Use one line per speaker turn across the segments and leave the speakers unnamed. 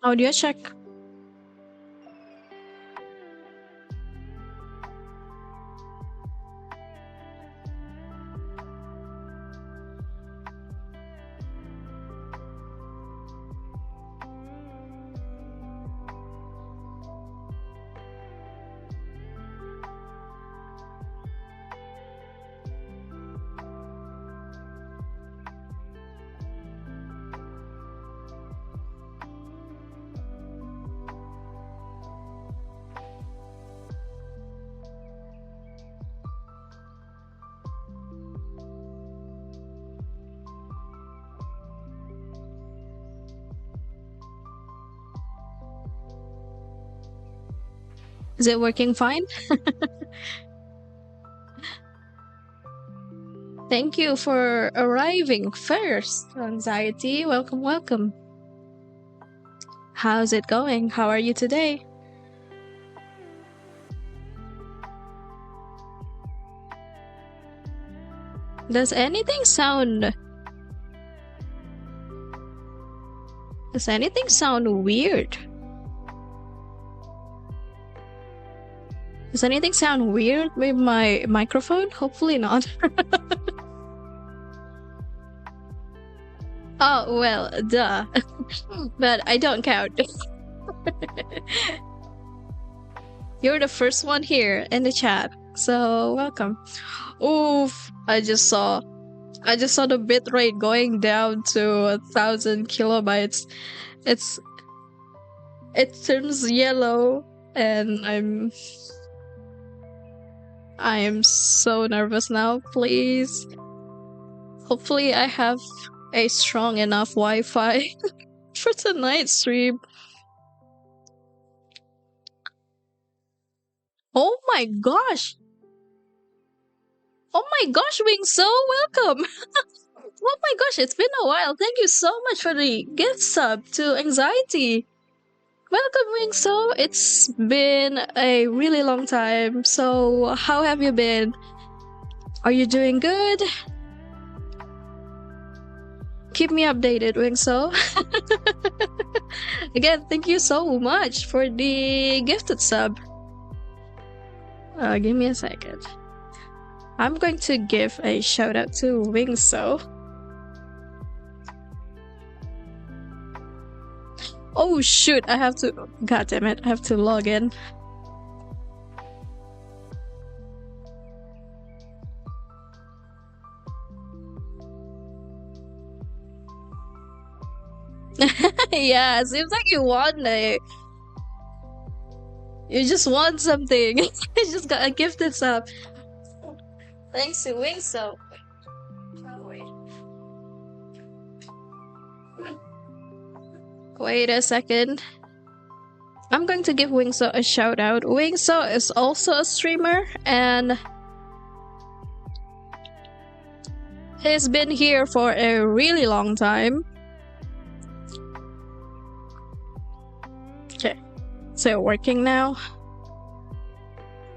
Audio check. Is it working fine? Thank you for arriving first. Anxiety, welcome, welcome. How's it going? How are you today? Does anything sound weird? Does anything sound weird with my microphone? Hopefully not. Oh, well, duh. But I don't count. You're the first one here in the chat, so welcome. Oof, I just saw the bitrate going down to 1,000 kilobytes. It turns yellow, and I am so nervous now. Please, hopefully I have a strong enough Wi-Fi for tonight's stream. Oh my gosh! Oh my gosh, Wingso, welcome! Oh my gosh, it's been a while. Thank you so much for the gift sub to Anxiety. Welcome, Wingso. It's been a really long time. So, how have you been? Are you doing good? Keep me updated, Wingso. Again, thank you so much for the gifted sub. Give me a second. I'm going to give a shout out to Wingso. Oh shoot, I have to. God damn it, I have to log in. Yeah, seems like you won You just won something. You just got a gifted sub. Thanks to Wingso. Oh, wait a second. I'm going to give Wingso a shout out. Wingso is also a streamer, and he's been here for a really long time. Okay, so working now?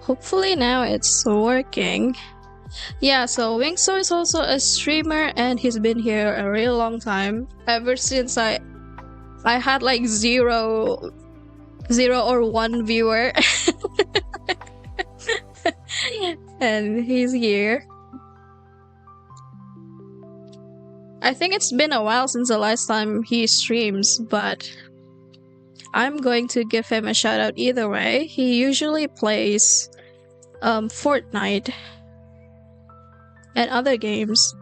Hopefully now it's working. Yeah, so Wingso is also a streamer, and he's been here a real long time. Ever since I had like zero or one viewer. And he's here. I think it's been a while since the last time he streams, but I'm going to give him a shout out either way. He usually plays Fortnite and other games.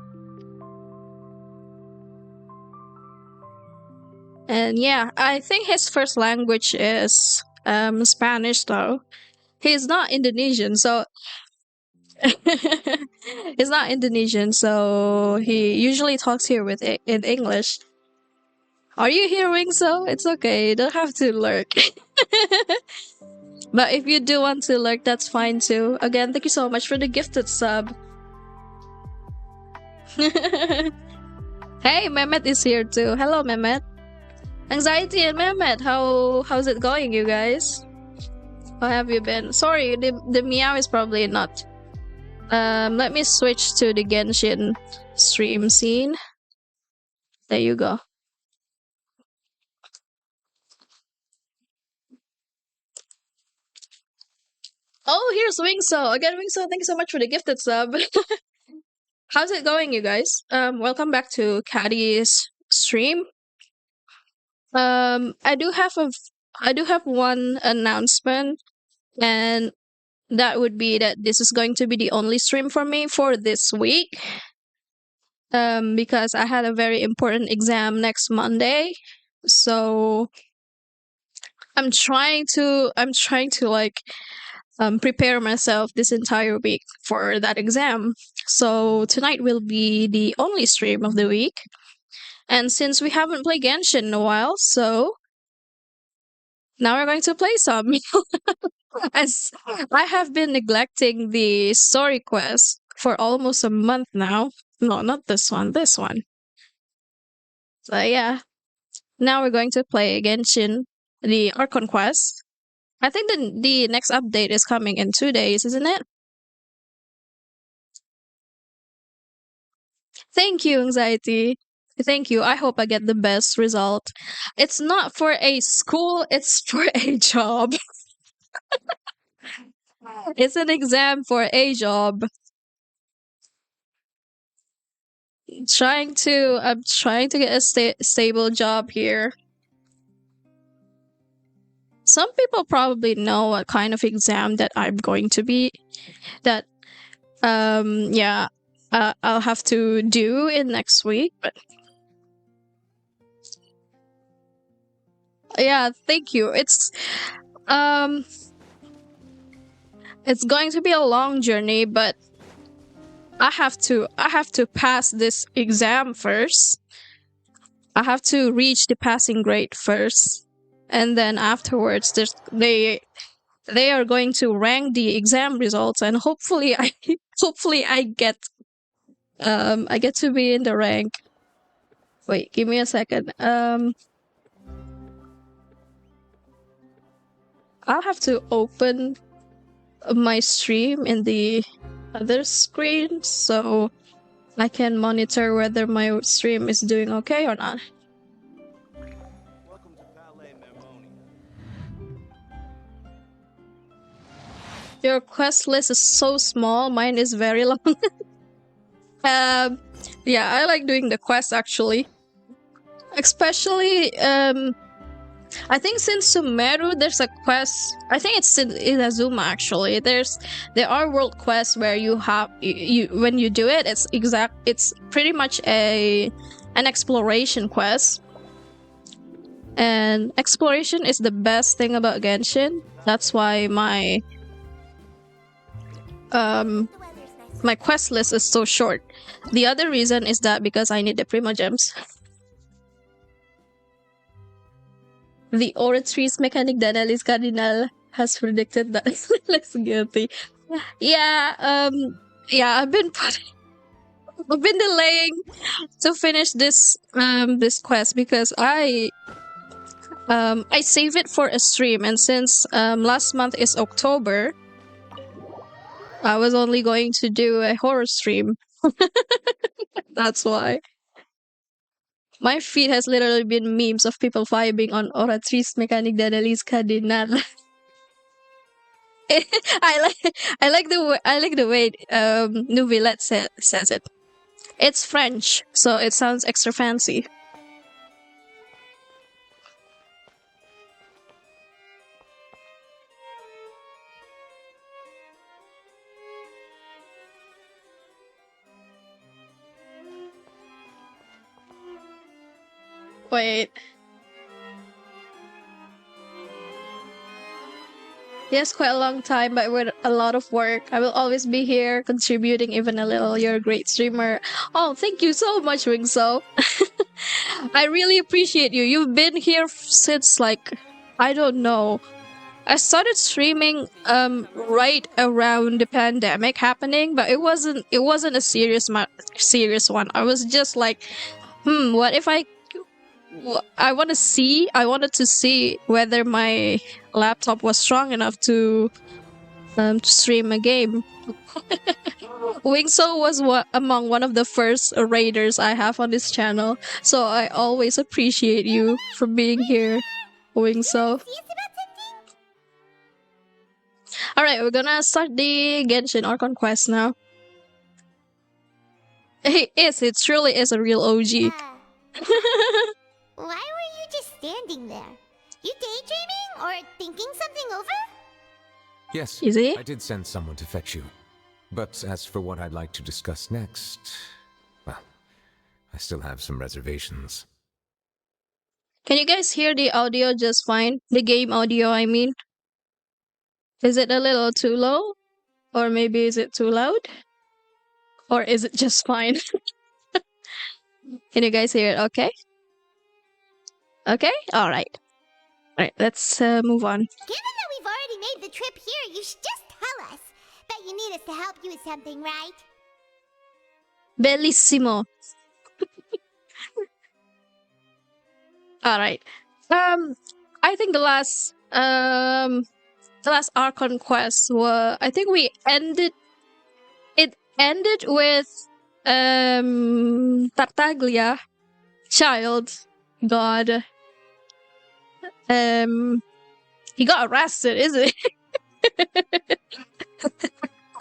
And yeah, I think his first language is Spanish though. He's not Indonesian, so he's not Indonesian, so he usually talks here with in English. Are you here, Wingso? It's okay, you don't have to lurk. But if you do want to lurk, that's fine too. Again, thank you so much for the gifted sub. Hey, Mehmet is here too. Hello, Mehmet. Anxiety and Mehmet, how's it going, you guys? How have you been? Sorry, the meow is probably not. Let me switch to the Genshin stream scene. There you go. Oh, here's Wingso. Again, Wingso, thank you so much for the gifted sub. How's it going, you guys? Welcome back to Caddy's stream. I do have one announcement, and that would be that this is going to be the only stream for me for this week. Because I had a very important exam next Monday, so I'm trying to like prepare myself this entire week for that exam. So tonight will be the only stream of the week. And since we haven't played Genshin in a while, so now we're going to play some. As I have been neglecting the story quest for almost a month now. No, not this one, this one. So yeah, now we're going to play Genshin, the ARCHON quest. I think the next update is coming in 2 days, isn't it? Thank you, anxiety. Thank you. I hope I get the best result. It's not for a school, it's for a job. It's an exam for a job. I'm trying to get a stable job here. Some people probably know what kind of exam that I'm going to be that yeah, I'll have to do in next week, but yeah, thank you. It's going to be a long journey, but I have to pass this exam first. I have to reach the passing grade first, and then afterwards they are going to rank the exam results, and hopefully I get to be in the rank. Wait, give me a second. I'll have to open my stream in the other screen so I can monitor whether my stream is doing okay or not. Your quest list is so small, mine is very long. Yeah, I like doing the quest actually. Especially, I think since Sumeru, there's a quest. I think it's in Azuma actually. There are world quests where you have you when you do it, it's pretty much an exploration quest. And exploration is the best thing about Genshin. That's why my quest list is so short. The other reason is that because I need the Primo Gems. The Oratrice mechanic that Alice Cardinal has predicted that less guilty. Yeah, I've been delaying to finish this quest because I save it for a stream, and since last month is October, I was only going to do a horror stream. That's why. My feed has literally been memes of people vibing on Oratrice Mechanic Dadalis Cardinal. I like the way Nouvillette says it. It's French, so it sounds extra fancy. Wait. Yes, quite a long time, but with a lot of work. I will always be here, contributing even a little. You're a great streamer. Oh, thank you so much, Wingso. I really appreciate you. You've been here since like, I don't know. I started streaming right around the pandemic happening, but it wasn't a serious one. I was just like, what if I wanted to see whether my laptop was strong enough to stream a game. Wingso was among one of the first raiders I have on this channel, so I always appreciate you for being here, Wingso. Alright, we're gonna start the Genshin ARCHON quest now. It truly is a real OG.
Why were you just standing there? You daydreaming or thinking something over?
Yes,
Easy.
I did send someone to fetch you. But as for what I'd like to discuss next, well, I still have some reservations.
Can you guys hear the audio just fine? The game audio, I mean. Is it a little too low? Or maybe is it too loud? Or is it just fine? Can you guys hear it okay? Okay? Alright. Alright, let's move on.
Given that we've already made the trip here, you should just tell us. Bet you need us to help you with something, right?
Bellissimo. Alright. I think the last Archon quest was, I think we ended with Tartaglia, child god. He got arrested, isn't it?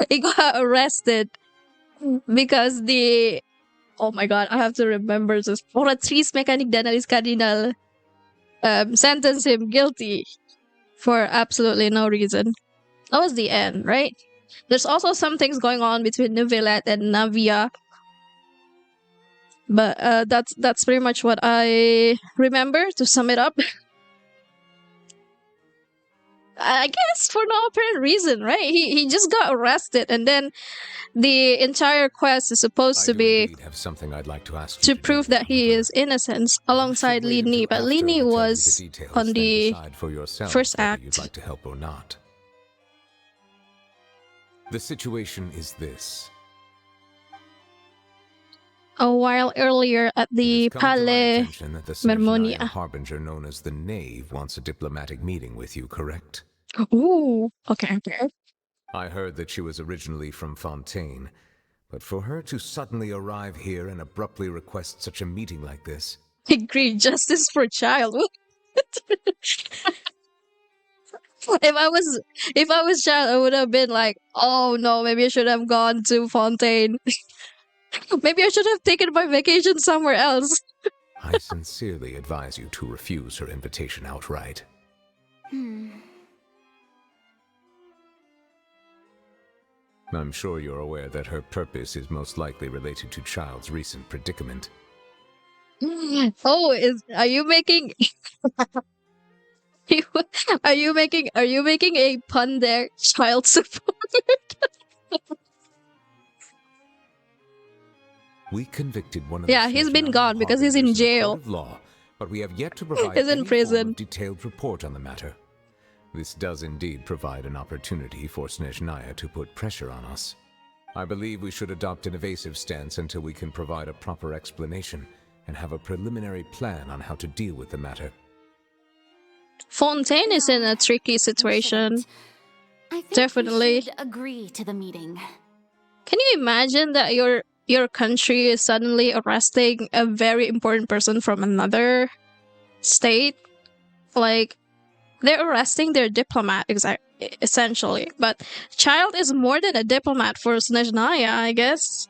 He got arrested because the, oh my god, I have to remember this. Oratrice Mechanic d'Analyse Cardinal sentenced him guilty for absolutely no reason. That was the end, right? There's also some things going on between Neuvillette and Navia. But that's pretty much what I remember to sum it up. I guess for no apparent reason, right? He just got arrested, and then the entire quest is supposed to be
have something I'd like to ask
to
you
prove that he is innocent alongside Li Ni. But Li Ni was on the first act.
You'd like to help or not. The situation is this.
A while earlier at the Palais Mermonia.
A harbinger known as the Knave wants a diplomatic meeting with you, correct?
Ooh, okay.
I heard that she was originally from Fontaine, but for her to suddenly arrive here and abruptly request such a meeting like this...
Agree, justice for child. If I was child, I would have been like, oh no, maybe I should have gone to Fontaine. Maybe I should have taken my vacation somewhere else.
I sincerely advise you to refuse her invitation outright. I'm sure you're aware that her purpose is most likely related to Child's recent predicament.
Oh, are you making are you making a pun there, child support?
We convicted one of the
he's been gone because he's in jail.
Of law, but we have yet to provide
he's in prison.
Form of detailed report on the matter. This does indeed provide an opportunity for Snezhnaya to put pressure on us. I believe we should adopt an evasive stance until we can provide a proper explanation and have a preliminary plan on how to deal with the matter.
Fontaine is in a tricky situation.
I think
Definitely.
we should agree to the meeting.
Can you imagine that your country is suddenly arresting a very important person from another state? Like, they're arresting their diplomat, essentially. But Child is more than a diplomat for Snezhnaya, I guess.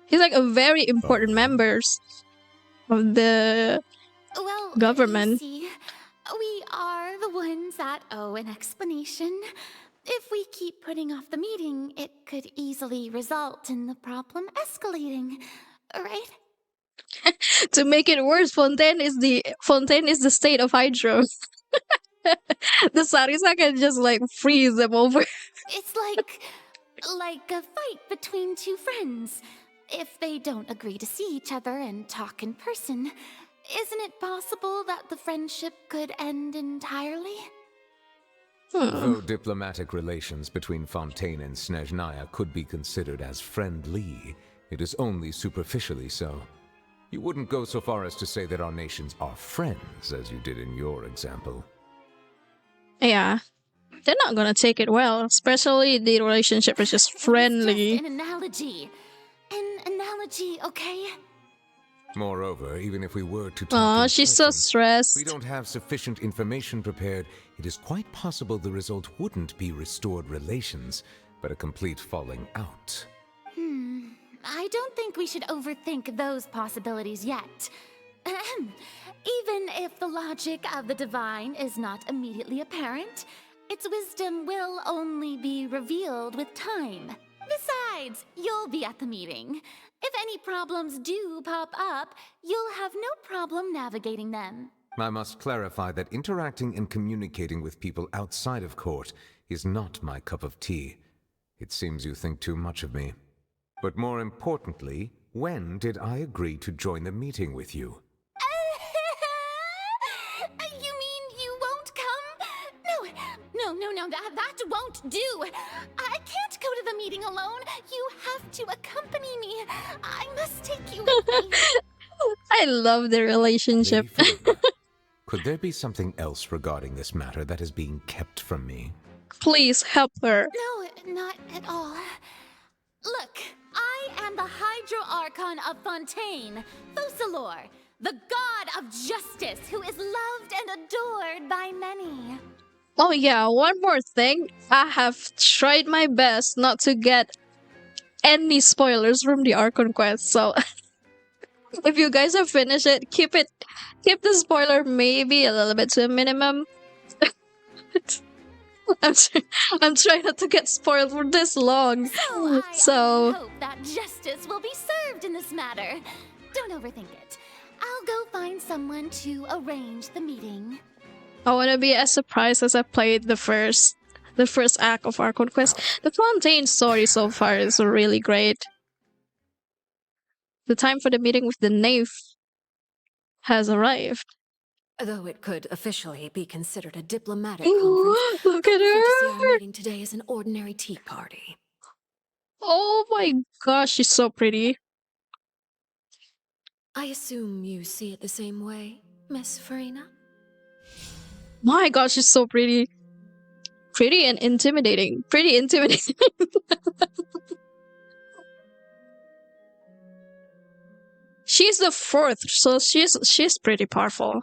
He's like a very important member of the government.
You see, we are the ones that owe an explanation. If we keep putting off the meeting, it could easily result in the problem escalating, right?
To make it worse, Fontaine is the state of Hydro. The Sarisa can just like freeze them over.
It's like a fight between two friends. If they don't agree to see each other and talk in person, isn't it possible that the friendship could end entirely?
Though diplomatic relations between Fontaine and Snezhnaya could be considered as friendly, it is only superficially so. You wouldn't go so far as to say that our nations are friends, as you did in your example.
Yeah. They're not gonna take it well, especially the relationship is just friendly.
It's just an analogy. An analogy, okay?
Moreover, even if we were to talk
Aw,
in
she's so
person,
stressed.
we don't have sufficient information prepared. It is quite possible the result wouldn't be restored relations, but a complete falling out.
I don't think we should overthink those possibilities yet. Ahem. Even if the logic of the divine is not immediately apparent, its wisdom will only be revealed with time. Besides, you'll be at the meeting. If any problems do pop up, you'll have no problem navigating them.
I must clarify that interacting and communicating with people outside of court is not my cup of tea. It seems you think too much of me. But more importantly, when did I agree to join the meeting with you?
You mean you won't come? No, that won't do. I can't go to the meeting alone. You have to accompany me. I must take you with me.
I love their relationship.
Lady Farina, could there be something else regarding this matter that is being kept from me?
Please help her.
No, not at all. Look, I am the Hydro Archon of Fontaine, Focalor, the god of justice who is loved and adored by many.
Oh yeah, one more thing. I have tried my best not to get any spoilers from the ARCHON quest, so if you guys have finished it, keep the spoiler maybe a little bit to a minimum. I'm trying not to get spoiled for this long.
So I hope that justice will be served in this matter. Don't overthink it. I'll go find someone to arrange the meeting.
I want to be as surprised as I played the first act of ARCHON quest. The Fontaine story so far is really great. The time for the meeting with the knave has arrived.
Though it could officially be considered a diplomatic
Ooh,
conference,
look at
I prefer to see our
her!
meeting today as an ordinary tea party.
Oh my gosh, she's so pretty.
I assume you see it the same way, Miss Farina?
My gosh, she's so pretty. Pretty and intimidating. Pretty intimidating. She's the fourth, so she's pretty powerful.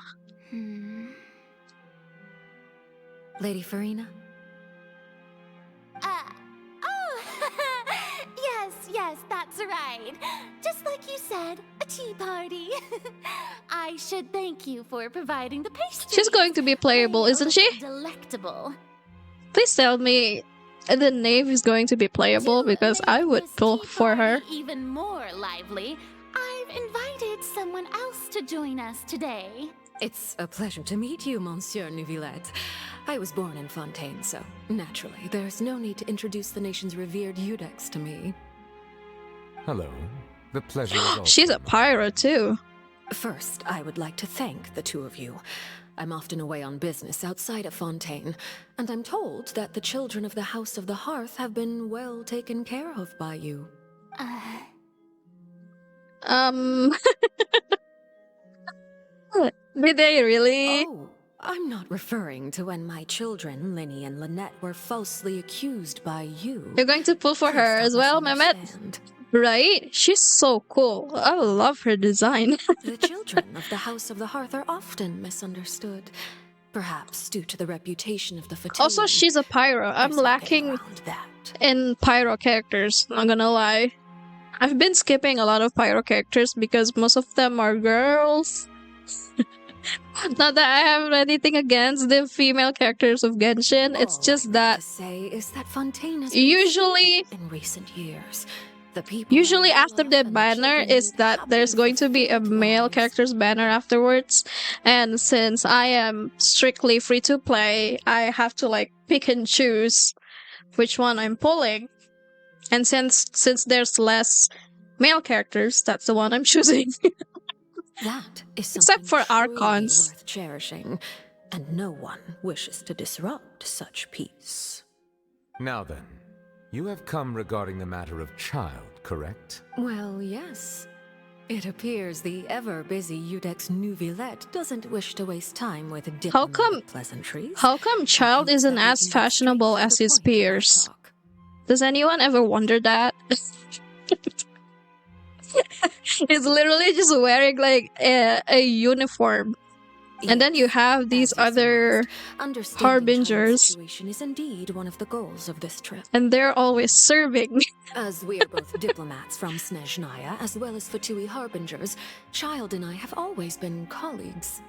Lady Farina?
Oh, yes, that's right. Just like you said, a tea party. I should thank you for providing the pastry.
She's going to be playable, isn't she?
Delectable.
Please tell me the knave is going to be playable, because I would pull for her.
Even more lively, I've invited someone else to join us today.
It's a pleasure to meet you, Monsieur Neuvillette. I was born in Fontaine, so naturally, there's no need to introduce the nation's revered Eudex to me.
Hello. The pleasure is all.
She's a pirate too.
First, I would like to thank the two of you. I'm often away on business outside of Fontaine, and I'm told that the children of the House of the Hearth have been well taken care of by you.
Did they really?
Oh, I'm not referring to when my children, Linny and Lynette, were falsely accused by you.
You're going to pull for her
Please
as
don't
well, Mehmet?
misunderstand.
Right? She's so cool. I love her design.
The children of the House of the Hearth are often misunderstood, perhaps due to the reputation of the Fatui.
Also, she's a pyro. I'm
There's no getting
lacking
around that.
in pyro characters, not gonna lie. I've been skipping a lot of pyro characters because most of them are girls. Not that I have anything against the female characters of Genshin, it's
All
just
I
that
want to say is that Fontaine has been
usually
stable in recent years. The people are
after
well
the
off and the
banner
children
is
lead
that there's
happy,
going to be a
fulfilled
male
lives.
character's banner afterwards, and since I am strictly free to play, I have to like pick and choose which one I'm pulling, and since there's less male characters, that's the one I'm choosing.
That is
Except
something
for
truly
Archons.
worth cherishing, and no one wishes to disrupt such peace.
Now then, you have come regarding the matter of child, correct?
Well, yes. It appears the ever-busy Eudex Neuvillette doesn't wish to waste time with diplomatic
come-
pleasantries.
How come Child
Hence
isn't
that we
as
can get
fashionable
straight to
as
the
his
point of our
peers?
talk.
Does anyone ever wonder that? He's literally just wearing like a uniform. And then you
Yes,
have these
as you
other
surmised, understanding Child's
harbingers,
situation is indeed one of the goals of this trip.
and they're always serving.
As we are both diplomats from Snezhnaya, as well as Fatui harbingers, Child and I have always been colleagues.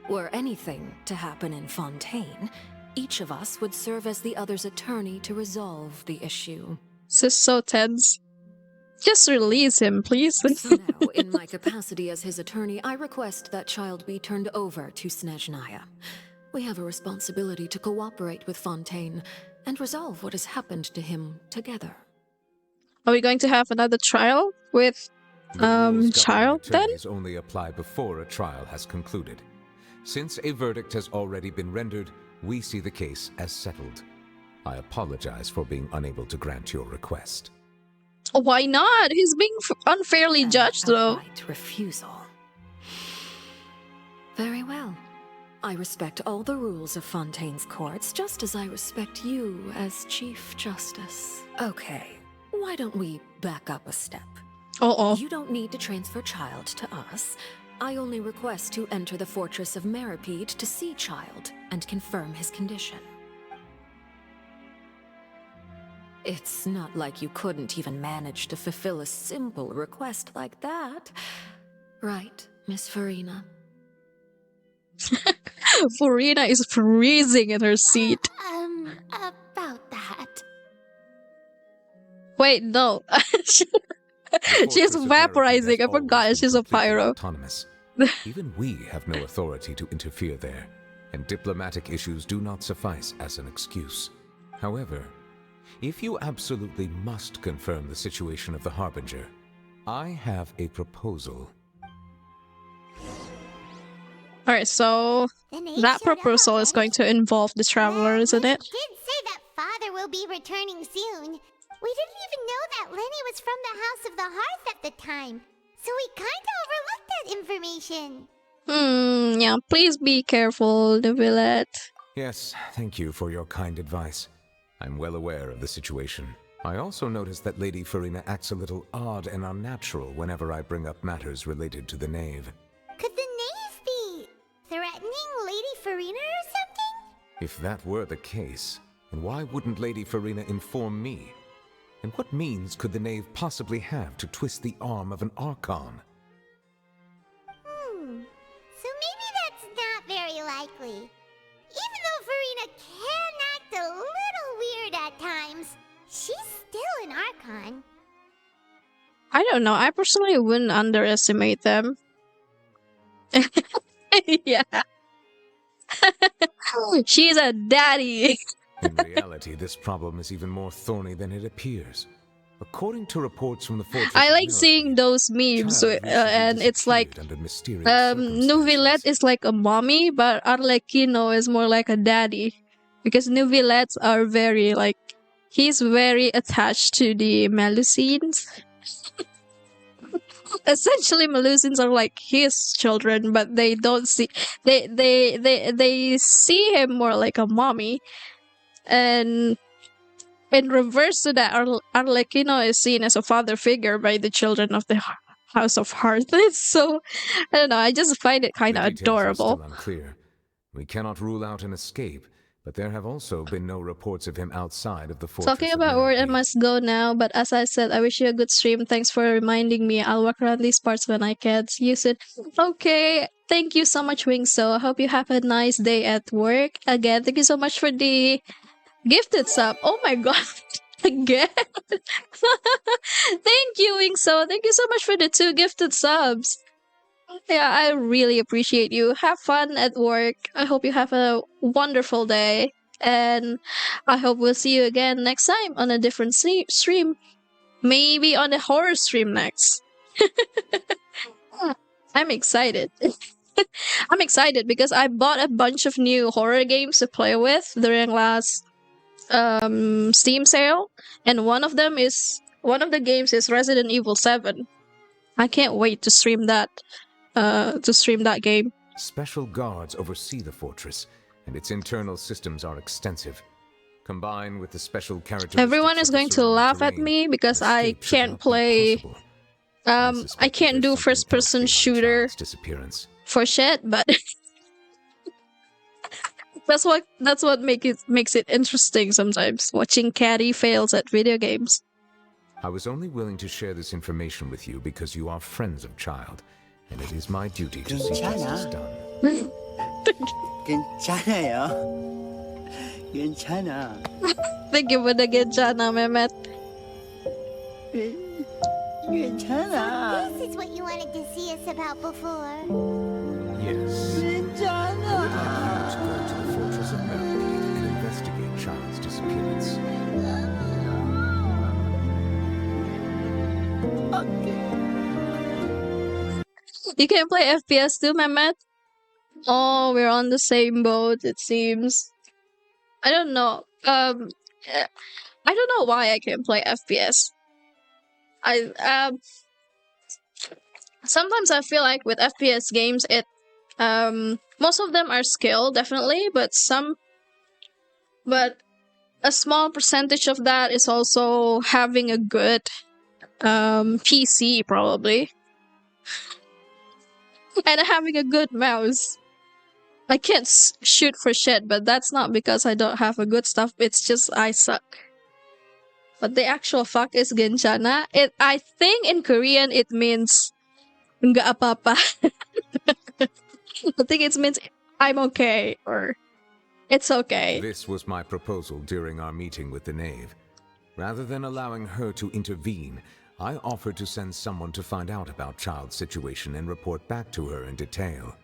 Were anything to happen in Fontaine, each of us would serve as the other's attorney to resolve the issue.
This is so tense. Just release him, please.
So now, in my capacity as his attorney, I request that Child be turned over to Snezhnaya. We have a responsibility to cooperate with Fontaine and resolve what has happened to him together.
Are we going to have another trial with
The rules governing
Child then?
attorneys only apply before a trial has concluded. Since a verdict has already been rendered, we see the case as settled. I apologize for being unable to grant your request.
Why not? He's being unfairly judged, though.
Outright refusal. Very well. I respect all the rules of Fontaine's courts, just as I respect you as Chief Justice. Okay, why don't we back up a step?
Uh-oh.
You don't need to transfer Child to us. I only request to enter the fortress of Meripede to see Child and confirm his condition. It's not like you couldn't even manage to fulfill a simple request like that. Right, Miss Farina?
Farina is freezing in her seat.
About that.
Wait, no. She's
Fortress of
vaporizing. I
Meripede has
forgot
always
she's
been
a
completely
pyro.
Autonomous. Even we have no authority to interfere there, and diplomatic issues do not suffice as an excuse. However, if you absolutely must confirm the situation of the Harbinger, I have a proposal.
Alright, so
Then they
that
showed up
proposal is
already.
going to involve the traveler, isn't it?
Did say that father will be returning soon. We didn't even know that Lenny was from the House of the Hearth at the time, so we kinda overlooked that information.
Yeah, please be careful, Neuvillette.
Yes, thank you for your kind advice. I'm well aware of the situation. I also noticed that Lady Farina acts a little odd and unnatural whenever I bring up matters related to the Knave.
Could the knave be threatening Lady Farina or something?
If that were the case, then why wouldn't Lady Farina inform me? And what means could the Knave possibly have to twist the arm of an Archon?
So maybe that's not very likely. Even though Farina can act a little weird at times, she's still an Archon.
I don't know. I personally wouldn't underestimate them. Yeah. She's a daddy.
In reality, this problem is even more thorny than it appears. According to reports from the fortress,
I
of
like
Meripede,
seeing those memes,
Child recently
and it's like
disappeared under mysterious circumstances.
Neuvillette is like a mommy, but Arlecchino is more like a daddy. Because Neuvillettes are very, like, he's very attached to the Melusines. Essentially, Melusines are like his children, but they don't see, they see him more like a mommy. And in reverse to that, Arlecchino is seen as a father figure by the children of the House of Hearth. So, I don't know, I just find it kind
The
of
details are
adorable.
still unclear. We cannot rule out an escape, but there have also been no reports of him outside of the fortress.
Talking
of
about where I
Meripede.
must go now, but as I said, I wish you a good stream. Thanks for reminding me. I'll walk around these parts when I can use it. Okay, thank you so much, Wingso. I hope you have a nice day at work. Again, thank you so much for the gifted sub. Oh my god. Again. Thank you, Wingso. Thank you so much for the 2 gifted subs. Yeah, I really appreciate you. Have fun at work. I hope you have a wonderful day. And I hope we'll see you again next time on a different stream. Maybe on a horror stream next. I'm excited. I'm excited because I bought a bunch of new horror games to play with during last Steam sale, and one of the games is Resident Evil 7. I can't wait to stream that game.
Special guards oversee the fortress, and its internal systems are extensive. Combined with the special characteristics
Everyone is
of the
going to
surrounding
laugh at
terrain,
me because
an
I
escape should
can't
not be
play
possible.
I
suspect that
can't
there's
do
something
first
else
person
behind
shooter
Child's disappearance.
for shit, but that's what makes it interesting sometimes, watching Caddy fails at video games.
I was only willing to share this information with you because you are friends of Child, and it is my duty to see justice done.
괜찮아요. 괜찮아.
Thank you for the Genshana, Mehmet.
괜찮아.
This is what you wanted to see us about before.
Yes. I would
괜찮아.
like you to go to the Fortress of Mermaid and investigate Child's disappearance.
You can play FPS too, Mehmet? Oh, we're on the same boat, it seems. I don't know. I don't know why I can't play FPS. Sometimes I feel like with FPS games, most of them are skill, definitely, but a small percentage of that is also having a good PC, probably, and having a good mouse. I can't shoot for shit, but that's not because I don't have a good stuff. It's just I suck. But the actual fuck is Genshana. I think in Korean it means nggak apa-apa. I think it means I'm okay or it's okay.
This was my proposal during our meeting with the Knave. Rather than allowing her to intervene, I offered to send someone to find out about Child's situation and report back to her in detail.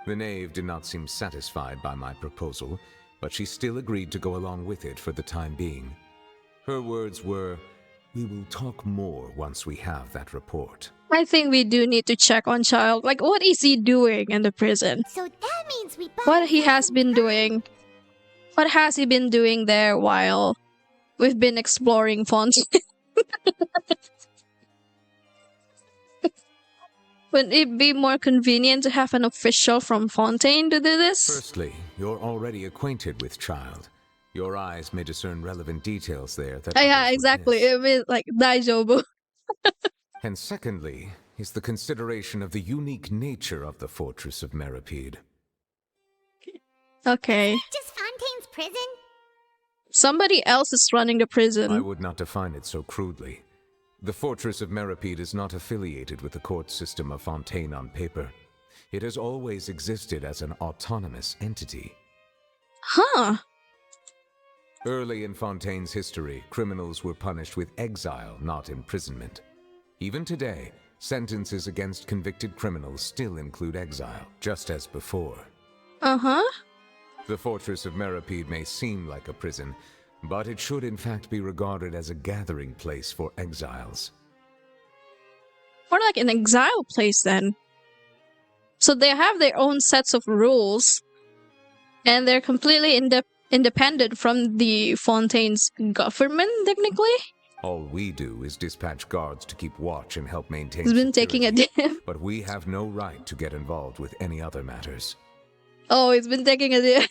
The Knave did not seem satisfied by my proposal, but she still agreed to go along with it for the time being. Her words were, "We will talk more once we have that report."
I think we do need to check on Child. Like, what is he doing in the prison?
So that means we both
What he
have
has
some
been
time.
doing? What has he been doing there while we've been exploring Fontaine? Would it be more convenient to have an official from Fontaine to do this?
Firstly, you're already acquainted with Child. Your eyes may discern relevant details there that
Yeah,
others would
exactly.
miss.
It means like Daijobu.
And secondly, is the consideration of the unique nature of the Fortress of Meripede.
Okay.
Just Fontaine's prison?
Somebody else is running the
I
prison.
would not define it so crudely. The Fortress of Meripede is not affiliated with the court system of Fontaine on paper. It has always existed as an autonomous entity.
Huh.
Early in Fontaine's history, criminals were punished with exile, not imprisonment. Even today, sentences against convicted criminals still include exile, just as before.
Uh-huh.
The Fortress of Meripede may seem like a prison, but it should in fact be regarded as a gathering place for exiles.
Or like an exile place then. So they have their own sets of rules. And they're completely independent from the Fontaine's government, technically.
All we do is dispatch guards to keep watch and help maintain
He's been taking a
security,
dip.
but we have no right to get involved with any other matters.
Oh, he's been taking a dip.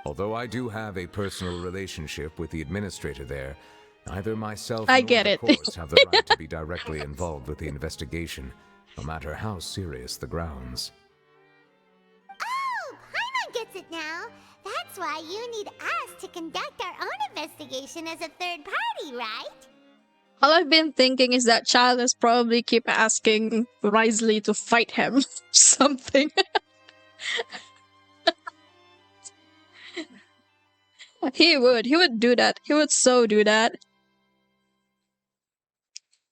Although I do have a personal relationship with the administrator there, neither myself
I
nor
get
the
it.
courts have the right to be directly involved with the investigation, no matter how serious the grounds.
Oh, Paimon gets it now. That's why you need us to conduct our own investigation as a third party, right?
All I've been thinking is that Child is probably keep asking Risley to fight him. Something. He would do that. He would so do that.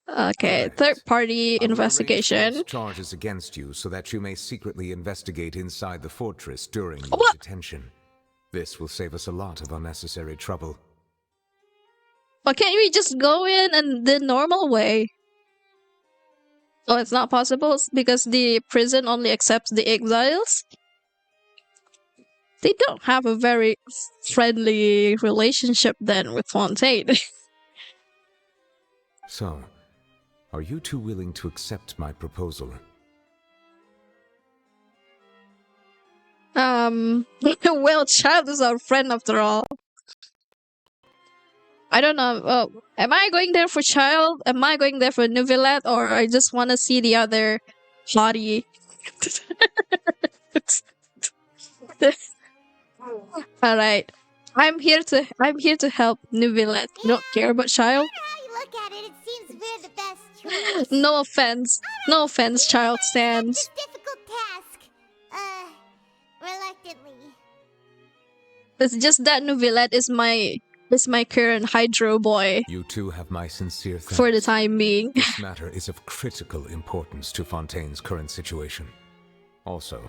Okay,
Correct.
third party
I will arrange
investigation.
false charges against you so that you may secretly investigate inside the fortress during your
What?
detention. This will save us a lot of unnecessary trouble.
Why can't we just go in and the normal way? Oh, it's not possible because the prison only accepts the exiles? They don't have a very friendly relationship then with Fontaine.
So, are you two willing to accept my proposal?
Well, Child is our friend after all. I don't know. Am I going there for child? Am I going there for Nouvellette? Or I just want to see the other hottie? All right. I'm here to help Nouvellette. You don't care about child?
How you look at it, it seems we're the best choice.
No offense. No offense, child stands.
This difficult task. Reluctantly.
It's just that Nouvellette is my current hydro boy
You two have my sincere thanks.
for the time being.
This matter is of critical importance to Fontaine's current situation. Also,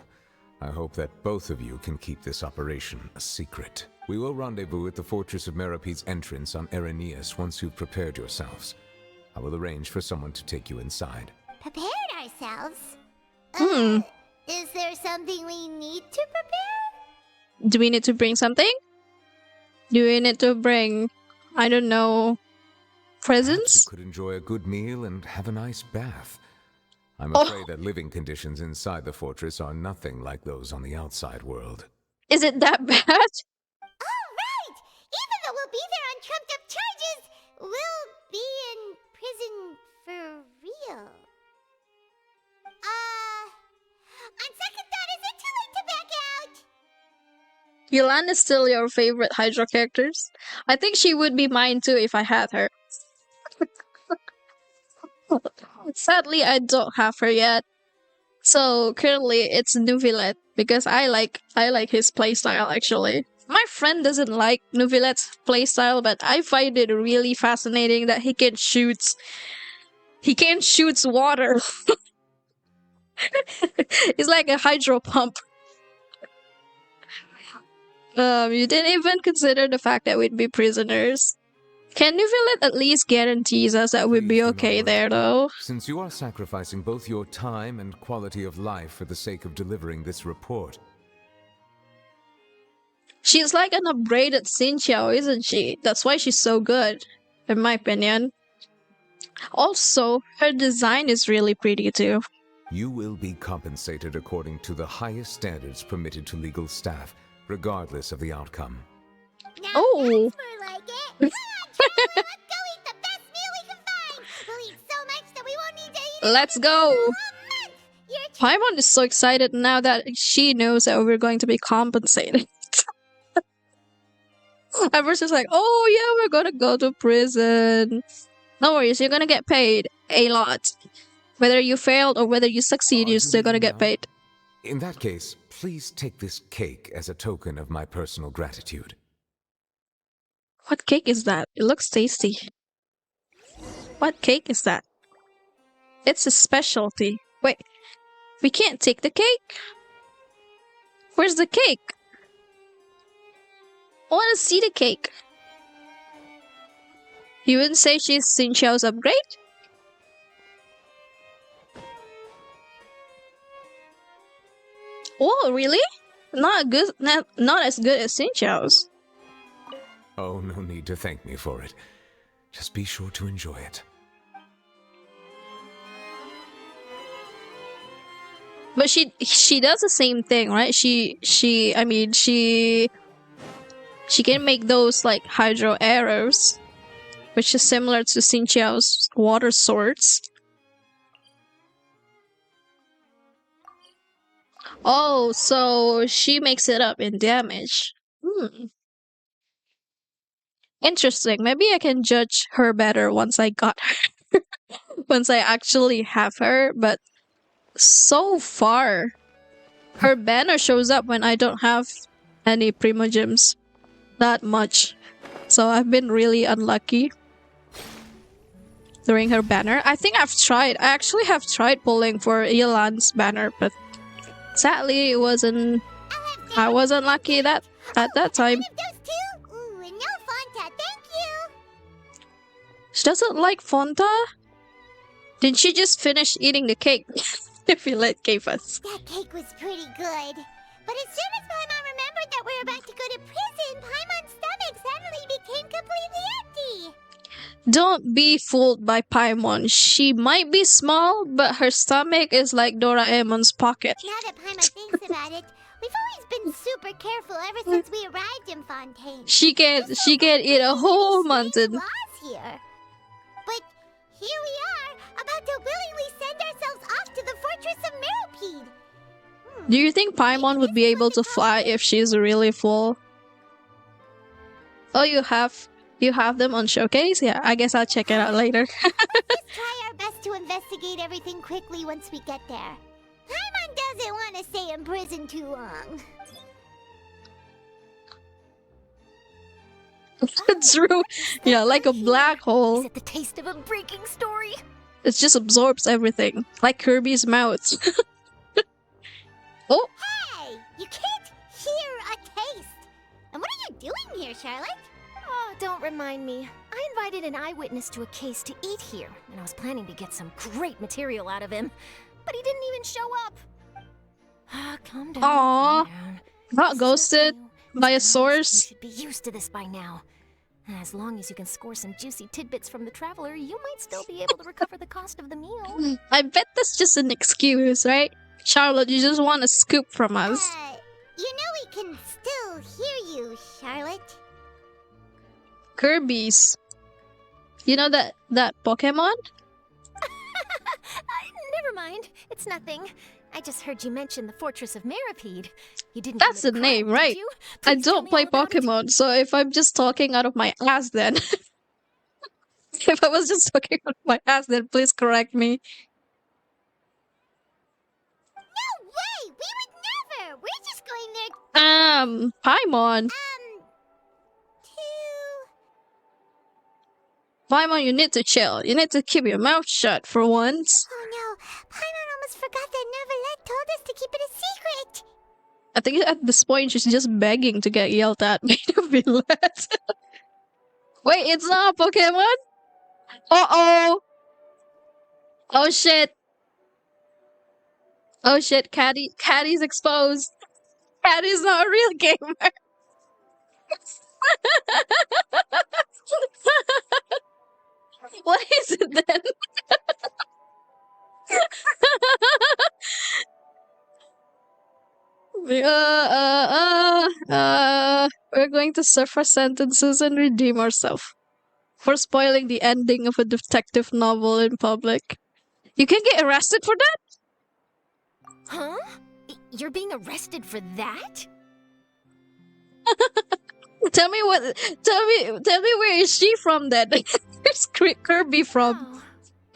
I hope that both of you can keep this operation a secret. We will rendezvous at the Fortress of Merope's entrance on Erenius once you've prepared yourselves. I will arrange for someone to take you inside.
Prepared ourselves?
Hmm.
Is there something we need to prepare?
Do we need to bring something? Do we need to bring, I don't know,
Perhaps
presents?
you could enjoy a good meal and have a nice bath. I'm
Oh.
afraid that living conditions inside the fortress are nothing like those on the outside world.
Is it that bad?
Oh, right! Even though we'll be there on trumped-up charges, we'll be in prison for real. On second thought, is it too late to back out?
Yolanda's still your favorite Hydra characters? I think she would be mine too if I had her. Sadly, I don't have her yet. So currently it's Nouvellette because I like his playstyle actually. My friend doesn't like Nouvellette's playstyle, but I find it really fascinating that he can shoot water. It's like a hydro pump. You didn't even consider the fact that we'd be prisoners. Can Nouvellette at least guarantees us that we'd be
Please do not
okay
worry.
there though?
Since you are sacrificing both your time and quality of life for the sake of delivering this report,
She's like an upgraded Xinqiao, isn't she? That's why she's so good, in my opinion. Also, her design is really pretty too.
you will be compensated according to the highest standards permitted to legal staff, regardless of the outcome.
Now
Oh.
that's more like it. Come on, Charlie, let's go eat the best meal we can find. We'll eat so much that we won't need to eat
Let's go!
a whole month. Your
Paimon is so excited now that she knows that we're going to be compensated. At first it's like, oh yeah, we're gonna go to prison. No worries, you're gonna get paid a lot. Whether you failed or whether you succeed,
Are
you're
you
still gonna
leaving
get
now?
paid.
In that case, please take this cake as a token of my personal gratitude.
What cake is that? It looks tasty. What cake is that? It's a specialty. Wait, we can't take the cake? Where's the cake? I want to see the cake. You wouldn't say she's Xinqiao's upgrade? Oh, really? Not good. Not as good as Xinqiao's.
Oh, no need to thank me for it. Just be sure to enjoy it.
But she does the same thing, right? She can make those like hydro arrows, which is similar to Xinqiao's water swords. Oh, so she makes it up in damage. Interesting. Maybe I can judge her better once I got her. Once I actually have her, but so far her banner shows up when I don't have any primogems. Not much. So I've been really unlucky during her banner. I think I actually have tried pulling for Elan's banner, but sadly I wasn't lucky at that time.
those two? Ooh, and no Fanta, thank you.
She doesn't like Fonta? Did she just finish eating the cake Nouvellette gave us?
That cake was pretty good. But as soon as Paimon remembered that we were about to go to prison, Paimon's stomach suddenly became completely empty.
Don't be fooled by Paimon. She might be small, but her stomach is like Doraemon's pocket.
Now that Paimon thinks about it, we We've always been super careful ever since we arrived in Fontaine.
She can't eat a whole mountain.
Laws here. But here we are, about to willingly send ourselves off to the Fortress of Meropide.
Do you think Paimon would be able to fly if she's really full? Oh, you have them on showcase? Yeah, I guess I'll check it out later.
Let's try our best to investigate everything quickly once we get there. Paimon doesn't want to stay in prison too long.
True. Yeah, like a black hole.
Is it the taste of a breaking story?
It just absorbs everything. Like Kirby's mouth. Oh!
Hey! You can't hear a taste! And what are you doing here, Charlotte?
Oh, don't remind me. I invited an eyewitness to a case to eat here, and I was planning to get some great material out of him. But he didn't even show up. Ah, calm down.
Aww.
Calm down.
Not
This is
ghosted
nothing new.
by a
It's been
source.
You should be used to this by now. As long as you can score some juicy tidbits from the traveler, you might still be able to recover the cost of the meal.
I bet that's just an excuse, right? Charlotte, you just want a scoop from us.
You know we can still hear you, Charlotte.
Kirby's. You know that Pokemon?
Never mind. It's nothing. I just heard you mention the Fortress of Meropide. You didn't.
That's the
commit a crime,
name,
did
right?
you?
I
Please tell
don't
me
play
all about it.
Pokemon, so if I'm just talking out of my ass then... if I was just talking out of my ass then please correct me.
No way! We would never! We're just going there,
Paimon.
to...
Paimon, you need to chill. You need to keep your mouth shut for once.
Oh no, Paimon almost forgot that Neverlet told us to keep it a secret!
I think at this point she's just begging to get yelled at by the villains. Wait, it's not a Pokemon? Uh-oh! Oh shit! Oh shit, Caddy's exposed. Caddy's not a real gamer. What is it then? We're going to serve our sentences and redeem ourselves for spoiling the ending of a detective novel in public. You can get arrested for that?
Huh? You're being arrested for that?
Tell me where is she from then? Where's Kirby from?
Oh.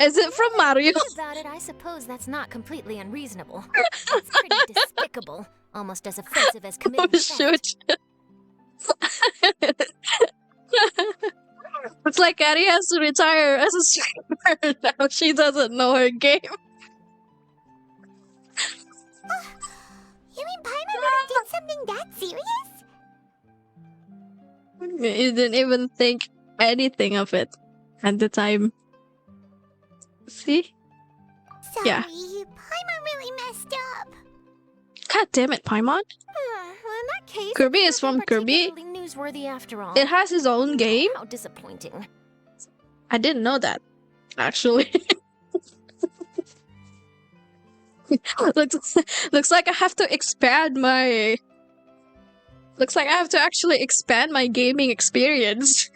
Is it from Mario?
Think about it, I suppose that's not completely unreasonable. It's pretty despicable, almost as offensive as committing
Oh
theft.
shoot. Looks like Addie has to retire as a streamer now. She doesn't know her game.
You mean Paimon did something that serious?
You didn't even think anything of it at the time. See?
Sorry,
Yeah.
Paimon really messed up.
God damn it, Paimon.
Well, in that case,
Kirby
it's
is from
nothing
Kirby.
particularly newsworthy after all.
It has its own game.
How disappointing.
I didn't know that, actually. looks like I have to expand my... Looks like I have to actually expand my gaming experience.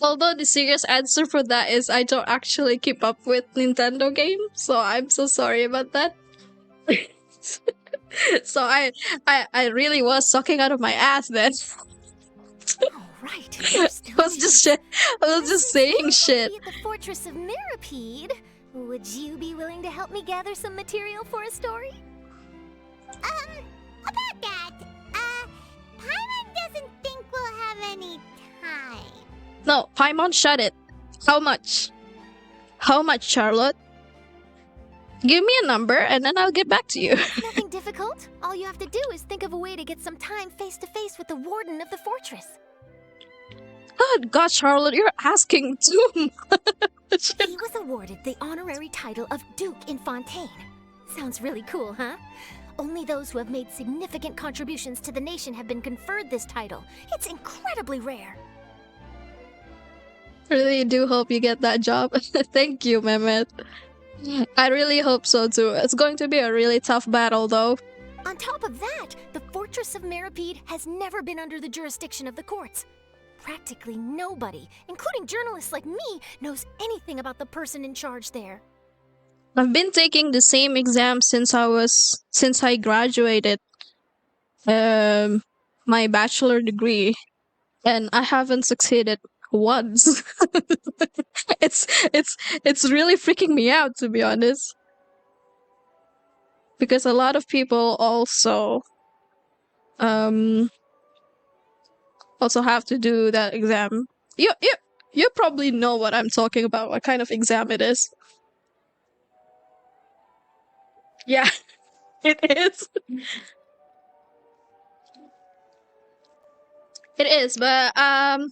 Although the serious answer for that is I don't actually keep up with Nintendo games, so I'm so sorry about that. So I really was sucking out of my ass then.
Oh, right.
I was just saying shit.
At the Fortress of Meropide, would you be willing to help me gather some material for a story?
About that, Paimon doesn't think we'll have any time.
No, Paimon, shut it. How much? How much, Charlotte? Give me a number and then I'll get back to you.
Nothing difficult. All you have to do is think of a way to get some time face to face with the warden of the fortress.
God, God, Charlotte, you're asking too much.
He was awarded the honorary title of Duke in Fontaine. Sounds really cool, huh? Only those who have made significant contributions to the nation have been conferred this title. It's incredibly rare.
Really do hope you get that job. Thank you, Mehmet. I really hope so too. It's going to be a really tough battle though.
On top of that, the Fortress of Meripede has never been under the jurisdiction of the courts. Practically nobody, including journalists like me, knows anything about the person in charge there.
I've been taking the same exam since I graduated my bachelor degree, and I haven't succeeded once. it's really freaking me out, to be honest, because a lot of people also have to do that exam. You probably know what I'm talking about, what kind of exam it is. Yeah, it is. It is, but I'm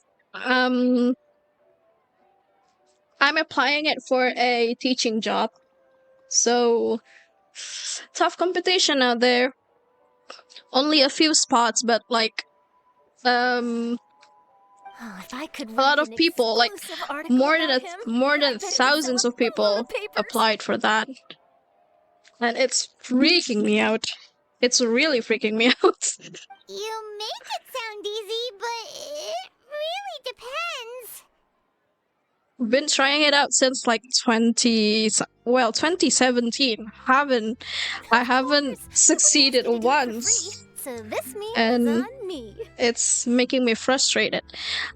applying it for a teaching job. So tough competition out there. Only a few spots, but like
If I could
a lot of
write an
people, like
exclusive article
more
about
than
him,
more
I
than
bet it'd
thousands
sell
of
a boatload
people
of papers.
applied for that, and it's freaking me out. It's really freaking me out.
You make it sound easy, but it really depends.
I've been trying it out since like 2017. I haven't
Of course,
succeeded
nobody asked me to do it for
once,
free, so this meal
and
is on me.
it's making me frustrated.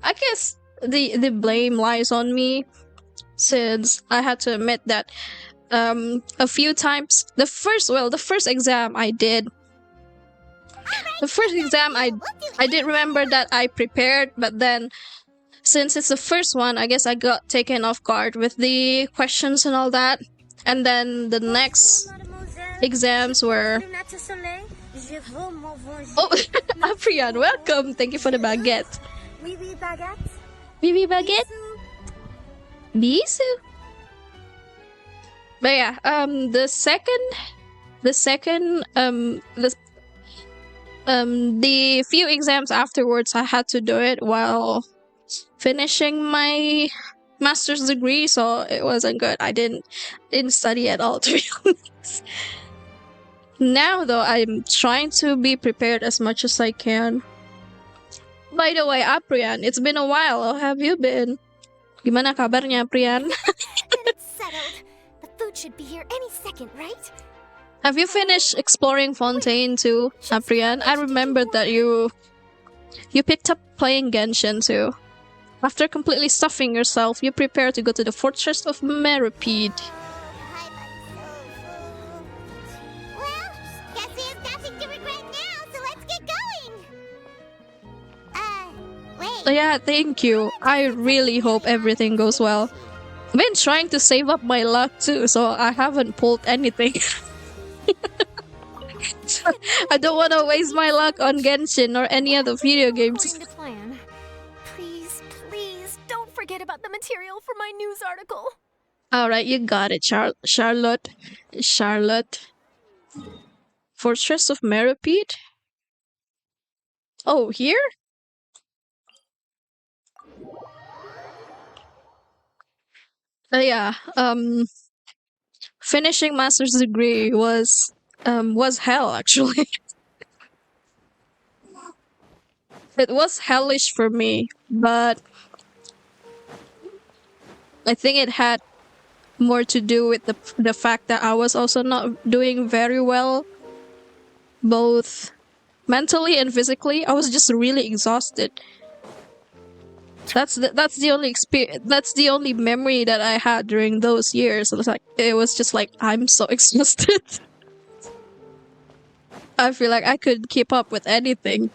I guess the blame lies on me, since I had to admit that a few times the first exam I did. The first exam I did remember that I prepared, but then since it's the first one, I guess I got taken off guard with the questions and all that. And then the next exams were... Oh, Aprian, welcome! Thank you for the baguette. Bibi baguette? Bisou. But yeah, the few exams afterwards, I had to do it while finishing my master's degree, so it wasn't good. I didn't study at all, to be honest. Now though, I'm trying to be prepared as much as I can. By the way, Aprian, it's been a while. How have you been? Gimana kabarnya, Aprian?
Then it's settled. The food should be here any second, right?
Have you finished exploring Fontaine too, Aprian? I remembered that you picked up playing Genshin too. After completely stuffing yourself, you prepare to go to the Fortress of Meripede.
I'm so full. Well, guess we have nothing to regret now, so let's get going. Wait.
So yeah, thank you. I really hope everything goes well. I've been trying to save up my luck too, so I haven't pulled anything. I don't want to waste my luck on Genshin or any other video games.
According to plan. Please, please, don't forget about the material for my news article.
Alright, you got it, Charlotte. Fortress of Meripede? Oh, here? Yeah, finishing master's degree was hell, actually. It was hellish for me, but I think it had more to do with the fact that I was also not doing very well, both mentally and physically. I was just really exhausted. That's the only experience. That's the only memory that I had during those years. It was just like I'm so exhausted. I feel like I could keep up with anything.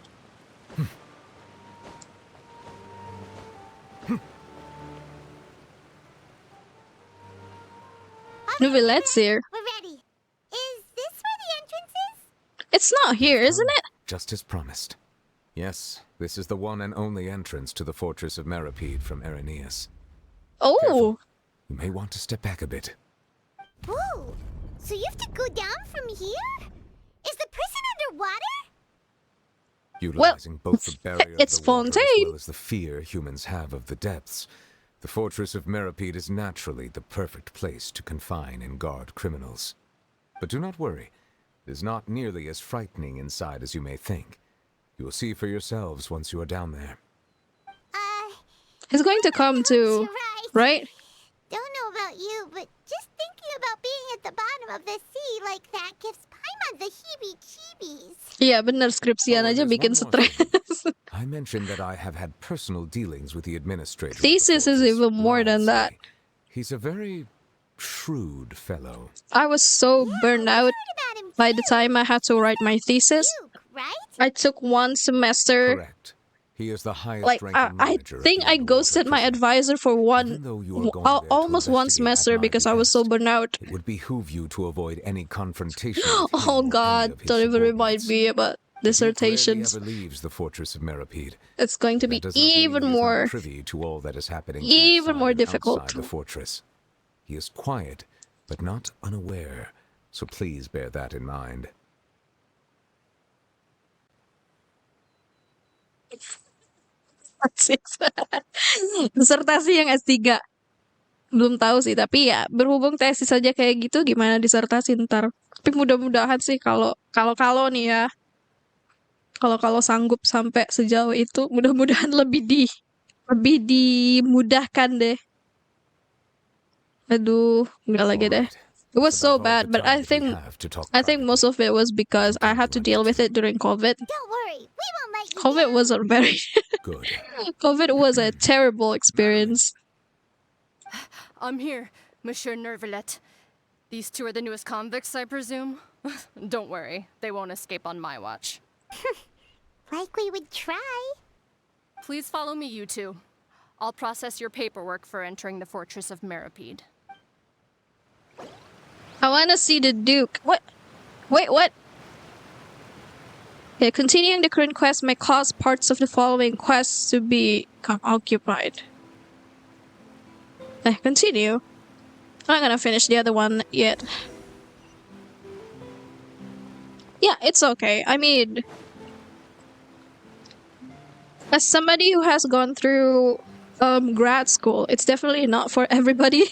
Let's hear.
We're ready. Is this where the entrance is?
It's not here, isn't it?
Just as promised. Yes, this is the one and only entrance to the Fortress of Meripede from Irenaeus.
Oh,
Careful. You may want to step back a bit.
Whoa! So you have to go down from here? Is the prison underwater?
Utilizing both the barrier
it's
of the water as
Fontaine.
well as the fear humans have of the depths, the Fortress of Meripede is naturally the perfect place to confine and guard criminals. But do not worry. It is not nearly as frightening inside as you may think. You will see for yourselves once you are down there.
He's going to come too,
You're right.
right?
Don't know about you, but just thinking about being at the bottom of the sea like that gives Paimon the heebie-jeebies.
Iya bener, skripsian
Oh,
aja
there's
bikin
one more
stres.
I mentioned that I have had personal dealings with the administrator. of the
Thesis is
fortress,
even more than that.
Riley. He's a very shrewd fellow.
I was so burned out
About him
by the time I had to write my thesis.
Duke, right?
I took one semester.
Correct. He is the highest
Like
ranking
I
manager at
think
the
I
underwater
ghosted my
prison.
advisor for
Even though you are going there to
almost one
investigate
semester
at my
because I was so
behest,
burned out.
It would behoove you to avoid any confrontation with him
Oh
or any
God,
of his
don't even remind
subordinates.
me about
The Duke rarely
dissertations.
ever leaves the fortress of Meripede.
It's going to be
That does not mean
even
he is not
more,
privy to all that is happening
even
inside
more
and
difficult.
outside the fortress. He is quiet, but not unaware, so please bear that in mind.
Disertasi yang S3. Belum tahu sih, tapi ya berhubung tesis saja kayak gitu, gimana disertasi ntar. Tapi mudah-mudahan sih kalau nih ya, kalau sanggup sampai sejauh itu, mudah-mudahan lebih dimudahkan deh. Aduh, enggak lagi deh.
Alright.
It was
That's
so
about all
bad,
the
but
time
I
that we
think
have to talk
most
privately.
of it was because I
Time
had
to
to deal
end
with it during COVID.
Don't worry, we won't let you
COVID
down.
was a very
Good.
COVID was a terrible experience.
I'm here, Monsieur Nervalet. These two are the newest convicts, I presume? Don't worry, they won't escape on my watch.
Like we would try.
Please follow me, you two. I'll process your paperwork for entering the Fortress of Meripede.
I want to see the Duke. What? Wait, what? Okay, continuing the current quest may cause parts of the following quests to become occupied. Continue. I'm not gonna finish the other one yet. Yeah, it's okay. I mean, as somebody who has gone through grad school, it's definitely not for everybody.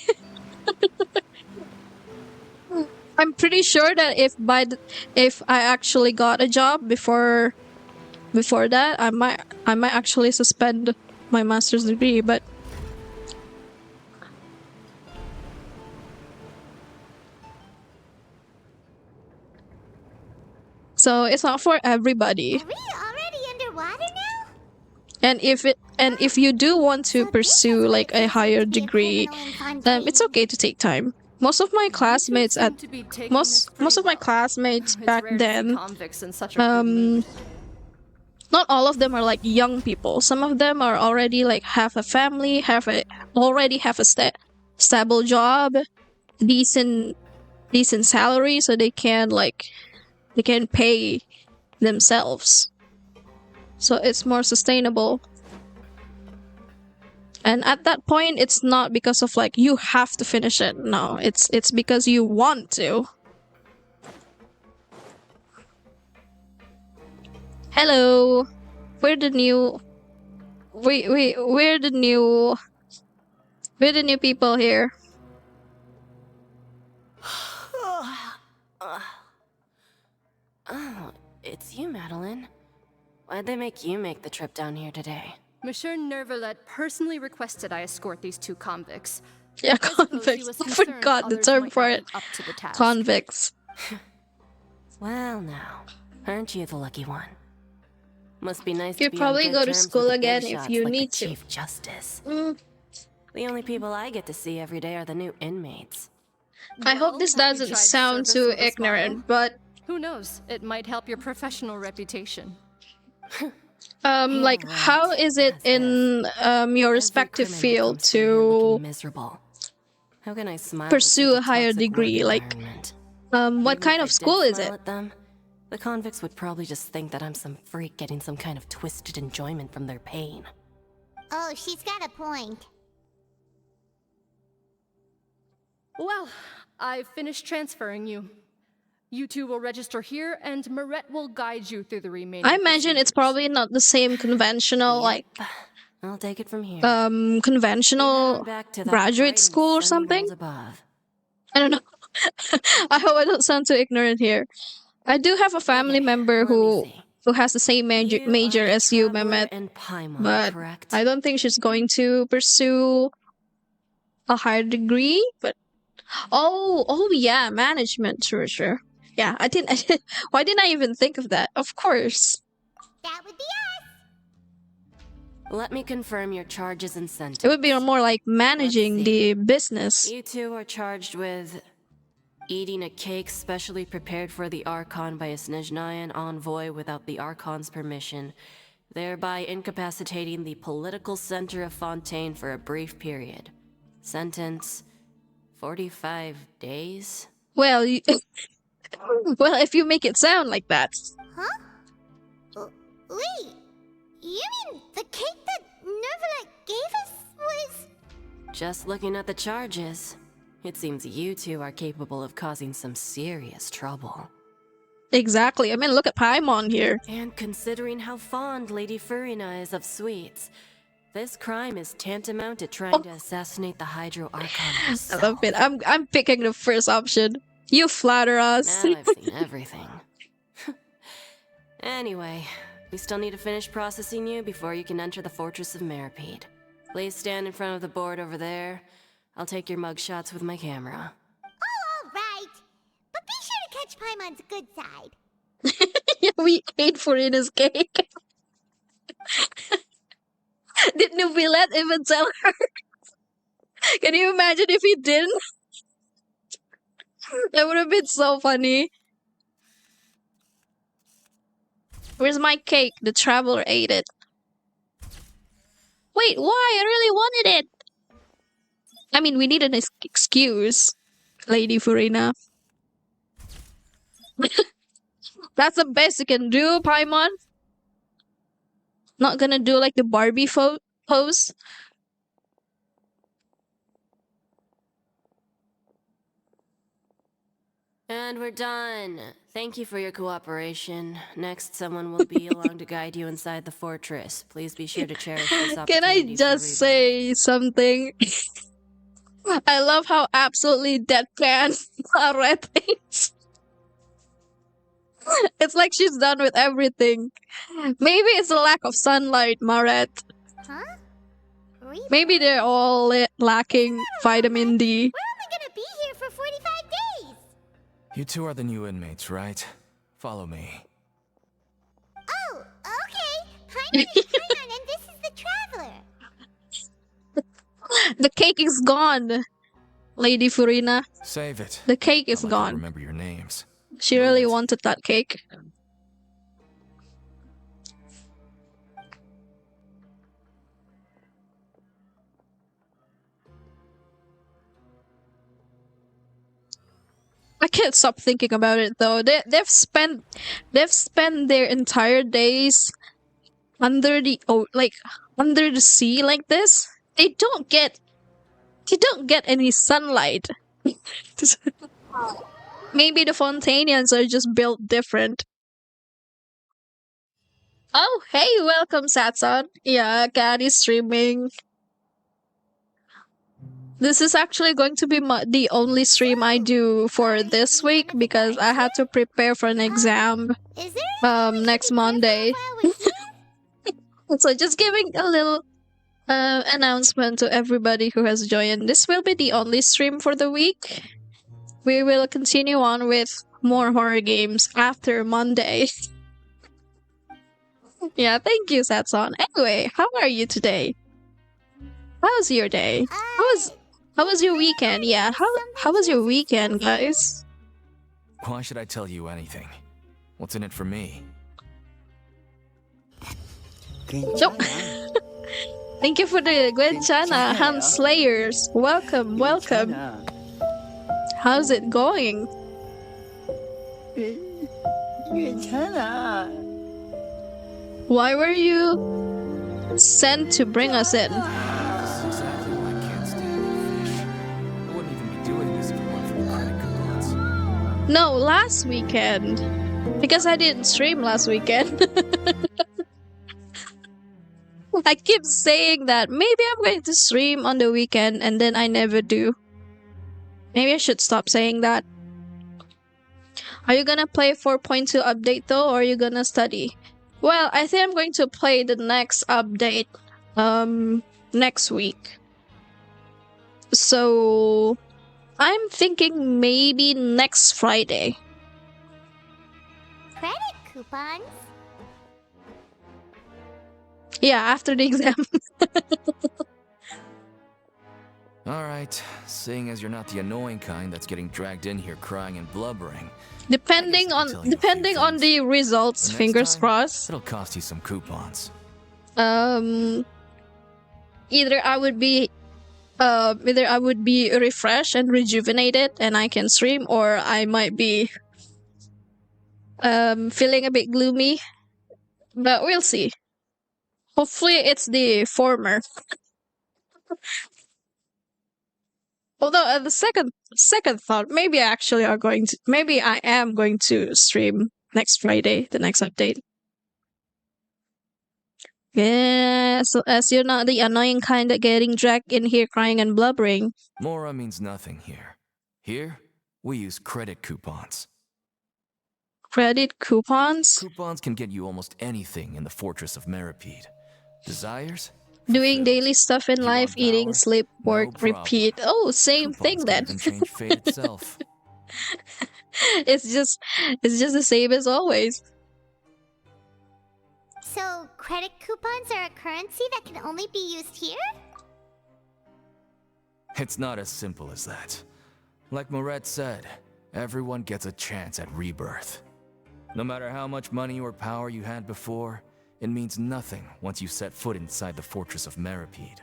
I'm pretty sure that if I actually got a job before that, I might actually suspend my master's degree, but so it's not for everybody.
Are we already underwater now?
And if you do want to pursue like a higher degree, it's okay to take time. Most of my classmates
seem to be taking this pretty
most of my
well.
classmates
It's
back
rare to see
then,
convicts in such a good mood.
not all of them are like young people. Some of them are already like have a family, already have a stable job, decent salary, so they can pay themselves. So it's more sustainable. And at that point, it's not because of like you have to finish it. No, it's because you want to. Hello, we're the new people here.
Oh, it's you, Madeline. Why'd they make you make the trip down here today?
Monsieur Nervalet personally requested I escort these two convicts.
Yeah,
I suppose he
convicts.
was
I
concerned
forgot the
others
term
might
for
not
it.
be up to the task.
Convicts.
Well, now, aren't you the lucky one? Must be nice
You'd
to be
probably
on good
go to
terms
school
with the big
again if
shots
you
like
need
the
to.
Chief Justice.
Mm,
The only people I get to see every day are the new inmates.
I hope this
Well, have you
doesn't
tried
sound
service
too
with a
ignorant,
smile?
but
Who knows? It might help your professional reputation.
like
right.
how is it
As
in your
Every
respective
criminal
field
comes through here looking
to
miserable. How can I smile at
pursue
such
a higher
toxic work
degree? Like,
environment?
what
Even if
kind
I
of
did
school is
smile
it?
at them, the convicts would probably just think that I'm some freak getting some kind of twisted enjoyment from their pain.
Oh, she's got a point.
Well, I've finished transferring you. You two will register here, and Marette will guide you through the remaining
I imagine it's
procedures.
probably not the same conventional like
Yep. I'll take it from here.
conventional
Even back to that
graduate
bright and
school or
sunny
something.
world above.
I don't know. I hope I don't sound too ignorant here. I do have a family
Okay,
member
let me
who
see.
has the same major
You are
as you,
Traveler
Mehmet,
and Paimon,
but
correct?
I don't think she's going to pursue a higher degree. But oh yeah, management, sure. Yeah, I didn't. Why didn't I even think of that? Of course,
That would be
Let me confirm your charges and sentence.
it would be more like managing
see.
the business.
You two are charged with eating a cake specially prepared for the Archon by a Snezhnayan envoy without the Archon's permission, thereby incapacitating the political center of Fontaine for a brief period. Sentence: 45 days?
Well, well, if you make it sound like that.
Huh? Wait, you mean the cake that Nervala gave us was...
Just looking at the charges, it seems you two are capable of causing some serious trouble.
Exactly. I mean, look at Paimon here.
And considering how fond Lady Furina is of sweets, this crime is tantamount to trying to assassinate the Hydro Archon
I
herself.
love it. I'm picking the first option. You flatter us.
Now I've seen everything. Anyway, we still need to finish processing you before you can enter the Fortress of Meripede. Please stand in front of the board over there. I'll take your mug shots with my camera.
Oh, all right. But be sure to catch Paimon's good side.
Yeah, we ate for Ina's cake. Did Nubilet even tell her? Can you imagine if he didn't? That would have been so funny. Where's my cake? The traveler ate it. Wait, why? I really wanted it. I mean, we need an excuse, Lady Furina. That's the best you can do, Paimon. Not gonna do like the Barbie pose.
And we're done. Thank you for your cooperation. Next, someone will be along to guide you inside the fortress. Please be sure to cherish this opportunity.
Can I just say something? I love how absolutely deadpan Maret is. It's like she's done with everything. Maybe it's the lack of sunlight, Maret.
Huh?
Maybe they're all lacking vitamin D.
We're only gonna be here for 45 days.
You two are the new inmates, right? Follow me.
Oh, okay. Paimon is Paimon and this is the traveler.
The cake is gone, Lady Furina.
Save it.
The cake is
I'd like to
gone.
remember your names.
She really wanted that cake. I can't stop thinking about it though. They've spent their entire days under the under the sea like this. They don't get any sunlight. Maybe the Fontainians are just built different. Oh, hey, welcome, Satson. Yeah, Cat is streaming. This is actually going to be the only stream I do for this week because I had to prepare for an exam
Is there
next Monday. So just giving a little announcement to everybody who has joined. This will be the only stream for the week. We will continue on with more horror games after Monday. Yeah, thank you, Satson. Anyway, how are you today? How's your day? How was your weekend? Yeah, how was your weekend, guys?
Why should I tell you anything? What's in it for me?
Nope. Thank you for the Gwenchana Hand Slayers. Welcome, welcome. How's it going?
괜찮아.
Why were you sent to bring us in?
This is exactly why I can't stand you fish. I wouldn't even be doing this if it weren't for your credit coupons.
No, last weekend. Because I didn't stream last weekend. I keep saying that maybe I'm going to stream on the weekend and then I never do. Maybe I should stop saying that. Are you gonna play 4.2 update though, or are you gonna study? Well, I think I'm going to play the next update next week. So I'm thinking maybe next Friday.
Credit coupons?
Yeah, after the exam.
Alright, seeing as you're not the annoying kind that's getting dragged in here crying and blubbering.
Depending on the results,
The next
fingers
time,
crossed.
It'll cost you some coupons.
Either I would be refreshed and rejuvenated and I can stream, or I might be feeling a bit gloomy. But we'll see. Hopefully it's the former. Although the second thought, maybe I am going to stream next Friday, the next update. Yeah, so as you're not the annoying kind that getting dragged in here crying and blubbering.
Mora means nothing here. Here, we use credit coupons.
Credit coupons?
Coupons can get you almost anything in the Fortress of Meripede. Desires?
Doing
Fulfilled.
daily stuff in
You
life,
want
eating,
power?
sleep, work,
No problem.
repeat. Oh, same
Coupons
thing
can
then.
even change fate itself.
It's just the same as always.
So, credit coupons are a currency that can only be used here?
It's not as simple as that. Like Moret said, everyone gets a chance at rebirth. No matter how much money or power you had before, it means nothing once you set foot inside the Fortress of Meripede.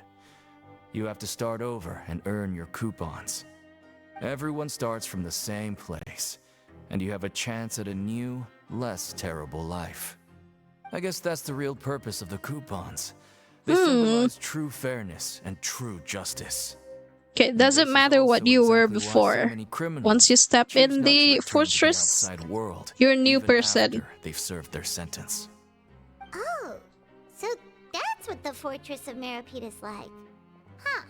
You have to start over and earn your coupons. Everyone starts from the same place, and you have a chance at a new, less terrible life. I guess that's the real purpose of the coupons. They symbolize true fairness and true justice.
Okay, it doesn't matter what you were before. Once you step in the fortress, you're a new person.
They've served their sentence.
Oh, so that's what the Fortress of Meripede is like. Huh.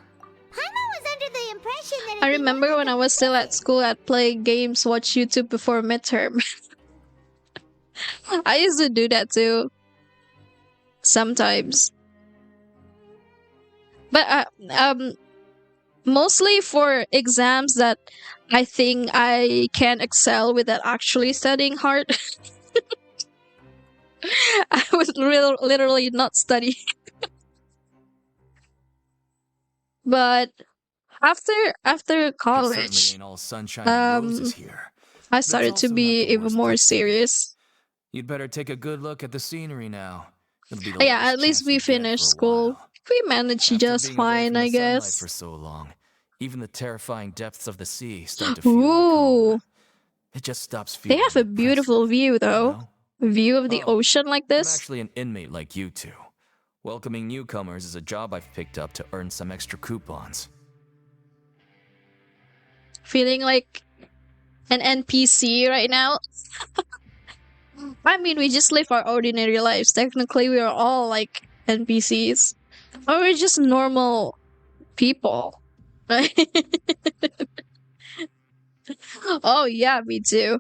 Paimon was under the impression that
I remember when I was still at school, I'd play games, watch YouTube before midterm. I used to do that too. Sometimes. But mostly for exams that I think I can excel without actually studying hard. I was literally not studying. But after college,
Ain't all sunshine and roses here.
I started to be even more serious.
You'd better take a good look at the scenery now. It'll be the
Yeah,
last
at least
chance
we
you get
finished
for a
school.
while.
We managed
After
just
being away
fine,
from the
I
sunlight
guess.
for so long, even the terrifying depths of the sea start to feel like
Ooh,
home. It just stops
they
feeling
have a beautiful
oppressive,
view though.
know?
A view of the
Oh,
ocean like
I'm
this.
actually an inmate like you two. Welcoming newcomers is a job I've picked up to earn some extra coupons.
Feeling like an NPC right now. I mean, we just live our ordinary lives. Technically, we are all like NPCs. Or we're just normal people. Right? Oh, yeah, me too.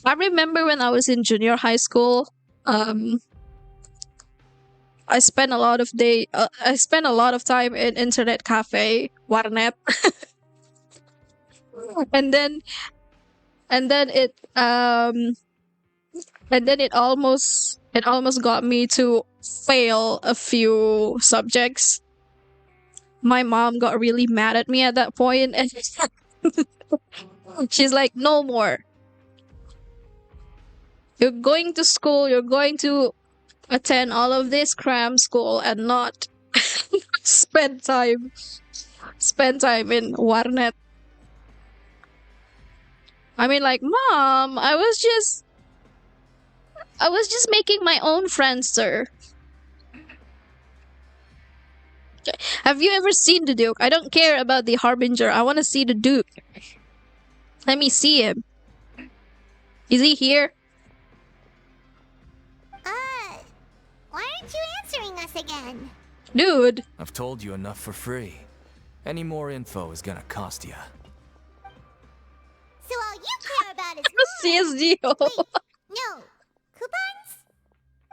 I remember when I was in junior high school, I spent a lot of time in internet cafe, warnet. and then it almost got me to fail a few subjects. My mom got really mad at me at that point, and she's like, no more. You're going to school, you're going to attend all of this cram school and not spend time in warnet. I mean, like, Mom, I was just making my own friends, sir. Have you ever seen the Duke? I don't care about the Harbinger. I want to see the Duke. Let me see him. Is he here?
Why aren't you answering us again?
Dude.
I've told you enough for free. Any more info is gonna cost you.
So all you care about is
CSGO.
No. Coupons?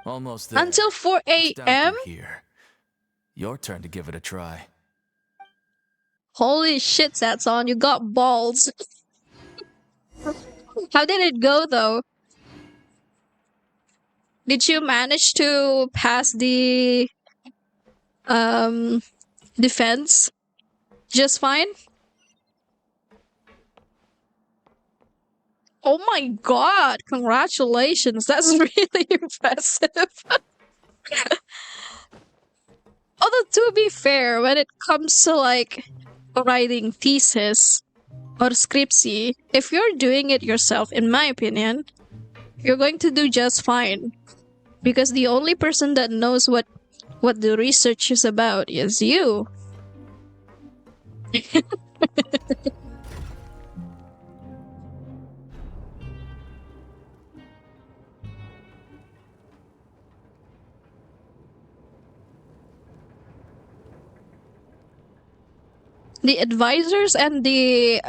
Almost there.
Until 4
It's down
a.m.?
through here. Your turn to give it a try.
Holy shit, Satson, you got balls. How did it go though? Did you manage to pass the defense just fine? Oh my god, congratulations. That's really impressive. Although to be fair, when it comes to like writing thesis or scriptsy, if you're doing it yourself, in my opinion, you're going to do just fine. Because the only person that knows what the research is about is you. The advisors and the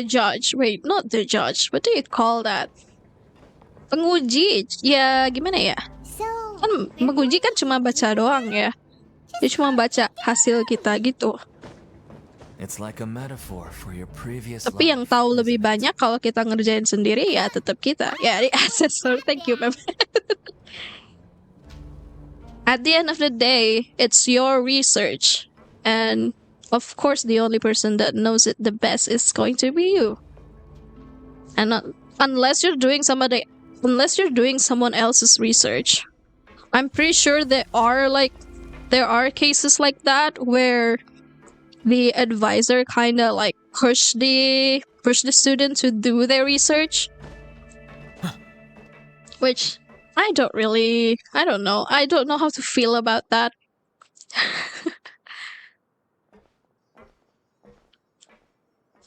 judge. Wait, not the judge. What do you call that? Penguji. Ya, gimana ya?
So,
Kan menguji kan cuma baca doang ya. Dia cuma baca hasil kita gitu.
It's like a metaphor for your previous
Tapi yang
life,
tahu
isn't
lebih
it?
banyak kalau kita ngerjain sendiri ya tetap kita. Ya, the assessor. Thank you, ma'am. At the end of the day, it's your research. And of course, the only person that knows it the best is going to be you. And unless you're doing someone else's research, I'm pretty sure there are cases like that where the advisor kind of like push the student to do their research, which I don't know. I don't know how to feel about that.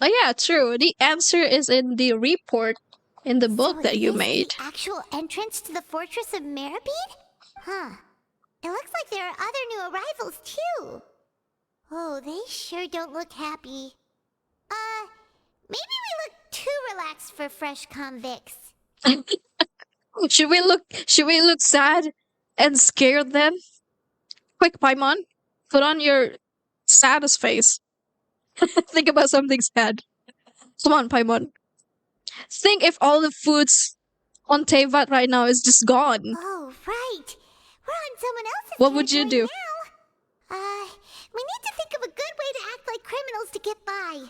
Oh yeah, true. The answer is in the report in the book that you made.
The actual entrance to the fortress of Meribid? Huh. It looks like there are other new arrivals too. Oh, they sure don't look happy. Maybe we look too relaxed for fresh convicts.
Should we look sad and scared then? Quick, Paimon, put on your saddest face. Think about something sad. Come on, Paimon. Think if all the foods on Tevat right now is just gone.
Oh, right. We're on someone else's
What would you do?
now. We need to think of a good way to act like criminals to get by.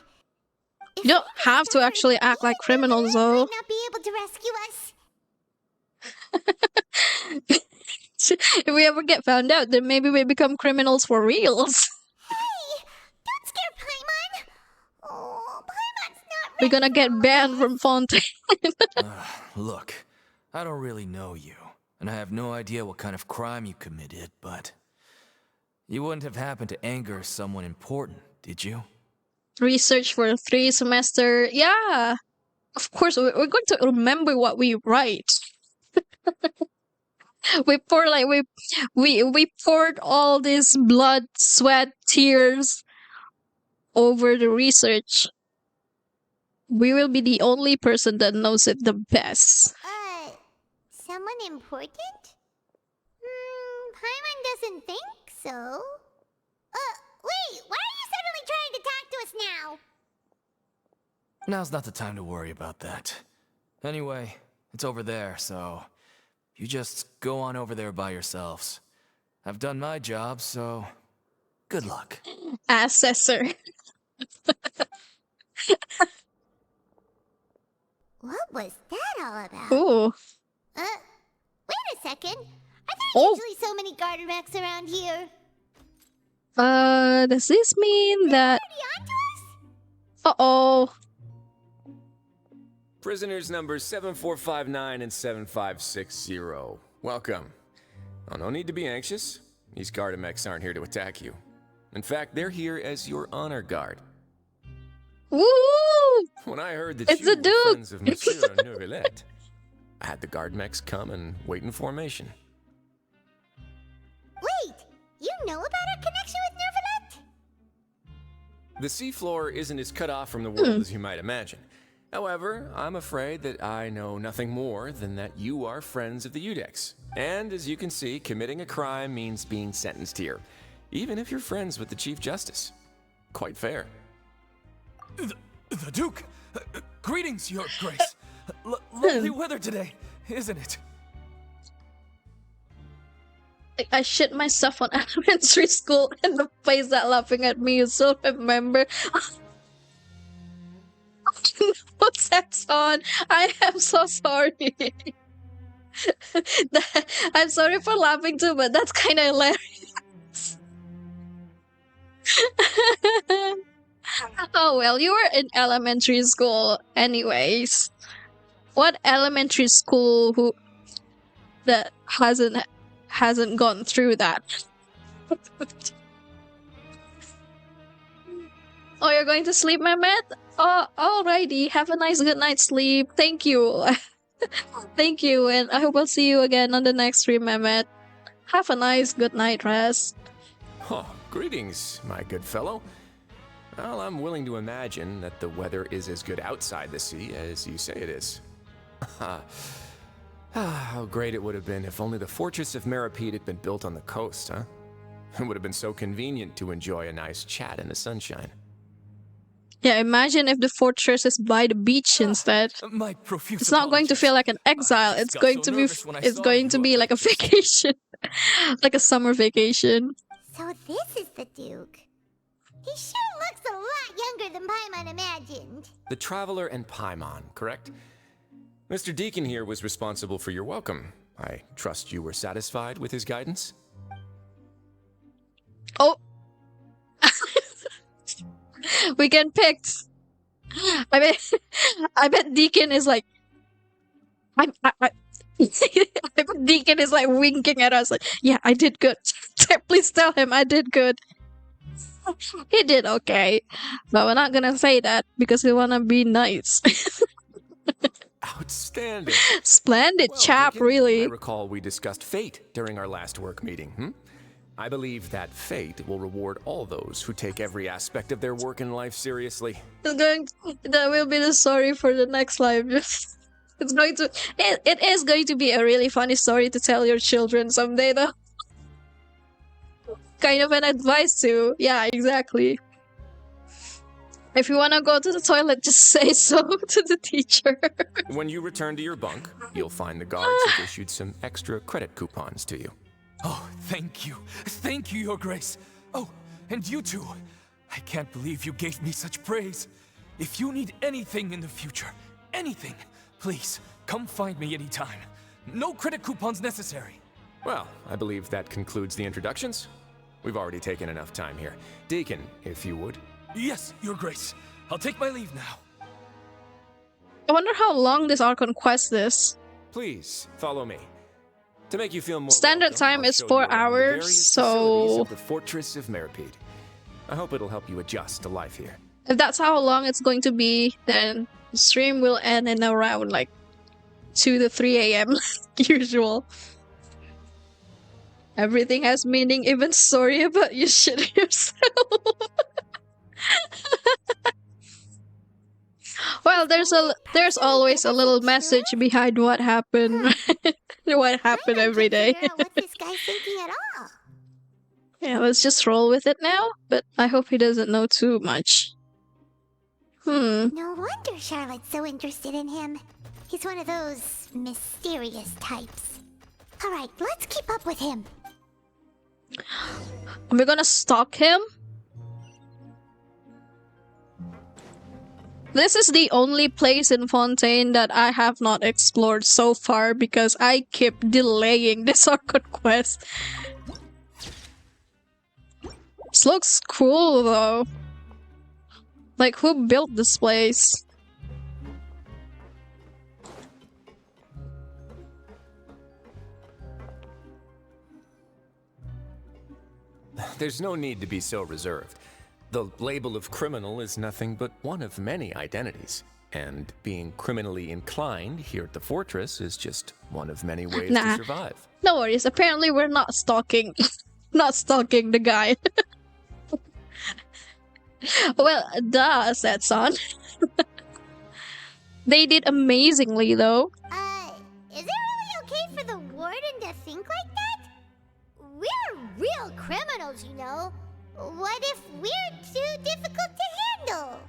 If
You don't
we
have to
suffer,
actually act like criminals,
Meribid
though.
might not be able to rescue us.
If we ever get found out, then maybe we become criminals for reals.
Hey! Don't scare Paimon! Oh, Paimon's not
We're
ready
gonna
for
get
all
banned
this.
from Fontaine.
Look, I don't really know you, and I have no idea what kind of crime you committed, but you wouldn't have happened to anger someone important, did you?
Research for 3 semester. Yeah. Of course, we're going to remember what we write. we poured all this blood, sweat, tears over the research. We will be the only person that knows it the best.
Someone important? Paimon doesn't think so. Wait, why are you suddenly trying to talk to us now?
Now's not the time to worry about that. Anyway, it's over there, so you just go on over there by yourselves. I've done my job, so good luck.
Assessor.
What was that all about?
Ooh.
Wait a second. Are there
Oh.
usually so many garter mechs around here?
Does this mean that...
Already onto us?
Uh-oh.
Prisoners numbers 7459 and 7560. Welcome. Oh, no need to be anxious. These Gardamex aren't here to attack you. In fact, they're here as your honor guard.
Woo!
When I heard that
It's
you
the
were
Duke!
friends of Monsieur Neuvillette, I had the Guardmex come and wait in formation.
Wait, you know about our connection with Neuvillette?
The seafloor isn't as cut off from the world as you might imagine. However, I'm afraid that I know nothing more than that you are friends of the Udex. And as you can see, committing a crime means being sentenced here, even if you're friends with the Chief Justice. Quite fair.
The Duke! Greetings, Your Grace. Lovely weather today, isn't it?
I shit myself on elementary school and the face that laughing at me, you still remember? What's that on? I am so sorry. I'm sorry for laughing too, but that's kind of hilarious. Oh well, you were in elementary school anyways. What elementary school who that hasn't gone through that? Oh, you're going to sleep, Mehmet? Oh, alrighty. Have a nice good night's sleep. Thank you. Thank you, and I hope I'll see you again on the next stream, Mehmet. Have a nice good night rest.
Oh, greetings, my good fellow. Well, I'm willing to imagine that the weather is as good outside the sea as you say it is. How great it would have been if only the Fortress of Meripede had been built on the coast, huh? It would have been so convenient to enjoy a nice chat in the sunshine.
Yeah, imagine if the fortress is by the beach instead.
My profuse
It's not going to feel like an exile. It's going to be like a vacation. Like a summer vacation.
So this is the Duke. He sure looks a lot younger than Paimon imagined.
The Traveler and Paimon, correct? Mr. Deacon here was responsible for your welcome. I trust you were satisfied with his guidance?
Oh! We get picked. I bet Deacon is like... I bet Deacon is like winking at us like, yeah, I did good. Please tell him I did good. He did okay. But we're not gonna say that because we wanna be nice.
Outstanding.
Splendid chap,
Deacon,
really.
I recall we discussed fate during our last work meeting, I believe that fate will reward all those who take every aspect of their work and life seriously.
That will be the story for the next live. It is going to be a really funny story to tell your children someday though. Kind of an advice too. Yeah, exactly. If you wanna go to the toilet, just say so to the teacher.
When you return to your bunk, you'll find the guards have issued some extra credit coupons to you.
Oh, thank you. Thank you, Your Grace. Oh, and you too. I can't believe you gave me such praise. If you need anything in the future, anything, please, come find me anytime. No credit coupons necessary.
Well, I believe that concludes the introductions. We've already taken enough time here. Deacon, if you would.
Yes, Your Grace. I'll take my leave now.
I wonder how long this ARCHON quest is.
Please, follow me. To make you feel more
standard
welcome,
time
I'll
is
show
4
you around the
hours,
various facilities
so
of the Fortress of Meripede. I hope it'll help you adjust to life here.
if that's how long it's going to be, then the stream will end in around like 2 to 3 a.m. usual. Everything has meaning, even sorry about you shitting yourself. Well, there's always a little message behind what happened. What happened every day.
Figure out what this guy's thinking at all.
Yeah, let's just roll with it now, but I hope he doesn't know too much.
No wonder Charlotte's so interested in him. He's one of those mysterious types. Alright, let's keep up with him.
We're gonna stalk him? This is the only place in Fontaine that I have not explored so far because I keep delaying this ARCHON quest. This looks cool though. Like, who built this place?
There's no need to be so reserved. The label of criminal is nothing but one of many identities. And being criminally inclined here at the fortress is just one of many ways to survive.
No worries, apparently we're not stalking. Not stalking the guy. Well, duh, said son. They did amazingly, though.
Is it really okay for the warden to think like that? We're real criminals, you know. What if we're too difficult to handle?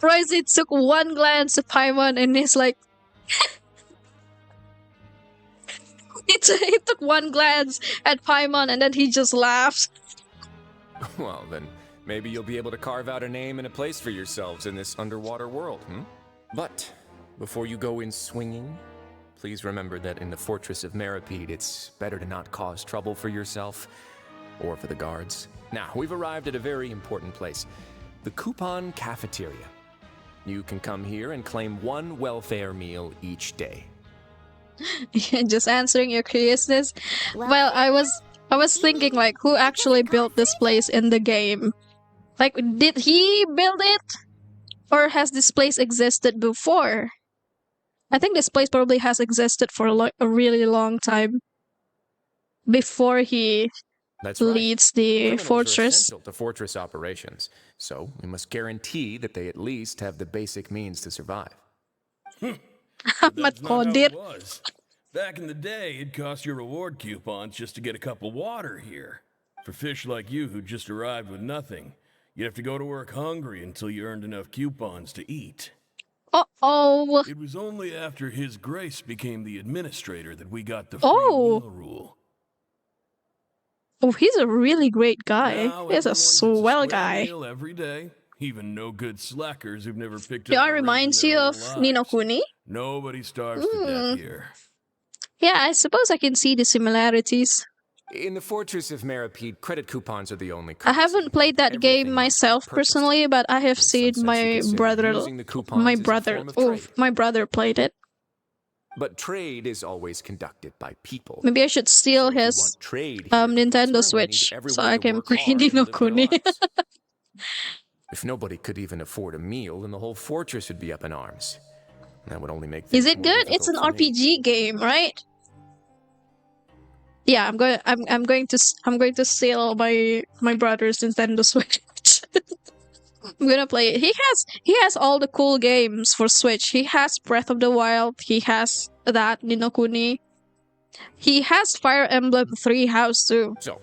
Royce took one glance at Paimon and he's like... he took one glance at Paimon and then he just laughed.
Well, then maybe you'll be able to carve out a name and a place for yourselves in this underwater world, But before you go in swinging, please remember that in the Fortress of Meripede, it's better to not cause trouble for yourself or for the guards. Now, we've arrived at a very important place, the Coupon Cafeteria. You can come here and claim one welfare meal each day.
Just answering your curiousness. Well, I was thinking, like, who actually built this place in the game? Like, did he build it? Or has this place existed before? I think this place probably has existed for a really long time before he leads the
Criminals
fortress.
are essential to fortress operations, so we must guarantee that they at least have the basic means to survive.
That's not how it was. Back in the day, it cost your reward coupons just to get a cup of water here. For fish like you who just arrived with nothing, you'd have to go to work hungry until you earned enough coupons to eat.
Uh-oh.
It was only after His Grace became the administrator that we got the free meal rule.
Oh, he's a really great guy.
Now
He's a swell guy.
Meal every day, even no good slackers who've never picked
Yeah,
up a
reminds
raise in
you
their
of
whole
Ni no
lives.
Kuni.
Nobody starves to death here.
Yeah, I suppose I can see the similarities.
In the Fortress of Meripede, credit coupons are the only
I
currency.
haven't played that game myself personally, but I have seen my brother played it.
But trade is always conducted by people.
Maybe I should steal his Nintendo Switch so I can play Ni no Kuni.
If nobody could even afford a meal, then the whole fortress would be up in arms. That would only make
Is
things
it
more
good? It's an
difficult for me.
RPG game, right? Yeah, I'm going to steal my brother's Nintendo Switch. I'm gonna play it. He has all the cool games for Switch. He has Breath of the Wild. He has that Ni no Kuni. He has Fire Emblem 3 House too.
So,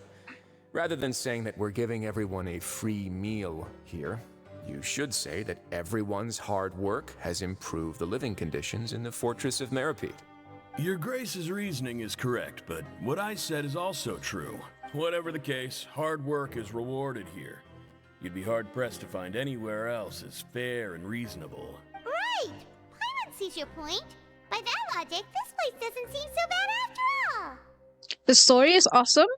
rather than saying that we're giving everyone a free meal here, you should say that everyone's hard work has improved the living conditions in the Fortress of Meripede.
Your Grace's reasoning is correct, but what I said is also true. Whatever the case, hard work is rewarded here. You'd be hard-pressed to find anywhere else as fair and reasonable.
Right! Paimon sees your point. By that logic, this place doesn't seem so bad after all.
The story is awesome.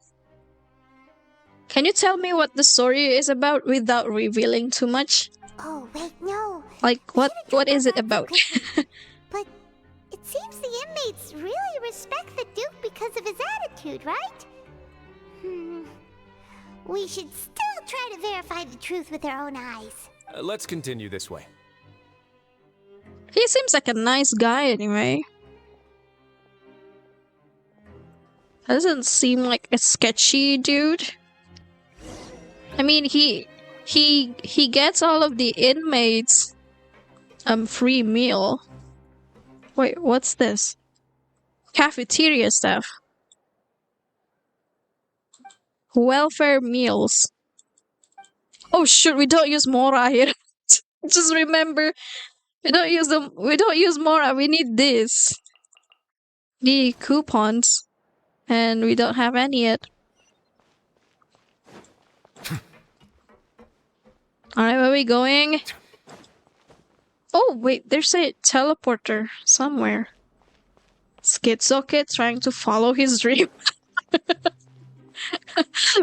Can you tell me what the story is about without revealing too much?
Oh, wait, no.
Like, what is it about?
But it seems the inmates really respect the Duke because of his attitude, right? We should still try to verify the truth with our own eyes.
Let's continue this way.
He seems like a nice guy anyway. Doesn't seem like a sketchy dude. I mean, he gets all of the inmates free meal. Wait, what's this? Cafeteria stuff. Welfare meals. Oh shoot, we don't use Mora here. Just remember, we don't use them. We don't use Mora. We need this. The coupons, and we don't have any yet. Alright, where are we going? Oh, wait, there's a teleporter somewhere. Schizoke trying to follow his dream.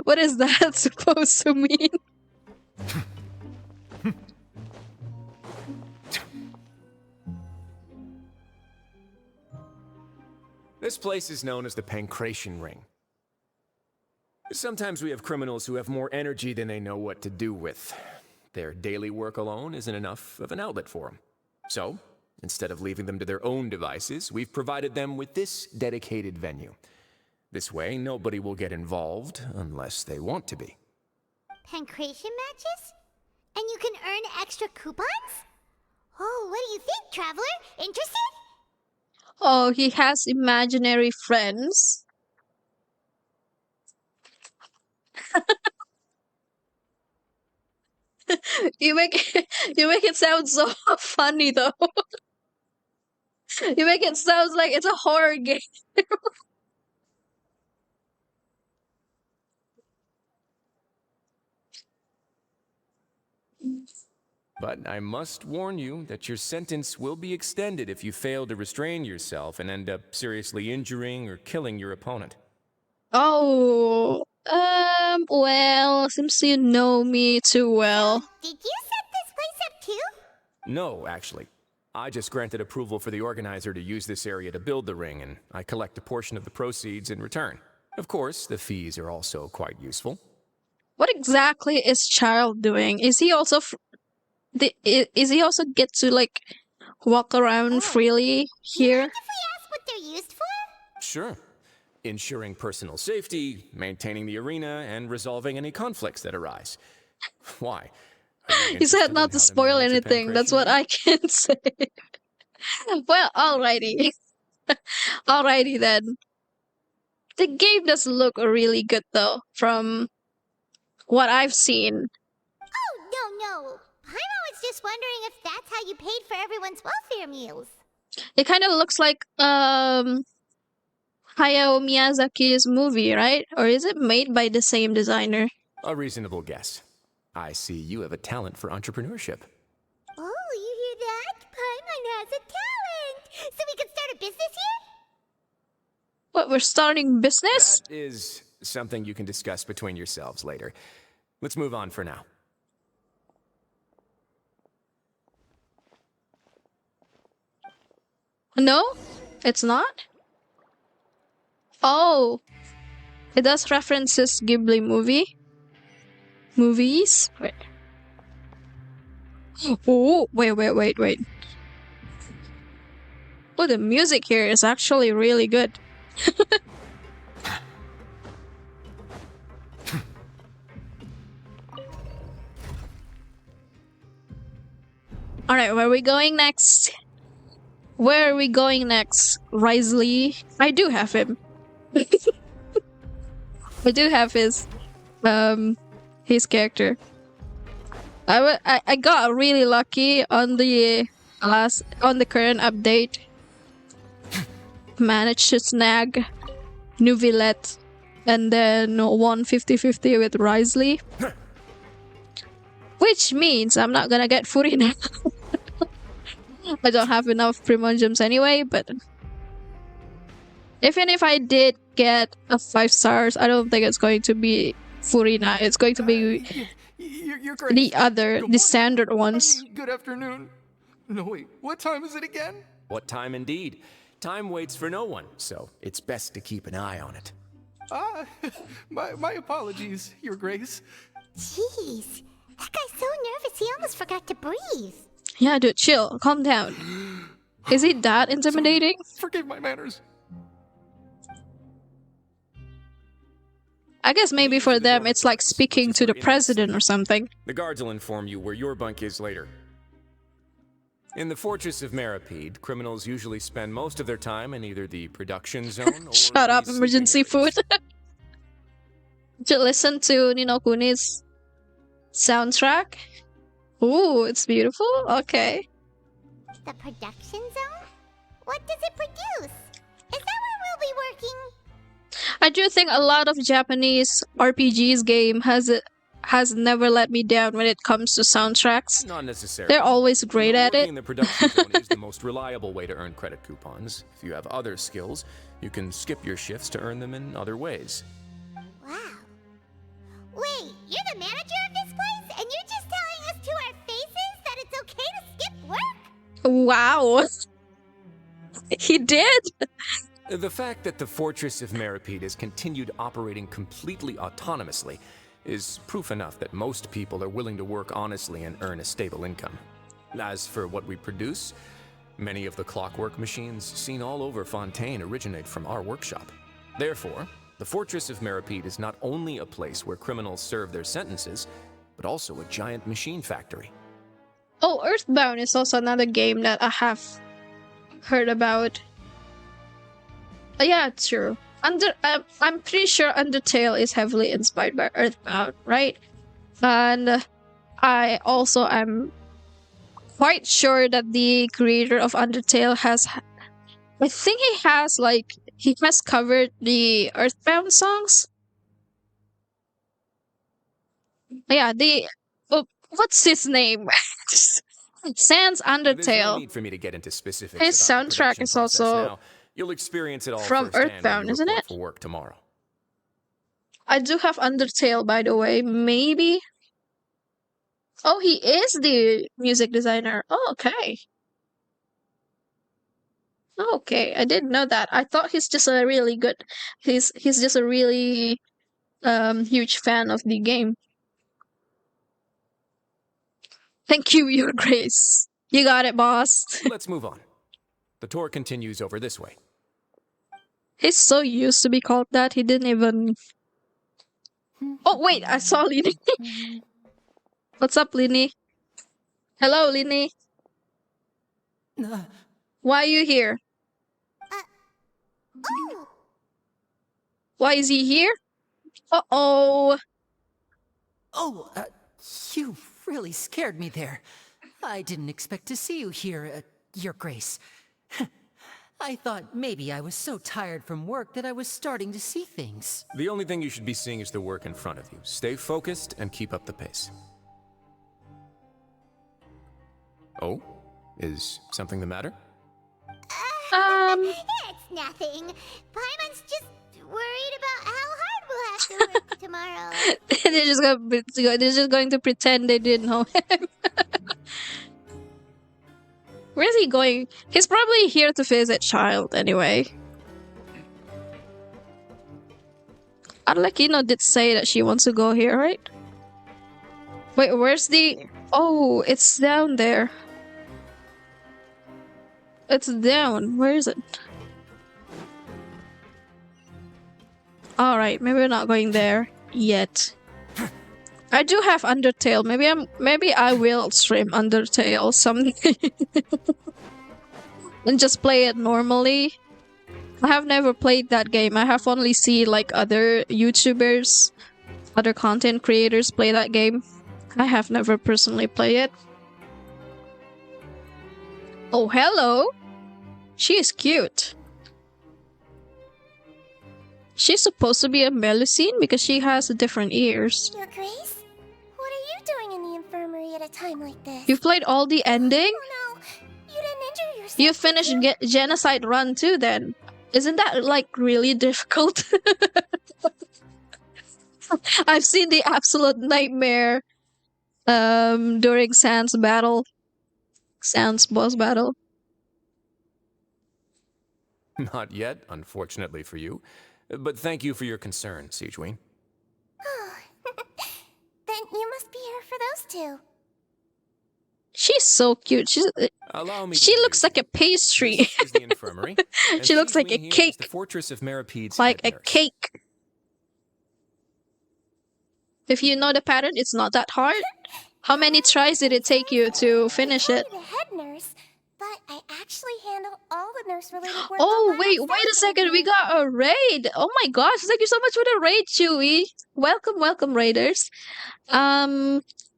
What is that supposed to mean?
This place is known as the Pancration Ring. Sometimes we have criminals who have more energy than they know what to do with. Their daily work alone isn't enough of an outlet for them. So, instead of leaving them to their own devices, we've provided them with this dedicated venue. This way, nobody will get involved unless they want to be.
Pancration matches? And you can earn extra coupons? Oh, what do you think, Traveler? Interested?
Oh, he has imaginary friends. You make you make it sound so funny though. You make it sound like it's a horror game.
But I must warn you that your sentence will be extended if you fail to restrain yourself and end up seriously injuring or killing your opponent.
Oh, well, seems you know me too well.
Did you set this place up too?
No, actually. I just granted approval for the organizer to use this area to build the ring, and I collect a portion of the proceeds in return. Of course, the fees are also quite useful.
What exactly is Child doing? Is he also is he also get to like walk around freely here?
If we ask what they're used for?
Sure. Ensuring personal safety, maintaining the arena, and resolving any conflicts that arise. Why?
He said not to spoil anything. That's what I can say. Well, alrighty. Alrighty then. The game does look really good though, from what I've seen.
Oh, no. Paimon was just wondering if that's how you paid for everyone's welfare meals.
It kind of looks like Hayao Miyazaki's movie, right? Or is it made by the same designer?
A reasonable guess. I see you have a talent for entrepreneurship.
Oh, you hear that? Paimon has a talent! So we could start a business here?
What, we're starting business?
That is something you can discuss between yourselves later. Let's move on for now.
No, it's not. Oh, it does references Ghibli movies. Wait. Oh, wait. Oh, the music here is actually really good. Alright, where are we going next? Where are we going next? Risley? I do have him. I do have his character. I got really lucky on the current update. Managed to snag Nuvilette and then won 50-50 with Risley. Which means I'm not gonna get Furina. I don't have enough Primordiums anyway, but even if I did get a 5 stars, I don't think it's going to be Furina. It's going to be the standard ones.
Good afternoon. No, wait, what time is it again?
What time indeed? Time waits for no one, so it's best to keep an eye on it.
My apologies, Your Grace.
Jeez, that guy's so nervous he almost forgot to breathe.
Yeah, dude, chill. Calm down. Is he that intimidating?
Forgive my manners.
I guess maybe for them it's like speaking to the president or something.
The guards will inform you where your bunk is later. In the Fortress of Meripede, criminals usually spend most of their time in either the production zone or
Shut up, emergency food. To listen to Ni no Kuni's soundtrack. Ooh, it's beautiful. Okay.
The production zone? What does it produce? Is that where we'll be working?
I do think a lot of Japanese RPGs game has never let me down when it comes to soundtracks.
Not necessarily.
They're always great at it.
Working in the production zone is the most reliable way to earn credit coupons. If you have other skills, you can skip your shifts to earn them in other ways.
Wow. Wait, you're the manager of this place, and you're just telling us to our faces that it's okay to skip work?
Wow. He did.
The fact that the Fortress of Meripede has continued operating completely autonomously is proof enough that most people are willing to work honestly and earn a stable income. As for what we produce, many of the clockwork machines seen all over Fontaine originate from our workshop. Therefore, the Fortress of Meripede is not only a place where criminals serve their sentences, but also a giant machine factory.
Oh, Earthbound is also another game that I have heard about. Yeah, true. I'm pretty sure Undertale is heavily inspired by Earthbound, right? And I also am quite sure that the creator of Undertale has, I think he has covered the Earthbound songs. Yeah, what's his name? Sans Undertale.
There's no need for me to get into specifics
His
about the
soundtrack
production
is
process
also
now. You'll experience it all
from
firsthand when
Earthbound,
you
isn't
report
it?
for work tomorrow.
I do have Undertale, by the way. Maybe. Oh, he is the music designer. Oh, okay. Okay, I didn't know that. I thought he's just a really good. He's just a really huge fan of the game. Thank you, Your Grace. You got it, boss.
Let's move on. The tour continues over this way.
He's so used to be called that, he didn't even... Oh, wait, I saw Lini. What's up, Lini? Hello, Lini. Why are you here?
Oh!
Why is he here? Uh-oh.
Oh, you really scared me there. I didn't expect to see you here, Your Grace. I thought maybe I was so tired from work that I was starting to see things.
The only thing you should be seeing is the work in front of you. Stay focused and keep up the pace. Oh? Is something the matter?
It's nothing. Paimon's just worried about how hard we'll have to work tomorrow.
They're just going to pretend they didn't know him. Where's he going? He's probably here to visit Child anyway. Arlecchino did say that she wants to go here, right? Wait, where's the... Oh, it's down there. It's down. Where is it? Alright, maybe we're not going there yet. I do have Undertale. Maybe I will stream Undertale someday. And just play it normally. I have never played that game. I have only seen like other YouTubers, other content creators play that game. I have never personally played it. Oh, hello! She is cute. She's supposed to be a Melusine because she has different ears.
Your Grace? What are you doing in the infirmary at a time like this?
You've played all the ending?
Oh no! You didn't injure yourself.
You finished Genocide Run too then. Isn't that like really difficult? I've seen the absolute nightmare during Sans boss battle.
Not yet, unfortunately for you. But thank you for your concern, Sigewinne.
Then you must be here for those two.
She's so cute. She looks like a pastry.
This is the infirmary.
She looks like a
Sigewinne here is
cake.
the Fortress of Maripede's
Like a
head nurse.
cake. If you know the pattern, it's not that hard. How many tries did it take you to finish it?
I'm the head nurse, but I actually handle all the nurse-related work.
Oh, wait a second. We got a raid. Oh my gosh. Thank you so much for the raid, Chewy. Welcome, raiders.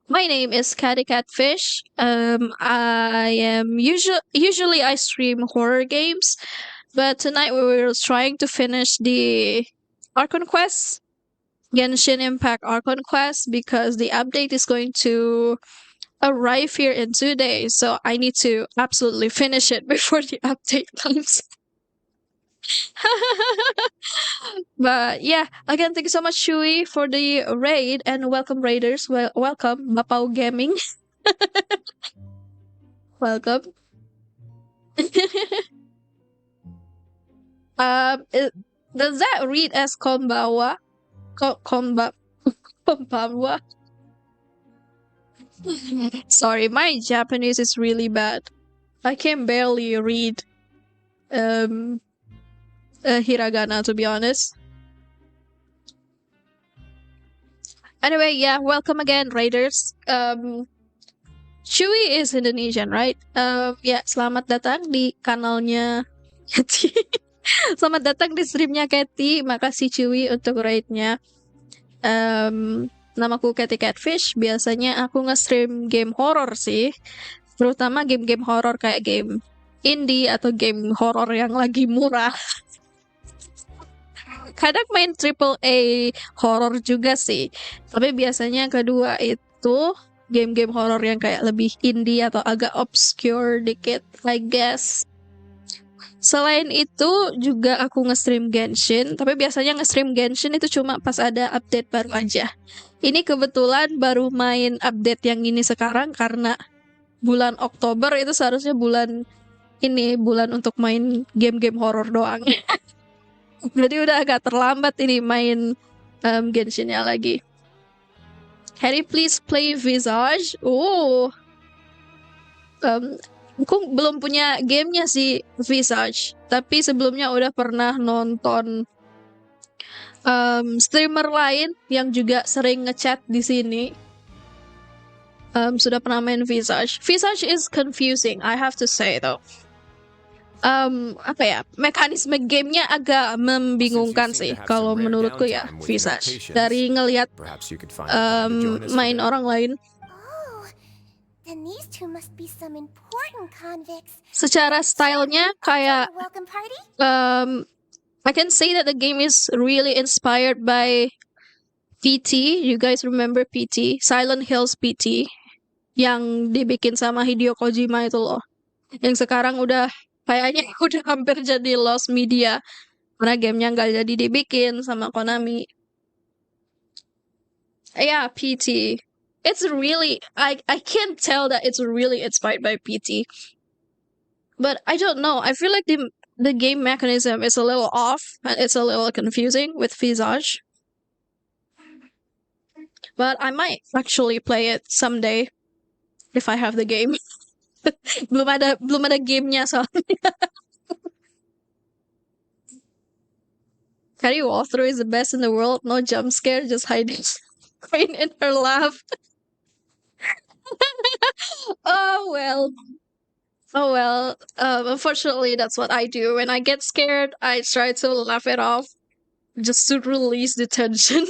My name is Catty Catfish. I am usually I stream horror games, but tonight we were trying to finish the ARCHON Quest, Genshin Impact ARCHON Quest, because the update is going to arrive here in 2 days, so I need to absolutely finish it before the update comes. But yeah, again, thank you so much, Shui, for the raid, and welcome, raiders. Welcome, Mapao Gaming. Welcome. Does that read as Konbawa? Konbawa? Sorry, my Japanese is really bad. I can barely read hiragana, to be honest. Anyway, yeah, welcome again, raiders. Chewy is Indonesian, right? Ya, selamat datang di kanalnya Cathy. Selamat datang di streamnya Cathy. Makasih Chewy untuk raidnya. Namaku Cathy Catfish. Biasanya aku nge-stream game horror sih. Terutama game-game horror kayak game indie atau game horror yang lagi murah. Kadang main AAA horror juga sih. Tapi biasanya kedua itu game-game horror yang kayak lebih indie atau agak obscure dikit, I guess. Selain itu juga aku nge-stream Genshin, tapi biasanya nge-stream Genshin itu cuma pas ada update baru aja. Ini kebetulan baru main update yang ini sekarang karena bulan Oktober itu seharusnya bulan untuk main game-game horror doang. Jadi udah agak terlambat ini main Genshin-nya lagi. Harry, please play Visage. Aku belum punya gamenya sih Visage, tapi sebelumnya udah pernah nonton streamer lain yang juga sering ngechat di sini. Sudah pernah main Visage. Visage is confusing, I have to say though. Mekanisme gamenya agak membingungkan sih kalau menurutku ya Visage. Dari ngelihat main orang lain.
Then these two must be some important convicts.
Secara stylenya kayak I can say that the game is really inspired by PT. You guys remember PT? Silent Hills PT yang dibikin sama Hideo Kojima itu loh. Yang sekarang udah kayaknya udah hampir jadi lost media karena gamenya nggak jadi dibikin sama Konami. Yeah, PT. It's really I can't tell that it's really inspired by PT. But I don't know. I feel like the game mechanism is a little off and it's a little confusing with Visage. But I might actually play it someday if I have the game. belum ada gamenya soalnya. Carrie Walthrough is the best in the world. No jump scare, just hiding screen in her lap. Oh well. Unfortunately, that's what I do. When I get scared, I try to laugh it off just to release the tension.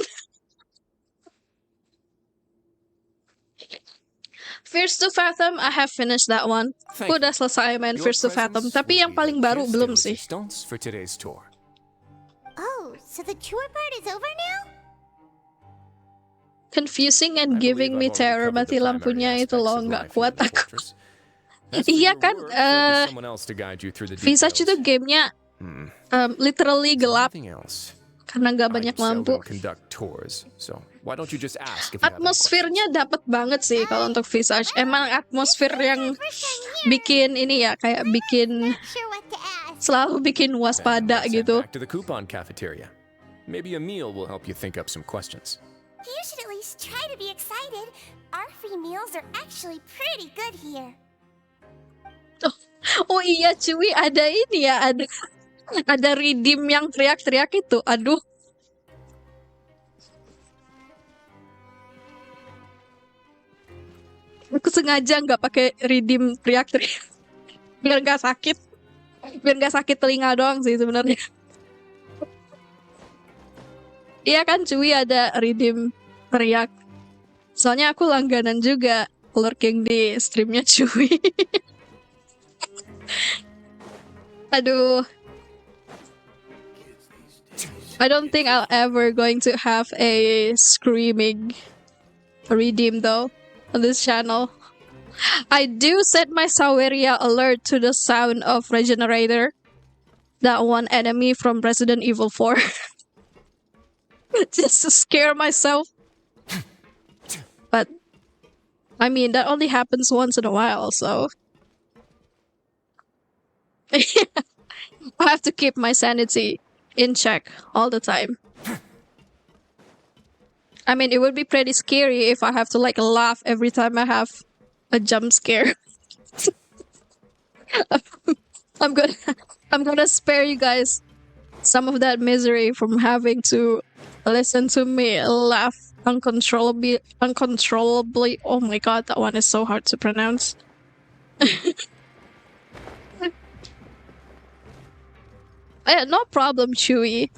Fierce to Fathom, I have finished that one. Aku udah selesai main Fierce to Fathom, tapi yang paling baru belum sih.
For today's tour.
Oh, so the tour part is over now?
Confusing and giving me terror. Mati lampunya itu loh, nggak kuat aku. Iya kan, Visage itu gamenya literally gelap karena nggak banyak lampu. Atmosfernya dapat banget sih kalau untuk Visage. Emang atmosfer yang bikin ini ya, kayak bikin selalu bikin waspada gitu.
Back to the coupon cafeteria. Maybe a meal will help you think up some questions.
You should at least try to be excited. Our free meals are actually pretty good here.
Oh iya cuy, ada ini ya, ada redeem yang teriak-teriak itu. Aduh. Aku sengaja nggak pakai redeem teriak-teriak biar nggak sakit telinga doang sih sebenarnya. Iya kan cuy, ada redeem teriak. Soalnya aku langganan juga lurking di streamnya cuy. Aduh. I don't think I'll ever going to have a screaming redeem though on this channel. I do set my Saweria alert to the sound of Regenerator. That one enemy from Resident Evil 4. Just to scare myself. But I mean, that only happens once in a while, so I have to keep my sanity in check all the time. I mean, it would be pretty scary if I have to like laugh every time I have a jump scare. I'm gonna spare you guys some of that misery from having to listen to me laugh uncontrollably. Oh my god, that one is so hard to pronounce. No problem, Chewy.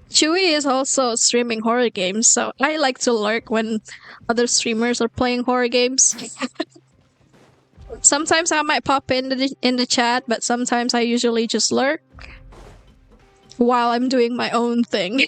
Chewy is also streaming horror games, so I like to lurk when other streamers are playing horror games. Sometimes I might pop in the chat, but sometimes I usually just lurk while I'm doing my own thing.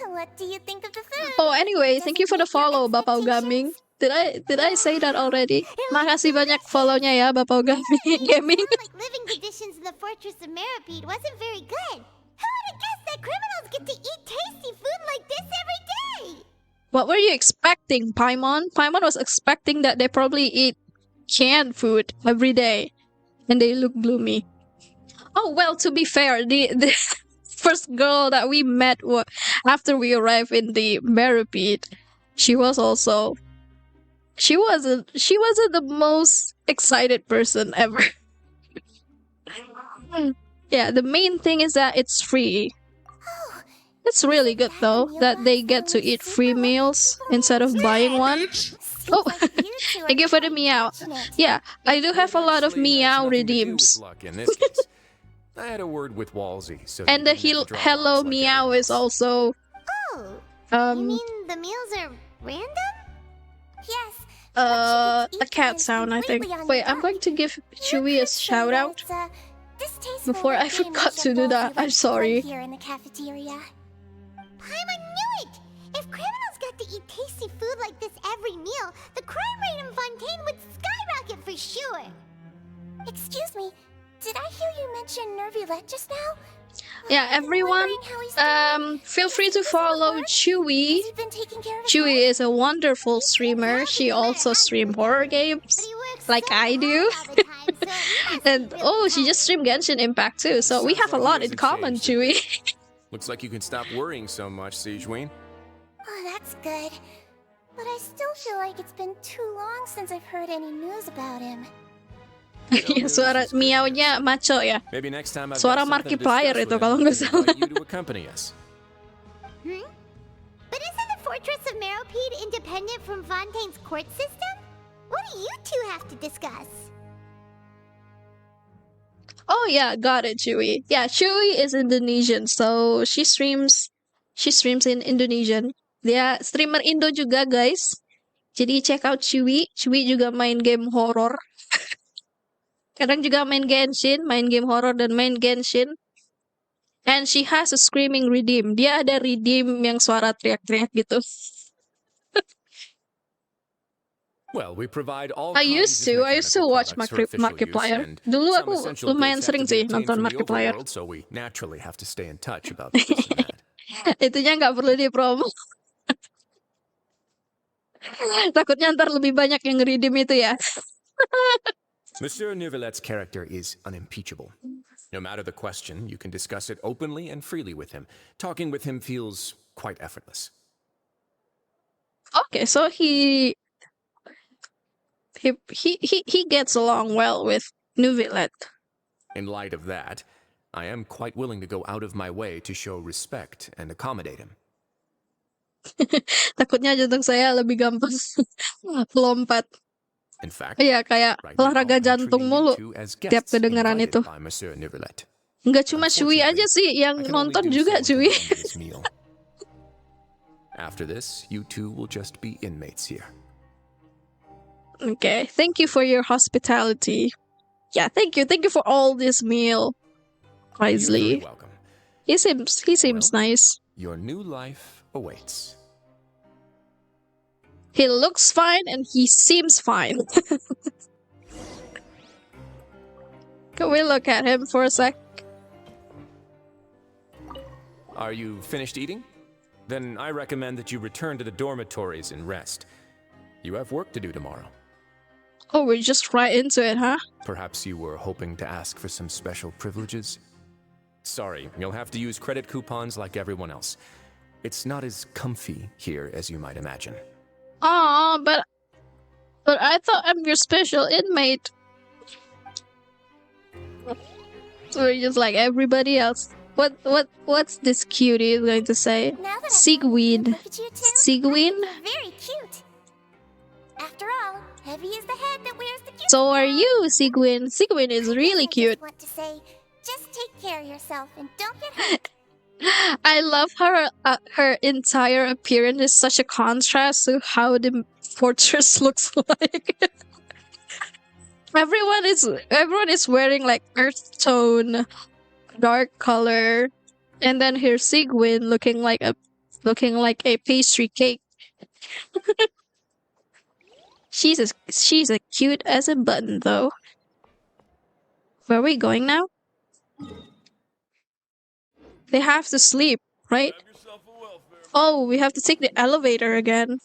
What do you think of the food?
Oh, anyway, thank you for the follow, Bapaw Gaming. Did I say that already? Makasih banyak follow-nya ya, Bapaw Gaming.
Like living conditions in the Fortress of Meripede wasn't very good. Who would have guessed that criminals get to eat tasty food like this every day?
What were you expecting, Paimon? Paimon was expecting that they probably eat canned food every day, and they look gloomy. Oh well, to be fair, the first girl that we met after we arrived in the Meripede, she wasn't the most excited person ever. Yeah, the main thing is that it's free. It's really good though that they get to eat free meals instead of buying one. Oh, thank you for the meow. Yeah, I do have a lot of meow redeems.
I had a word with Walsey, so
And the hello meow is also.
Oh, you mean the meals are random? Yes.
A cat sound, I think. Wait, I'm going to give Chewy a shout out before I forgot to do that. I'm sorry.
Here in the cafeteria. Paimon knew it! If criminals got to eat tasty food like this every meal, the crime rate in Fontaine would skyrocket for sure. Excuse me, did I hear you mention Nervulette just now?
Yeah, everyone, feel free to follow Chewy. Chewy is a wonderful streamer. She also streams horror games, like I do. And oh, she just streamed Genshin Impact too, so we have a lot in common, Chewy.
Looks like you can stop worrying so much, Sijuin.
Oh, that's good. But I still feel like it's been too long since I've heard any news about him.
Suara miaunya maco ya.
Maybe next time I've
Suara
got something to
Markiplier
discuss
itu
with
kalau
him,
nggak
we can
salah.
invite you to accompany us.
But isn't the Fortress of Meripede independent from Fontaine's court system? What do you two have to discuss?
Oh yeah, got it, Chewy. Yeah, Chewy is Indonesian, so she streams in Indonesian. Dia streamer Indo juga, guys. Jadi check out Chewy. Chewy juga main game horror. Kadang juga main Genshin, main game horror dan main Genshin. And she has a screaming redeem. Dia ada redeem yang suara teriak-teriak gitu.
Well, we provide all
I used to watch Markiplier. Dulu aku lumayan sering sih nonton Markiplier.
So we naturally have to stay in touch about this and that.
Itunya nggak perlu dipromo. Takutnya ntar lebih banyak yang redeem itu ya.
Monsieur Neuvillette's character is unimpeachable. No matter the question, you can discuss it openly and freely with him. Talking with him feels quite effortless.
Okay, so he gets along well with Neuvillette.
In light of that, I am quite willing to go out of my way to show respect and accommodate him.
Takutnya jantung saya lebih gampang lompat.
In fact,
iya kayak olahraga jantung mulu tiap kedengaran itu. Nggak cuma Chewy aja sih yang nonton juga, Chewy.
After this, you two will just be inmates here.
Okay, thank you for your hospitality. Yeah, thank you for all this meal. Wisely.
You're welcome.
He seems nice.
Your new life awaits.
He looks fine and he seems fine. Can we look at him for a sec?
Are you finished eating? Then I recommend that you return to the dormitories and rest. You have work to do tomorrow.
Oh, we're just right into it, huh?
Perhaps you were hoping to ask for some special privileges? Sorry, you'll have to use credit coupons like everyone else. It's not as comfy here as you might imagine.
Aw, but I thought I'm your special inmate. So we're just like everybody else. What's this cutie going to say? Seaweed. Seaweed?
Very cute. After all, heavy is the head that wears the cute.
So are you, Sigwin. Sigwin is really cute.
I just want to say, just take care of yourself and don't get hurt.
I love her. Her entire appearance is such a contrast to how the fortress looks like. Everyone is wearing like earth tone, dark color, and then here's Sigwin looking like a pastry cake. she's as cute as a button though. Where are we going now? They have to sleep, right? Oh, we have to take the elevator again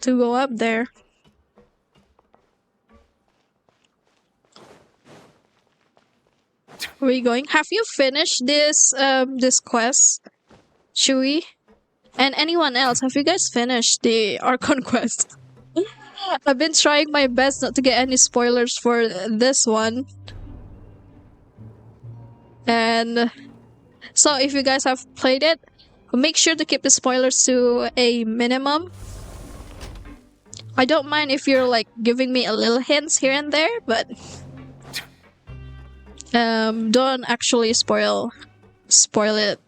to go up there. Where are we going? Have you finished this this quest, Chewy? And anyone else? Have you guys finished the ARCHON quest? I've been trying my best not to get any spoilers for this one. And so if you guys have played it, make sure to keep the spoilers to a minimum. I don't mind if you're like giving me a little hints here and there, but don't actually spoil it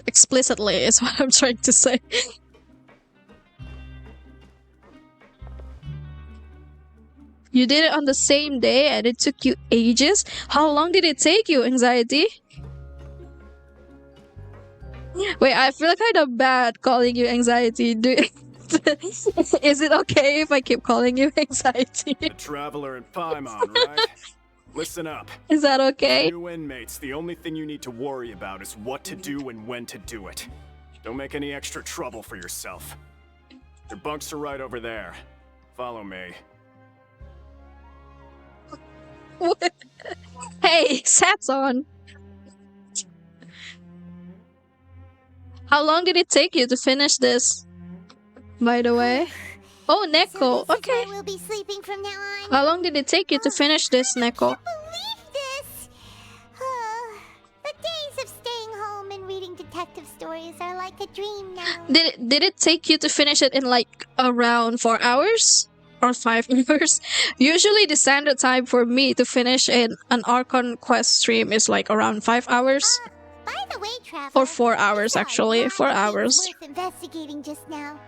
explicitly is what I'm trying to say. You did it on the same day and it took you ages? How long did it take you, Anxiety? Wait, I feel kind of bad calling you Anxiety. Is it okay if I keep calling you Anxiety?
The Traveler and Paimon, right? Listen up.
Is that okay?
New inmates, the only thing you need to worry about is what to do and when to do it. Don't make any extra trouble for yourself. Your bunks are right over there. Follow me.
Hey, Sat's on. How long did it take you to finish this? By the way. Oh, Neko.
So
okay.
We'll be sleeping from now on.
How long did it take you to finish this, Neko?
Believe this. The days of staying home and reading detective stories are like a dream now.
Did it take you to finish it in like around 4 hours? Or 5 hours? Usually the standard time for me to finish an ARCHON quest stream is like around 5 hours.
By the way, Traveler,
Or 4 hours actually, 4 hours.
Worth investigating just now.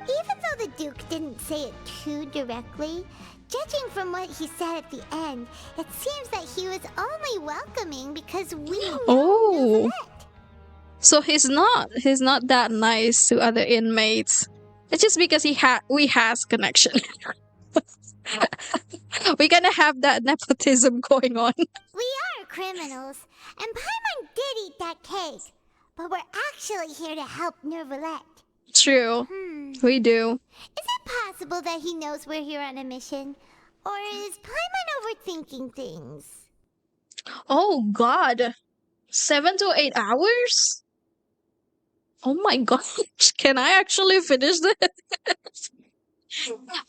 Even though the Duke didn't say it too directly, judging from what he said at the end, it seems that he was only welcoming because we know Novelette.
So he's not that nice to other inmates. It's just because we has connection. We gonna have that nepotism going on.
We are criminals, and Paimon did eat that cake, but we're actually here to help Novelette.
True. We do.
Is it possible that he knows we're here on a mission? Or is Paimon overthinking things?
Oh god. 7 to 8 hours? Oh my gosh. Can I actually finish this?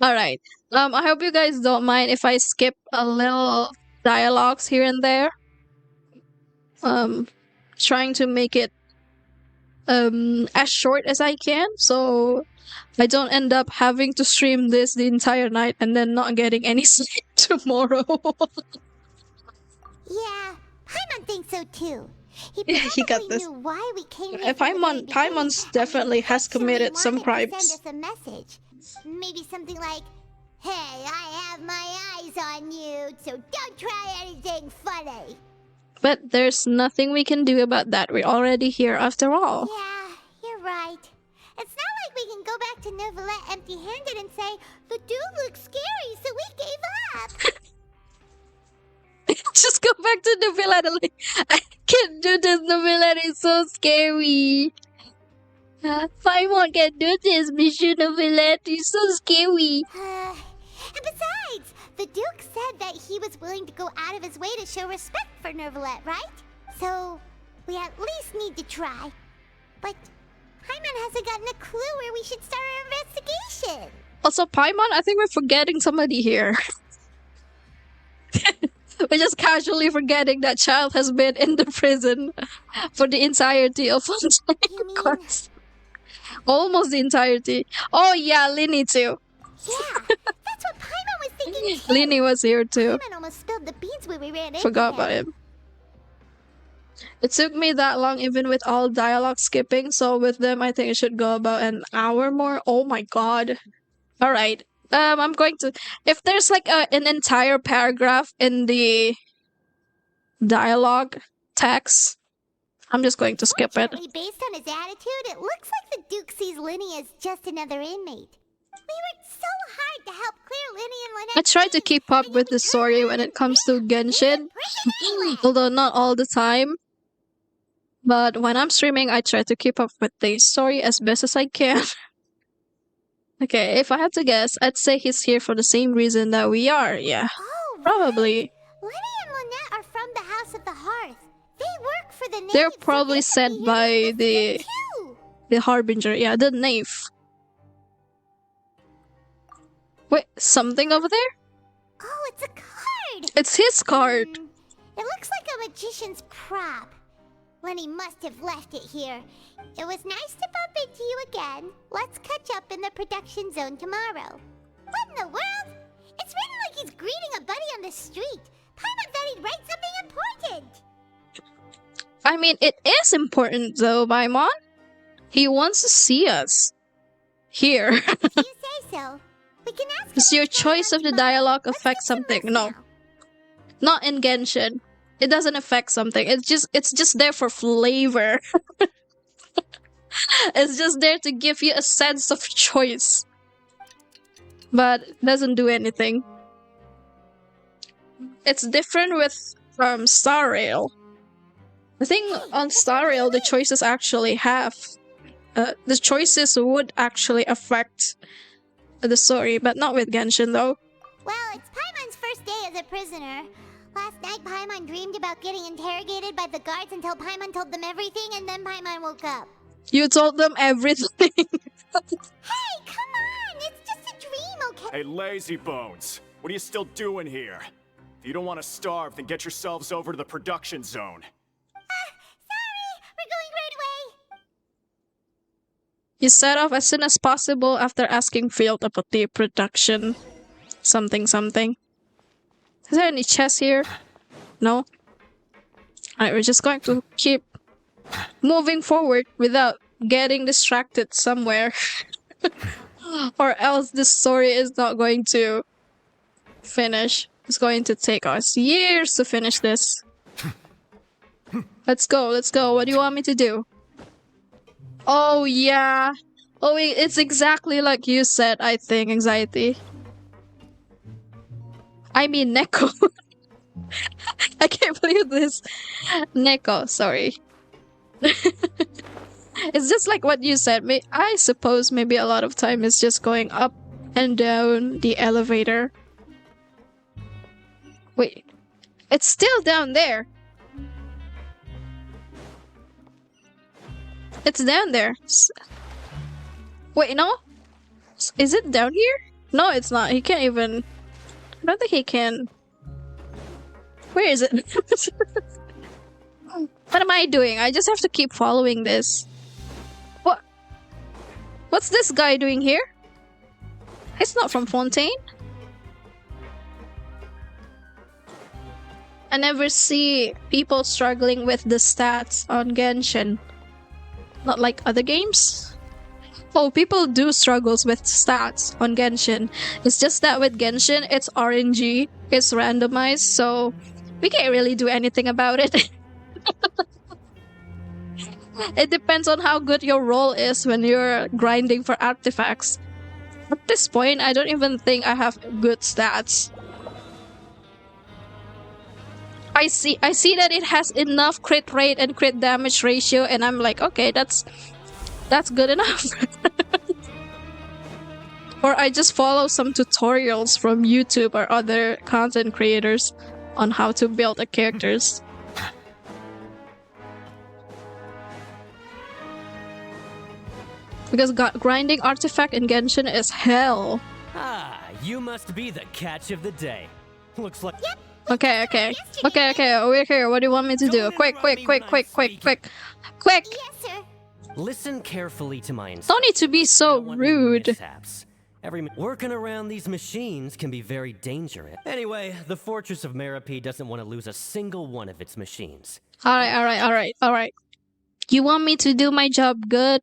Alright. I hope you guys don't mind if I skip a little dialogues here and there. Trying to make it as short as I can, so I don't end up having to stream this the entire night and then not getting any sleep tomorrow.
Yeah, Paimon thinks so too.
He got this.
Knew why we came here
Paimon's definitely has committed some crimes.
Send us a message. Maybe something like, "Hey, I have my eyes on you, so don't try anything funny."
But there's nothing we can do about that. We're already here after all.
Yeah, you're right. It's not like we can go back to Novelette empty-handed and say, "The dude looks scary, so we gave up."
Just go back to Novelette and like, I can't do this, Novelette is so scary. Paimon can't do this, Monsieur Novelette, he's so scary.
And besides, the Duke said that he was willing to go out of his way to show respect for Novelette, right? So, we at least need to try. But Paimon hasn't gotten a clue where we should start our investigation.
Also, Paimon, I think we're forgetting somebody here. We're just casually forgetting that child has been in the prison for the entirety of Fontaine Quest. Almost the entirety. Oh yeah, Linny too.
Yeah, that's what Paimon was thinking too.
Linny was here too.
Paimon almost spilled the beans when we ran into
Forgot about him. It took me that long even with all dialogue skipping, so with them I think it should go about an hour more. Oh my god. Alright. I'm going to, if there's like an entire paragraph in the dialogue text, I'm just going to skip it.
Based on his attitude, it looks like the Duke sees Linny as just another inmate. We worked so hard to help clear Linny and Lynette.
I try to keep up with the story when it comes to Genshin, although not all the time. But when I'm streaming, I try to keep up with the story as best as I can. Okay, if I had to guess, I'd say he's here for the same reason that we are, yeah.
Oh,
probably.
Linny and Lynette are from the House of the Hearth. They work for the Knave.
They're probably sent by the Harbinger, yeah, the Knave. Wait, something over there?
Oh, it's a card!
It's his card!
It looks like a magician's prop. Lenny must have left it here. It was nice to bump into you again. Let's catch up in the production zone tomorrow. What in the world? It's written like he's greeting a buddy on the street. Paimon thought he'd write something important.
I mean, it is important though, Paimon. He wants to see us. Here.
If you say so. We can ask.
Does your choice of the dialogue affect something? No. Not in Genshin. It doesn't affect something. It's just there for flavor. It's just there to give you a sense of choice. But it doesn't do anything. It's different with Star Rail. I think on Star Rail the choices actually have the choices would actually affect the story, but not with Genshin though.
Well, it's Paimon's first day as a prisoner. Last night, Paimon dreamed about getting interrogated by the guards until Paimon told them everything, and then Paimon woke up.
You told them everything.
Hey, come on! It's just a dream, okay?
Hey, lazy bones. What are you still doing here? If you don't want to starve, then get yourselves over to the production zone.
Sorry! We're going right away!
You set off as soon as possible after asking Field about the production. Something. Is there any chest here? No? Alright, we're just going to keep moving forward without getting distracted somewhere. Or else this story is not going to finish. It's going to take us years to finish this. Let's go. What do you want me to do? Oh yeah. Oh, it's exactly like you said, I think, Anxiety. I mean Neko. I can't believe this. Neko, sorry. It's just like what you said. I suppose maybe a lot of time is just going up and down the elevator. Wait. It's still down there. It's down there. Wait, no? Is it down here? No, it's not. He can't even... I don't think he can... Where is it? What am I doing? I just have to keep following this. What? What's this guy doing here? It's not from Fontaine. I never see people struggling with the stats on Genshin. Not like other games. Oh, people do struggles with stats on Genshin. It's just that with Genshin, it's RNG. It's randomized, so we can't really do anything about it. It depends on how good your role is when you're grinding for artifacts. At this point, I don't even think I have good stats. I see that it has enough crit rate and crit damage ratio, and I'm like, okay, that's good enough. Or I just follow some tutorials from YouTube or other content creators on how to build the characters. Because grinding artifact in Genshin is hell.
Ah, you must be the catch of the day. Looks like...
Yep,
Okay, okay. Okay, okay, we're here. What do you want me to do? Quick, quick, quick, quick, quick, quick. Quick!
Yes, sir.
Listen carefully to my instructions.
Don't need to be so rude.
Mishaps. Working around these machines can be very dangerous. Anyway, the Fortress of Meripede doesn't want to lose a single one of its machines.
Alright, alright, alright, alright. You want me to do my job good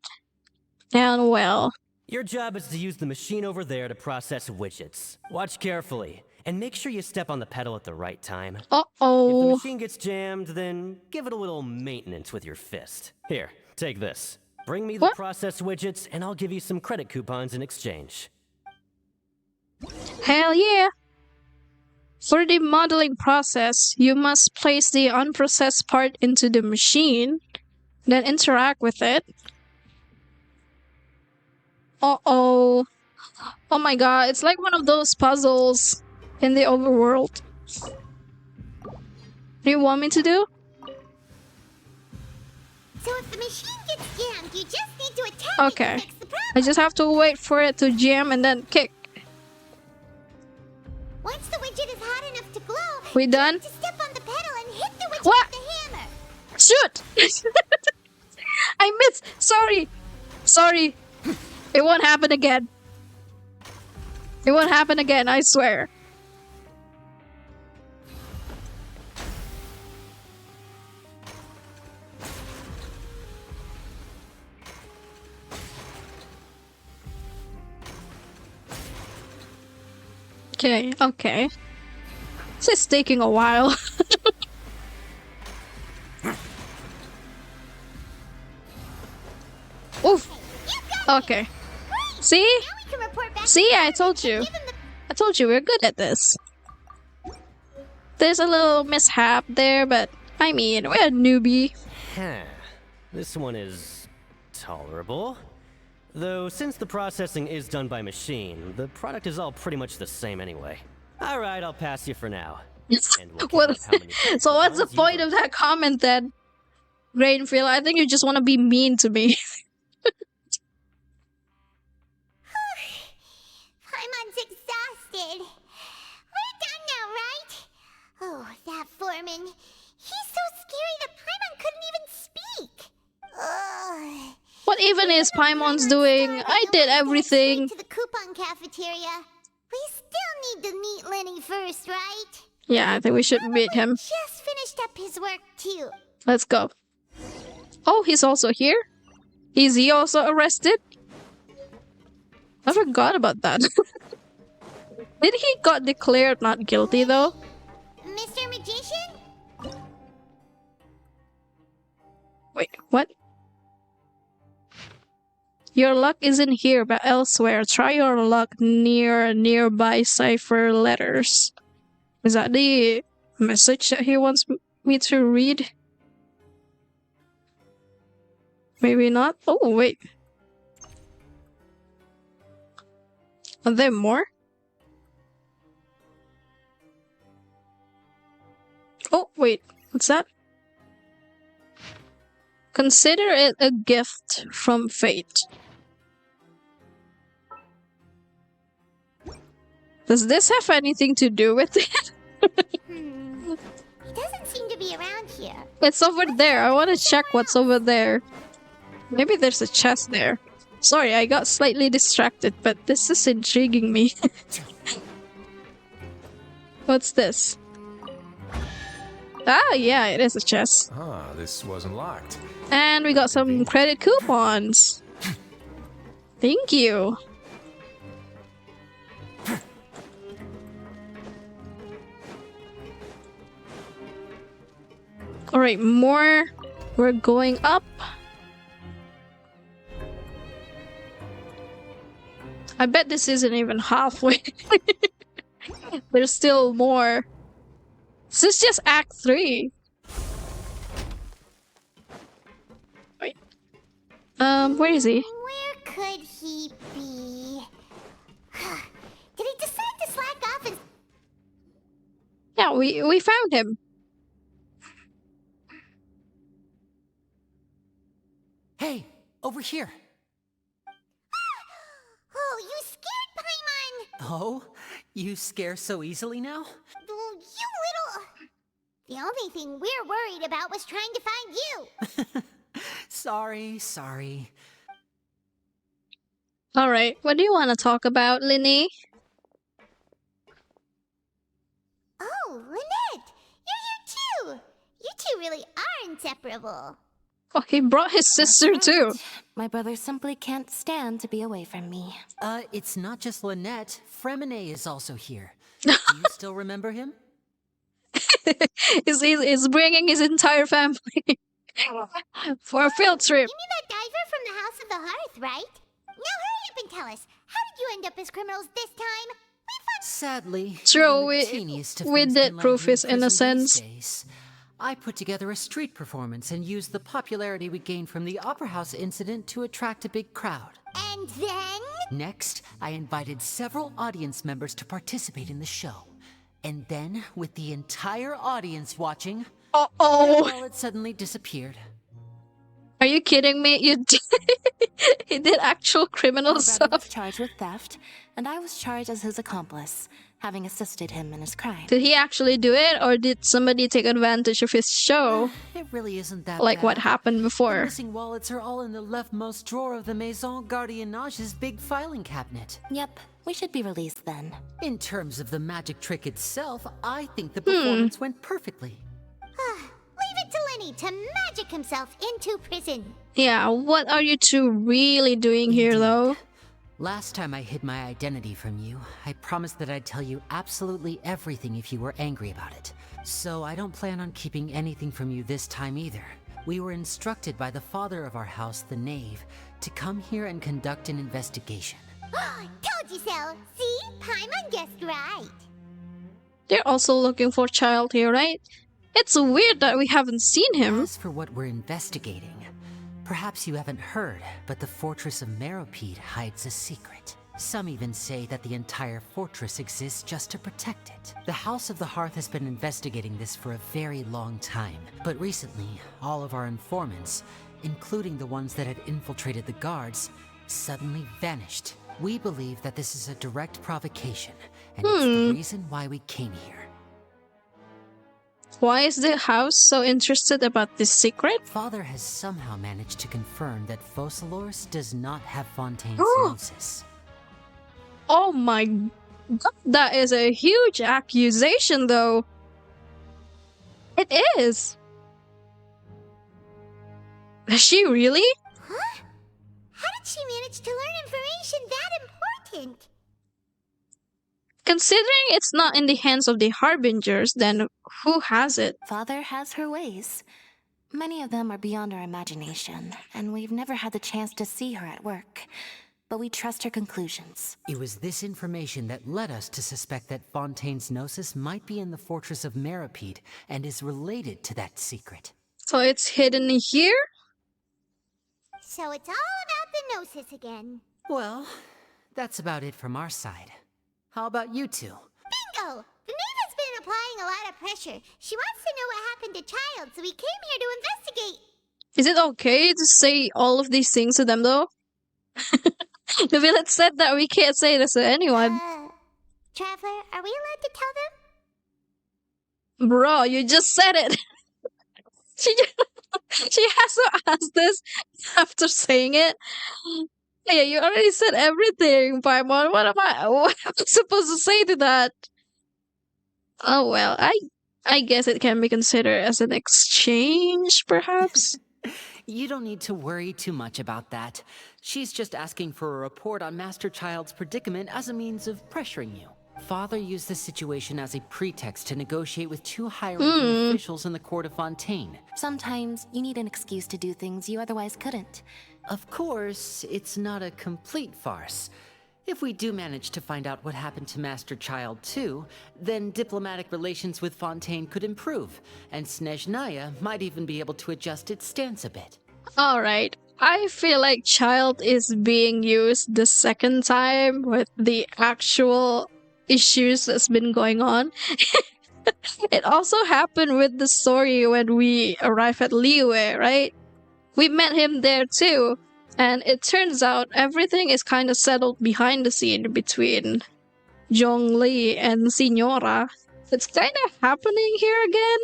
and well.
Your job is to use the machine over there to process widgets. Watch carefully, and make sure you step on the pedal at the right time.
Uh-oh.
If the machine gets jammed, then give it a little maintenance with your fist. Here, take this. Bring me the process widgets, and I'll give you some credit coupons in exchange.
Hell yeah! For the modeling process, you must place the unprocessed part into the machine, then interact with it. Uh-oh. Oh my god, it's like one of those puzzles in the overworld. What do you want me to do?
So if the machine gets jammed, you just need to attack
Okay.
it to fix the problem.
I just have to wait for it to jam and then kick.
Once the widget is hot enough to glow,
We done?
you have to step on the pedal and hit the widget
What?
with the hammer.
Shoot! I missed! Sorry! Sorry! It won't happen again. It won't happen again, I swear. Okay, okay. This is taking a while. Oof. Okay. See?
We can report back
See, I told you. I told you we're good at this. There's a little mishap there, but I mean, we're a newbie.
Huh. This one is tolerable. Though, since the processing is done by machine, the product is all pretty much the same anyway. Alright, I'll pass you for now. And we'll
What?
count how many
So what's the
coupons you
point of that comment then? Grainfield, I think you just want to be mean to me.
Paimon's exhausted. We're done now, right? Oh, that foreman. He's so scary that Paimon couldn't even speak. Ugh.
What even is Paimon's doing? I did everything.
To the coupon cafeteria. We still need to meet Lenny first, right?
Yeah, I think we should meet him.
Just finished up his work too.
Let's go. Oh, he's also here? Is he also arrested? I forgot about that. Did he got declared not guilty though?
Mr. Magician?
Wait, what? Your luck isn't here but elsewhere. Try your luck near nearby cipher letters. Is that the message that he wants me to read? Maybe not. Oh, wait. Are there more? Oh, wait. What's that? Consider it a gift from fate. Does this have anything to do with it?
He doesn't seem to be around here.
It's over there. I want to check what's over there. Maybe there's a chest there. Sorry, I got slightly distracted, but this is intriguing me. What's this? Ah, yeah, it is a chest.
Ah, this wasn't locked.
And we got some credit coupons. Thank you. Alright, more. We're going up. I bet this isn't even halfway. There's still more. This is just Act 3. Wait. Where is he?
Where could he be? Did he decide to slack off and...
Yeah, we found him.
Hey, over here.
Oh, you scared Paimon!
Oh, you scare so easily now?
You little... The only thing we're worried about was trying to find you.
Sorry.
Alright, what do you want to talk about, Linny?
Oh, Lynette! You're here too! You two really are inseparable.
Oh, he brought his sister too.
My brother simply can't stand to be away from me.
It's not just Lynette. Fremine is also here. Do you still remember him?
He's bringing his entire family for a field trip.
You mean that diver from the House of the Hearth, right? Now hurry up and tell us, how did you end up as criminals this time?
Sadly,
True,
even the
we
teeniest of
did
things can land
prove
you in
his
prison
innocence.
these days. I put together a street performance and used the popularity we gained from the Opera House incident to attract a big crowd.
And then?
Next, I invited several audience members to participate in the show. And then, with the entire audience watching, their wallet suddenly disappeared.
Are you kidding me? You did he did actual criminal
My brother
stuff.
was charged with theft, and I was charged as his accomplice, having assisted him in his crime.
Did he actually do it, or did somebody take advantage of his show?
It really isn't that
Like
bad.
what happened
The
before?
missing wallets are all in the leftmost drawer of the Maison Gardiennage's big filing cabinet.
Yep, we should be released then.
In terms of the magic trick itself, I think the performance went perfectly.
Leave it to Lenny to magic himself into prison.
Yeah, what are you two really doing here, though?
Last time I hid my identity from you, I promised that I'd tell you absolutely everything if you were angry about it. So I don't plan on keeping anything from you this time either. We were instructed by the father of our house, the Knave, to come here and conduct an investigation.
Told you so. See? Paimon guessed right.
They're also looking for child here, right? It's weird that we haven't seen him.
As for what we're investigating, perhaps you haven't heard, but the fortress of Meropide hides a secret. Some even say that the entire fortress exists just to protect it. The House of the Hearth has been investigating this for a very long time, but recently, all of our informants, including the ones that had infiltrated the guards, suddenly vanished. We believe that this is a direct provocation, and it's the reason why we came here.
Why is the house so interested about this secret?
Father has somehow managed to confirm that Focalors does not have Fontaine's gnosis.
Oh my god, that is a huge accusation, though. It is. Is she really?
Huh? How did she manage to learn information that important?
Considering it's not in the hands of the Harbingers, then who has it?
Father has her ways. Many of them are beyond our imagination, and we've never had the chance to see her at work. But we trust her conclusions.
It was this information that led us to suspect that Fontaine's gnosis might be in the fortress of Meropide and is related to that secret.
So it's hidden here?
So it's all about the gnosis again.
Well, that's about it from our side. How about you two?
Bingo! The Knave has been applying a lot of pressure. She wants to know what happened to Child, so we came here to investigate.
Is it okay to say all of these things to them, though? The village said that we can't say this to anyone.
Traveler, are we allowed to tell them?
Bro, you just said it. She has to ask this after saying it. Yeah, you already said everything, Paimon. What am I supposed to say to that? Oh well, I guess it can be considered as an exchange, perhaps.
You don't need to worry too much about that. She's just asking for a report on Master Child's predicament as a means of pressuring you. Father used this situation as a pretext to negotiate with two high-ranking officials in the court of Fontaine.
Sometimes you need an excuse to do things you otherwise couldn't.
Of course, it's not a complete farce. If we do manage to find out what happened to Master Child too, then diplomatic relations with Fontaine could improve, and Snezhnaya might even be able to adjust its stance a bit.
Alright, I feel like Child is being used the second time with the actual issues that's been going on. It also happened with the story when we arrived at Liyue, right? We met him there too, and it turns out everything is kind of settled behind the scene between Zhongli and Signora. It's kind of happening here again.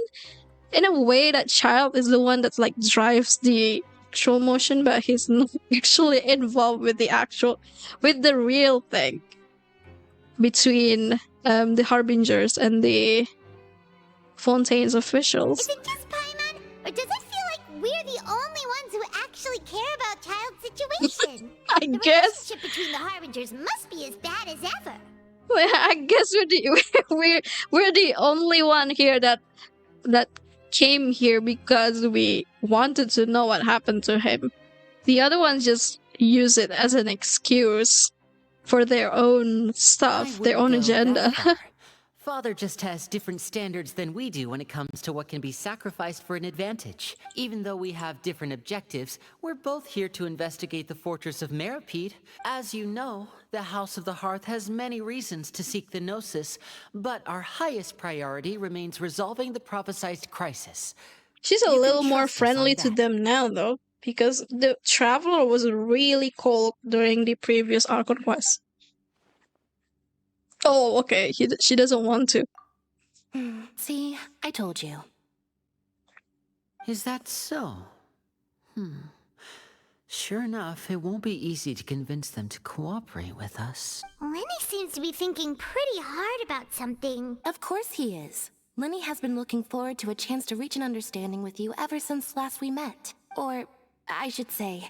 In a way, that child is the one that like drives the actual motion, but he's not actually involved with the real thing between the Harbingers and the Fontaine's officials.
Is it just Paimon, or does it feel like we're the only ones who actually care about child's situation?
I
the
guess.
relationship between the Harbingers must be as bad as ever.
Well, I guess we're the only one here that came here because we wanted to know what happened to him. The other ones just use it as an excuse for their own stuff, their own agenda.
Father just has different standards than we do when it comes to what can be sacrificed for an advantage. Even though we have different objectives, we're both here to investigate the fortress of Meripede. As you know, the House of the Hearth has many reasons to seek the Gnosis, but our highest priority remains resolving the prophesized crisis.
She's a little more friendly to them now, though, because the Traveler was really cold during the previous ARCHON quest. Oh, okay. She doesn't want to.
See, I told you.
Is that so? Sure enough, it won't be easy to convince them to cooperate with us.
Lenny seems to be thinking pretty hard about something.
Of course he is. Lenny has been looking forward to a chance to reach an understanding with you ever since last we met. Or, I should say,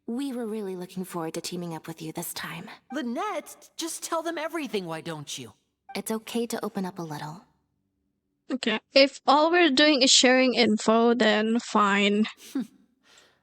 we were really looking forward to teaming up with you this time.
Lynette, just tell them everything, why don't you?
It's okay to open up a little.
Okay. If all we're doing is sharing info, then fine.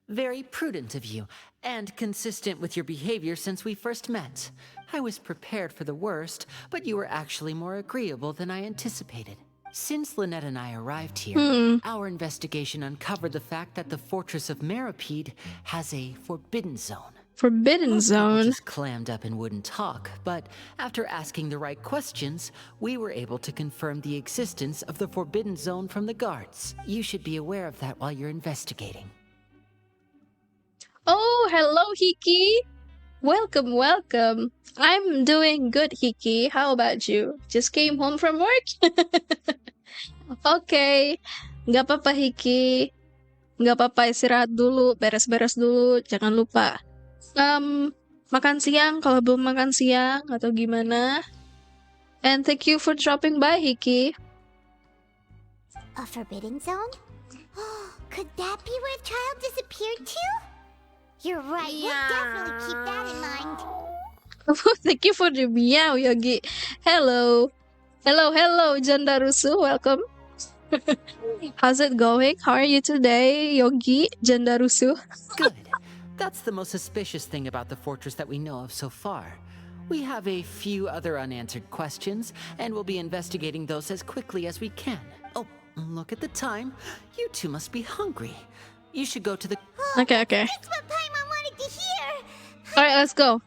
Very prudent of you, and consistent with your behavior since we first met. I was prepared for the worst, but you were actually more agreeable than I anticipated. Since Lynette and I arrived here, our investigation uncovered the fact that the Fortress of Meripede has a forbidden zone.
Forbidden zone?
Just clammed up and wouldn't talk, but after asking the right questions, we were able to confirm the existence of the forbidden zone from the guards. You should be aware of that while you're investigating.
Oh, hello, Hiki. Welcome, welcome. I'm doing good, Hiki. How about you? Just came home from work? Okay. Nggak apa-apa, Hiki. Nggak apa-apa, istirahat dulu. Beres-beres dulu. Jangan lupa. Makan siang kalau belum makan siang atau gimana. And thank you for dropping by, Hiki.
A forbidden zone? Could that be where Child disappeared to? You're right, we'll definitely keep that in mind.
Thank you for the meow, Yogi. Hello. Hello, Jandarusu. Welcome. How's it going? How are you today, Yogi? Jandarusu?
Good. That's the most suspicious thing about the fortress that we know of so far. We have a few other unanswered questions, and we'll be investigating those as quickly as we can. Oh, look at the time. You two must be hungry. You should go to the...
Okay.
That's what Paimon wanted to hear!
Alright, let's go.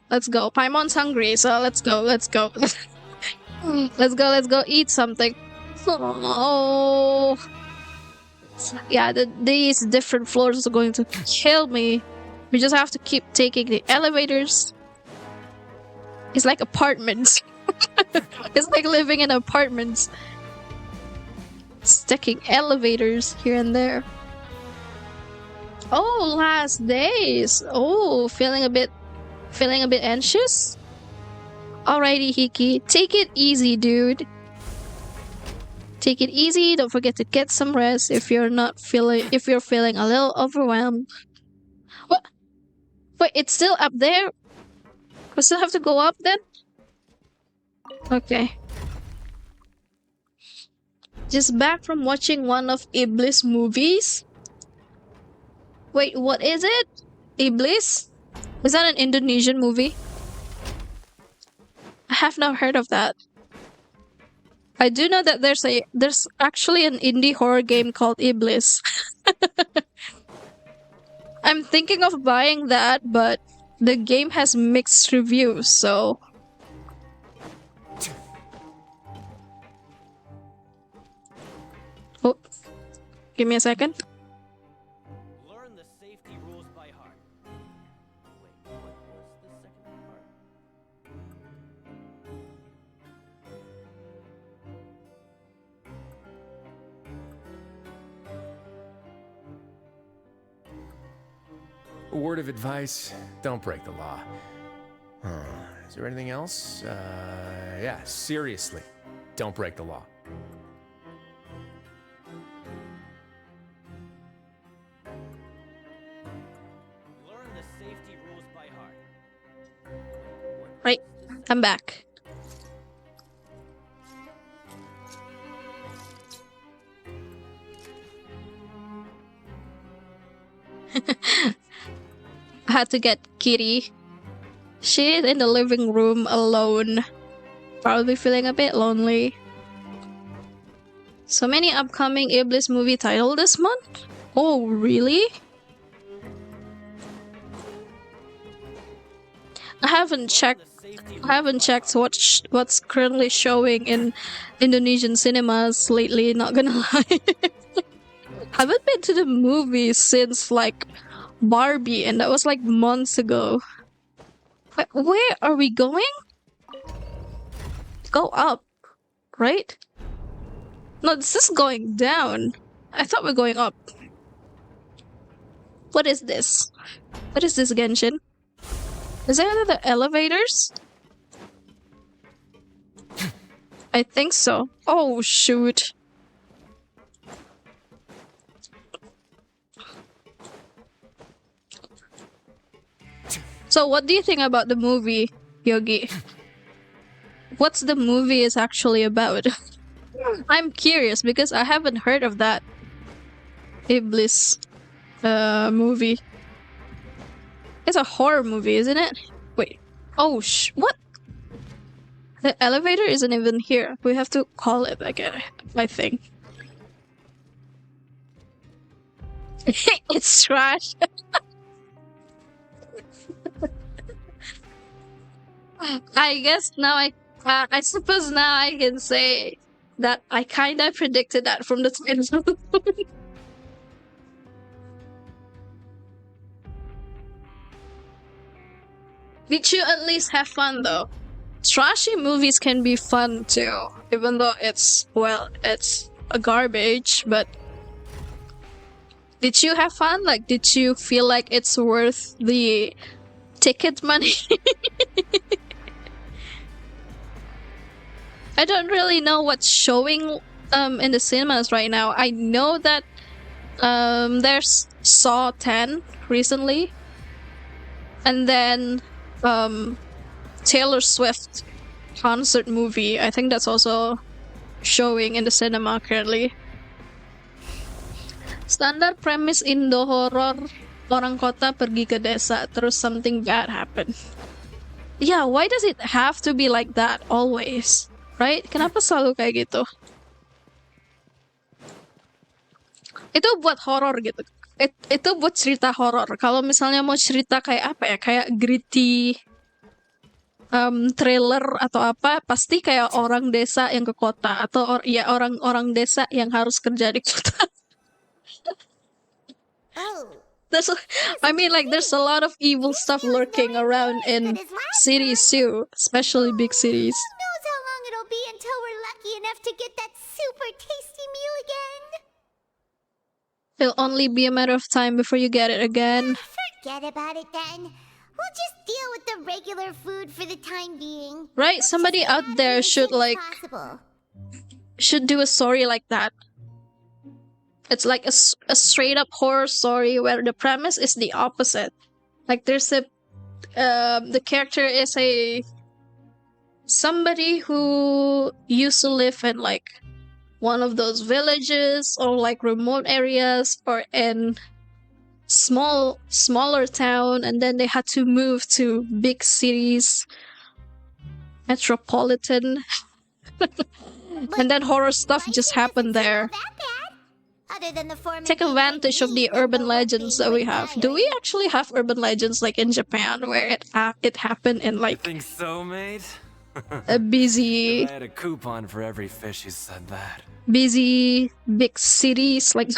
Paimon's hungry, so let's go. Let's go eat something. Oh. Yeah, these different floors are going to kill me. We just have to keep taking the elevators. It's like apartments. It's like living in apartments. Sticking elevators here and there. Oh, last days. Oh, feeling a bit anxious? Alrighty, Hiki. Take it easy, dude. Take it easy. Don't forget to get some rest if you're feeling a little overwhelmed. What? Wait, it's still up there? We still have to go up then? Okay. Just back from watching one of Iblis movies. Wait, what is it? Iblis? Is that an Indonesian movie? I have not heard of that. I do know that there's actually an indie horror game called Iblis. I'm thinking of buying that, but the game has mixed reviews, so... Oh, give me a second.
Learn the safety rules by heart. Wait, what was the second part?
A word of advice, don't break the law. Is there anything else? Yeah, seriously, don't break the law.
Learn the safety rules by heart.
Right, I'm back. I had to get Kitty. She's in the living room alone. Probably feeling a bit lonely. So many upcoming Iblis movie titles this month? Oh, really? I haven't checked what's currently showing in Indonesian cinemas lately, not gonna lie. Haven't been to the movies since like Barbie, and that was like months ago. Where are we going? Go up, right? No, this is going down. I thought we're going up. What is this? What is this, Genshin? Is there another elevators? I think so. Oh, shoot. So what do you think about the movie, Yogi? What's the movie is actually about? I'm curious because I haven't heard of that Iblis movie. It's a horror movie, isn't it? Wait. Oh, what? The elevator isn't even here. We have to call it again, I think. It's trash. I guess now I suppose now I can say that I kinda predicted that from the title. Did you at least have fun though? Trashy movies can be fun too, even though it's a garbage, but did you have fun? Like, did you feel like it's worth the ticket money? I don't really know what's showing in the cinemas right now. I know that there's Saw 10 recently, and then Taylor Swift concert movie. I think that's also showing in the cinema currently. Standard premise Indo horror, orang kota pergi ke desa, terus something bad happen. Yeah, why does it have to be like that always? Right? Kenapa selalu kayak gitu? Itu buat horor gitu. Itu buat cerita horor. Kalau misalnya mau cerita kayak apa ya? Kayak gritty trailer atau apa, pasti kayak orang desa yang ke kota atau orang-orang desa yang harus kerja di kota. There's a lot of evil stuff lurking around in cities too, especially big cities.
Who knows how long it'll be until we're lucky enough to get that super tasty meal again?
It'll only be a matter of time before you get it again.
Forget about it then. We'll just deal with the regular food for the time being.
Right? Somebody out there should do a story like that. It's like a straight up horror story where the premise is the opposite. Like there's the character is somebody who used to live in like one of those villages or like remote areas or in smaller town, and then they had to move to big cities, metropolitan, and then horror stuff just happened there. Take advantage of the urban legends that we have. Do we actually have urban legends like in Japan where it happened in like
I think so, mate.
a busy
I had a coupon for every fish who said that.
busy big cities like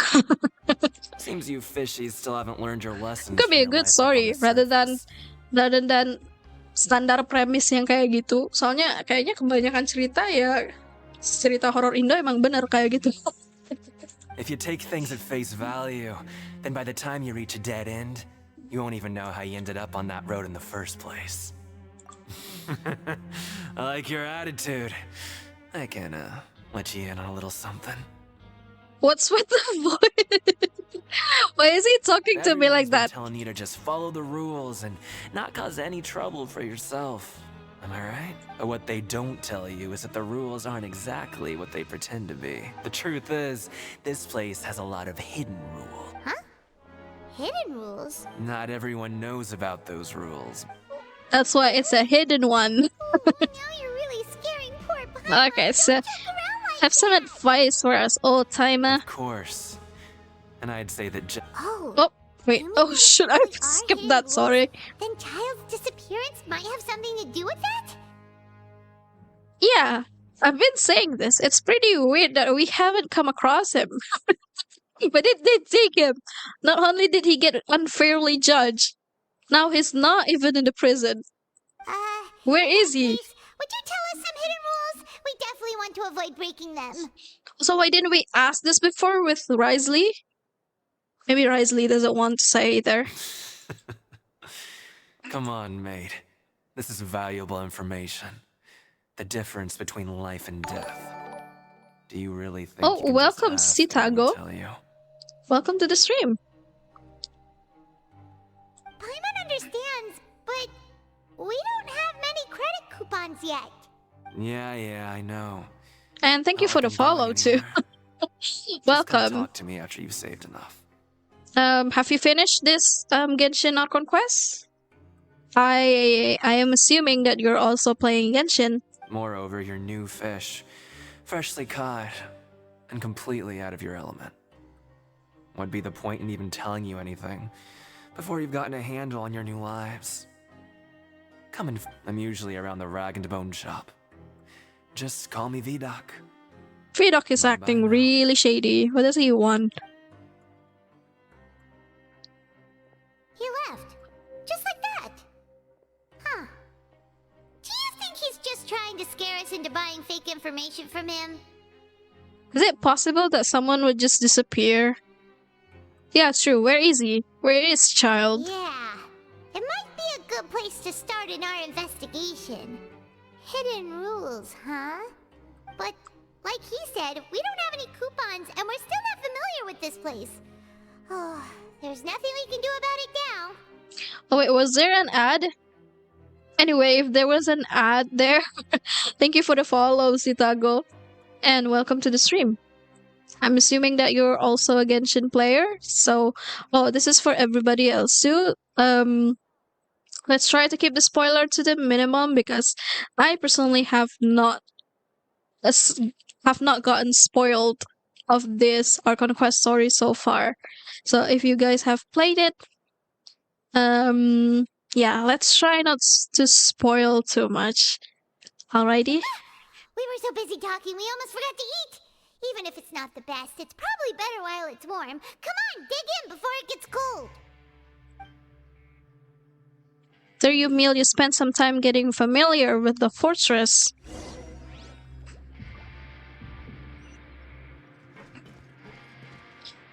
Seems you fishies still haven't learned your lessons.
could be a good story rather than standar premis yang kayak gitu. Soalnya kayaknya kebanyakan cerita horor Indo emang bener kayak gitu.
If you take things at face value, then by the time you reach a dead end, You won't even know how you ended up on that road in the first place. I like your attitude. I can, let you in on a little something.
What's with the voice? Why is he talking to me like
Everyone's been
that?
telling you to just follow the rules and not cause any trouble for yourself. Am I right? But what they don't tell you is that the rules aren't exactly what they pretend to be. The truth is, this place has a lot of hidden rules.
Huh? Hidden rules?
Not everyone knows about those rules.
That's why it's a hidden one.
Now you're really scaring poor Paimon.
Okay, so have some advice for us, old timer.
Of course. And I'd say that
Oh, wait. Oh, should I skip that? Sorry.
Then Child's disappearance might have something to do with that?
Yeah, I've been saying this. It's pretty weird that we haven't come across him. But it did take him. Not only did he get unfairly judged, now he's not even in the prison. Where is he?
Would you tell us some hidden rules? We definitely want to avoid breaking them.
So why didn't we ask this before with Risley? Maybe Risley doesn't want to say either.
Come on, mate. This is valuable information. The difference between life and death. Do you really think
Oh,
you can
welcome,
just ask and I
Sitago.
will tell you?
Welcome to the stream.
Paimon understands, but we don't have many credit coupons yet.
Yeah, I know.
And thank you for the follow too. Welcome.
Talk to me after you've saved enough.
Have you finished this Genshin ARCHON quest? I am assuming that you're also playing Genshin.
Moreover, you're new fish, freshly caught, and completely out of your element. What'd be the point in even telling you anything before you've gotten a handle on your new lives? Come and I'm usually around the rag and bone shop. Just call me VDoc.
VDoc is acting really shady. What does he want?
He left. Just like that. Huh. Do you think he's just trying to scare us into buying fake information from him?
Is it possible that someone would just disappear? Yeah, it's true. Where is he? Where is Child?
Yeah. It might be a good place to start in our investigation. Hidden rules, huh? But, like he said, we don't have any coupons and we're still not familiar with this place. Oh, there's nothing we can do about it now.
Oh wait, was there an ad? Anyway, if there was an ad there, thank you for the follow, Sitago. And welcome to the stream. I'm assuming that you're also a Genshin player, so this is for everybody else too. Let's try to keep the spoiler to the minimum because I personally have not gotten spoiled of this ARCHON Quest story so far. So if you guys have played it, yeah, let's try not to spoil too much. Alrighty.
We were so busy talking, we almost forgot to eat. Even if it's not the best, it's probably better while it's warm. Come on, dig in before it gets cold.
There you meal, you spent some time getting familiar with the fortress.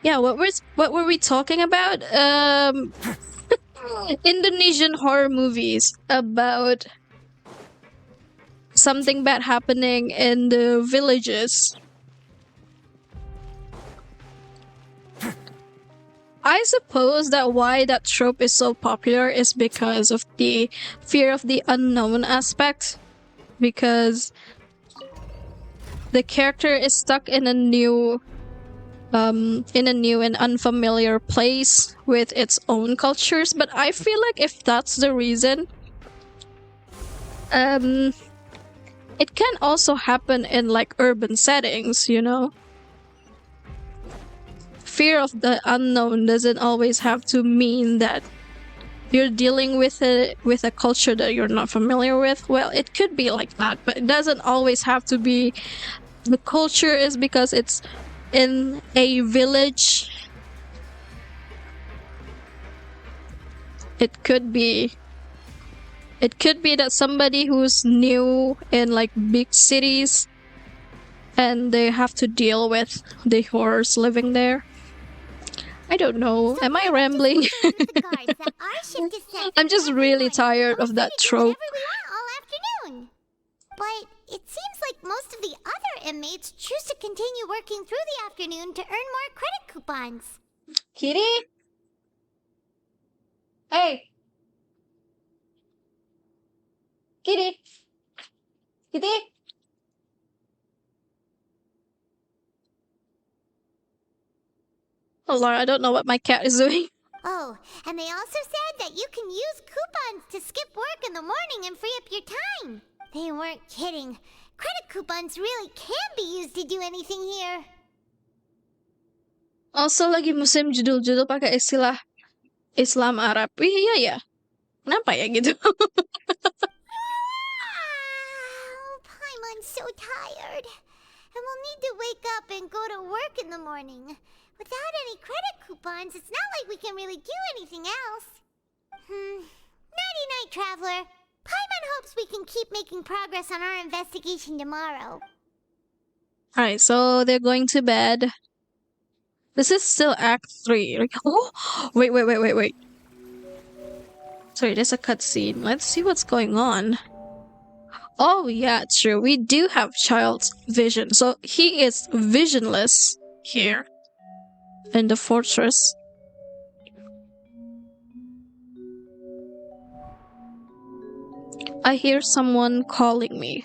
Yeah, what were we talking about? Indonesian horror movies about something bad happening in the villages. I suppose that why that trope is so popular is because of the fear of the unknown aspect. Because the character is stuck in a new and unfamiliar place with its own cultures. But I feel like if that's the reason, it can also happen in like urban settings, you know? Fear of the unknown doesn't always have to mean that you're dealing with a culture that you're not familiar with. Well, it could be like that, but it doesn't always have to be. The culture is because it's in a village. It could be that somebody who's new in like big cities and they have to deal with the horrors living there. I don't know. Am I rambling? I'm just really tired of that trope.
But it seems like most of the other inmates choose to continue working through the afternoon to earn more credit coupons.
Kitty? Hey! Kitty! Kitty? Oh Lord, I don't know what my cat is doing.
Oh, and they also said that you can use coupons to skip work in the morning and free up your time. They weren't kidding. Credit coupons really can be used to do anything here.
Also lagi musim judul-judul pakai istilah Islam Arab. Iya ya. Kenapa ya gitu?
Paimon's so tired. And we'll need to wake up and go to work in the morning. Without any credit coupons, it's not like we can really do anything else. Nighty-night, Traveler. Paimon hopes we can keep making progress on our investigation tomorrow.
Alright, so they're going to bed. This is still Act 3. Like, oh, wait. Sorry, there's a cutscene. Let's see what's going on. Oh yeah, true. We do have Child's vision. So he is visionless here in the fortress. I hear someone calling me.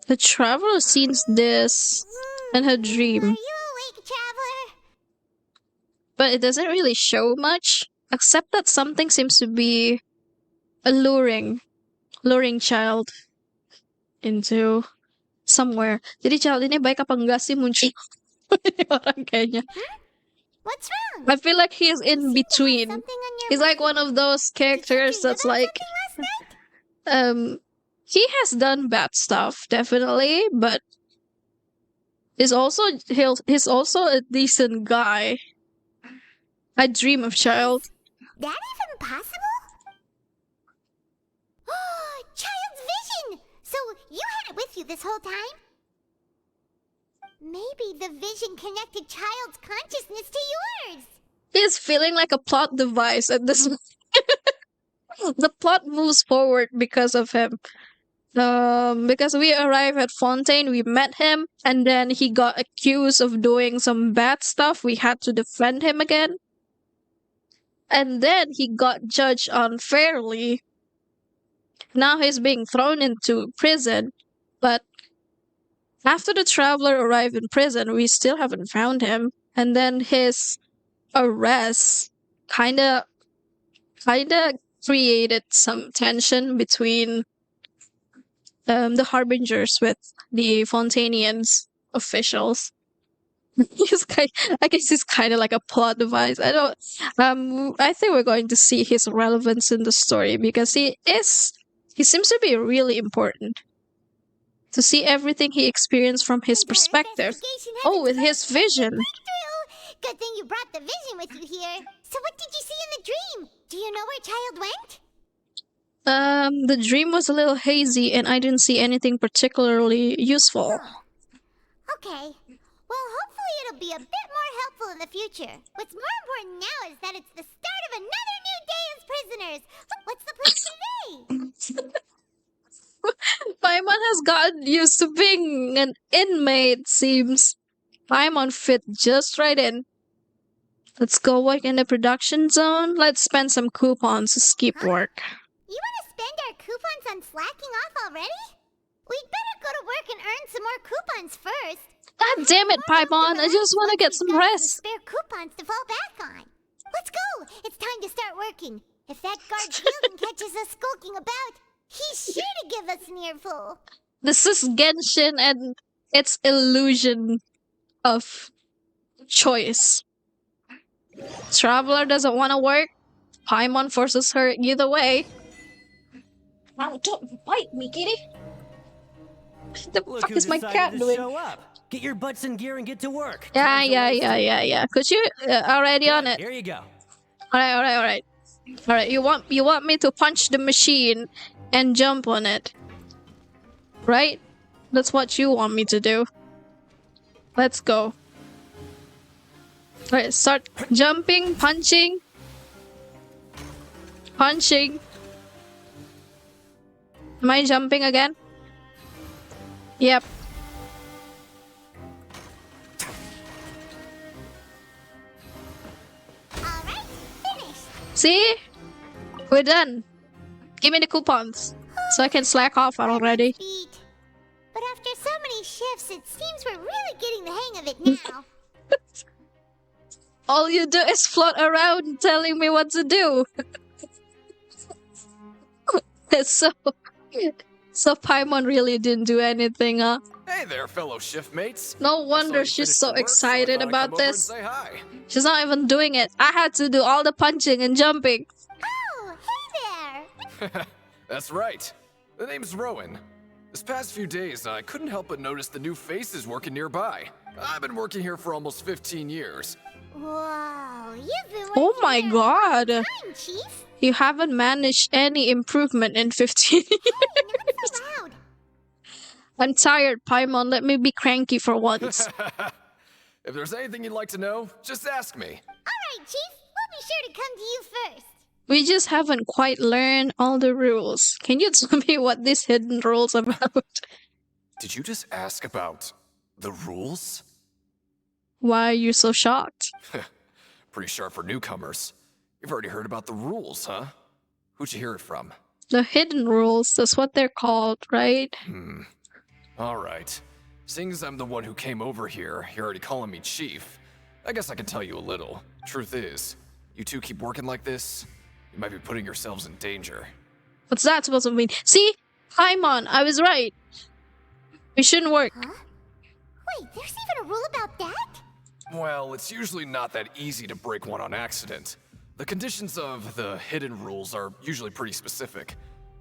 The traveler sees this in her dream.
Are you awake, Traveler?
But it doesn't really show much, except that something seems to be luring Child into somewhere. Jadi Child ini baik apa enggak sih muncul orang kayaknya.
What's wrong?
I feel like he's in between. He's like one of those characters that's like he has done bad stuff, definitely, but he's also a decent guy. I dream of Child.
That even possible? Child's vision! So you had it with you this whole time? Maybe the vision connected Child's consciousness to yours.
He's feeling like a plot device at this moment. The plot moves forward because of him. Because we arrived at Fontaine, we met him, and then he got accused of doing some bad stuff. We had to defend him again. And then he got judged unfairly. Now he's being thrown into prison. But after the traveler arrived in prison, we still haven't found him. And then his arrest kinda created some tension between the Harbingers with the Fontainians officials. I guess he's kind of like a plot device. I think we're going to see his relevance in the story because he seems to be really important. To see everything he experienced from his perspective. Oh, with his vision.
Good thing you brought the vision with you here. So what did you see in the dream? Do you know where Child went?
The dream was a little hazy and I didn't see anything particularly useful.
Okay. Well, hopefully it'll be a bit more helpful in the future. What's more important now is that it's the start of another new day as prisoners. What's the plan today?
Paimon has gotten used to being an inmate, seems. Paimon fit just right in. Let's go work in the production zone. Let's spend some coupons to skip work.
You want to spend our coupons on slacking off already? We'd better go to work and earn some more coupons first.
God damn it, Paimon! I just want to get some rest.
Spare coupons to fall back on. Let's go. It's time to start working. If that guard Gildan catches us skulking about, he's sure to give us an earful.
This is Genshin and its illusion of choice. Traveler doesn't want to work. Paimon forces her either way. Now don't bite me, kitty. The
Look
fuck
who
is my
decided
cat
to
doing?
show up. Get your butts in gear and get to work.
Yeah. Could you already on it?
Here you go.
Alright. Alright, you want me to punch the machine and jump on it. Right? That's what you want me to do. Let's go. Alright, start jumping, punching. Punching. Am I jumping again? Yep.
Alright, finished.
See? We're done. Give me the coupons so I can slack off already.
But after so many shifts, it seems we're really getting the hang of it now.
All you do is float around telling me what to do. So Paimon really didn't do anything, huh?
Hey there, fellow shiftmates.
No wonder she's so excited about this. She's not even doing it. I had to do all the punching and jumping.
Oh, hey there!
That's right. The name's Rowan. This past few days, I couldn't help but notice the new faces working nearby. I've been working here for almost 15 years.
Wow, you've been
Oh my god.
time, Chief.
You haven't managed any improvement in 15 years.
Not so loud.
I'm tired, Paimon. Let me be cranky for once.
If there's anything you'd like to know, just ask me.
Alright, Chief. We'll be sure to come to you first.
We just haven't quite learned all the rules. Can you tell me what these hidden rules about?
Did you just ask about the rules?
Why are you so shocked?
Pretty sharp for newcomers. You've already heard about the rules, huh? Who'd you hear it from?
The hidden rules, that's what they're called, right?
Alright. Seeing as I'm the one who came over here, you're already calling me Chief. I guess I can tell you a little. Truth is, you two keep working like this, you might be putting yourselves in danger.
What's that supposed to mean? See? Paimon, I was right. We shouldn't work.
Huh? Wait, there's even a rule about that?
Well, it's usually not that easy to break one on accident. The conditions of the hidden rules are usually pretty specific.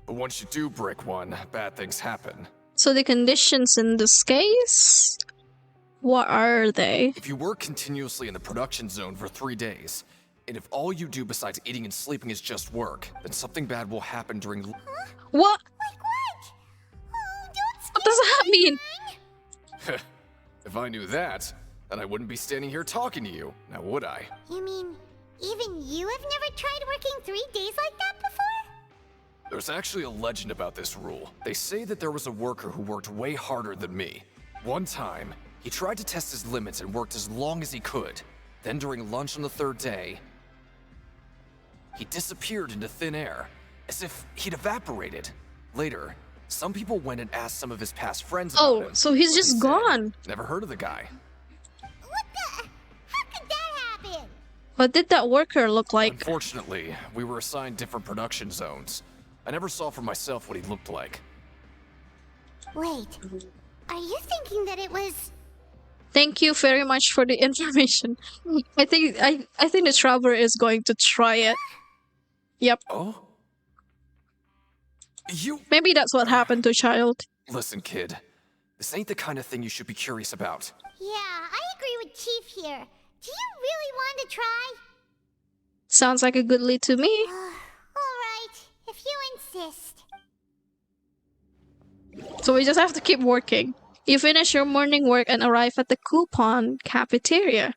But once you do break one, bad things happen.
So the conditions in this case? What are they?
If you work continuously in the production zone for 3 days, and if all you do besides eating and sleeping is just work, then something bad will happen during...
Huh?
What?
Like what? Oh, don't
What does that mean?
If I knew that, then I wouldn't be standing here talking to you, now would I?
You mean, even you have never tried working 3 days like that before?
There's actually a legend about this rule. They say that there was a worker who worked way harder than me. One time, he tried to test his limits and worked as long as he could. Then during lunch on the 3rd day, he disappeared into thin air, as if he'd evaporated. Later, some people went and asked some of his past friends about him.
Oh, so he's just gone.
Never heard of the guy.
What the? How could that happen?
What did that worker look like?
Unfortunately, we were assigned different production zones. I never saw for myself what he looked like.
Wait, are you thinking that it was...
Thank you very much for the information. I think the traveler is going to try it. Yep.
Oh? You...
Maybe that's what happened to child.
Listen, kid. This ain't the kind of thing you should be curious about.
Yeah, I agree with Chief here. Do you really want to try?
Sounds like a good lead to me.
Alright, if you insist.
So we just have to keep working. You finish your morning work and arrive at the coupon cafeteria.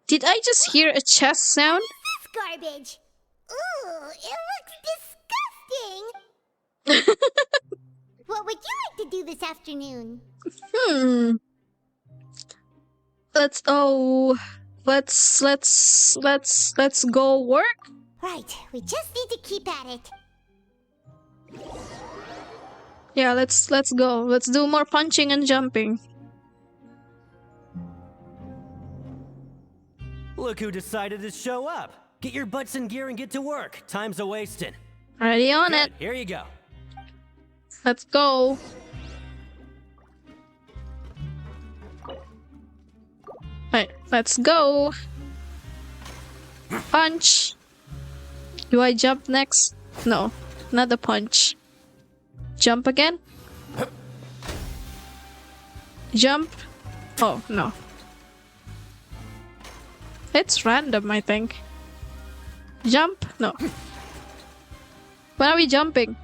Did I just hear a chest sound?
What is this garbage? Ooh, it looks disgusting. What would you like to do this afternoon?
Let's go work.
Right, we just need to keep at it.
Yeah, let's go. Let's do more punching and jumping.
Look who decided to show up. Get your butts in gear and get to work. Time's a wasting.
Already on
Good.
it.
Here you go.
Let's go. Right, let's go. Punch. Do I jump next? No, not the punch. Jump again? Jump? Oh, no. It's random, I think. Jump? No. When are we jumping?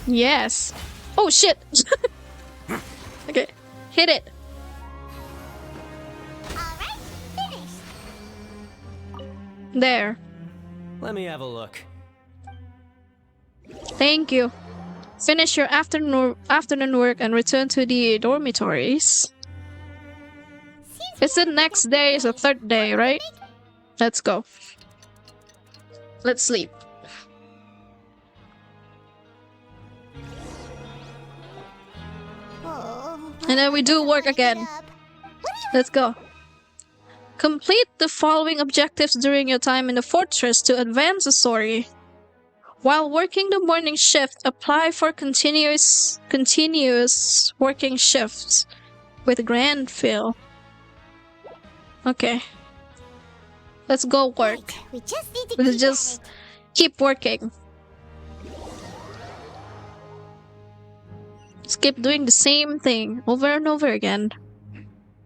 Yes. Oh, shit! Okay, hit it. There.
Let me have a look.
Thank you. Finish your afternoon work and return to the dormitories. It's the next day, it's the third day, right? Let's go. Let's sleep. And then we do work again. Let's go. Complete the following objectives during your time in the fortress to advance the story. While working the morning shift, apply for continuous working shifts with Grand Fill. Okay. Let's go work.
We just need to
Let's just keep working. Just keep doing the same thing over and over again.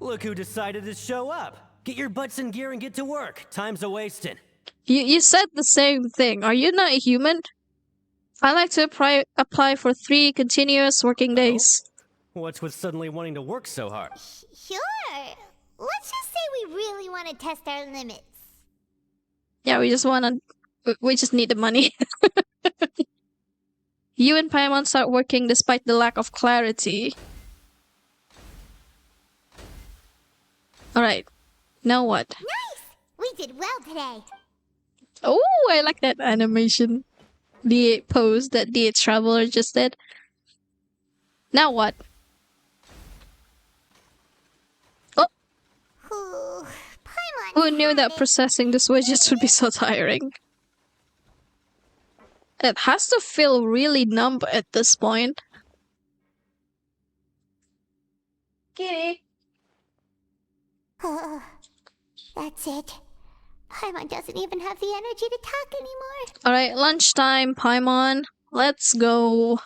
Look who decided to show up. Get your butts in gear and get to work. Time's a wasting.
You said the same thing. Are you not a human? I like to apply for 3 continuous working days.
What's with suddenly wanting to work so hard?
Sure. Let's just say we really want to test our limits.
Yeah, we just need the money. You and Paimon start working despite the lack of clarity. Alright. Now what?
Nice! We did well today.
Oh, I like that animation. The pose that the traveler just did. Now what? Oh!
Ooh, Paimon,
Who knew that processing this widgets would be so tiring? It has to feel really numb at this point. Kitty!
That's it. Paimon doesn't even have the energy to talk anymore.
Alright, lunchtime, Paimon. Let's go.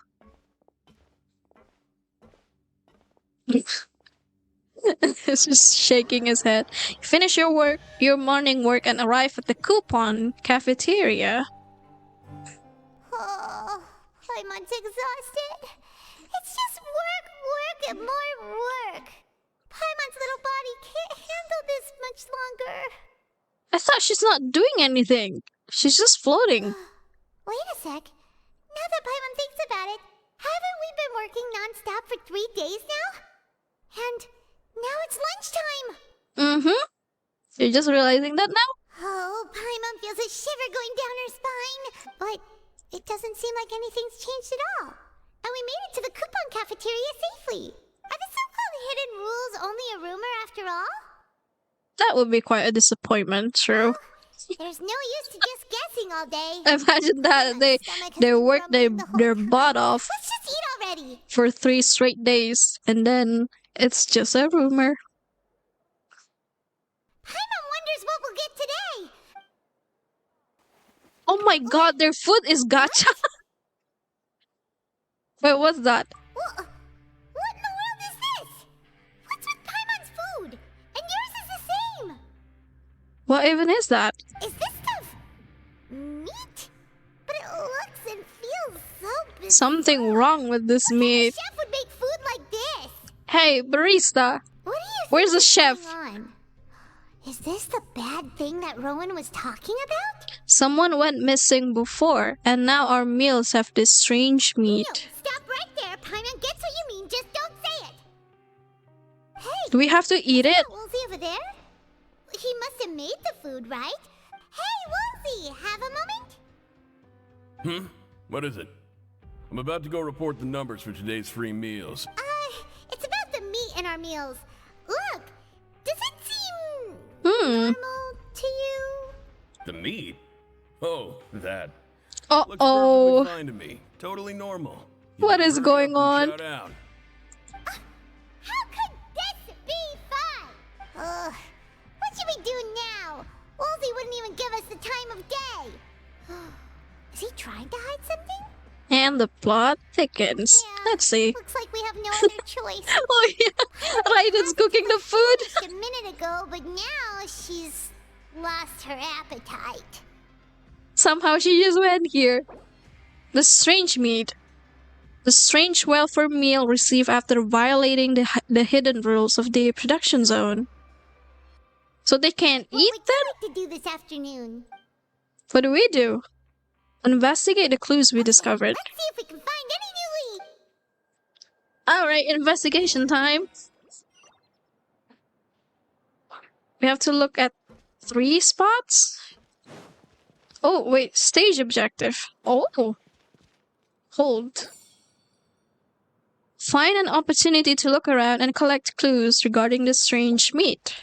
He's just shaking his head. Finish your morning work, and arrive at the coupon cafeteria.
Oh, Paimon's exhausted. It's just work, and more work. Paimon's little body can't handle this much longer.
I thought she's not doing anything. She's just floating.
Wait a sec. Now that Paimon thinks about it, haven't we been working non-stop for 3 days now? And now it's lunchtime.
Mm-hmm. You're just realizing that now?
Oh, Paimon feels a shiver going down her spine. But it doesn't seem like anything's changed at all. And we made it to the coupon cafeteria safely. Are the so-called hidden rules only a rumor after all?
That would be quite a disappointment, true.
There's no use to just guessing all day.
Imagine that they work their butt off
Let's just eat already.
for 3 straight days, and then it's just a rumor.
Paimon wonders what we'll get today.
Oh my god, their food is gacha! Wait, what's that?
What in the world is this? What's with Paimon's food? And yours is the same.
What even is that?
Is this stuff meat? But it looks and feels so bizarre.
Something wrong with this meat.
Chef would make food like this.
Hey, barista! Where's the chef?
Is this the bad thing that Rowan was talking about?
Someone went missing before, and now our meals have this strange meat.
No, stop right there. Paimon gets what you mean, just don't say it. Hey!
Do we have to eat it?
Woolsey over there? He must have made the food, right? Hey, Woolsey, have a moment?
What is it? I'm about to go report the numbers for today's free meals.
It's about the meat in our meals. Look, does it seem normal to you?
The meat? Oh, that.
Uh-oh.
Looks perfectly fine to me. Totally normal.
What is going on?
Shout out.
How could this be fun? What should we do now? Wolsey wouldn't even give us the time of day. Is he trying to hide something?
And the plot thickens.
Yeah,
Let's see.
Looks like we have no other choice.
Oh yeah, Raiden's cooking the food.
A minute ago, but now she's lost her appetite.
Somehow she just went here. The strange meat. The strange welfare meal received after violating the hidden rules of the production zone. So they can't eat
What would
them?
you like to do this afternoon?
What do we do? Investigate the clues we discovered.
Let's see if we can find any new leads.
Alright, investigation time. We have to look at 3 spots? Oh, wait, stage objective. Oh. Hold. Find an opportunity to look around and collect clues regarding the strange meat.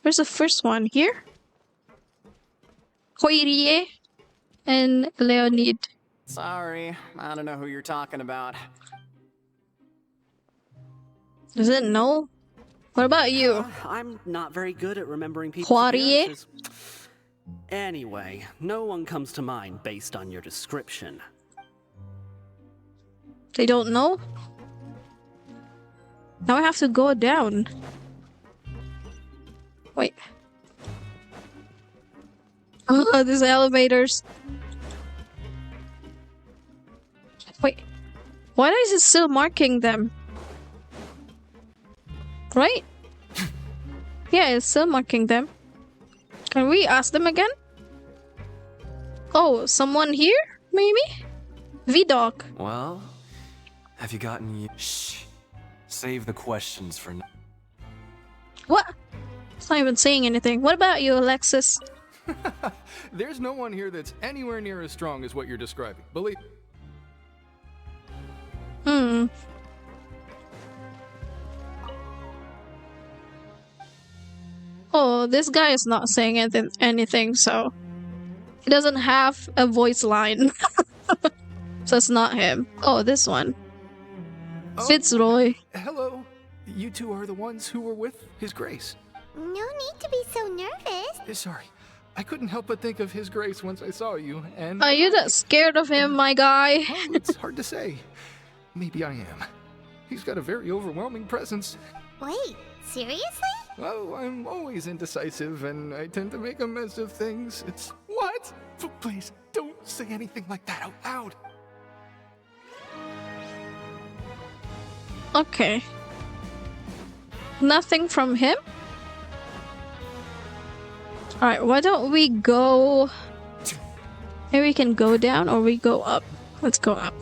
Where's the first one? Here? Hoirie and Leonid.
Sorry, I don't know who you're talking about.
Does it know? What about you?
I'm not very good at remembering people's
Hoirie?
appearances. Anyway, no one comes to mind based on your description.
They don't know? Now I have to go down. Wait. Oh, these elevators. Wait. Why is it still marking them? Right? Yeah, it's still marking them. Can we ask them again? Oh, someone here? Maybe? V-Dog.
Well, have you gotten Shh. Save the questions for now.
What? It's not even saying anything. What about you, Alexis?
There's no one here that's anywhere near as strong as what you're describing. Believe.
Oh, this guy is not saying anything, so he doesn't have a voice line. So it's not him. Oh, this one. Fitzroy.
Hello. You two are the ones who were with His Grace.
No need to be so nervous.
Sorry. I couldn't help but think of His Grace once I saw you, and...
Are you that scared of him, my guy?
Oh, it's hard to say. Maybe I am. He's got a very overwhelming presence.
Wait, seriously?
Well, I'm always indecisive, and I tend to make a mess of things. It's... What? Please, don't say anything like that out loud.
Okay. Nothing from him? Alright, why don't we go... Maybe we can go down or we go up. Let's go up.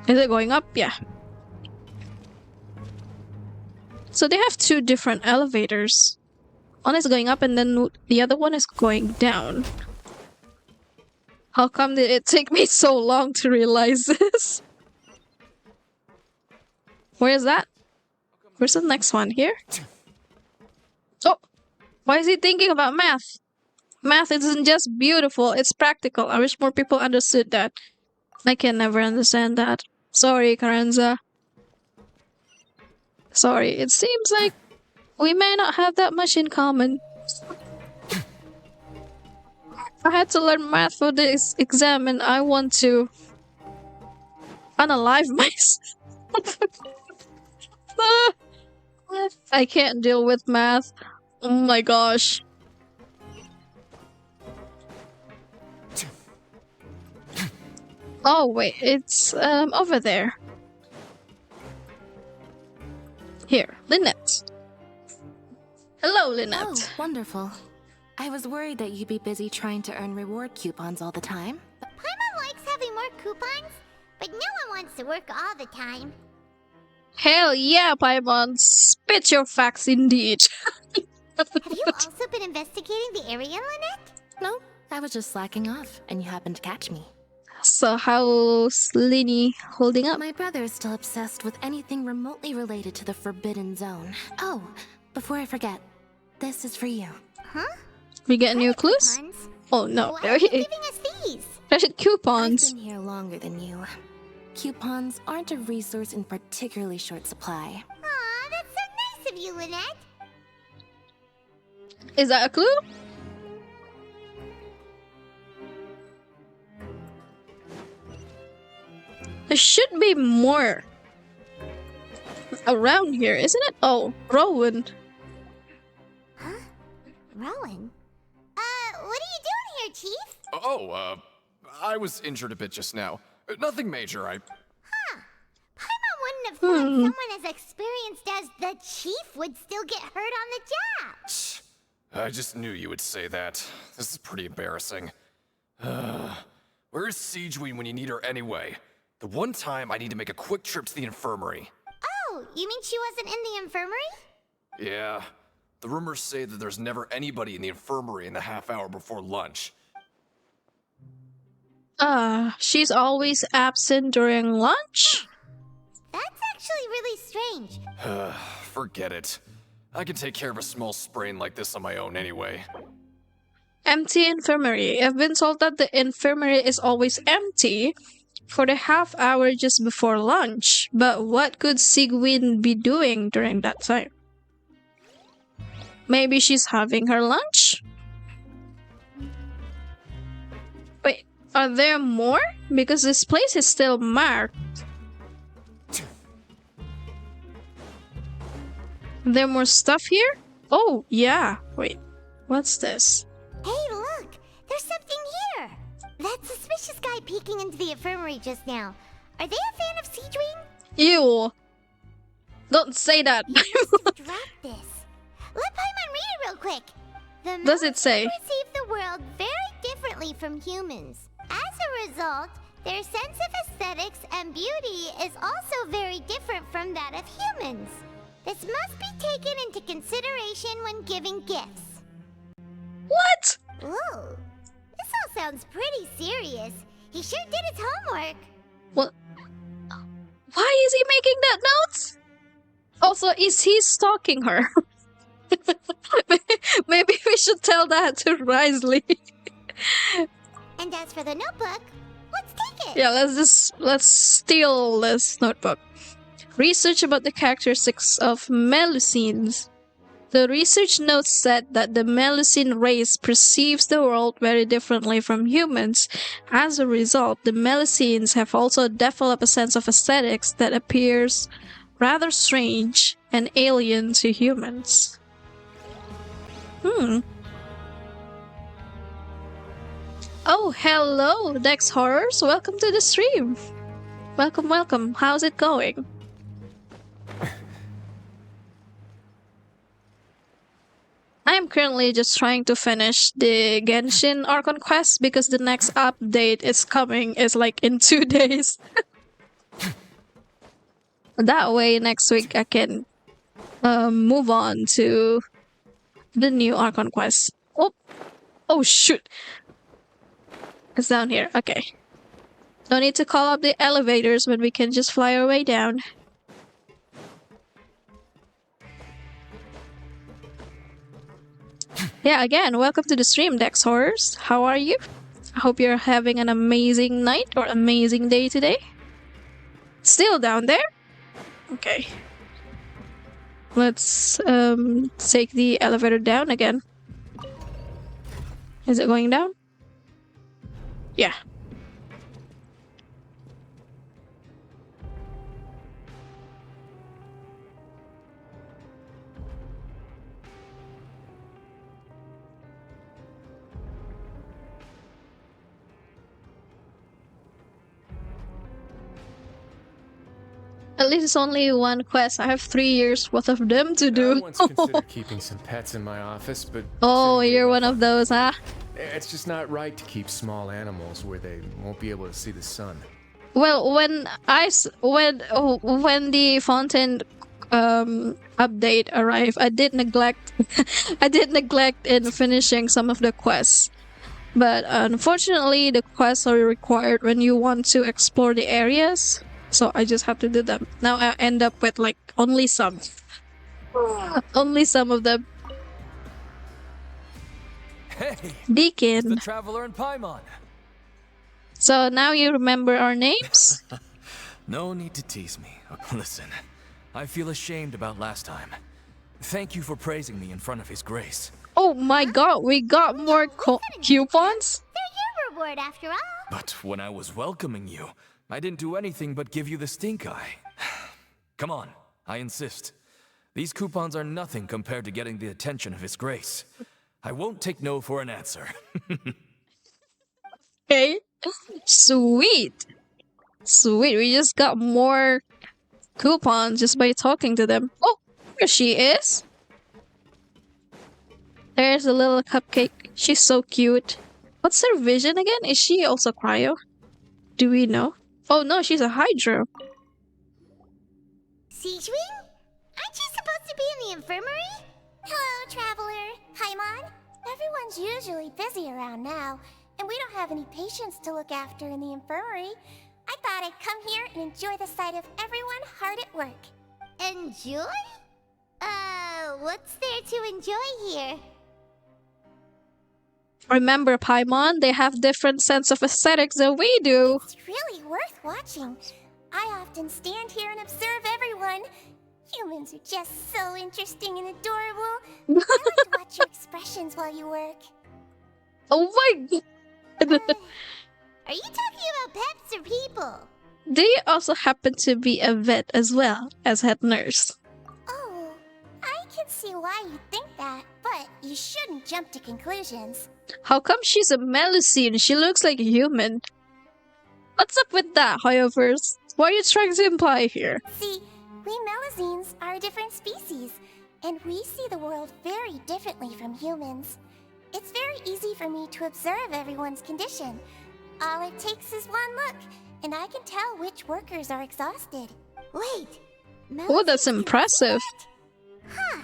Is it going up? Yeah. So they have 2 different elevators. One is going up and then the other one is going down. How come did it take me so long to realize this? Where is that? Where's the next one? Here? Oh! Why is he thinking about math? Math isn't just beautiful, it's practical. I wish more people understood that. I can never understand that. Sorry, Karenza. Sorry, it seems like we may not have that much in common. I had to learn math for this exam and I want to unalive myself. I can't deal with math. Oh my gosh. Oh wait, it's over there. Here, Lynette. Hello, Lynette.
Oh, wonderful. I was worried that you'd be busy trying to earn reward coupons all the time.
Paimon likes having more coupons, but no one wants to work all the time.
Hell yeah, Paimon. Spit your facts indeed.
Have you also been investigating the area, Lynette?
No, I was just slacking off, and you happened to catch me.
So how's Linny holding up?
My brother is still obsessed with anything remotely related to the Forbidden Zone. Oh, before I forget, this is for you.
Huh?
We get new clues? Oh no.
Why are you giving us these?
There's coupons.
I've been here longer than you. Coupons aren't a resource in particularly short supply.
Aw, that's so nice of you, Lynette.
Is that a clue? There should be more around here, isn't it? Oh, Rowan.
Huh? Rowan? What are you doing here, Chief?
Oh, I was injured a bit just now. Nothing major,
Huh. Paimon wouldn't have thought someone as experienced as the Chief would still get hurt on the job.
I just knew you would say that. This is pretty embarrassing. Where's Siegeween when you need her anyway? The one time I need to make a quick trip to the infirmary.
Oh, you mean she wasn't in the infirmary?
Yeah. The rumors say that there's never anybody in the infirmary in the half hour before lunch.
She's always absent during lunch?
That's actually really strange.
Forget it. I can take care of a small sprain like this on my own anyway.
Empty infirmary. I've been told that the infirmary is always empty for the half hour just before lunch. But what could Siegeween be doing during that time? Maybe she's having her lunch? Wait, are there more? Because this place is still marked. There more stuff here? Oh, yeah. Wait, what's this?
Hey, look! There's something here! That suspicious guy peeking into the infirmary just now. Are they a fan of Siegeween?
Ew. Don't say that.
Drop this. Let Paimon read it real quick. The
Does it say?
perceive the world very differently from humans. As a result, their sense of aesthetics and beauty is also very different from that of humans. This must be taken into consideration when giving gifts.
What?
Ooh, this all sounds pretty serious. He sure did his homework.
What? Why is he making that notes? Also, is he stalking her? Maybe we should tell that to Risley.
And as for the notebook, let's take it.
Yeah, let's steal this notebook. Research about the characteristics of Melusines. The research notes said that the Melusine race perceives the world very differently from humans. As a result, the Melusines have also developed a sense of aesthetics that appears rather strange and alien to humans. Oh, hello, Dex Horrors. Welcome to the stream. Welcome, welcome. How's it going? I am currently just trying to finish the Genshin ARCHON quest because the next update is coming is like in 2 days. That way next week I can move on to the new ARCHON quest. Oh shoot! It's down here. Okay. Don't need to call up the elevators, but we can just fly our way down. Yeah, again, welcome to the stream, Dex Horrors. How are you? I hope you're having an amazing night or amazing day today. Still down there? Okay. Let's take the elevator down again. Is it going down? Yeah. At least it's only one quest. I have 3 years worth of them to do.
I once considered keeping some pets in my office, but
Oh, you're one of those, huh?
it's just not right to keep small animals where they won't be able to see the sun.
Well, when the fountain update arrived, I did neglect in finishing some of the quests. But unfortunately, the quests are required when you want to explore the areas. So I just have to do them. Now I end up with like only some. Only some of them.
Hey!
Deacon.
It's the Traveler and Paimon.
So now you remember our names?
No need to tease me. Listen, I feel ashamed about last time. Thank you for praising me in front of His Grace.
Oh my god, we got more coupons?
They're your reward after all.
But when I was welcoming you, I didn't do anything but give you the stink eye. Come on, I insist. These coupons are nothing compared to getting the attention of His Grace. I won't take no for an answer.
Okay. Sweet. Sweet, we just got more coupons just by talking to them. Oh, here she is. There's a little cupcake. She's so cute. What's her vision again? Is she also cryo? Do we know? Oh no, she's a Hydra.
Siegewing? Aren't you supposed to be in the infirmary? Hello, Traveler. Paimon. Everyone's usually busy around now, and we don't have any patients to look after in the infirmary. I thought I'd come here and enjoy the sight of everyone hard at work. Enjoy? What's there to enjoy here?
Remember, Paimon, they have different sense of aesthetics than we do.
It's really worth watching. I often stand here and observe everyone. Humans are just so interesting and adorable. I like to watch your expressions while you work.
Oh my god.
Are you talking about pets or people?
They also happen to be a vet as well as head nurse.
Oh, I can see why you think that, but you shouldn't jump to conclusions.
How come she's a Melusine? She looks like a human. What's up with that, Hoyoverse? What are you trying to imply here?
See, we Melusines are a different species, and we see the world very differently from humans. It's very easy for me to observe everyone's condition. All it takes is one look, and I can tell which workers are exhausted. Wait,
Oh, that's impressive.
Huh.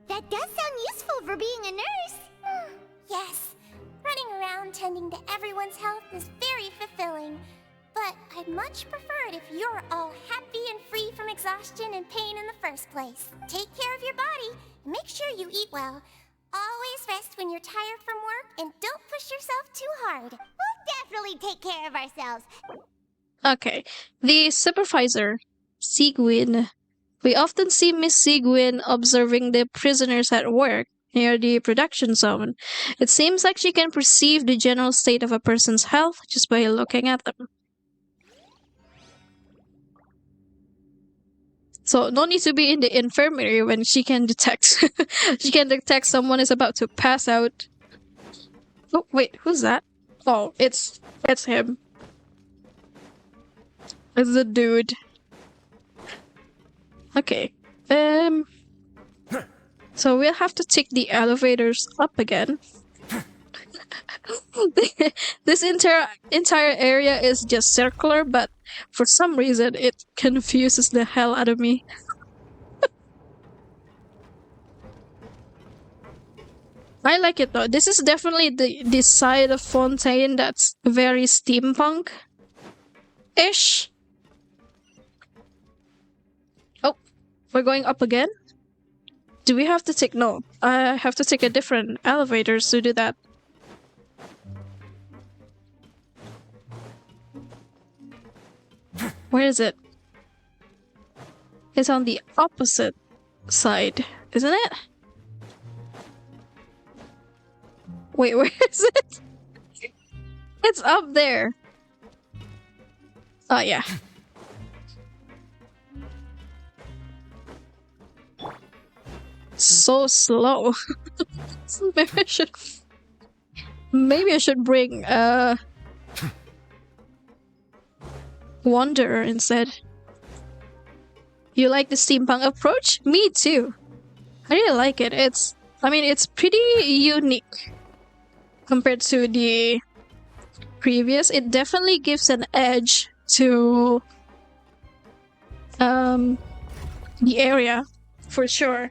That does sound useful for being a nurse. Yes. Running around tending to everyone's health is very fulfilling. But I'd much prefer it if you're all happy and free from exhaustion and pain in the first place. Take care of your body, and make sure you eat well. Always rest when you're tired from work, and don't push yourself too hard. We'll definitely take care of ourselves.
Okay, the supervisor, Sigwin. We often see Miss Sigwin observing the prisoners at work near the production zone. It seems like she can perceive the general state of a person's health just by looking at them. So no need to be in the infirmary when she can detect she can detect someone is about to pass out. Oh wait, who's that? Oh, it's him. It's the dude. Okay. So we'll have to take the elevators up again. This entire area is just circular, but for some reason it confuses the hell out of me. I like it though. This is definitely the side of Fontaine that's very steampunk-ish. Oh, we're going up again? Do we have to take... No, I have to take a different elevator to do that. Where is it? It's on the opposite side, isn't it? Wait, where is it? It's up there. Oh, yeah. So slow. Maybe I should bring Wanderer instead. You like the steampunk approach? Me too. I really like it. It's pretty unique compared to the previous. It definitely gives an edge to the area for sure.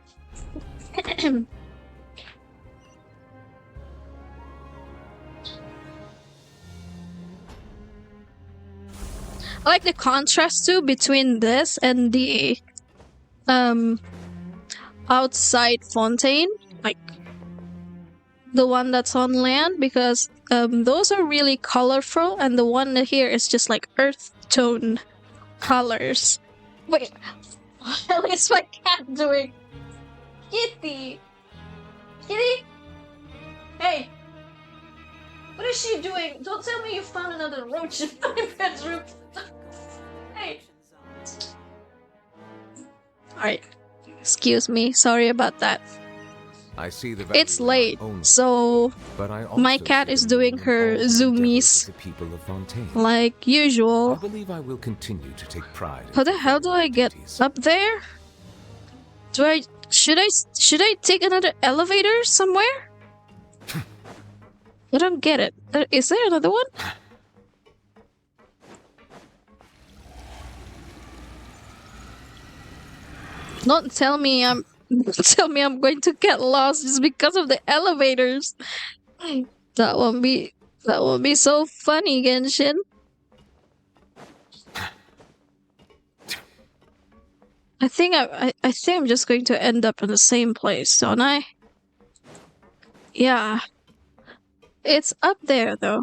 I like the contrast too between this and the outside fontaine, like the one that's on land, because those are really colorful, and the one here is just like earth tone colors. Wait, what is my cat doing? Kitty! Kitty? Hey! What is she doing? Don't tell me you found another roach in my bedroom. Hey! Alright. Excuse me. Sorry about that.
I see the
It's
value in
late,
my own
so
but I also
my cat
see
is
the
doing
meaning in all
her
the endeavors of
zoomies
the people of Fontaine.
like
I
usual.
believe I will continue to take pride in
How the hell do I get up there? Should I take another elevator somewhere? I don't get it. Is there another one? Don't tell me I'm going to get lost just because of the elevators. That won't be so funny, Genshin. I think I'm just going to end up in the same place, don't I? Yeah. It's up there though.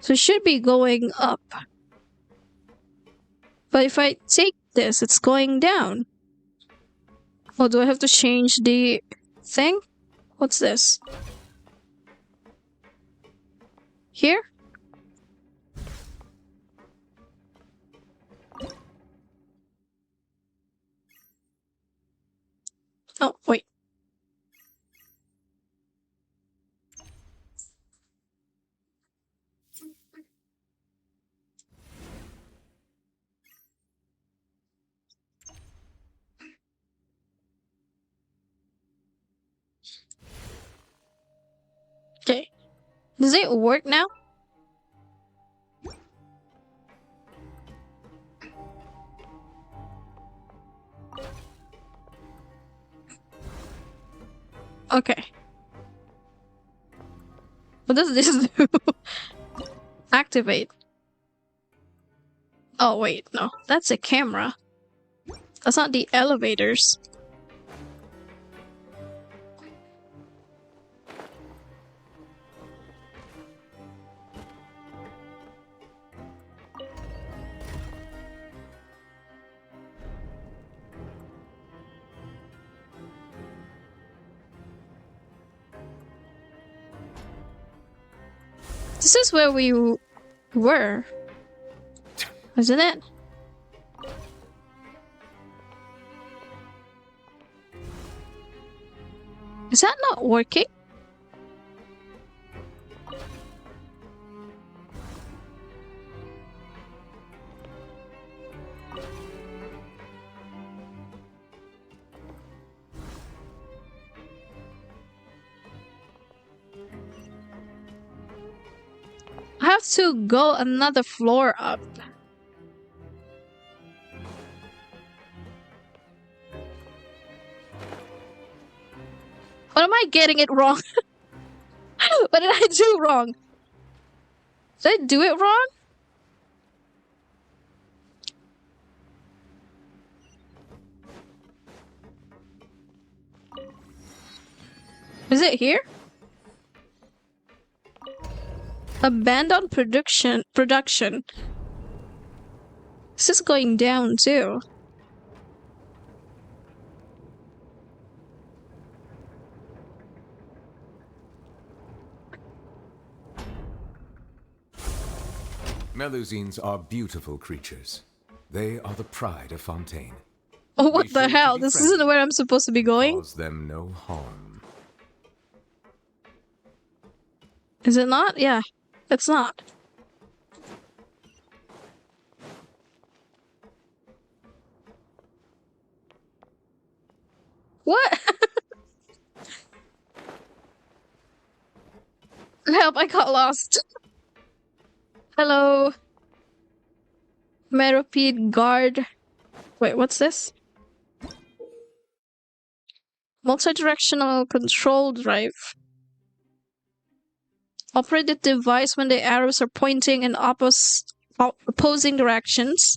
So it should be going up. But if I take this, it's going down. Oh, do I have to change the thing? What's this? Here? Oh, wait. Okay. Does it work now? Okay. What does this do? Activate. Oh, wait. No. That's a camera. That's not the elevators. This is where we were, isn't it? Is that not working? I have to go another floor up. What am I getting it wrong? What did I do wrong? Did I do it wrong? Is it here? Abandoned production. This is going down too.
Melusines are beautiful creatures. They are the pride of Fontaine.
Oh, what the hell? This isn't where I'm supposed to be going?
Cause them no harm.
Is it not? Yeah, it's not. What? Help, I got lost. Hello. Meropede guard. Wait, what's this? Multi-directional control drive. Operate the device when the arrows are pointing in opposing directions.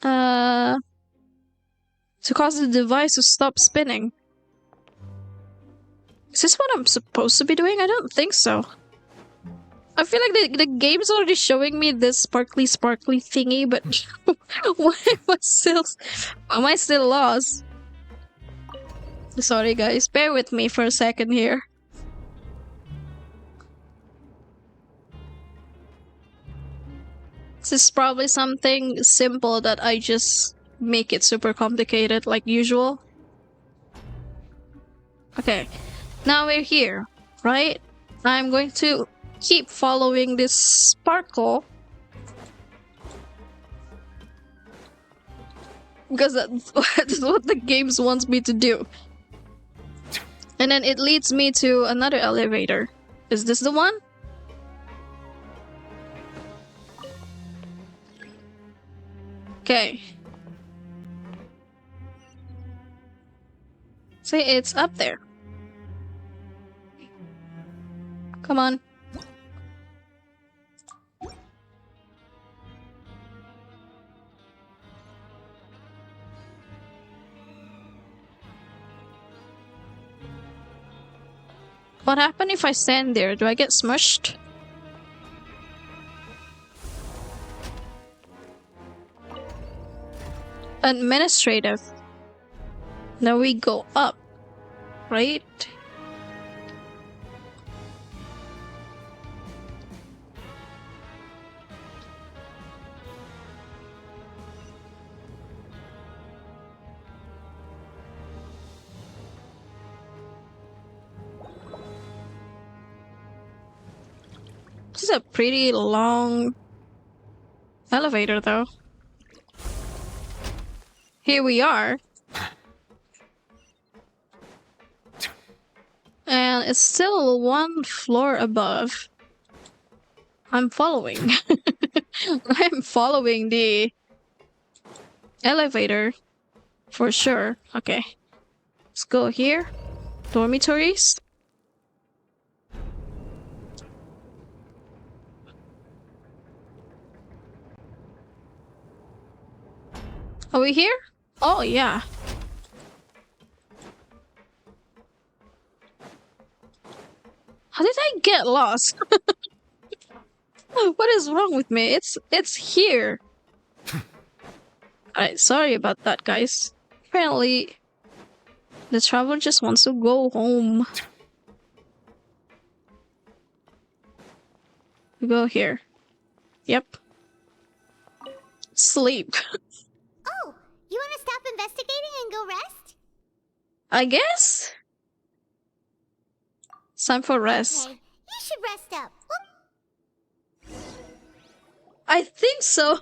To cause the device to stop spinning. Is this what I'm supposed to be doing? I don't think so. I feel like the game's already showing me this sparkly thingy, but why am I still lost? Sorry guys, bear with me for a second here. This is probably something simple that I just make it super complicated like usual. Okay, now we're here, right? I'm going to keep following this sparkle because that's what the game wants me to do. And then it leads me to another elevator. Is this the one? Okay. See, it's up there. Come on. What happened if I stand there? Do I get smushed? Administrative. Now we go up, right? This is a pretty long elevator, though. Here we are. And it's still one floor above. I'm following. I'm following the elevator for sure. Okay. Let's go here. Dormitories. Are we here? Oh, yeah. How did I get lost? What is wrong with me? It's here. Alright, sorry about that, guys. Apparently, the traveler just wants to go home. We go here. Yep. Sleep.
Oh, you want to stop investigating and go rest?
I guess? It's time for rest.
Okay, you should rest up.
I think so.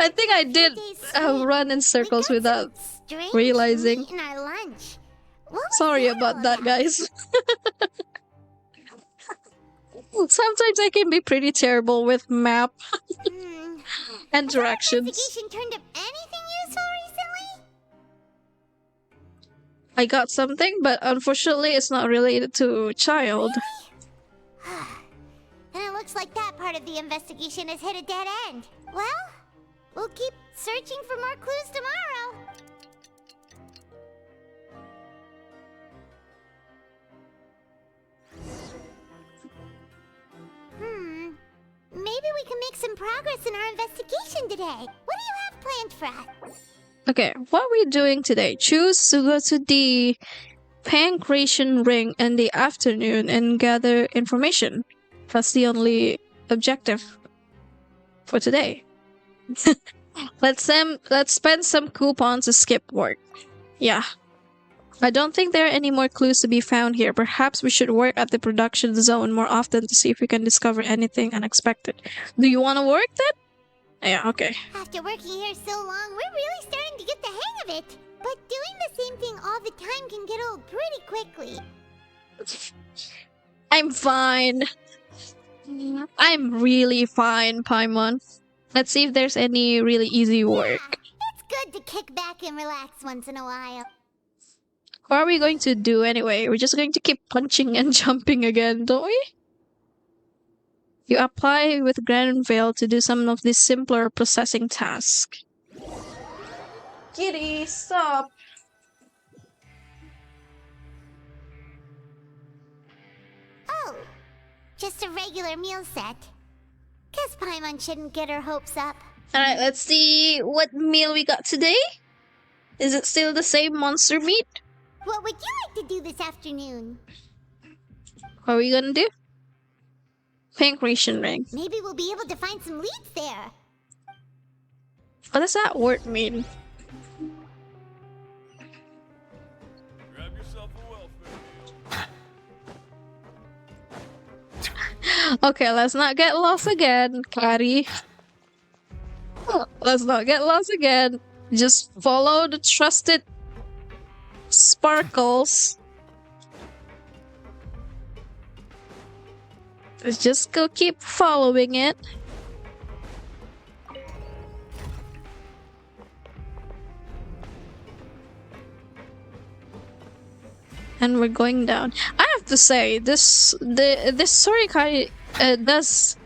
I think I did run in circles without realizing.
In our lunch.
Sorry about that, guys. Sometimes I can be pretty terrible with map and directions.
Investigation turned up anything useful recently?
I got something, but unfortunately it's not related to child.
Then it looks like that part of the investigation has hit a dead end. Well, we'll keep searching for more clues tomorrow. Maybe we can make some progress in our investigation today. What do you have planned for us?
Okay, what are we doing today? Choose to go to the Pancration Ring in the afternoon and gather information. That's the only objective for today. Let's spend some coupons to skip work. Yeah. I don't think there are any more clues to be found here. Perhaps we should work at the production zone more often to see if we can discover anything unexpected. Do you want to work then? Yeah, okay.
After working here so long, we're really starting to get the hang of it. But doing the same thing all the time can get old pretty quickly.
I'm fine. I'm really fine, Paimon. Let's see if there's any really easy work.
It's good to kick back and relax once in a while.
What are we going to do anyway? We're just going to keep punching and jumping again, don't we? You apply with Grand Veil to do some of these simpler processing tasks. Kitty, stop!
Oh, just a regular meal set. Guess Paimon shouldn't get her hopes up.
Alright, let's see what meal we got today. Is it still the same monster meat?
What would you like to do this afternoon?
What are we gonna do? Pink ration ring.
Maybe we'll be able to find some leads there.
What does that word mean?
Grab yourself a welfare meal.
Okay, let's not get lost again, Carrie. Let's not get lost again. Just follow the trusted sparkles. Let's just go keep following it. And we're going down. I have to say, this story kind does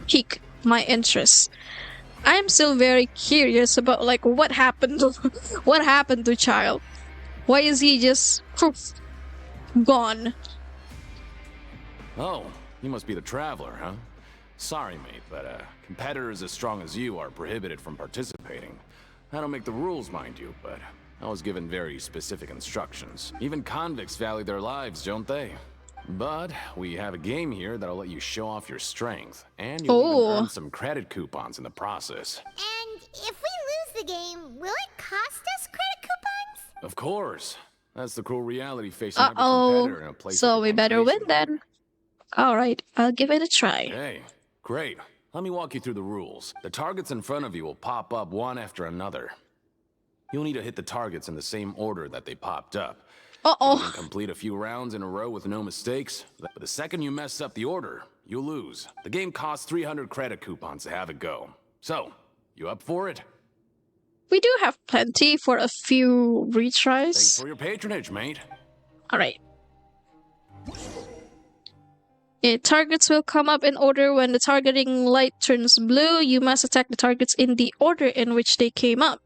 pique my interest. I am still very curious about like what happened to Child. Why is he just poof, gone?
Oh, you must be the Traveler, huh? Sorry, mate, but competitors as strong as you are prohibited from participating. I don't make the rules, mind you, but I was given very specific instructions. Even convicts value their lives, don't they? But we have a game here that'll let you show off your strength, and you'll even earn some credit coupons in the process.
And if we lose the game, will it cost us credit coupons?
Of course. That's the cruel reality facing every competitor in a place.
So we better win then. Alright, I'll give it a try.
Hey, great. Let me walk you through the rules. The targets in front of you will pop up one after another. You'll need to hit the targets in the same order that they popped up.
Uh-oh.
You can complete a few rounds in a row with no mistakes, but the second you mess up the order, you lose. The game costs 300 credit coupons to have it go. So, you up for it?
We do have plenty for a few retries.
Thanks for your patronage, mate.
Alright. Targets will come up in order. When the targeting light turns blue, you must attack the targets in the order in which they came up.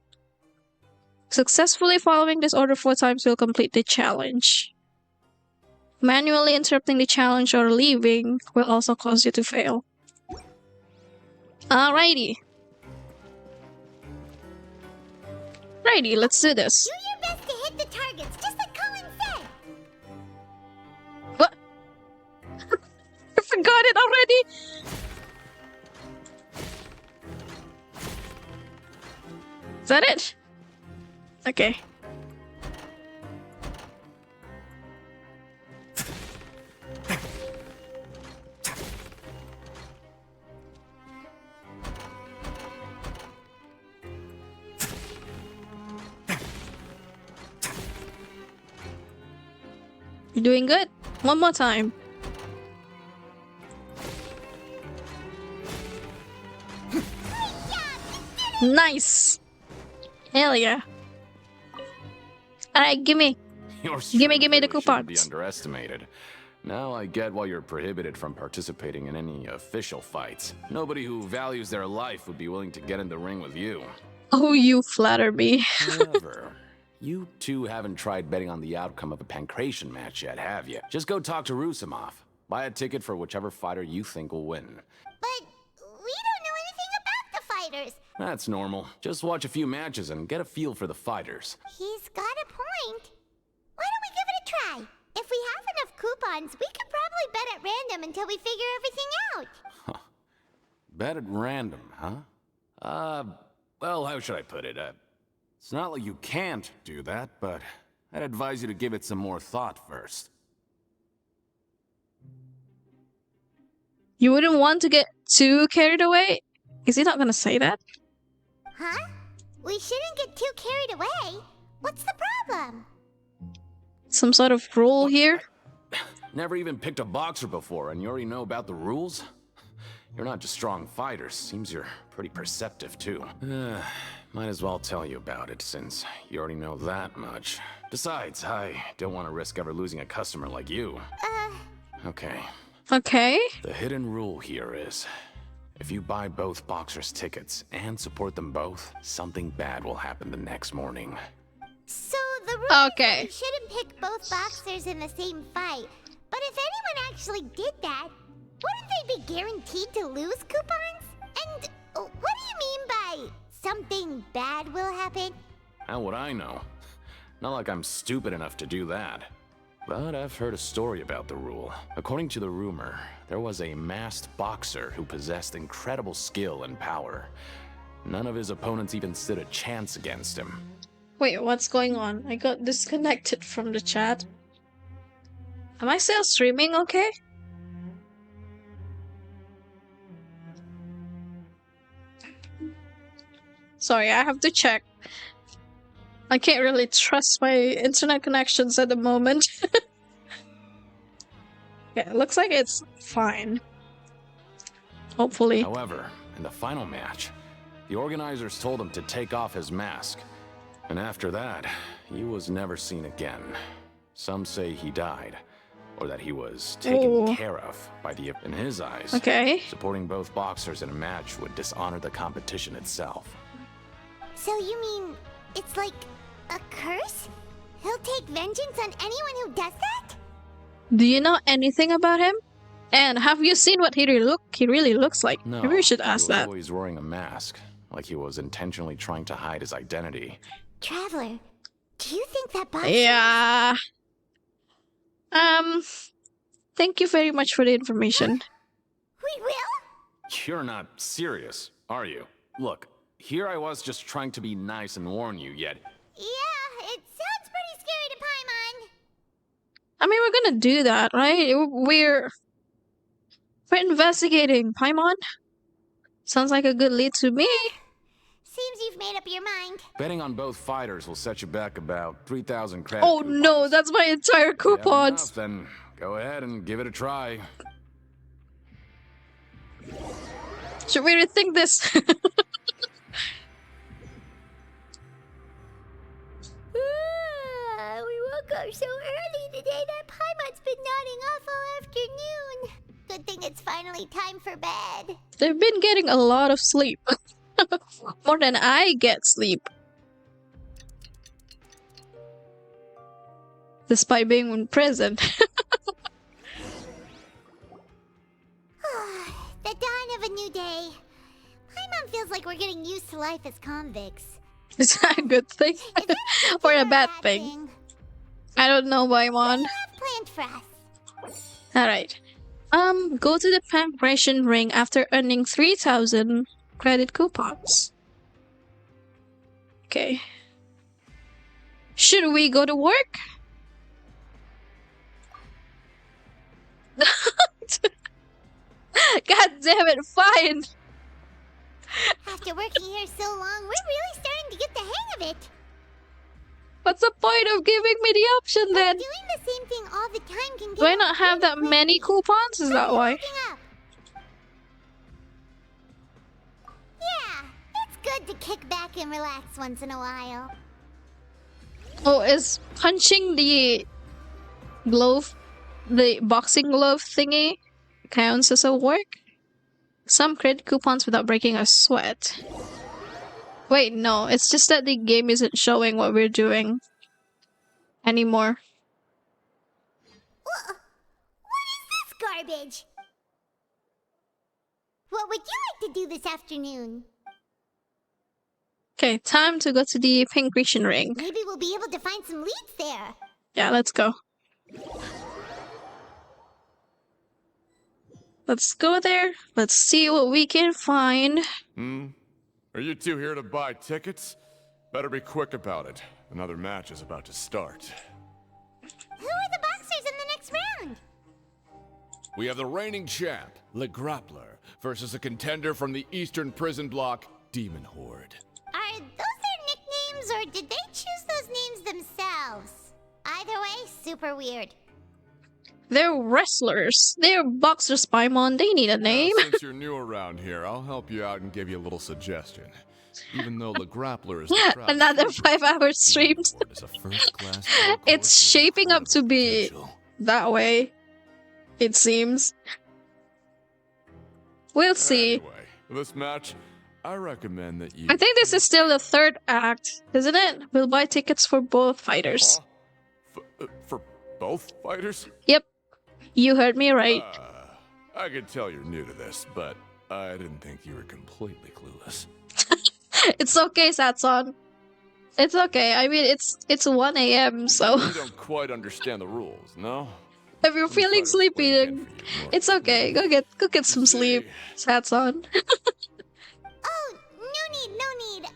Successfully following this order 4 times will complete the challenge. Manually interrupting the challenge or leaving will also cause you to fail. Alrighty. Righty, let's do this.
Do your best to hit the targets, just like Colin said.
What? I forgot it already! Is that it? Okay. You're doing good. One more time. Nice. Hell yeah. Alright, gimme the coupons.
Be underestimated. Now I get why you're prohibited from participating in any official fights. Nobody who values their life would be willing to get in the ring with you.
Oh, you flatter me.
However, you two haven't tried betting on the outcome of a pancration match yet, have you? Just go talk to Rusimov. Buy a ticket for whichever fighter you think will win.
But we don't know anything about the fighters.
That's normal. Just watch a few matches and get a feel for the fighters.
He's got a point. Why don't we give it a try? If we have enough coupons, we could probably bet at random until we figure everything out.
Bet at random, huh? Well, how should I put it? It's not like you can't do that, but I'd advise you to give it some more thought first.
You wouldn't want to get too carried away? Is he not gonna say that?
Huh? We shouldn't get too carried away. What's the problem?
Some sort of rule here?
Never even picked a boxer before, and you already know about the rules? You're not just strong fighters. Seems you're Pretty perceptive, too. Might as well tell you about it, since you already know that much. Besides, I don't want to risk ever losing a customer like you. Okay.
Okay.
The hidden rule here is, if you buy both boxers' tickets and support them both, something bad will happen the next morning.
So the rule
Okay.
is that we shouldn't pick both boxers in the same fight. But if anyone actually did that, wouldn't they be guaranteed to lose coupons? And what do you mean by something bad will happen?
How would I know? Not like I'm stupid enough to do that. But I've heard a story about the rule. According to the rumor, there was a masked boxer who possessed incredible skill and power. None of his opponents even stood a chance against him.
Wait, what's going on? I got disconnected from the chat. Am I still streaming okay? Sorry, I have to check. I can't really trust my internet connections at the moment. Yeah, it looks like it's fine. Hopefully.
However, in the final match, the organizers told him to take off his mask. And after that, he was never seen again. Some say he died, or that he was taken care of by the... In his eyes, supporting both boxers in a match would dishonor the competition itself.
So you mean it's like a curse? He'll take vengeance on anyone who does that?
Do you know anything about him? And have you seen what he really looks like?
No,
Maybe we should ask
he was
that.
always wearing a mask, like he was intentionally trying to hide his identity.
Traveler, do you think that boxer...
Yeah. Thank you very much for the information.
We will?
You're not serious, are you? Look, here I was just trying to be nice and warn you, yet...
Yeah, it sounds pretty scary to Paimon.
I mean, we're gonna do that, right? We're investigating. Paimon? Sounds like a good lead to me.
Seems you've made up your mind.
Betting on both fighters will set you back about 3,000 credit.
Oh no, that's my entire coupons.
Then go ahead and give it a try.
Should we rethink this?
We woke up so early today that Paimon's been nodding off all afternoon. Good thing it's finally time for bed.
They've been getting a lot of sleep. More than I get sleep. Despite being in prison.
The dawn of a new day. Paimon feels like we're getting used to life as convicts.
Is that a good thing? Or a bad thing? I don't know, Paimon.
Planned for us.
Alright. Go to the Pancration Ring after earning 3,000 credit coupons. Okay. Should we go to work? God damn it, fine!
After working here so long, we're really starting to get the hang of it.
What's the point of giving me the option then?
Doing the same thing all the time can get...
Do I not have that many coupons? Is that why?
Yeah, it's good to kick back and relax once in a while.
Oh, is punching the glove, the boxing glove thingy, counts as a work? Some credit coupons without breaking a sweat. Wait, no, it's just that the game isn't showing what we're doing anymore.
What is this garbage? What would you like to do this afternoon?
Okay, time to go to the Pancration Ring.
Maybe we'll be able to find some leads there.
Yeah, let's go. Let's go there. Let's see what we can find.
Are you two here to buy tickets? Better be quick about it. Another match is about to start.
Who are the boxers in the next round?
We have the reigning champ, Le Grappler, versus a contender from the Eastern Prison Block, Demon Horde.
Are those their nicknames, or did they choose those names themselves? Either way, super weird.
They're wrestlers. They're boxers, Paimon. They need a name.
Since you're new around here, I'll help you out and give you a little suggestion. Even though the grappler is the crowd's
Another
favorite,
5-hour stream.
is a first-class
It's shaping up to be that way. It seems. We'll see.
Anyway, this match, I recommend that you...
I think this is still the third act, isn't it? We'll buy tickets for both fighters.
For both fighters?
Yep. You heard me right.
I can tell you're new to this, but I didn't think you were completely clueless.
It's okay, Satson. It's okay. I mean, it's 1 a.m., so...
You don't quite understand the rules, no?
If you're feeling sleepy, then it's okay. Go get some sleep, Satson.
Oh, no need.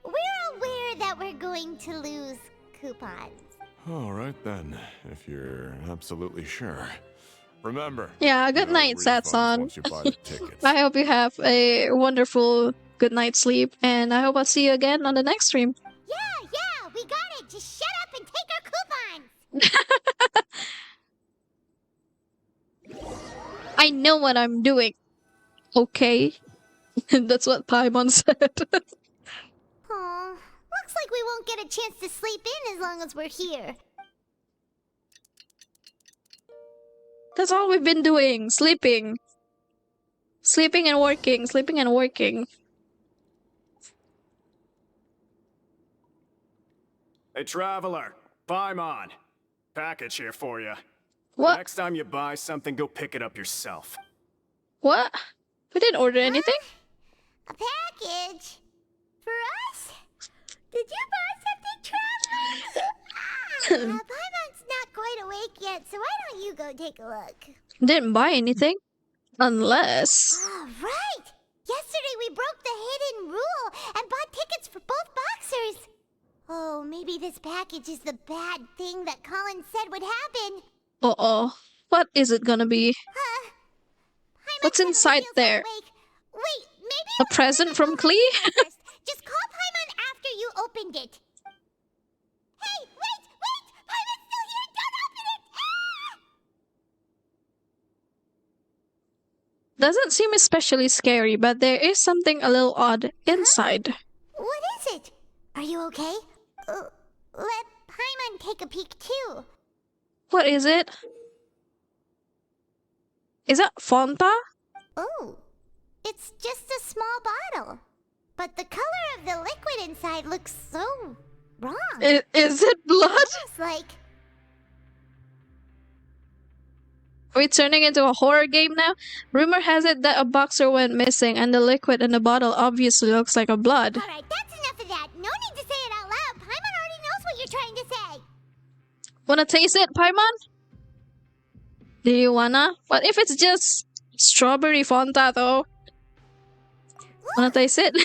We're aware that we're going to lose coupons.
All right then, if you're absolutely sure. Remember.
Yeah, good night, Satson.
Once you buy the tickets.
I hope you have a wonderful good night's sleep, and I hope I'll see you again on the next stream.
Yeah, we got it. Just shut up and take our coupons.
I know what I'm doing. Okay? That's what Paimon said.
Aw, looks like we won't get a chance to sleep in as long as we're here.
That's all we've been doing. Sleeping. Sleeping and working. Sleeping and working.
Hey, traveler. Paimon. Package here for you.
What?
Next time you buy something, go pick it up yourself.
What? We didn't order anything?
A package? For us? Did you buy something, traveler? Paimon's not quite awake yet, so why don't you go take a look?
Didn't buy anything. Unless...
Right! Yesterday we broke the hidden rule and bought tickets for both boxers. Oh, maybe this package is the bad thing that Colin said would happen.
Uh-oh. What is it gonna be? What's inside there?
Wait, maybe
A present from Klee?
just call Paimon after you opened it. Hey, wait! Paimon's still here! Don't open it!
Doesn't seem especially scary, but there is something a little odd inside.
What is it? Are you okay? Let Paimon take a peek too.
What is it? Is that Fanta?
Oh, it's just a small bottle. But the color of the liquid inside looks so wrong.
Is it blood?
Almost like...
Are we turning into a horror game now? Rumor has it that a boxer went missing and the liquid in the bottle obviously looks like a blood.
Alright, that's enough of that. No need to say it out loud. Paimon already knows what you're trying to say.
Wanna taste it, Paimon? Do you wanna? What if it's just strawberry Fanta though? Wanna taste it?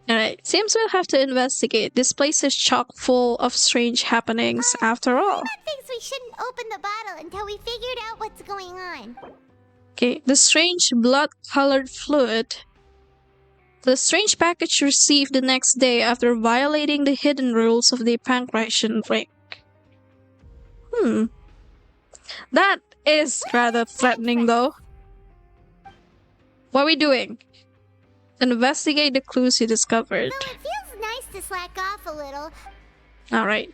Alright, seems we'll have to investigate. This place is chock full of strange happenings after all.
Paimon thinks we shouldn't open the bottle until we figured out what's going on.
Okay, the strange blood-colored fluid. The strange package received the next day after violating the hidden rules of the Pancration Ring. That is rather threatening though. What are we doing? Investigate the clues you discovered.
Though it feels nice to slack off a little.
Alright.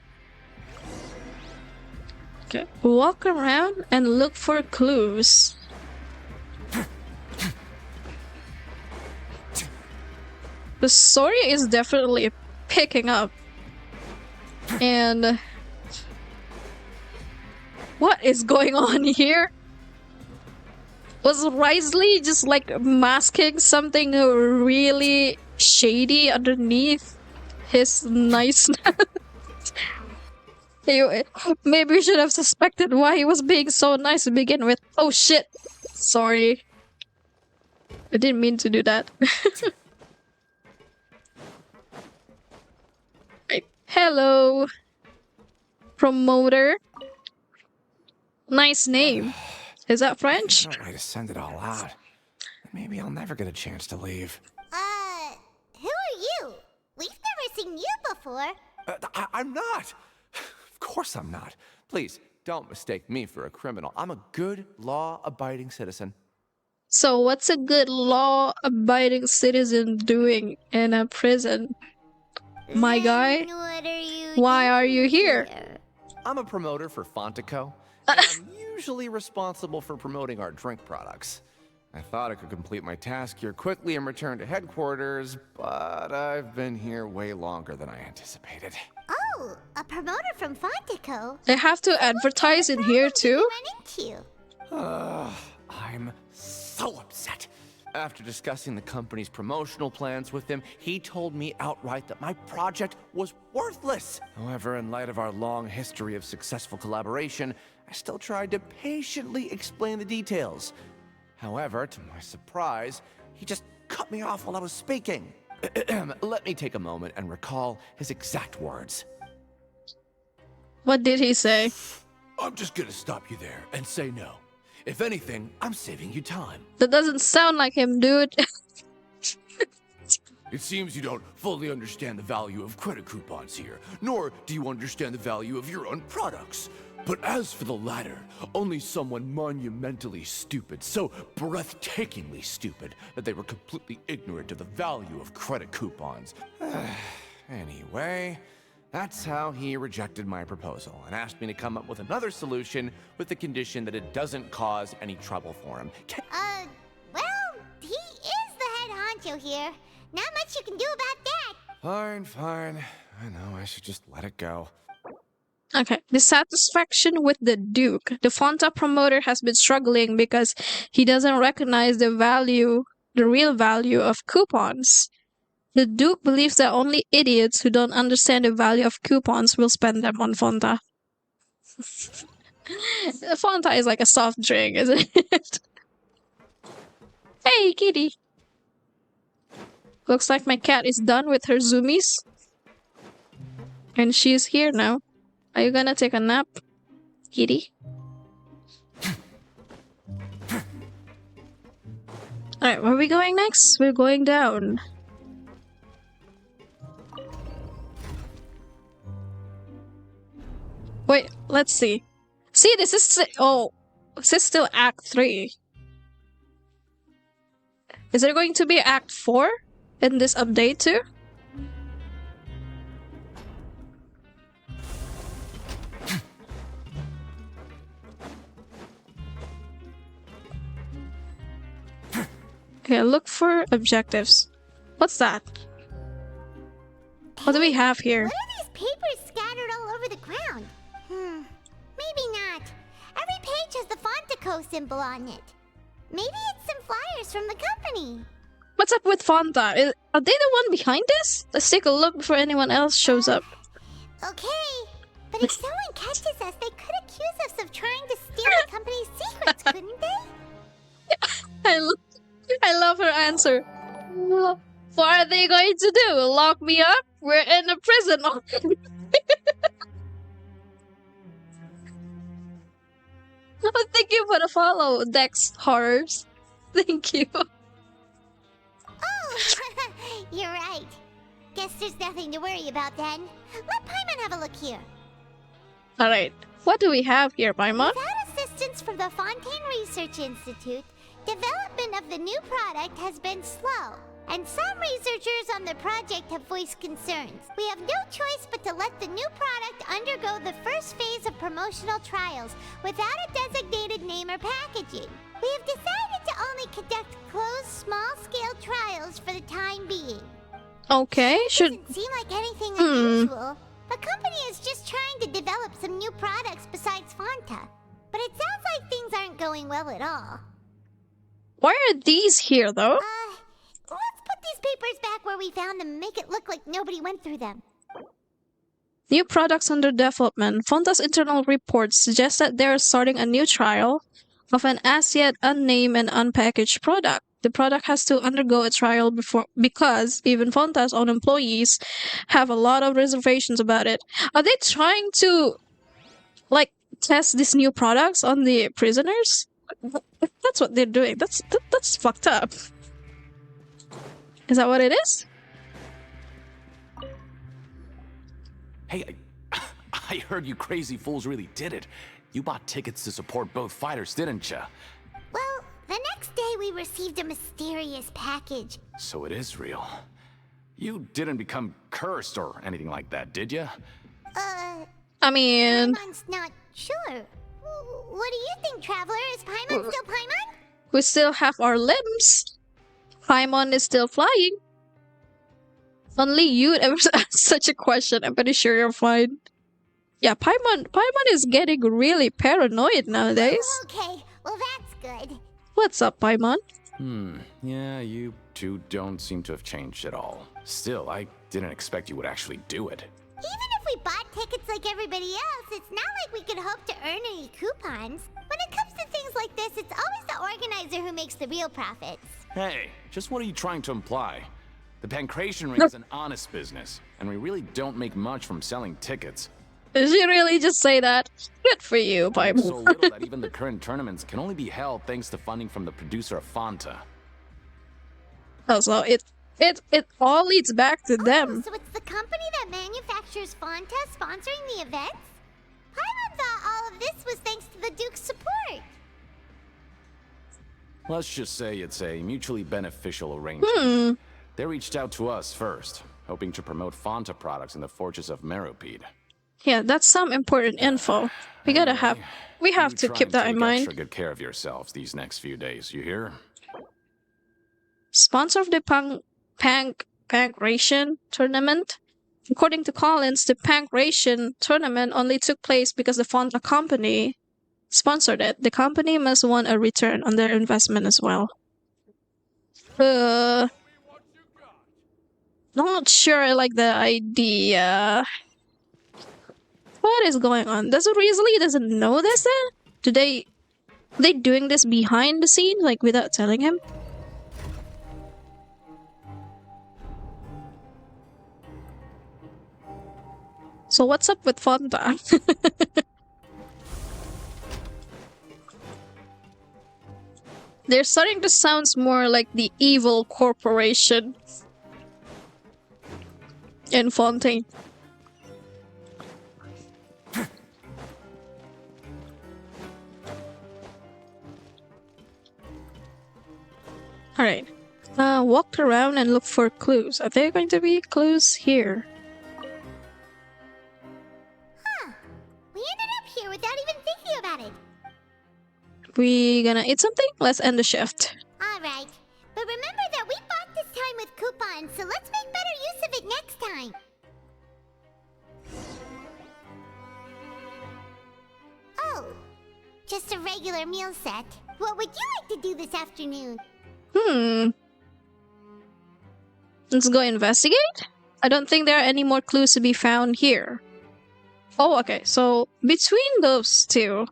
Okay, walk around and look for clues. The story is definitely picking up. And... what is going on here? Was Risley just like masking something really shady underneath his niceness? Maybe we should have suspected why he was being so nice to begin with. Oh shit! Sorry. I didn't mean to do that. Right. Hello. Promoter. Nice name. Is that French?
No way to send it all out. Maybe I'll never get a chance to leave.
Who are you? We've never seen you before.
I'm not. Of course I'm not. Please, don't mistake me for a criminal. I'm a good, law-abiding citizen.
So, what's a good law-abiding citizen doing in a prison? My guy, why are you here?
I'm a promoter for Fontico, and I'm usually responsible for promoting our drink products. I thought I could complete my task here quickly and return to headquarters, but I've been here way longer than I anticipated.
Oh, a promoter from Fontico?
They have to advertise in here too?
I'm so upset. After discussing the company's promotional plans with him, he told me outright that my project was worthless. However, in light of our long history of successful collaboration, I still tried to patiently explain the details. However, to my surprise, he just cut me off while I was speaking. Let me take a moment and recall his exact words.
What did he say?
I'm just gonna stop you there and say no. If anything, I'm saving you time.
That doesn't sound like him, dude.
It seems you don't fully understand the value of credit coupons here, nor do you understand the value of your own products. But as for the latter, only someone monumentally stupid, so breathtakingly stupid, that they were completely ignorant of the value of credit coupons. Anyway, that's how he rejected my proposal and asked me to come up with another solution with the condition that it doesn't cause any trouble for him.
Well, he is the head honcho here. Not much you can do about that.
Fine. I know, I should just let it go.
Okay, dissatisfaction with the Duke. The Fonta promoter has been struggling because he doesn't recognize the real value of coupons. The Duke believes that only idiots who don't understand the value of coupons will spend them on Fonta. Fonta is like a soft drink, isn't it? Hey, kitty! Looks like my cat is done with her zoomies. And she's here now. Are you gonna take a nap, kitty? Alright, where are we going next? We're going down. Wait, let's see. See, this is... this is still Act 3. Is there going to be Act 4 in this update too? Okay, look for objectives. What's that? What do we have here?
What are these papers scattered all over the ground? Maybe not. Every page has the Fontico symbol on it. Maybe it's some flyers from the company.
What's up with Fonta? Are they the one behind this? Let's take a look before anyone else shows up.
Okay, but if someone catches us, they could accuse us of trying to steal the company's secrets, couldn't they?
I love her answer. What are they going to do? Lock me up? We're in a prison. Thank you for the follow, Dex Horrors. Thank you.
Oh, you're right. Guess there's nothing to worry about then. Let Paimon have a look here.
Alright, what do we have here, Paimon?
Without assistance from the Fontaine Research Institute, development of the new product has been slow, and some researchers on the project have voiced concerns. We have no choice but to let the new product undergo the first phase of promotional trials without a designated name or packaging. We have decided to only conduct closed, small-scale trials for the time being.
Okay,
Doesn't seem like anything unusual. The company is just trying to develop some new products besides Fonta. But it sounds like things aren't going well at all.
Why are these here, though?
Let's put these papers back where we found them and make it look like nobody went through them.
New products under development. Fonta's internal reports suggest that they are starting a new trial of an as-yet unnamed and unpackaged product. The product has to undergo a trial because even Fonta's own employees have a lot of reservations about it. Are they trying to, like, test these new products on the prisoners? That's what they're doing. That's fucked up. Is that what it is?
Hey,
I heard you crazy fools really did it. You bought tickets to support both fighters, didn't ya?
Well, the next day we received a mysterious package.
So it is real. You didn't become cursed or anything like that, did ya?
I mean,
Paimon's not sure. What do you think, Traveler? Is Paimon still Paimon?
we still have our limbs. Paimon is still flying. Only you ever asked such a question. I'm pretty sure you're fine. Yeah, Paimon is getting really paranoid nowadays.
Okay, well that's good.
What's up, Paimon?
Yeah, you two don't seem to have changed at all. Still, I didn't expect you would actually do it.
Even if we bought tickets like everybody else, it's not like we could hope to earn any coupons. When it comes to things like this, it's always the organizer who makes the real profits.
Hey, just what are you trying to imply? The Pancration Ring is an honest business, and we really don't make much from selling tickets.
Did you really just say that? Good for you, Paimon.
So little that even the current tournaments can only be held thanks to funding from the producer of Fanta.
Oh, so it all leads back to them.
So it's the company that manufactures Fanta sponsoring the events? Paimon thought all of this was thanks to the Duke's support.
Let's just say it's a mutually beneficial arrangement. They reached out to us first, hoping to promote Fanta products in the Fortress of Meropide.
Yeah, that's some important info. We have to keep that in mind.
Extra good care of yourselves these next few days, you hear?
Sponsor of the Pancration tournament? According to Collins, the Pancration tournament only took place because the Fanta company sponsored it. The company must want a return on their investment as well. Not sure I like the idea. What is going on? Does Weasley doesn't know this then? Do they doing this behind the scenes, like without telling him? So what's up with Fanta? They're starting to sound more like the evil corporation in Fontaine. Alright. Walk around and look for clues. Are there going to be clues here?
We ended up here without even thinking about it.
We gonna eat something? Let's end the shift.
Alright, but remember that we bought this time with coupons, so let's make better use of it next time. Oh, just a regular meal set. What would you like to do this afternoon?
Let's go investigate? I don't think there are any more clues to be found here. Oh, okay, so between those two...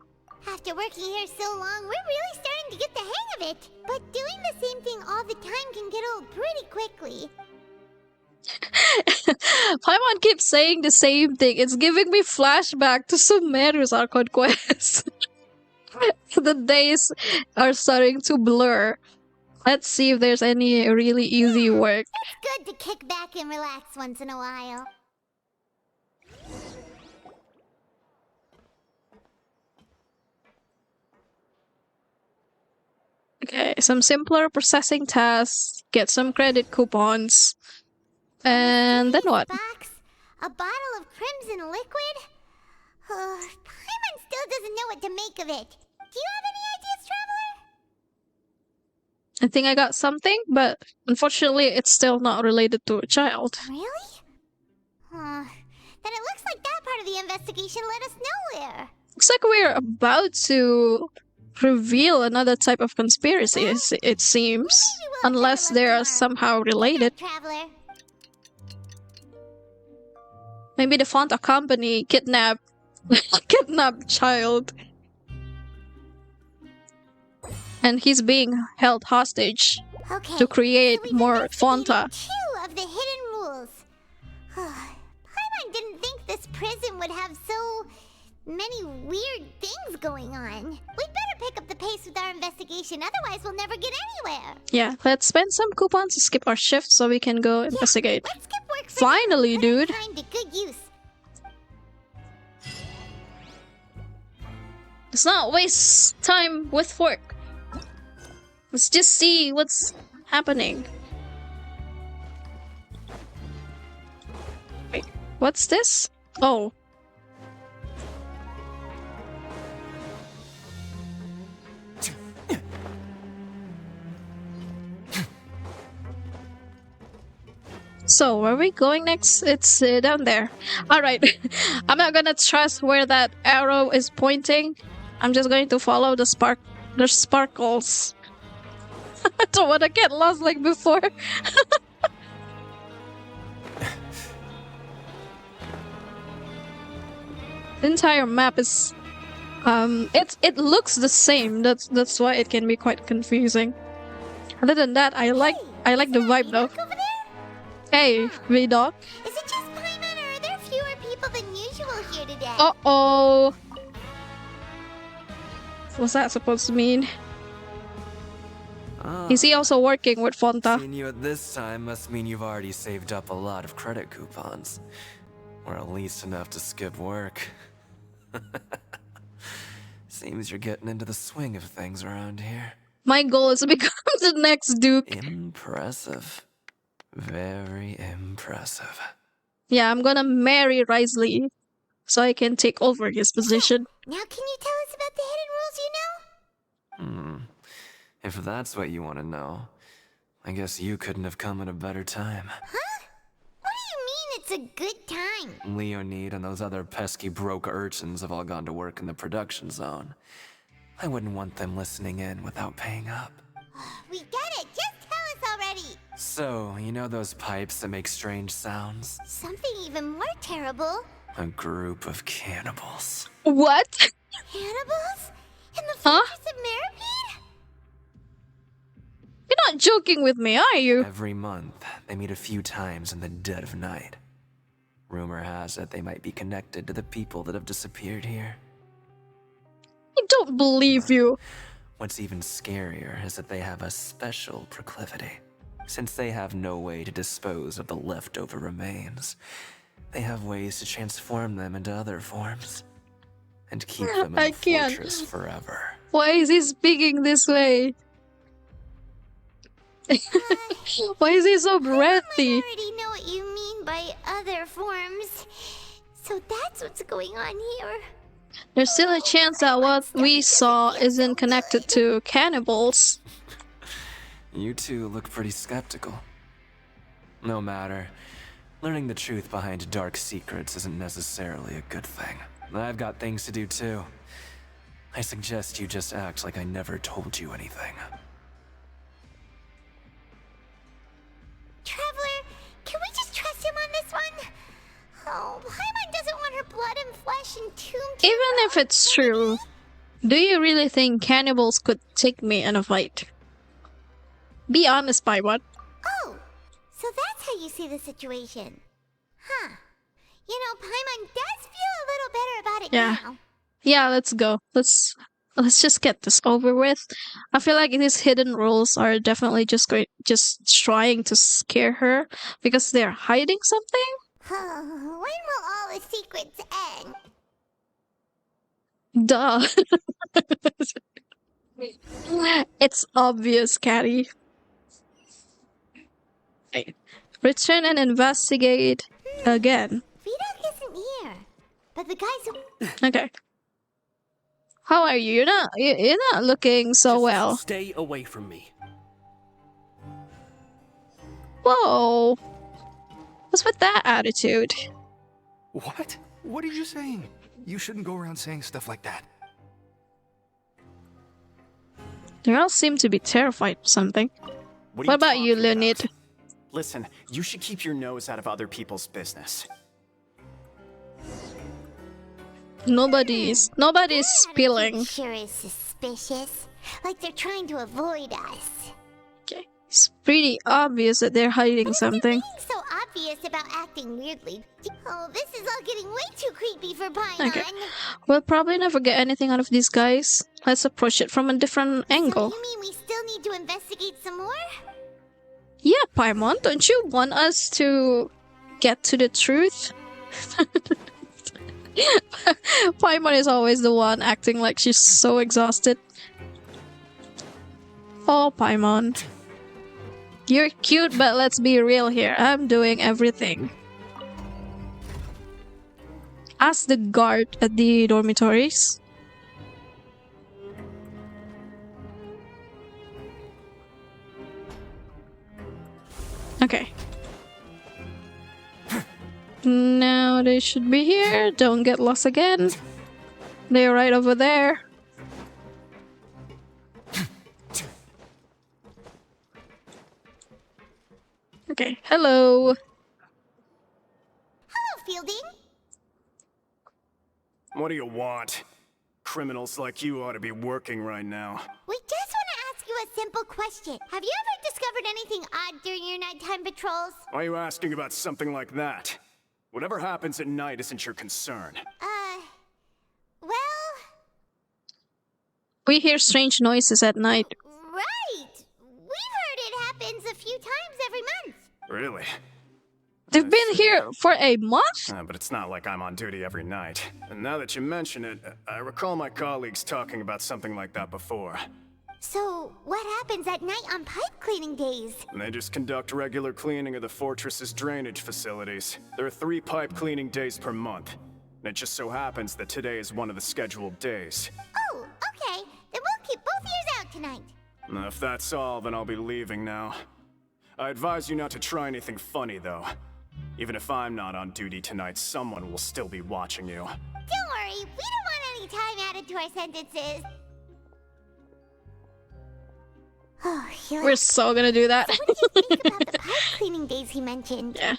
After working here so long, we're really starting to get the hang of it. But doing the same thing all the time can get old pretty quickly.
Paimon keeps saying the same thing. It's giving me flashback to Sumeru's Archon Quest. The days are starting to blur. Let's see if there's any really easy work.
It's good to kick back and relax once in a while.
Okay, some simpler processing tasks, get some credit coupons, and then what?
A bottle of crimson liquid? Paimon still doesn't know what to make of it. Do you have any ideas, Traveler?
I think I got something, but unfortunately it's still not related to a child.
Really? Then it looks like that part of the investigation led us nowhere.
Looks like we're about to reveal another type of conspiracy, it seems. Unless they are somehow related.
Traveler.
Maybe the Fanta company kidnapped child. And he's being held hostage to create more Fanta.
2 of the hidden rules. Paimon didn't think this prison would have so many weird things going on. We'd better pick up the pace with our investigation, otherwise we'll never get anywhere.
Yeah, let's spend some coupons to skip our shift so we can go investigate.
Let's skip work for
Finally,
now.
dude.
Time to good use.
Let's not waste time with fork. Let's just see what's happening. Wait, what's this? Oh. So, where are we going next? It's down there. Alright. I'm not gonna trust where that arrow is pointing. I'm just going to follow the sparkles. I don't want to get lost like before. The entire map is it looks the same. That's why it can be quite confusing. Other than that, I like the vibe though. Hey, V-Dog.
Is it just Paimon, or are there fewer people than usual here today?
Uh-oh. What's that supposed to mean? Is he also working with Fonta?
Seeing you at this time must mean you've already saved up a lot of credit coupons. Or at least enough to skip work. Seems you're getting into the swing of things around here.
My goal is to become the next Duke.
Impressive. Very impressive.
Yeah, I'm gonna marry Risley so I can take over his position.
Now can you tell us about the hidden rules you know?
If that's what you want to know, I guess you couldn't have come at a better time.
Huh? What do you mean it's a good time?
Leonid and those other pesky broke urchins have all gone to work in the production zone. I wouldn't want them listening in without paying up.
We get it! Just tell us already!
So, you know those pipes that make strange sounds?
Something even more terrible.
A group of cannibals.
What?
Cannibals? In the fortress of Meripede?
You're not joking with me, are you?
Every month, they meet a few times in the dead of night. Rumor has it they might be connected to the people that have disappeared here.
I don't believe you.
What's even scarier is that they have a special proclivity. Since they have no way to dispose of the leftover remains, they have ways to transform them into other forms and keep them in the fortress forever.
Why is he speaking this way? Why is he so breathy?
I already know what you mean by other forms. So that's what's going on here.
There's still a chance that what we saw isn't connected to cannibals.
You two look pretty skeptical. No matter. Learning the truth behind dark secrets isn't necessarily a good thing. I've got things to do too. I suggest you just act like I never told you anything.
Traveler, can we just trust him on this one? Oh, Paimon doesn't want her blood and flesh entombed.
Even if it's true, do you really think cannibals could take me in a fight? Be honest, Paimon.
Oh, so that's how you see the situation. Huh. You know, Paimon does feel a little better about it now.
Yeah, let's go. Let's just get this over with. I feel like these hidden rules are definitely just trying to scare her because they're hiding something.
When will all the secrets end?
Duh. It's obvious, Catty. Return and investigate again.
V-Dog isn't here, but the guys who...
Okay. How are you? You're not looking so well.
Stay away from me.
Whoa. What's with that attitude?
What? What are you saying? You shouldn't go around saying stuff like that.
They all seem to be terrified of something. What about you, Leonid?
Listen, you should keep your nose out of other people's business.
Nobody's spilling.
Sure is suspicious. Like they're trying to avoid us.
Okay. It's pretty obvious that they're hiding something.
Being so obvious about acting weirdly. Oh, this is all getting way too creepy for Paimon.
Okay. We'll probably never get anything out of these guys. Let's approach it from a different angle.
So you mean we still need to investigate some more?
Yeah, Paimon, don't you want us to get to the truth? Paimon is always the one acting like she's so exhausted. Oh, Paimon. You're cute, but let's be real here. I'm doing everything. Ask the guard at the dormitories. Okay. Now they should be here. Don't get lost again. They're right over there. Okay, hello.
Hello, Fielding.
What do you want? Criminals like you ought to be working right now.
We just want to ask you a simple question. Have you ever discovered anything odd during your nighttime patrols?
Why are you asking about something like that? Whatever happens at night isn't your concern.
Well...
We hear strange noises at night.
Right! We've heard it happens a few times every month.
Really?
They've been here for a month?
But it's not like I'm on duty every night. And now that you mention it, I recall my colleagues talking about something like that before.
So, what happens at night on pipe cleaning days?
They just conduct regular cleaning of the fortress's drainage facilities. There are 3 pipe cleaning days per month. And it just so happens that today is one of the scheduled days.
Oh, okay. Then we'll keep both ears out tonight.
If that's all, then I'll be leaving now. I advise you not to try anything funny, though. Even if I'm not on duty tonight, someone will still be watching you.
Don't worry, we don't want any time added to our sentences. Oh,
We're so gonna do that.
So what do you think about the pipe cleaning days he mentioned?
Yeah.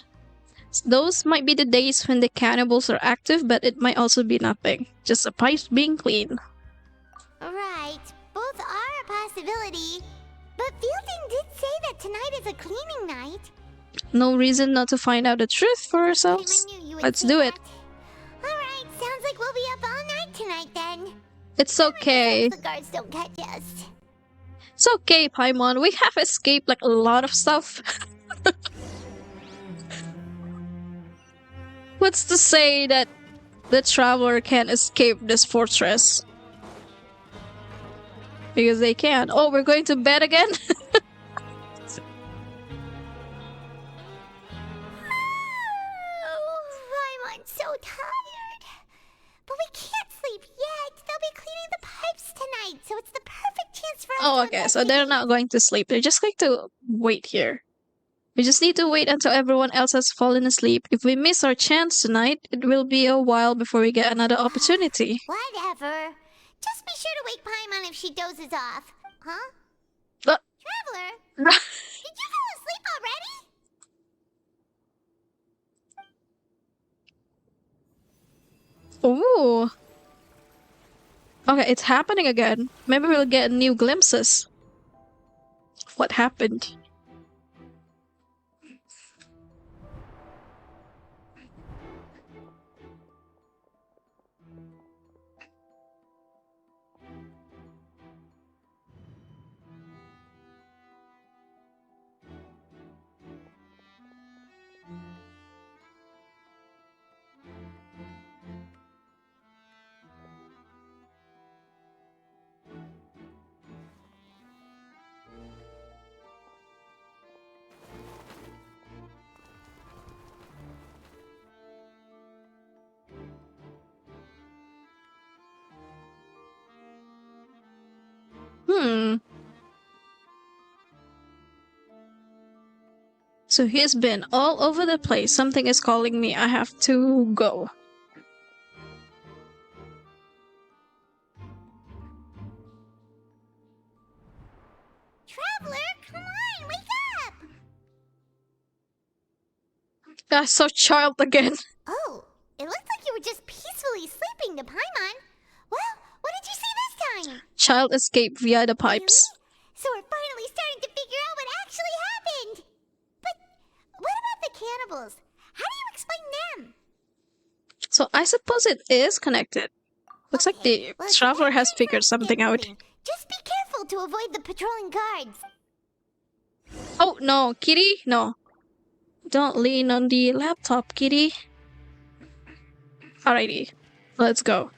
Those might be the days when the cannibals are active, but it might also be nothing. Just a pipes being clean.
Right. Both are a possibility. But Fielding did say that tonight is a cleaning night.
No reason not to find out the truth for ourselves. Let's do it.
Alright, sounds like we'll be up all night tonight then.
It's okay.
The guards don't catch us.
It's okay, Paimon. We have escaped like a lot of stuff. What's to say that the traveler can't escape this fortress? Because they can. Oh, we're going to bed again?
I'm so tired. But we can't sleep yet. They'll be cleaning the pipes tonight, so it's the perfect chance for us
Oh,
to
okay. So they're not going to sleep. They're just going to wait here. We just need to wait until everyone else has fallen asleep. If we miss our chance tonight, it will be a while before we get another opportunity.
Whatever. Just be sure to wake Paimon if she dozes off. Huh? Traveler? Did you fall asleep already?
Ooh. Okay, it's happening again. Maybe we'll get new glimpses. What happened? So he's been all over the place. Something is calling me. I have to go.
Traveler, come on, wake up!
I saw Child again.
Oh, it looks like you were just peacefully sleeping to Paimon. Well, what did you see this time?
Child escaped via the pipes.
So we're finally starting to figure out what actually happened. But what about the cannibals? How do you explain them?
So I suppose it is connected. Looks like the traveler has figured something out.
Just be careful to avoid the patrolling guards.
Oh no, Kitty, no. Don't lean on the laptop, Kitty. Alrighty. Let's go.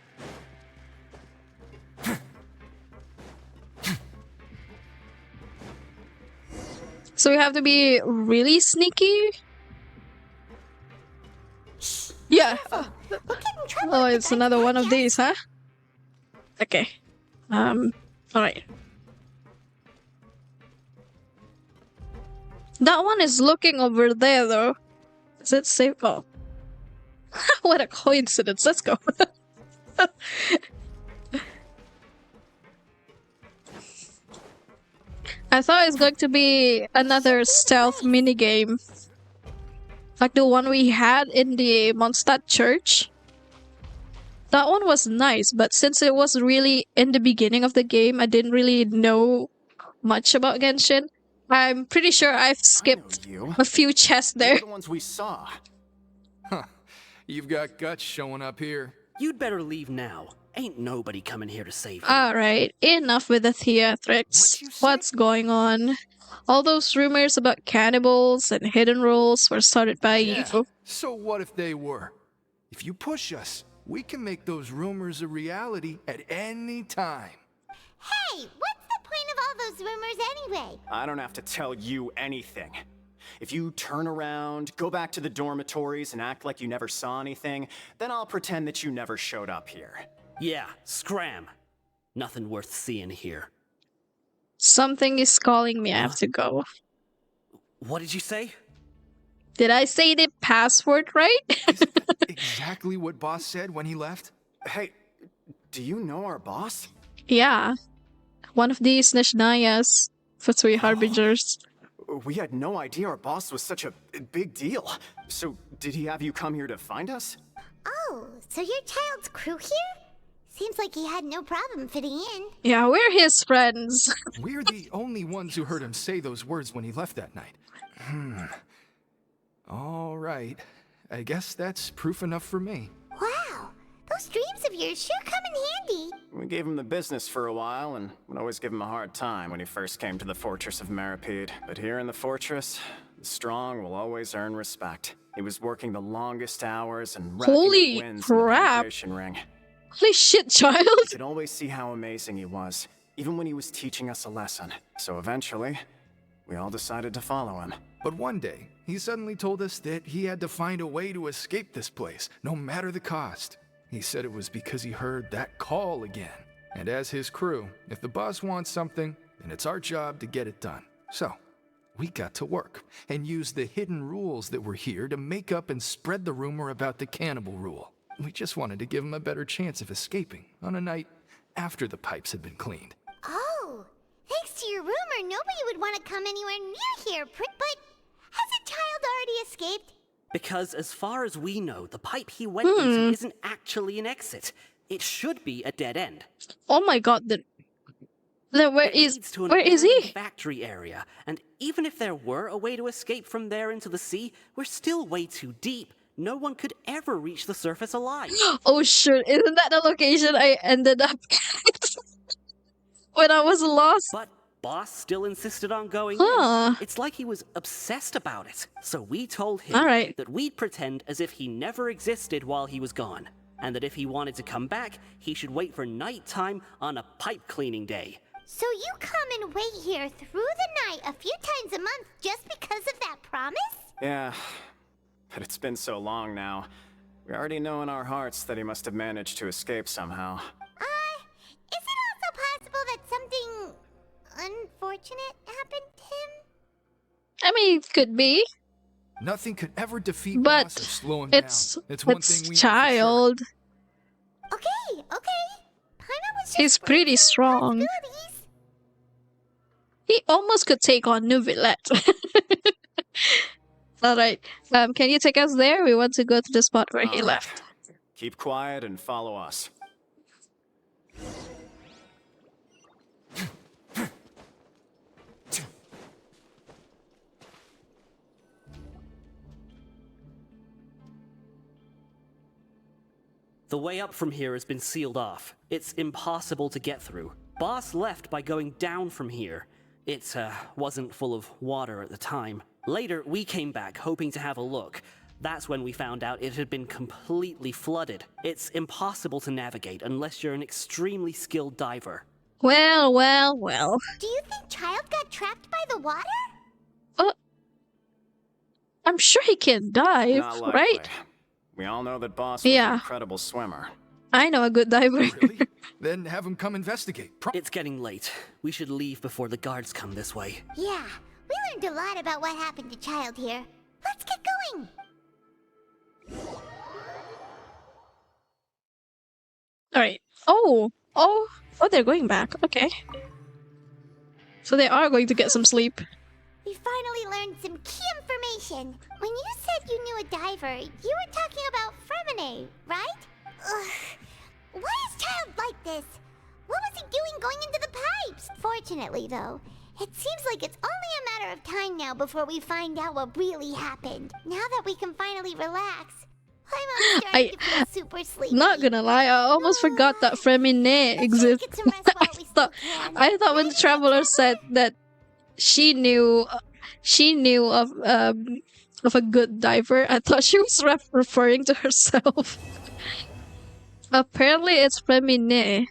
So we have to be really sneaky? Yeah. Oh, it's another one of these, huh? Okay. Alright. That one is looking over there, though. Is it safe? Oh. What a coincidence. Let's go. I thought it was going to be another stealth minigame. Like the one we had in the Mondstadt church. That one was nice, but since it was really in the beginning of the game, I didn't really know much about Genshin. I'm pretty sure I've skipped a few chests there.
You're the ones we saw.
Huh. You've got guts showing up here.
You'd better leave now. Ain't nobody coming here to save you.
Alright, enough with the theatrics. What's going on? All those rumors about cannibals and hidden rules were started by you.
So what if they were? If you push us, we can make those rumors a reality at any time.
Hey, what's the point of all those rumors anyway?
I don't have to tell you anything. If you turn around, go back to the dormitories and act like you never saw anything, then I'll pretend that you never showed up here.
Yeah, scram. Nothing worth seeing here.
Something is calling me. I have to go.
What did you say?
Did I say the password right?
Exactly what boss said when he left?
Hey, do you know our boss?
Yeah. One of these Neshnayas for 3 harbingers.
We had no idea our boss was such a big deal. So, did he have you come here to find us?
Oh, so your child's crew here? Seems like he had no problem fitting in.
Yeah, we're his friends.
We're the only ones who heard him say those words when he left that night. All right. I guess that's proof enough for me.
Wow, those dreams of yours sure come in handy.
We gave him the business for a while and would always give him a hard time when he first came to the fortress of Meripede. But here in the fortress, the strong will always earn respect. He was working the longest hours and racking
Holy
up wins
crap.
in the penetration ring.
Holy shit, child!
You could always see how amazing he was, even when he was teaching us a lesson. So eventually, we all decided to follow him.
But one day, he suddenly told us that he had to find a way to escape this place, no matter the cost. He said it was because he heard that call again. And as his crew, if the boss wants something, then it's our job to get it done. So, we got to work and used the hidden rules that were here to make up and spread the rumor about the cannibal rule. We just wanted to give him a better chance of escaping on a night after the pipes had been cleaned.
Oh, thanks to your rumor, nobody would want to come anywhere near here, but has a child already escaped?
Because as far as we know, the pipe he went into isn't actually an exit. It should be a dead end.
Oh my god, then where is
abandoned
he?
Factory area, and even if there were a way to escape from there into the sea, we're still way too deep. No one could ever reach the surface alive.
Oh shoot, isn't that the location I ended up at when I was lost?
But boss still insisted on going
Huh.
in. It's like he was obsessed about it. So we told him
Alright.
that we'd pretend as if he never existed while he was gone. And that if he wanted to come back, he should wait for nighttime on a pipe cleaning day.
So you come and wait here through the night a few times a month just because of that promise?
Yeah, but it's been so long now. We already know in our hearts that he must have managed to escape somehow.
Is it also possible that something unfortunate happened to him?
I mean, it could be.
Nothing could ever defeat
But
boss or slow him
it's
down. It's one thing we know for sure.
child.
Okay. Paimon was just
He's pretty strong. He almost could take on Neuvillette. Alright, can you take us there? We want to go to the spot where he left.
Keep quiet and follow us.
The way up from here has been sealed off. It's impossible to get through. Boss left by going down from here. It wasn't full of water at the time. Later, we came back hoping to have a look, That's when we found out it had been completely flooded. It's impossible to navigate unless you're an extremely skilled diver.
Well, well, well.
Do you think Child got trapped by the water?
I'm sure he can dive,
Not likely.
right?
We all know that Boss was
Yeah.
an incredible swimmer.
I know a good diver.
Really? Then have him come investigate.
It's getting late. We should leave before the guards come this way.
Yeah, we learned a lot about what happened to Child here. Let's get going!
Alright. Oh, they're going back. Okay. So they are going to get some sleep.
We finally learned some key information. When you said you knew a diver, you were talking about Fremine, right? Ugh. Why is Child like this? What was he doing going into the pipes? Fortunately, though, it seems like it's only a matter of time now before we find out what really happened. Now that we can finally relax, I'm starting to feel super sleepy.
Not gonna lie, I almost forgot that Fremine exists. I thought when the traveler said that she knew of a good diver, I thought she was referring to herself. Apparently, it's Fremine.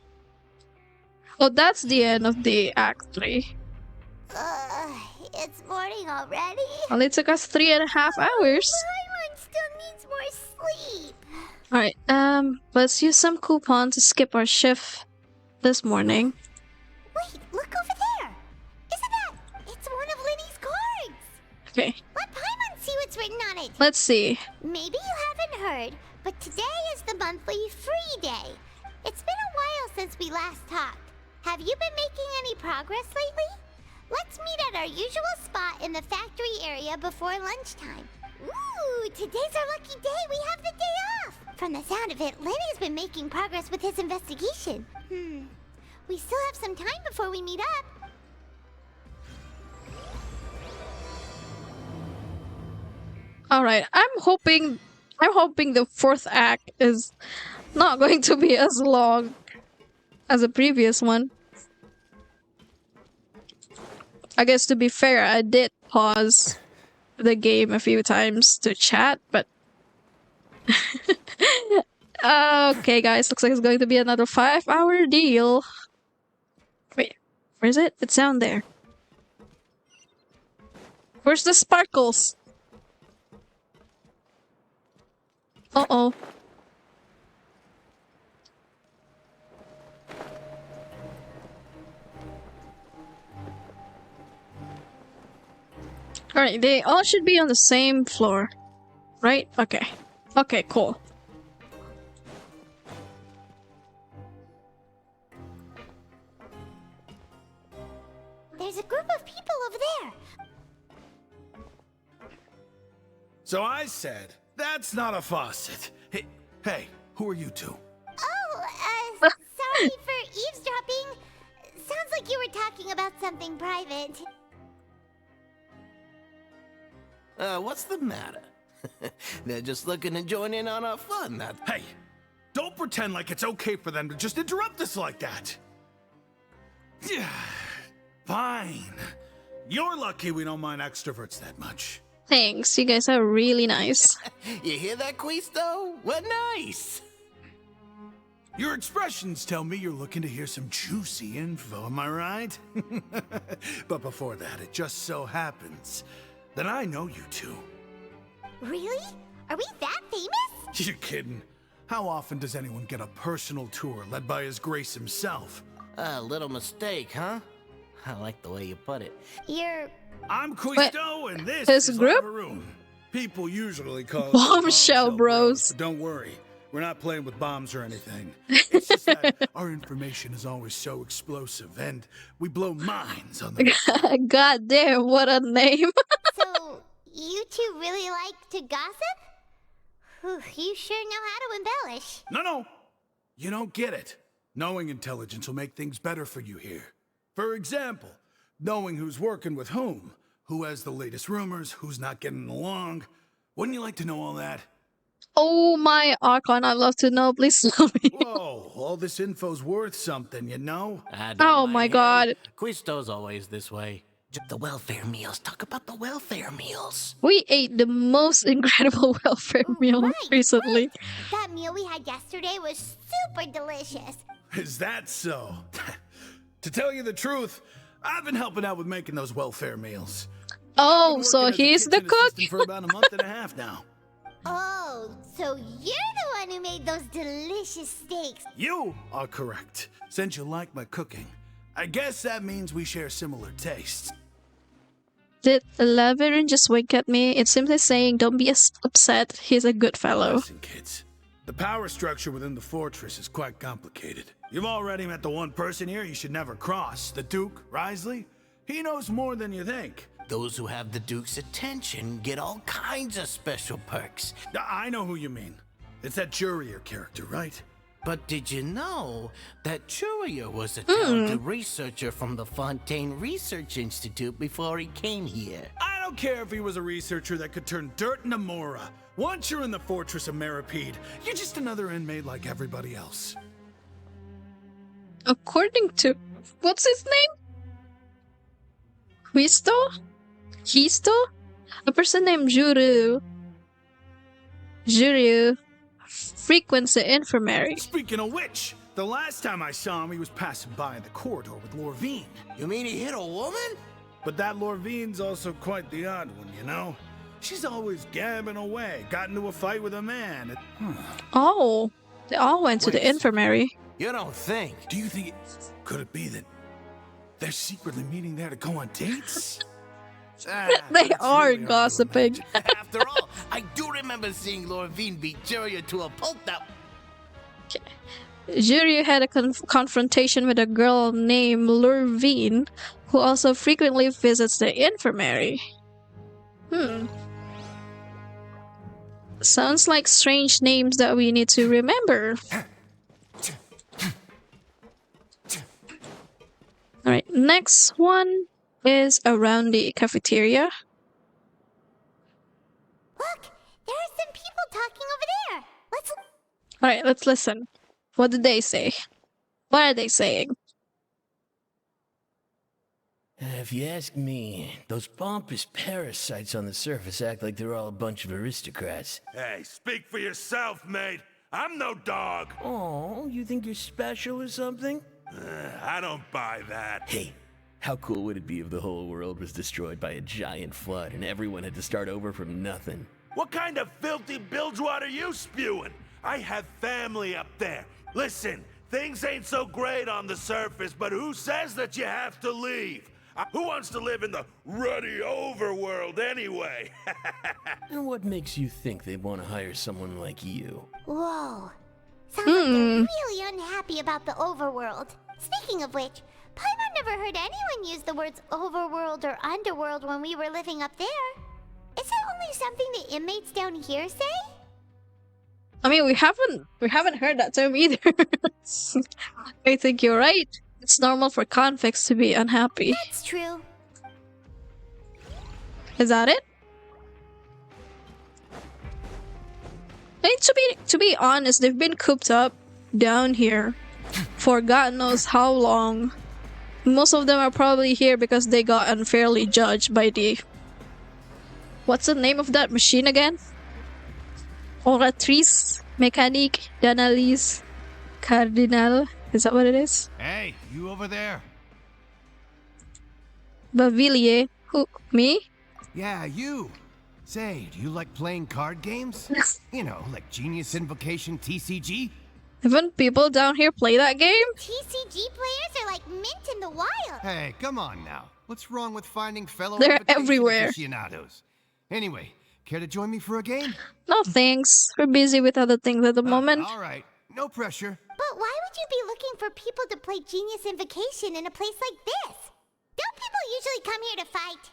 Oh, that's the end of the Act 3.
It's morning already.
Only took us 3.5 hours.
Paimon still needs more sleep.
Alright, let's use some coupon to skip our shift this morning.
Wait, look over there. Isn't that? It's one of Linny's cards.
Okay,
Let Paimon see what's written on it.
let's see.
Maybe you haven't heard, but today is the monthly free day. It's been a while since we last talked. Have you been making any progress lately? Let's meet at our usual spot in the factory area before lunchtime. Ooh, today's our lucky day. We have the day off. From the sound of it, Lenny's been making progress with his investigation. We still have some time before we meet up.
Alright, I'm hoping the fourth act is not going to be as long as the previous one. I guess to be fair, I did pause the game a few times to chat, but okay guys, looks like it's going to be another 5-hour deal. Wait, where is it? It's down there. Where's the sparkles? Uh-oh. Alright, they all should be on the same floor. Right? Okay. Okay, cool.
There's a group of people over there.
So I said, that's not a faucet. Hey, who are you two?
Oh, sorry for eavesdropping. Sounds like you were talking about something private.
What's the matter? They're just looking to join in on our fun.
Hey, don't pretend like it's okay for them to just interrupt us like that. Fine. You're lucky we don't mind extroverts that much.
Thanks, you guys are really nice.
You hear that, Quisto? What nice!
Your expressions tell me you're looking to hear some juicy info, am I right? But before that, it just so happens that I know you two.
Really? Are we that famous?
You're kidding. How often does anyone get a personal tour led by His Grace himself?
A little mistake, huh? I like the way you put it.
I'm Quisto, and this
his
is
group?
Lava Room. People usually call us
Bombshell Bros.
but don't worry, we're not playing with bombs or anything. It's just that our information is always so explosive, and we blow minds on the...
God damn, what a name.
So, you two really like to gossip? Whew, you sure know how to embellish.
No, you don't get it. Knowing intelligence will make things better for you here. For example, knowing who's working with whom, who has the latest rumors, who's not getting along. Wouldn't you like to know all that?
Oh my Archon, I'd love to know. Please tell me.
Whoa, all this info's worth something, you know?
Oh my god.
Quisto's always this way. The welfare meals. Talk about the welfare meals.
We ate the most incredible welfare meal recently.
That meal we had yesterday was super delicious.
Is that so? To tell you the truth, I've been helping out with making those welfare meals.
Oh, so he's the cook?
For about a month and a half now.
Oh, so you're the one who made those delicious steaks.
You are correct. Since you like my cooking, I guess that means we share similar tastes.
Did Laverin just wink at me? It's simply saying, don't be upset, he's a good fellow.
Listen, kids. The power structure within the fortress is quite complicated. You've already met the one person here you should never cross, the Duke, Risley. He knows more than you think.
Those who have the Duke's attention get all kinds of special perks.
I know who you mean. It's that Jurier character, right?
But did you know that Jurier was a talented researcher from the Fontaine Research Institute before he came here?
I don't care if he was a researcher that could turn dirt into Mora. Once you're in the Fortress of Meripede, you're just another inmate like everybody else.
According to... what's his name? Histo? A person named Juru frequents the infirmary.
Speaking of which, the last time I saw him, he was passing by in the corridor with Lorvine.
You mean he hit a woman?
But that Lorvine's also quite the odd one, you know? She's always gabbing away, got into a fight with a man.
Oh, they all went to the infirmary.
You don't think?
Do you think could it be that they're secretly meeting there to go on dates?
They are gossiping.
After all, I do remember seeing Lorvine beat Jurier to a pulp that...
Jurier had a confrontation with a girl named Lorvine, who also frequently visits the infirmary. Sounds like strange names that we need to remember. Alright, next one is around the cafeteria.
Look, there are some people talking over there.
Alright, let's listen. What did they say? What are they saying?
If you ask me, those pompous parasites on the surface act like they're all a bunch of aristocrats.
Hey, speak for yourself, mate. I'm no dog.
Oh, you think you're special or something?
I don't buy that.
Hey, how cool would it be if the whole world was destroyed by a giant flood and everyone had to start over from nothing?
What kind of filthy bilgewater are you spewing? I have family up there. Listen, things ain't so great on the surface, but who says that you have to leave? Who wants to live in the ruddy overworld anyway?
And what makes you think they'd want to hire someone like you?
Whoa. Sounds like they're really unhappy about the overworld. Speaking of which, Paimon never heard anyone use the words overworld or underworld when we were living up there. Is it only something the inmates down here say?
I mean, we haven't heard that term either. I think you're right. It's normal for convicts to be unhappy.
That's true.
Is that it? I mean, to be honest, they've been cooped up down here for God knows how long. Most of them are probably here because they got unfairly judged by the... What's the name of that machine again? Oratrice Mécanique d'Analyse Cardinal. Is that what it is?
Hey, you over there?
Bavillier. Who? Me?
Yeah, you. Say, do you like playing card games? You know, like Genius Invocation TCG?
Haven't people down here play that game?
TCG players are like mint in the wild.
Hey, come on now. What's wrong with finding fellow
They're
invitation
everywhere.
aficionados? Anyway, care to join me for a game?
No thanks. We're busy with other things at the moment.
All right, no pressure.
But why would you be looking for people to play Genius Invocation in a place like this? Don't people usually come here to fight?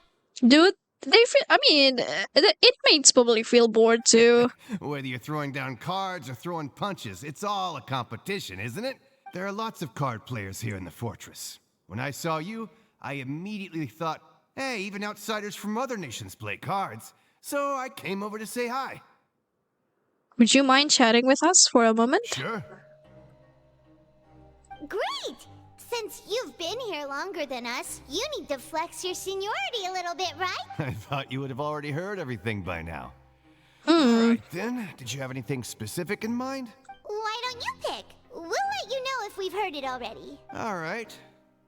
Dude, they feel... I mean, the inmates probably feel bored too.
Whether you're throwing down cards or throwing punches, it's all a competition, isn't it? There are lots of card players here in the fortress. When I saw you, I immediately thought, hey, even outsiders from other nations play cards. So I came over to say hi.
Would you mind chatting with us for a moment?
Sure.
Great! Since you've been here longer than us, you need to flex your seniority a little bit, right?
I thought you would have already heard everything by now.
Hmm.
Alright then, did you have anything specific in mind?
Why don't you pick? We'll let you know if we've heard it already.
Alright.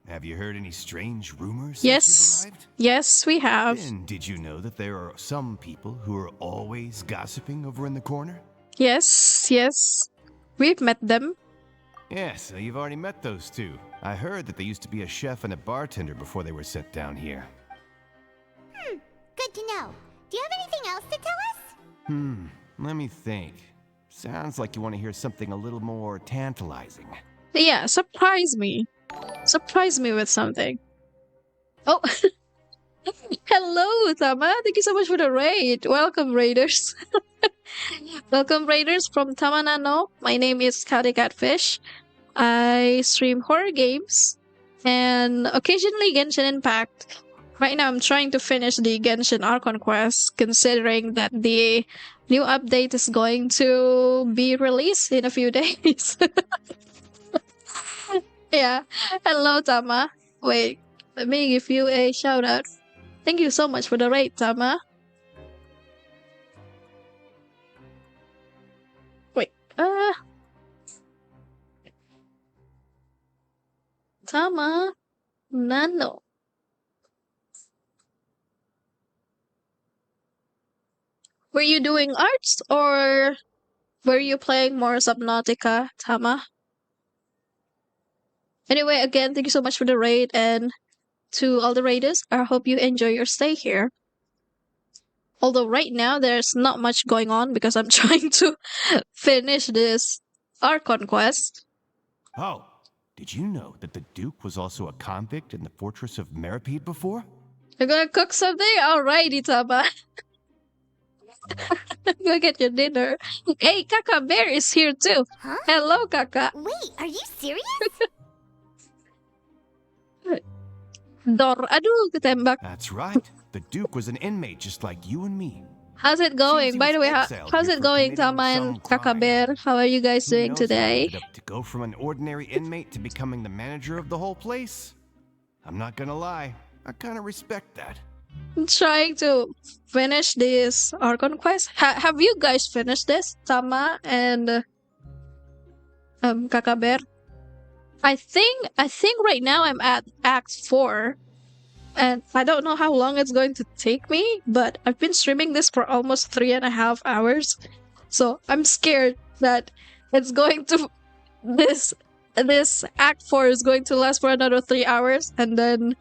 Have you heard any strange rumors
Yes.
since you've arrived?
Yes, we have.
And did you know that there are some people who are always gossiping over in the corner?
Yes, yes. We've met them.
Yeah, so you've already met those two. I heard that they used to be a chef and a bartender before they were sent down here.
Good to know. Do you have anything else to tell us?
Let me think. Sounds like you want to hear something a little more tantalizing.
Yeah, surprise me. Surprise me with something. Oh, hello, Tama. Thank you so much for the raid. Welcome, raiders. Welcome, raiders from Tamanano. My name is Kade Catfish. I stream horror games and occasionally Genshin Impact. Right now, I'm trying to finish the Genshin ARCHON quest, considering that the new update is going to be released in a few days. Yeah. Hello, Tama. Wait, let me give you a shout out. Thank you so much for the raid, Tama. Wait, Tama Nano. Were you doing arts or were you playing more Subnautica, Tama? Anyway, again, thank you so much for the raid, and to all the raiders, I hope you enjoy your stay here. Although right now there's not much going on because I'm trying to finish this ARCHON quest.
Oh, did you know that the Duke was also a convict in the fortress of Meripede before?
You're gonna cook something? Alrighty, Tama. Go get your dinner. Hey, Kaka Bear is here too.
Huh?
Hello, Kaka.
Wait, are you serious?
Dor, aduh, ketembak.
That's right. The Duke was an inmate just like you and me.
How's it going?
he
By the
was
way,
exiled
how's
here
it
for
going,
committing
Tama and
some
Kaka
crime.
Bear? How are you guys
Who
doing
knows how it
today?
ended up to go from an ordinary inmate to becoming the manager of the whole place? I'm not gonna lie, I kinda respect that.
I'm trying to finish this ARCHON quest. Have you guys finished this, Tama and Kaka Bear? I think right now I'm at Act 4. And I don't know how long it's going to take me, but I've been streaming this for almost 3.5 hours. So I'm scared that it's going to this Act 4 is going to last for another 3 hours, and then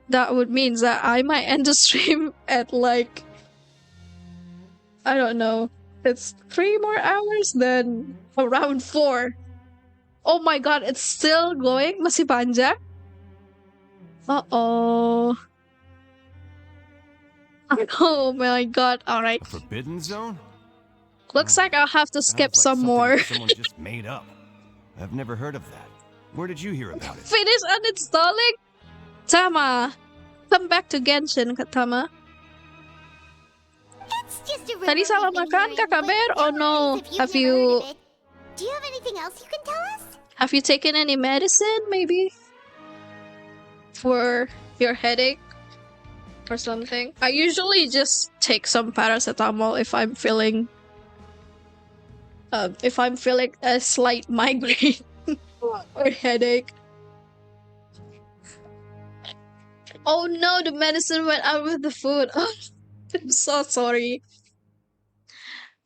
that would mean that I might end the stream at like, I don't know, it's 3 more hours, then around 4. Oh my god, it's still going? Masih panjang? Uh-oh. Oh my god, alright.
Forbidden Zone?
Looks like I'll have to skip
Sounds like
some
something
more.
that someone just made up. I've never heard of that. Where did you hear about it?
Finish uninstalling? Tama, come back to Genshin, Tama.
It's just a rumor
Tadi salah
we've been
makan,
hearing,
Kakak
but
Bear? Oh no,
if you've
have
never heard
you
of it. Do you have anything else you can tell us?
have you taken any medicine, maybe? For your headache? Or something? I usually just take some paracetamol if I'm feeling a slight migraine or headache. Oh no, the medicine went out with the food. Oh, I'm so sorry.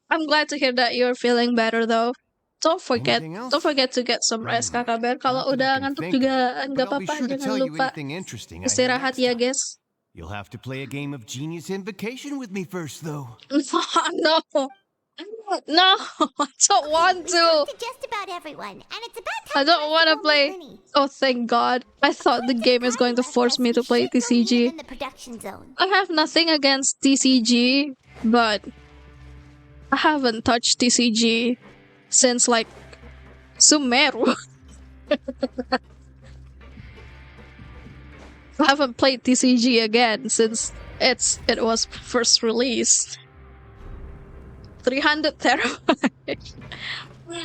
I'm glad to hear that you're feeling better though. Don't forget to get some rest, Kakak Bear. Kalau udah ngantuk juga nggak
But I'll be
apa-apa,
sure to
jangan
tell you
lupa
anything interesting I hear
istirahat
next
ya,
time.
guys.
You'll have to play a game of Genius Invocation with me first, though.
No, no, I don't want to.
Just about everyone, and it's about
I don't want to play. Oh, thank God! I thought the game is going to force me to play TCG.
in the production zone.
I have nothing against TCG, but I haven't touched TCG since like Sumeru. I haven't played TCG again since it was first released. 300 terabytes.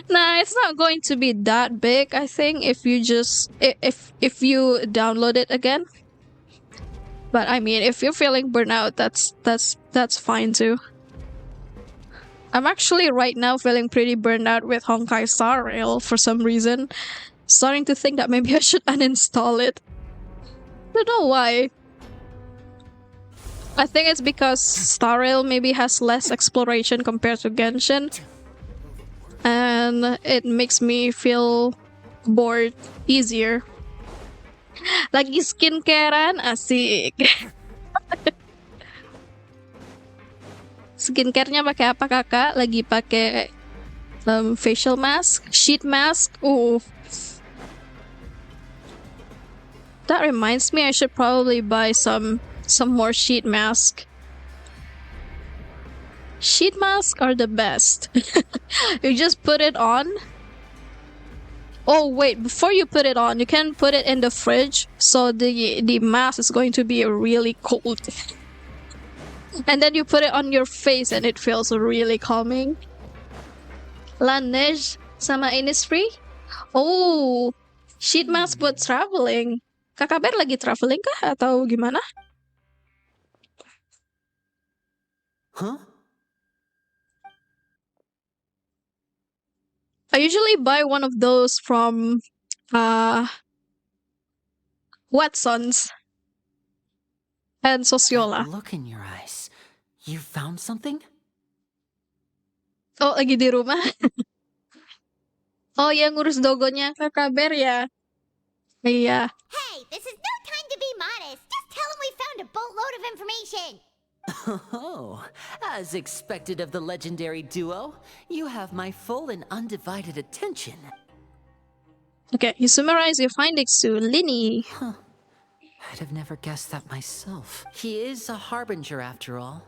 Nah, it's not going to be that big, I think, if you just if you download it again. But I mean, if you're feeling burnout, that's fine too. I'm actually right now feeling pretty burned out with Honkai Star Rail for some reason. Starting to think that maybe I should uninstall it. I don't know why. I think it's because Star Rail maybe has less exploration compared to Genshin. And it makes me feel bored easier. Lagi skincarean, asik. Skincare-nya pakai apa kakak? Lagi pakai facial mask, sheet mask. That reminds me, I should probably buy some more sheet mask. Sheet masks are the best. You just put it on. Oh wait, before you put it on, you can put it in the fridge, so the mask is going to be really cold. And then you put it on your face and it feels really calming. Laneige sama Innisfree? Oh, sheet mask buat traveling. Kakak Ber lagi traveling kah atau gimana?
Huh?
I usually buy one of those from Watsons and Sociola.
That look in your eyes. You found something?
Oh, lagi di rumah. Oh, yang ngurus dogonya Kakak Ber ya? Iya.
Hey, this is no time to be modest. Just tell him we found a boatload of information.
Oh, as expected of the legendary duo, you have my full and undivided attention.
Okay, you summarize your findings to Linny.
Huh. I'd have never guessed that myself. He is a harbinger after all.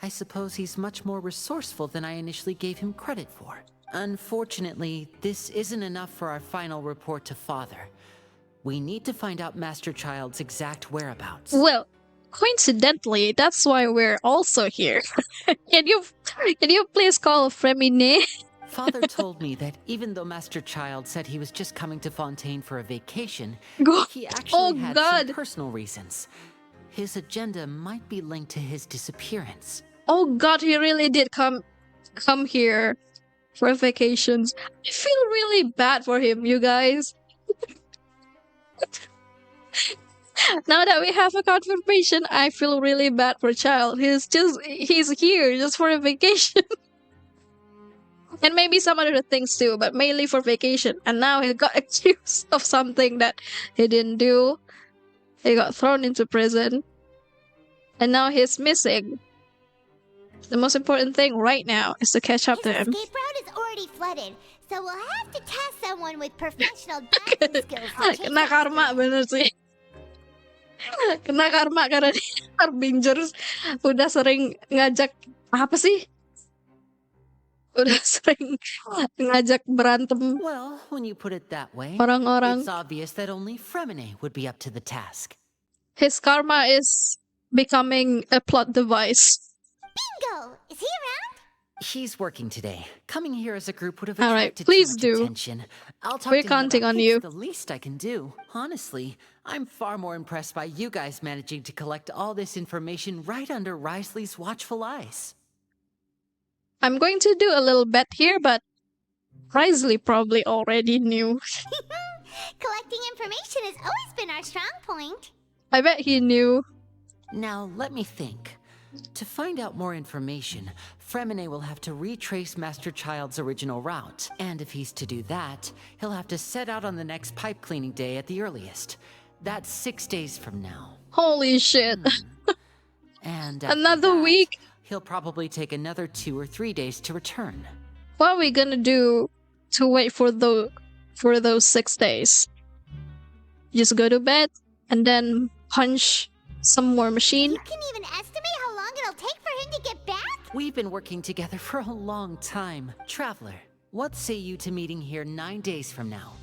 I suppose he's much more resourceful than I initially gave him credit for. Unfortunately, this isn't enough for our final report to Father. We need to find out Master Child's exact whereabouts.
Well, coincidentally, that's why we're also here. Can you please call Fremine?
Father told me that even though Master Child said he was just coming to Fontaine for a vacation, he actually had some personal reasons. His agenda might be linked to his disappearance.
Oh god, he really did come here for vacations. I feel really bad for him, you guys. Now that we have a confirmation, I feel really bad for Child. He's here just for a vacation. And maybe some other things too, but mainly for vacation. And now he got accused of something that he didn't do. He got thrown into prison. And now he's missing. The most important thing right now is to catch up to him.
Escape route is already flooded, so we'll have to task someone with professional diving skills to chase
Kena karma bener sih. Kena karma karena dia Harbingers udah sering ngajak apa sih? Udah sering ngajak berantem.
Well, when you put it that way,
Orang-orang.
it's obvious that only Fremine would be up to the task.
His karma is becoming a plot device.
Bingo! Is he around?
He's working today. Coming here as a group would have
All right,
attracted
please
too much
do.
attention. I'll talk
We're
to him
counting
about
on
it.
you.
It's the least I can do. Honestly, I'm far more impressed by you guys managing to collect all this information right under Risley's watchful eyes.
I'm going to do a little bet here, but Risley probably already knew.
Collecting information has always been our strong point.
I bet he knew.
Now, let me think. To find out more information, Fremine will have to retrace Master Child's original route. And if he's to do that, he'll have to set out on the next pipe cleaning day at the earliest. That's 6 days from now.
Holy shit.
And after
Another
that,
week?
He'll probably take another 2 or 3 days to return.
What are we gonna do to wait for those 6 days? Just go to bed and then punch some more machine?
You can even estimate how long it'll take for him to get back?
We've been working together for a long time. Traveler, what say you to meeting here 9 days from now?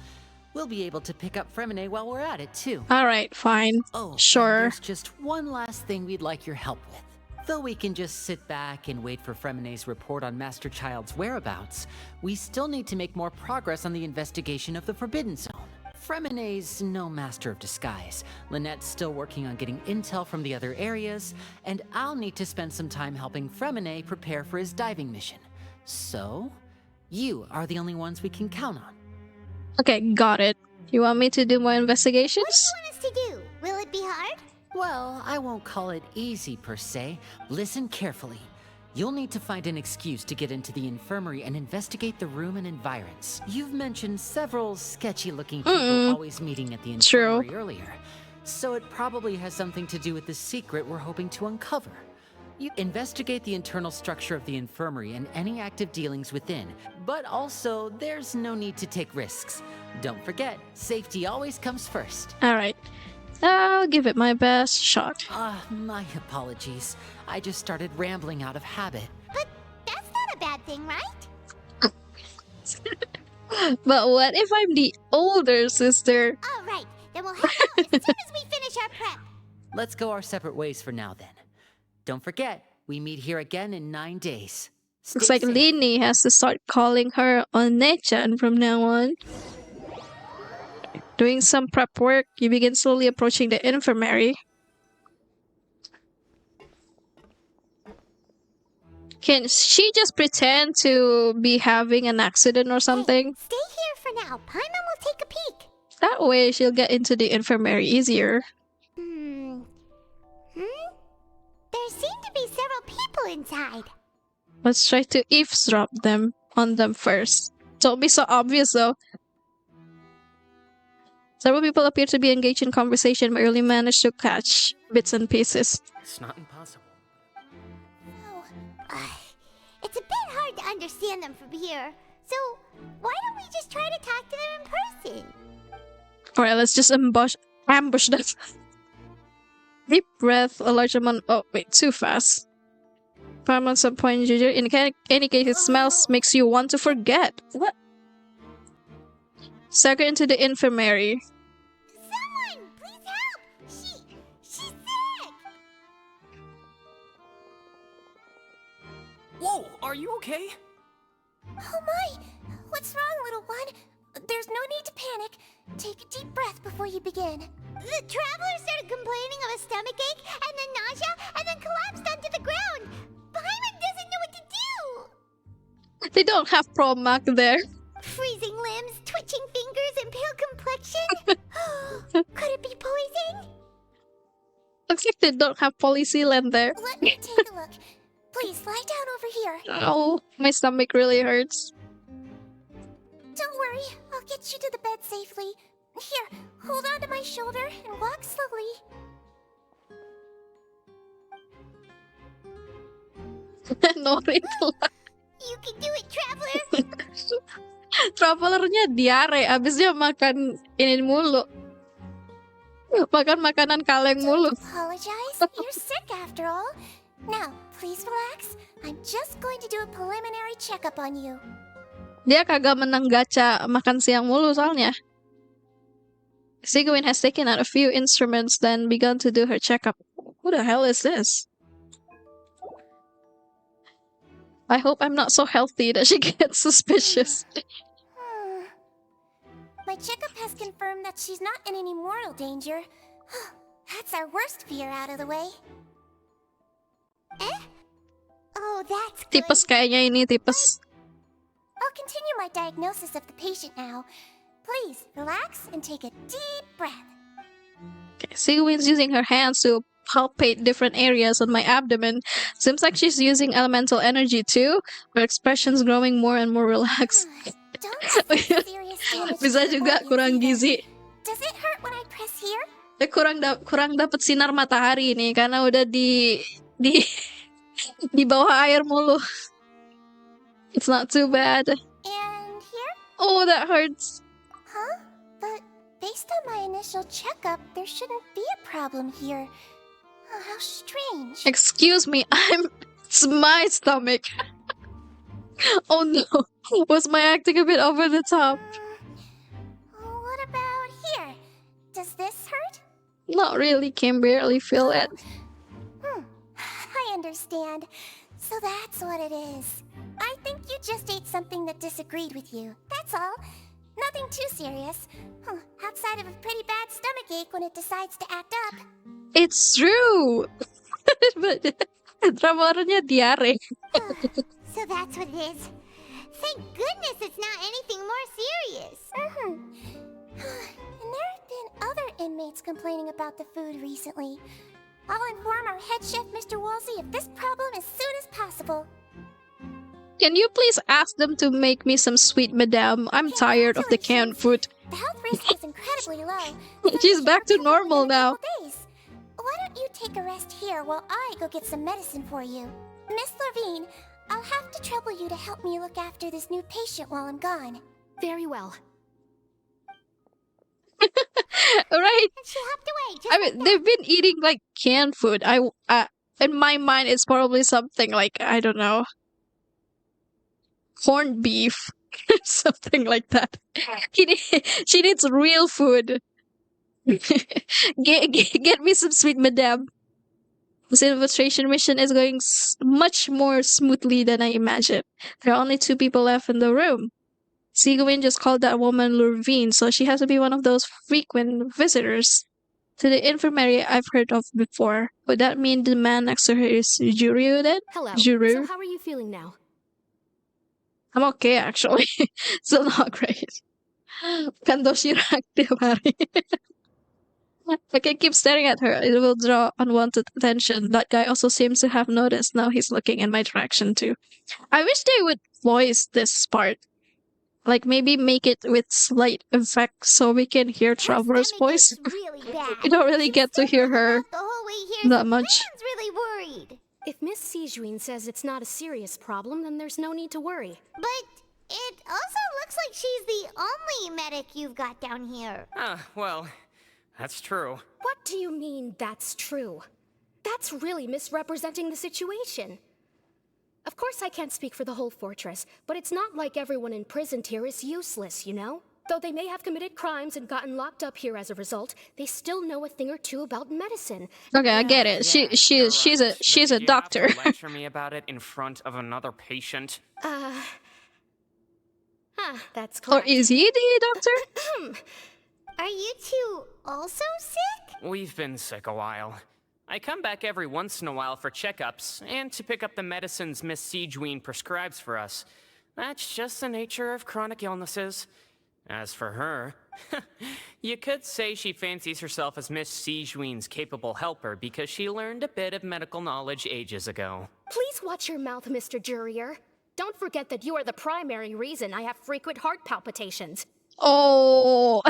We'll be able to pick up Fremine while we're at it, too.
Alright, fine.
Oh,
Sure.
There's just one last thing we'd like your help with. Though we can just sit back and wait for Fremene's report on Master Child's whereabouts, we still need to make more progress on the investigation of the Forbidden Zone. Fremene's no master of disguise. Lynette's still working on getting intel from the other areas, and I'll need to spend some time helping Fremene prepare for his diving mission. So, you are the only ones we can count on.
Okay, got it. You want me to do more investigations?
What do you want us to do? Will it be hard?
Well, I won't call it easy per se. Listen carefully. You'll need to find an excuse to get into the infirmary and investigate the room and environs. You've mentioned several sketchy-looking people always meeting at the infirmary earlier, so it probably has something to do with the secret we're hoping to uncover. You investigate the internal structure of the infirmary and any active dealings within, but also there's no need to take risks. Don't forget, safety always comes first.
Alright. I'll give it my best shot.
My apologies. I just started rambling out of habit.
But that's not a bad thing, right?
But what if I'm the older sister?
All right, then we'll head out as soon as we finish our prep.
Let's go our separate ways for now then. Don't forget, we meet here again in 9 days.
Looks like Lini has to start calling her One-chan from now on. Doing some prep work, you begin slowly approaching the infirmary. Can she just pretend to be having an accident or something?
Hey, stay here for now. Paimon will take a peek.
That way she'll get into the infirmary easier.
There seem to be several people inside.
Let's try to eavesdrop on them first. Don't be so obvious though. Several people appear to be engaged in conversation, but only managed to catch bits and pieces.
It's not impossible.
It's a bit hard to understand them from here. So, why don't we just try to talk to them in person?
Alright, let's just ambush them. Deep breath, a large amount. Oh, wait, too fast. Paimon some point, Ginger. In any case, it smells makes you want to forget. What? Stagger into the infirmary.
Someone, please help! She's sick!
Whoa, are you okay?
Oh my! What's wrong, little one? There's no need to panic. Take a deep breath before you begin.
The traveler started complaining of a stomachache, and then nausea, and then collapsed onto the ground. Paimon doesn't know what to do.
They don't have Promac there.
Freezing limbs, twitching fingers, and pale complexion? Could it be poison?
Looks like they don't have polysealant there.
Let me take a look. Please, lie down over here.
Oh, my stomach really hurts.
Don't worry, I'll get you to the bed safely. Here, hold on to my shoulder and walk slowly.
No, itu lah.
You can do it, traveler.
Travelernya diare, abis dia makan ini mulu. Makan makanan kaleng mulu.
Apologize, you're sick after all. Now, please relax. I'm just going to do a preliminary checkup on you.
Dia kagak menang gacha makan siang mulu soalnya. Sigwin has taken out a few instruments, then begun to do her checkup. Who the hell is this? I hope I'm not so healthy that she gets suspicious.
My checkup has confirmed that she's not in any mortal danger. That's our worst fear out of the way.
Oh, that's good.
Tipes kayaknya ini, tipes.
I'll continue my diagnosis of the patient now. Please, relax and take a deep breath.
Okay, Sigwin's using her hands to palpate different areas on my abdomen. Seems like she's using elemental energy too. Her expression's growing more and more relaxed. Bisa juga kurang gizi.
Does it hurt when I press here?
Kurang dapat sinar matahari nih karena udah di bawah air mulu. It's not too bad.
And here?
Oh, that hurts.
Huh? But based on my initial checkup, there shouldn't be a problem here. Oh, how strange.
Excuse me, it's my stomach. Oh no, was my acting a bit over the top?
What about here? Does this hurt?
Not really, can barely feel it.
I
understand. So that's what it is. I think you just ate something that disagreed with you. That's all. Nothing too serious. Outside of a pretty bad stomachache when it decides to act up.
It's true! But trabahonya diare.
So that's what it is. Thank goodness it's not anything more serious. And there have been other inmates complaining about the food recently. I'll inform our head chef, Mr. Woolsey, of this problem as soon as possible.
Can you please ask them to make me some sweet madame? I'm tired of the canned food.
The health risk is incredibly low.
She's back to normal now.
Why don't you take a rest here while I go get some medicine for you? Miss Lorvine, I'll have to trouble you to help me look after this new patient while I'm gone.
Very well.
Alright.
She hopped away.
I mean, they've been eating like canned food. In my mind, it's probably something like, I don't know, corned beef, something like that. She needs real food. Get me some sweet madame. This infiltration mission is going much more smoothly than I imagined. There are only 2 people left in the room. Sigewin just called that woman Lurvine, so she has to be one of those frequent visitors to the infirmary I've heard of before. Would that mean the man next to her is Juryu then?
Hello.
Juru?
So how are you feeling now?
I'm okay, actually. Still not great. Kandoshi Rakdewari. I can keep staring at her. It will draw unwanted attention. That guy also seems to have noticed. Now he's looking in my direction too. I wish they would voice this part. Like maybe make it with slight effect so we can hear Traveler's voice. We don't really get to hear her that much.
Really worried.
If Miss Sijuin says it's not a serious problem, then there's no need to worry.
But it also looks like she's the only medic you've got down here.
Well, that's true.
What do you mean, that's true? That's really misrepresenting the situation. Of course I can't speak for the whole fortress, but it's not like everyone imprisoned here is useless, you know? Though they may have committed crimes and gotten locked up here as a result, they still know a thing or two about medicine.
Okay, I get it. She's a doctor.
Lecture me about it in front of another patient.
That's
Or
correct.
is he the doctor?
Are you two also sick?
We've been sick a while. I come back every once in a while for checkups, and to pick up the medicines Miss Sijuin prescribes for us. That's just the nature of chronic illnesses. As for her, you could say she fancies herself as Miss Sijuin's capable helper because she learned a bit of medical knowledge ages ago.
Please watch your mouth, Mr. Jurier. Don't forget that you are the primary reason I have frequent heart palpitations.
Oh.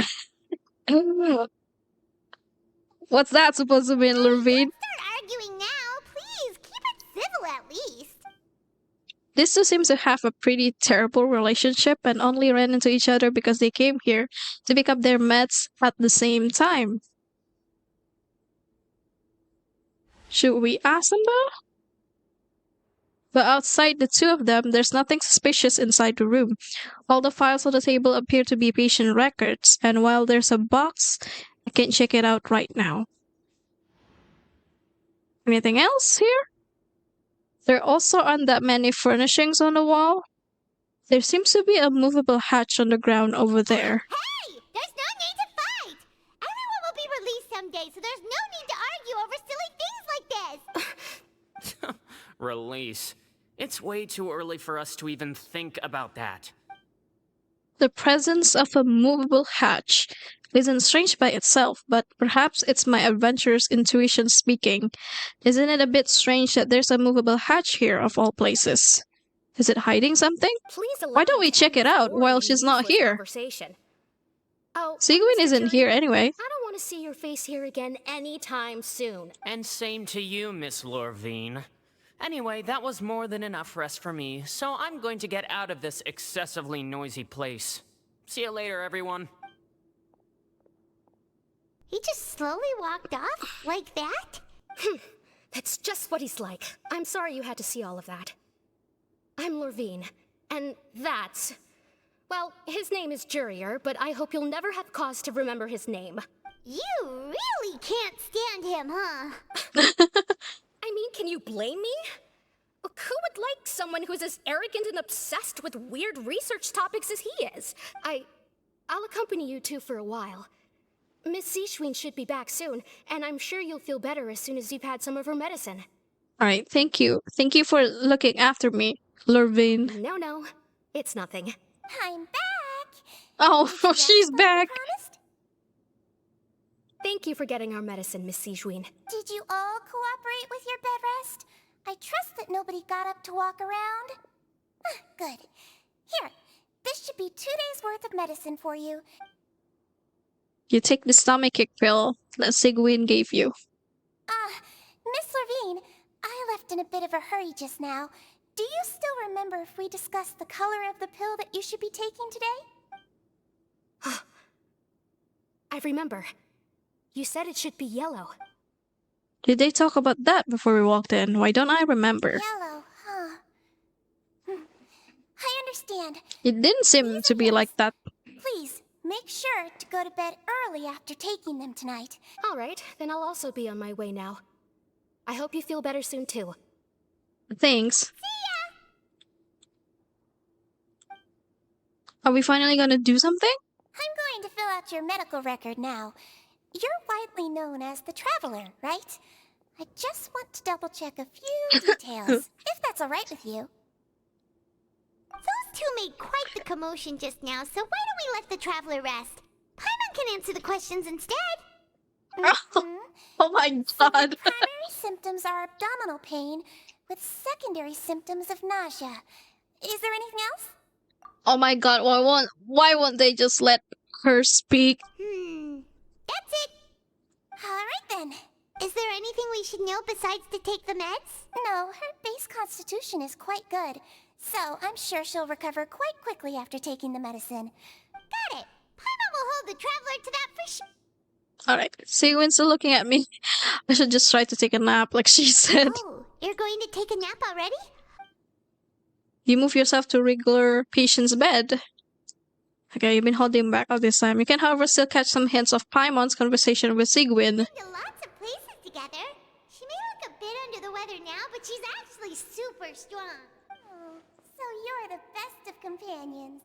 What's that supposed to mean, Lurvine?
Start arguing now, please. Keep it civil at least.
These two seem to have a pretty terrible relationship and only ran into each other because they came here to pick up their meds at the same time. Should we ask them though? But outside the two of them, there's nothing suspicious inside the room. All the files on the table appear to be patient records, and while there's a box, I can't check it out right now. Anything else here? There also aren't that many furnishings on the wall. There seems to be a movable hatch on the ground over there.
Hey! There's no need to fight! Everyone will be released someday, so there's no need to argue over silly things like this!
Release. It's way too early for us to even think about that.
The presence of a movable hatch isn't strange by itself, but perhaps it's my adventurous intuition speaking. Isn't it a bit strange that there's a movable hatch here, of all places? Is it hiding something?
Please
Why don't we check it out while she's not here?
Oh,
Sigewin isn't here anyway.
I don't want to see your face here again anytime soon.
And same to you, Miss Lorvine. Anyway, that was more than enough rest for me, so I'm going to get out of this excessively noisy place. See you later, everyone.
He just slowly walked off? Like that?
That's just what he's like. I'm sorry you had to see all of that. I'm Lorvine, and that's... Well, his name is Jurier, but I hope you'll never have cause to remember his name.
You really can't stand him, huh?
I mean, can you blame me? Who would like someone who's as arrogant and obsessed with weird research topics as he is? I'll accompany you two for a while. Miss Zishwin should be back soon, and I'm sure you'll feel better as soon as you've had some of her medicine.
Alright, thank you. Thank you for looking after me, Lurvine.
No, it's nothing.
I'm back!
Oh, she's back!
Thank you for getting our medicine, Miss Zishwin.
Did you all cooperate with your bed rest? I trust that nobody got up to walk around. Good. Here, this should be 2 days' worth of medicine for you.
You take the stomachache pill that Sigwin gave you.
Miss Levine, I left in a bit of a hurry just now. Do you still remember if we discussed the color of the pill that you should be taking today?
I remember. You said it should be yellow.
Did they talk about that before we walked in? Why don't I remember?
Yellow, huh? I understand.
It didn't seem to be like that.
Please, make sure to go to bed early after taking them tonight.
Alright, then I'll also be on my way now. I hope you feel better soon too.
Thanks.
See ya!
Are we finally gonna do something?
I'm going to fill out your medical record now. You're widely known as the Traveler, right? I just want to double-check a few details, if that's alright with you.
Those two made quite the commotion just now, so why don't we let the Traveler rest? Paimon can answer the questions instead.
Oh my god.
Primary symptoms are abdominal pain, with secondary symptoms of nausea. Is there anything else?
Oh my god, why won't they just let her speak?
That's it.
Alright then.
Is there anything we should know besides to take the meds?
No, her base constitution is quite good, so I'm sure she'll recover quite quickly after taking the medicine.
Got it. Paimon will hold the Traveler to that for sure.
Alright, Sigwin's still looking at me. I should just try to take a nap like she said.
Oh, you're going to take a nap already?
You move yourself to regular patient's bed. Okay, you've been holding back all this time. You can, however, still catch some hints of Paimon's conversation with Sigwin.
Been to lots of places together. She may look a bit under the weather now, but she's actually super strong.
Oh, so you're the best of companions.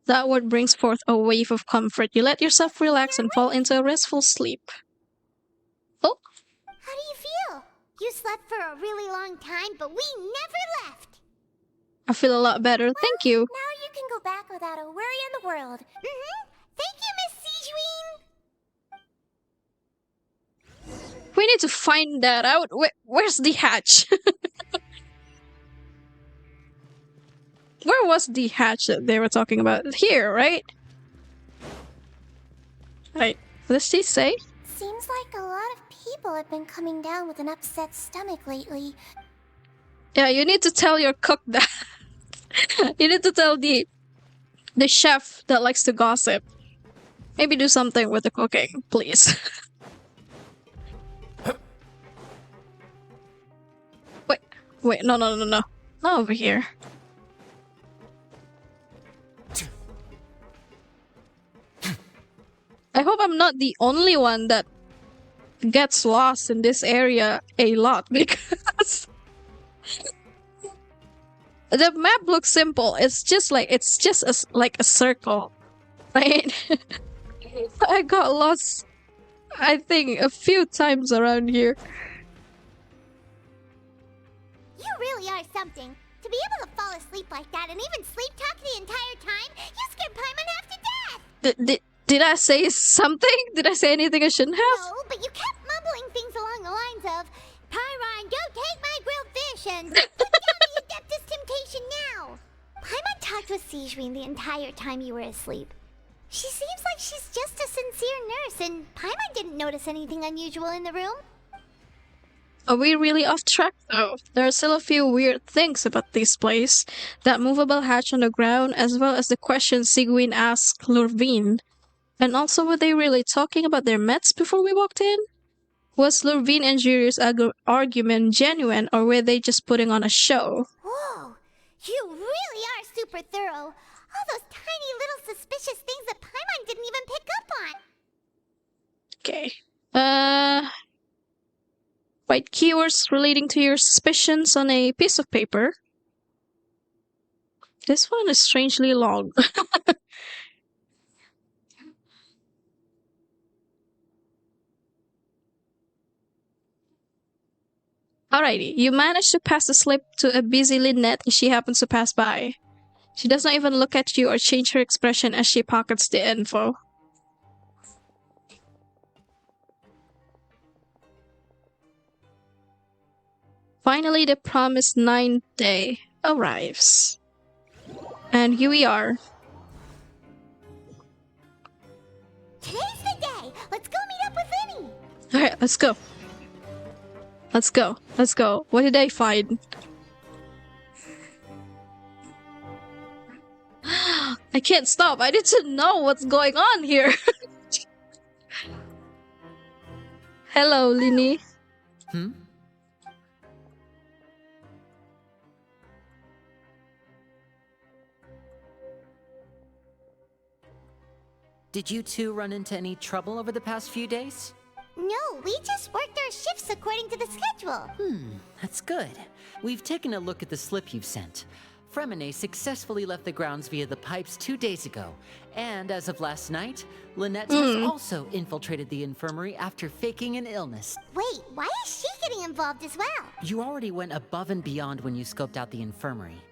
That word brings forth a wave of comfort. You let yourself relax and fall into a restful sleep. Oh.
How do you feel? You slept for a really long time, but we never left.
I feel a lot better, thank you.
Now you can go back without a worry in the world.
Thank you, Miss Zishwin.
We need to find that out. Where's the hatch? Where was the hatch that they were talking about? Here, right? Right. What does she say?
Seems like a lot of people have been coming down with an upset stomach lately.
Yeah, you need to tell your cook that. You need to tell the chef that likes to gossip. Maybe do something with the cooking, please. Wait, no. Not over here. I hope I'm not the only one that gets lost in this area a lot, because the map looks simple. It's just like a circle, right? I got lost, I think, a few times around here.
You really are something. To be able to fall asleep like that and even sleep talk the entire time, you scared Paimon half to death!
Did I say something? Did I say anything I shouldn't have?
No, but you kept mumbling things along the lines of, Pyron, go take my grilled fish and get down the Adeptus Temptation now! Paimon talked with Zishwin the entire time you were asleep. She seems like she's just a sincere nurse, and Paimon didn't notice anything unusual in the room.
Are we really off track though? There are still a few weird things about this place. That movable hatch on the ground, as well as the questions Sigwin asked Lurvine. And also, were they really talking about their meds before we walked in? Was Lurvine and Jiri's argument genuine, or were they just putting on a show?
Whoa, you really are super thorough. All those tiny little suspicious things that Paimon didn't even pick up on.
Okay. Write keywords relating to your suspicions on a piece of paper. This one is strangely long. Alrighty, you manage to pass the slip to a busy Lynette as she happens to pass by. She does not even look at you or change her expression as she pockets the info. Finally, the promised 9th day arrives. And here we are.
Today's the day! Let's go meet up with Linny!
Alright, let's go. Let's go. Let's go. What did I find? I can't stop. I need to know what's going on here. Hello, Linny.
Hmm? Did you two run into any trouble over the past few days?
No, we just worked our shifts according to the schedule.
That's good. We've taken a look at the slip you've sent. Fremine successfully left the grounds via the pipes 2 days ago, and as of last night, Lynette has also infiltrated the infirmary after faking an illness.
Wait, why is she getting involved as well?
You already went above and beyond when you scoped out the infirmary.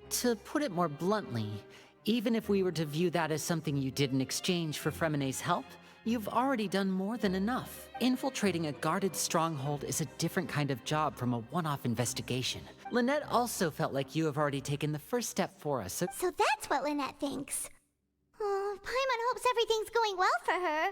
To put it more bluntly, even if we were to view that as something you did in exchange for Fremine's help, you've already done more than enough. Infiltrating a guarded stronghold is a different kind of job from a one-off investigation. Lynette also felt like you have already taken the first step for us, so
that's what Lynette thinks. Oh, Paimon hopes everything's going well for her.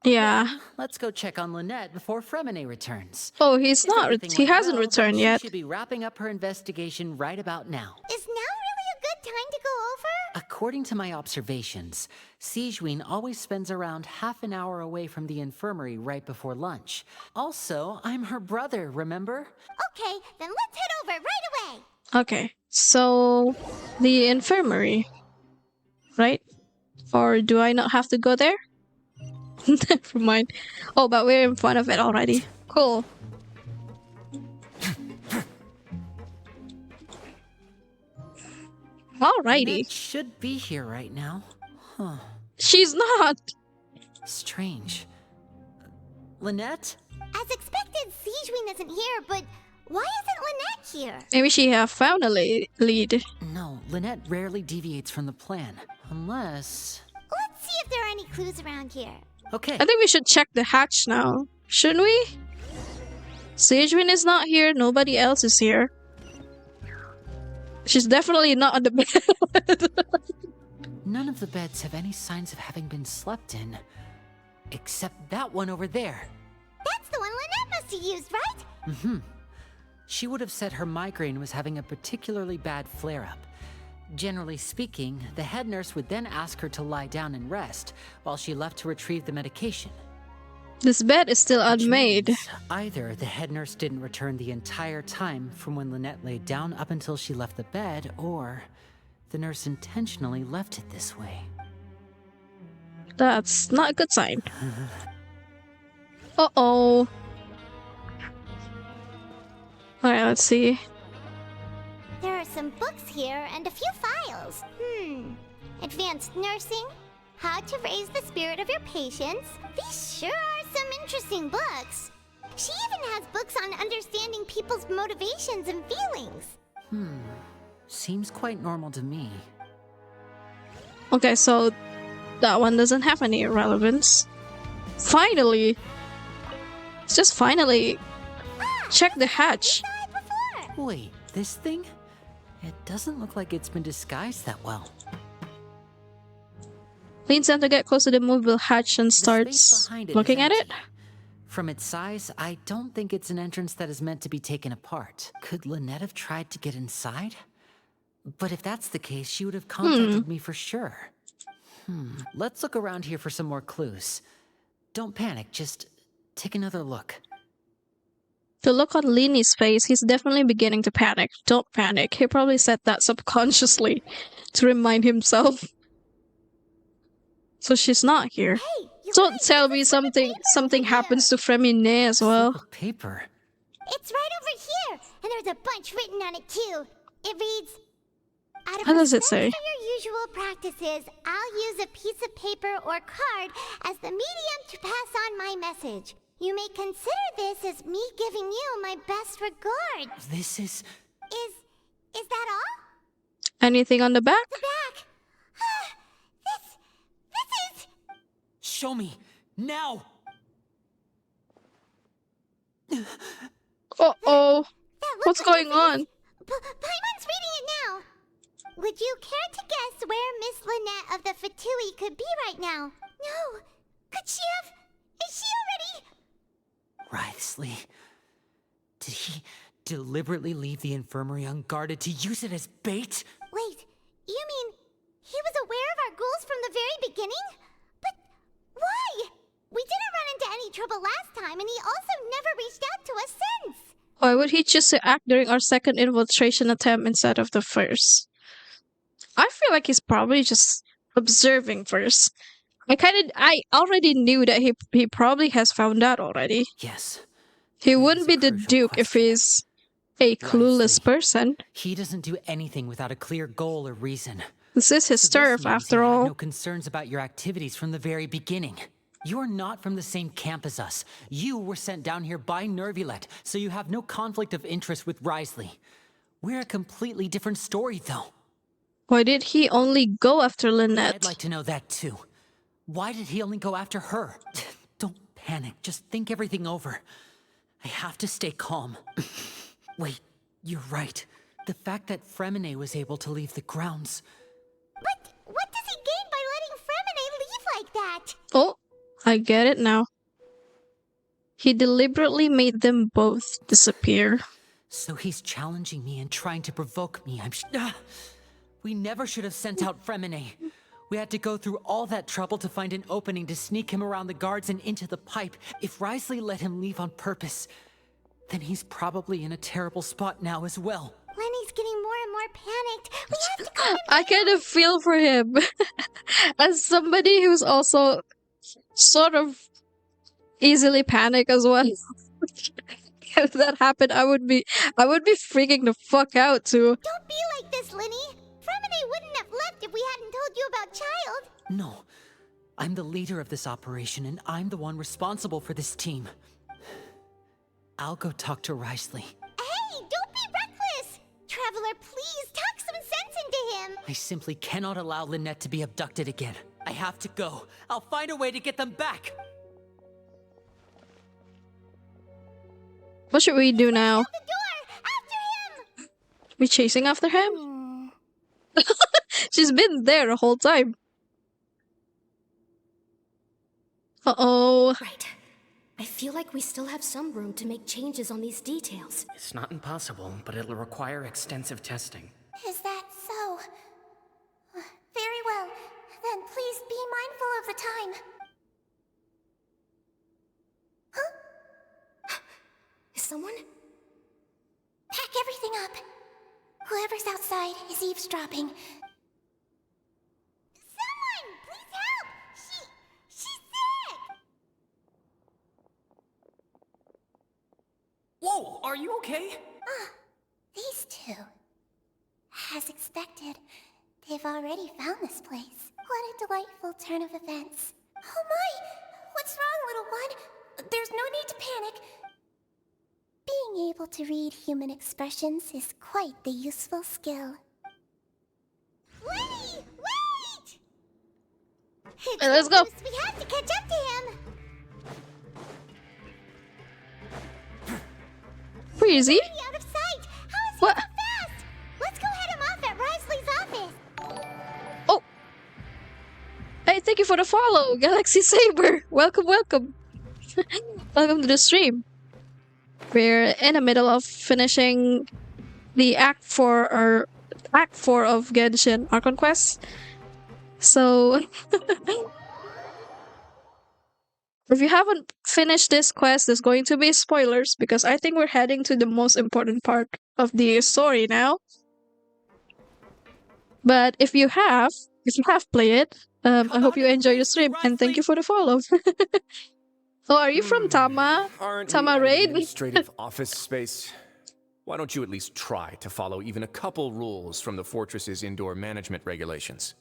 Yeah.
Let's go check on Lynette before Fremine returns.
Oh, he's not. He hasn't returned
then
yet.
She should be wrapping up her investigation right about now.
Is now really a good time to go over?
According to my observations, Sigewinne always spends around half an hour away from the infirmary right before lunch. Also, I'm her brother, remember?
Okay, then let's head over right away.
Okay, so the infirmary, right? Or do I not have to go there? Never mind. Oh, but we're in front of it already. Cool. Alrighty.
Lynette should be here right now. Huh.
She's not.
Strange. Lynette?
As expected, Sigewinne isn't here, but why isn't Lynette here?
Maybe she have found a lead.
No, Lynette rarely deviates from the plan. Unless...
Let's see if there are any clues around here.
Okay.
I think we should check the hatch now. Shouldn't we? Sigewinne is not here. Nobody else is here. She's definitely not on the bed.
None of the beds have any signs of having been slept in. Except that one over there.
That's the one Lynette must have used, right?
Mm-hmm. She would have said her migraine was having a particularly bad flare-up. Generally speaking, the head nurse would then ask her to lie down and rest, while she left to retrieve the medication.
This bed is still unmade.
Either the head nurse didn't return the entire time from when Lynette laid down up until she left the bed, or the nurse intentionally left it this way.
That's not a good sign. Uh-oh. Alright, let's see.
There are some books here and a few files. Advanced nursing, how to raise the spirit of your patients. These sure are some interesting books. She even has books on understanding people's motivations and feelings.
Seems quite normal to me.
Okay, so that one doesn't have any relevance. Finally! Let's just finally check the hatch.
Wait, this thing? It doesn't look like it's been disguised that well.
Leans down to get close to the movable hatch and starts looking at it.
From its size, I don't think it's an entrance that is meant to be taken apart. Could Lynette have tried to get inside? But if that's the case, she would have contacted me for sure. Let's look around here for some more clues. Don't panic, just take another look.
The look on Linny's face, he's definitely beginning to panic. Don't panic. He probably said that subconsciously to remind himself. So she's not here.
Hey, you
Don't tell me something happens to Femine as well.
Paper.
It's right over here, and there's a bunch written on it too. It reads, out of
How does it
respect
say?
for your usual practices, I'll use a piece of paper or card as the medium to pass on my message. You may consider this as me giving you my best regards.
This is...
Is that all?
Anything on the back?
The back. This is...
Show me, now!
Uh-oh. What's going on?
Paimon's reading it now. Would you care to guess where Miss Lynette of the Fatui could be right now? No. Could she have... Is she already...
Wriothesley. Did he deliberately leave the infirmary unguarded to use it as bait?
Wait, you mean he was aware of our goals from the very beginning? But why? We didn't run into any trouble last time, and he also never reached out to us since.
Why would he choose to act during our second infiltration attempt instead of the first? I feel like he's probably just observing first. I already knew that he probably has found out already.
Yes.
He wouldn't be the Duke if he's a clueless person.
He doesn't do anything without a clear goal or reason.
This is his turf, after
I
all.
had no concerns about your activities from the very beginning. You're not from the same camp as us. You were sent down here by Nervulet, so you have no conflict of interest with Wriothesley. We're a completely different story, though.
Why did he only go after Lynette?
I'd like to know that, too. Why did he only go after her? Don't panic. Just think everything over. I have to stay calm. Wait, you're right. The fact that Fremine was able to leave the grounds...
But what does he gain by letting Fremine leave like that?
Oh, I get it now. He deliberately made them both disappear.
So he's challenging me and trying to provoke me. We never should have sent out Fremine. We had to go through all that trouble to find an opening to sneak him around the guards and into the pipe. If Wriothesley let him leave on purpose, then he's probably in a terrible spot now as well.
Lenny's getting more and more panicked. We have to go.
I kind of feel for him. As somebody who's also sort of easily panicked as well. If that happened, I would be freaking the fuck out too.
Don't be like this, Lenny. Fremine wouldn't have left if we hadn't told you about Child.
No. I'm the leader of this operation, and I'm the one responsible for this team. I'll go talk to Wriothesley.
Hey, don't be reckless! Traveler, please, talk some sense into him!
I simply cannot allow Lynette to be abducted again. I have to go. I'll find a way to get them back!
What should we do now?
Out the door! After him!
We chasing after him? She's been there the whole time. Uh-oh.
Right. I feel like we still have some room to make changes on these details.
It's not impossible, but it'll require extensive testing.
Is that so? Very well. Then please be mindful of the time. Huh?
Is someone?
Pack everything up. Whoever's outside is eavesdropping. Someone! Please help! She's sick!
Whoa, are you okay?
These two. As expected, they've already found this place. What a delightful turn of events. Oh my! What's wrong, little one? There's no need to panic. Being able to read human expressions is quite the useful skill. Lenny! Wait! It's
Let's go.
We have to catch up to him!
Where is he?
Out of sight! How is he
What?
so fast? Let's go head him off at Wriothesley's office!
Oh! Hey, thank you for the follow, Galaxy Saber! Welcome, welcome! Welcome to the stream. We're in the middle of finishing the Act 4 of Genshin ARCHON QUEST. So if you haven't finished this quest, there's going to be spoilers because I think we're heading to the most important part of the story now. But if you have played it, I hope you enjoy the stream and thank you for the follow. Oh, are you from Tama?
Aren't
Tama
we at an
Raid?
administrative office space? Why don't you at least try to follow even a couple rules from the fortress's indoor management regulations?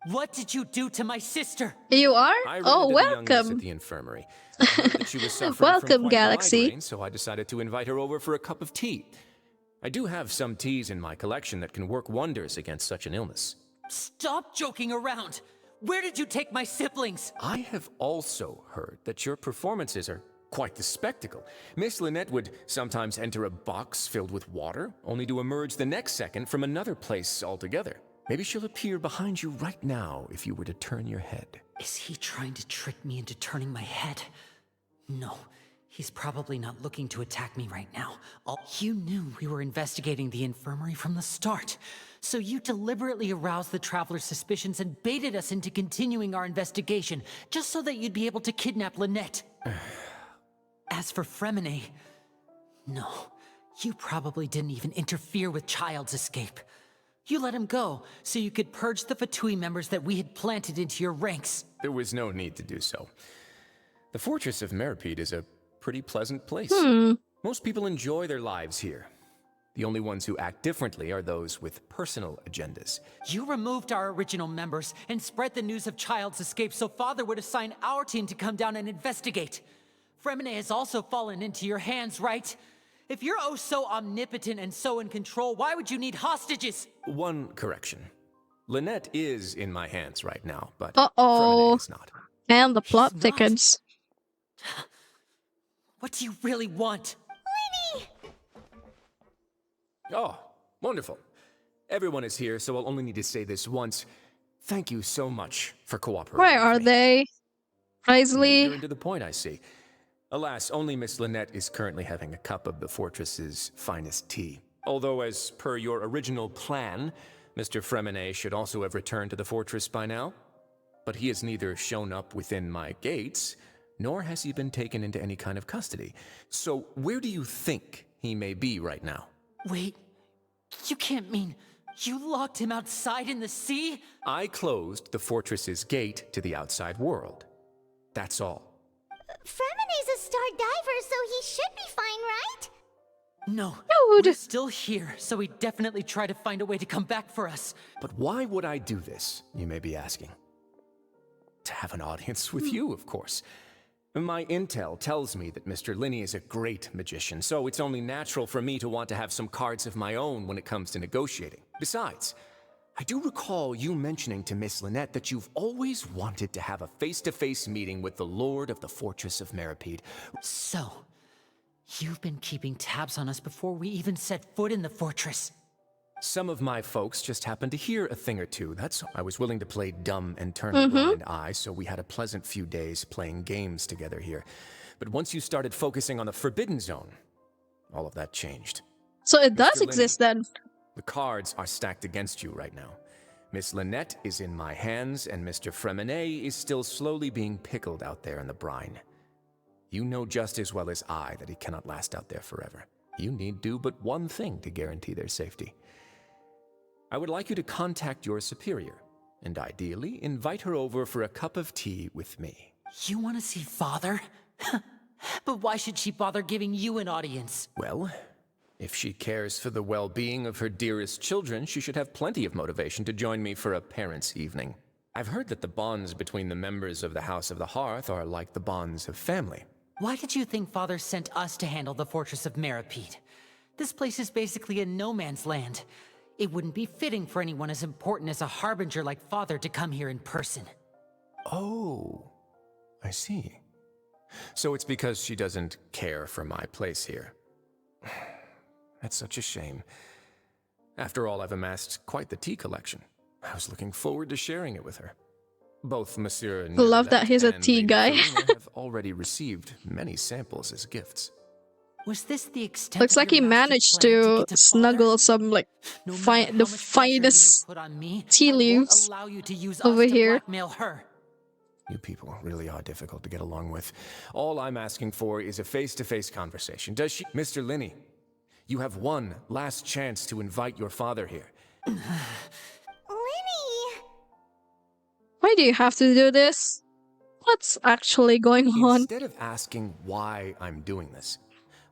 What did you do to my sister?
You are?
I ran
Oh,
into the young miss at
welcome.
the infirmary. I heard that she was suffering from
Welcome,
quite
Galaxy.
the migraine, so I decided to invite her over for a cup of tea. I do have some teas in my collection that can work wonders against such an illness.
Stop joking around. Where did you take my siblings?
I have also heard that your performances are quite the spectacle. Miss Lynette would sometimes enter a box filled with water, only to emerge the next second from another place altogether. Maybe she'll appear behind you right now if you were to turn your head.
Is he trying to trick me into turning my head? No, he's probably not looking to attack me right now. You knew we were investigating the infirmary from the start. So you deliberately aroused the Traveler's suspicions and baited us into continuing our investigation, just so that you'd be able to kidnap Lynette. As for Fremine, no, you probably didn't even interfere with Child's escape. You let him go, so you could purge the Fatui members that we had planted into your ranks.
There was no need to do so. The Fortress of Meripede is a pretty pleasant place. Most people enjoy their lives here. The only ones who act differently are those with personal agendas.
You removed our original members and spread the news of Child's escape so Father would assign our team to come down and investigate. Fremine has also fallen into your hands, right? If you're oh so omnipotent and so in control, why would you need hostages?
One correction. Lynette is in my hands right now, but
Uh-oh.
Fremine is not.
And the plot thickens.
What do you really want?
Oh, wonderful. Everyone is here, so I'll only need to say this once. Thank you so much for cooperating.
Where are they? Isley?
You're into the point, I see. Alas, only Miss Lynette is currently having a cup of the fortress's finest tea. Although, as per your original plan, Mr. Fremine should also have returned to the fortress by now. But he has neither shown up within my gates, nor has he been taken into any kind of custody. So where do you think he may be right now?
Wait, you can't mean you locked him outside in the sea?
I closed the fortress's gate to the outside world. That's all.
Fremine's a star diver, so he should be fine, right?
No, we're still here, so he definitely tried to find a way to come back for us.
But why would I do this, you may be asking? To have an audience with you, of course. My intel tells me that Mr. Linney is a great magician, so it's only natural for me to want to have some cards of my own when it comes to negotiating. Besides, I do recall you mentioning to Miss Lynette that you've always wanted to have a face-to-face meeting with the Lord of the Fortress of Meripede.
So, you've been keeping tabs on us before we even set foot in the fortress.
Some of my folks just happened to hear a thing or two. That's all. I was willing to play dumb and turn a blind eye, so we had a pleasant few days playing games together here. But once you started focusing on the Forbidden Zone, all of that changed.
So it does
Mr.
exist
Linney,
then.
the cards are stacked against you right now. Miss Lynette is in my hands, and Mr. Fremine is still slowly being pickled out there in the brine. You know just as well as I that he cannot last out there forever. You need do but one thing to guarantee their safety. I would like you to contact your superior, and ideally invite her over for a cup of tea with me.
You want to see Father? But why should she bother giving you an audience?
Well, if she cares for the well-being of her dearest children, she should have plenty of motivation to join me for a parents' evening. I've heard that the bonds between the members of the House of the Hearth are like the bonds of family.
Why did you think Father sent us to handle the Fortress of Meripede? This place is basically a no man's land. It wouldn't be fitting for anyone as important as a harbinger like Father to come here in person.
Oh, I see. So it's because she doesn't care for my place here. That's such a shame. After all, I've amassed quite the tea collection. I was looking forward to sharing it with her. Both Monsieur and
Love that he's a tea guy.
have already received many samples as gifts.
Was this the extent?
Looks like he managed to snuggle some like the finest tea leaves over here.
You people really are difficult to get along with. All I'm asking for is a face-to-face conversation. Does she... Mr. Linney, you have one last chance to invite your father here.
Linny!
Why do you have to do this? What's actually going on?
Instead of asking why I'm doing this,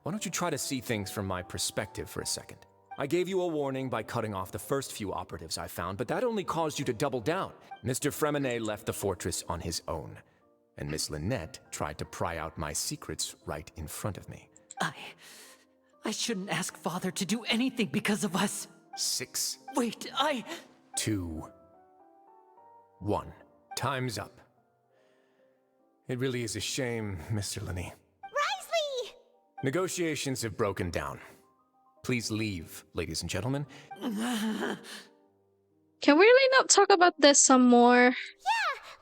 why don't you try to see things from my perspective for a second? I gave you a warning by cutting off the first few operatives I found, but that only caused you to double down. Mr. Fremenet left the fortress on his own, and Miss Lynette tried to pry out my secrets right in front of me.
I shouldn't ask Father to do anything because of us.
6.
Wait,
2. 1. Time's up. It really is a shame, Mr. Linney.
Risley!
Negotiations have broken down. Please leave, ladies and gentlemen.
Can we really not talk about this some more?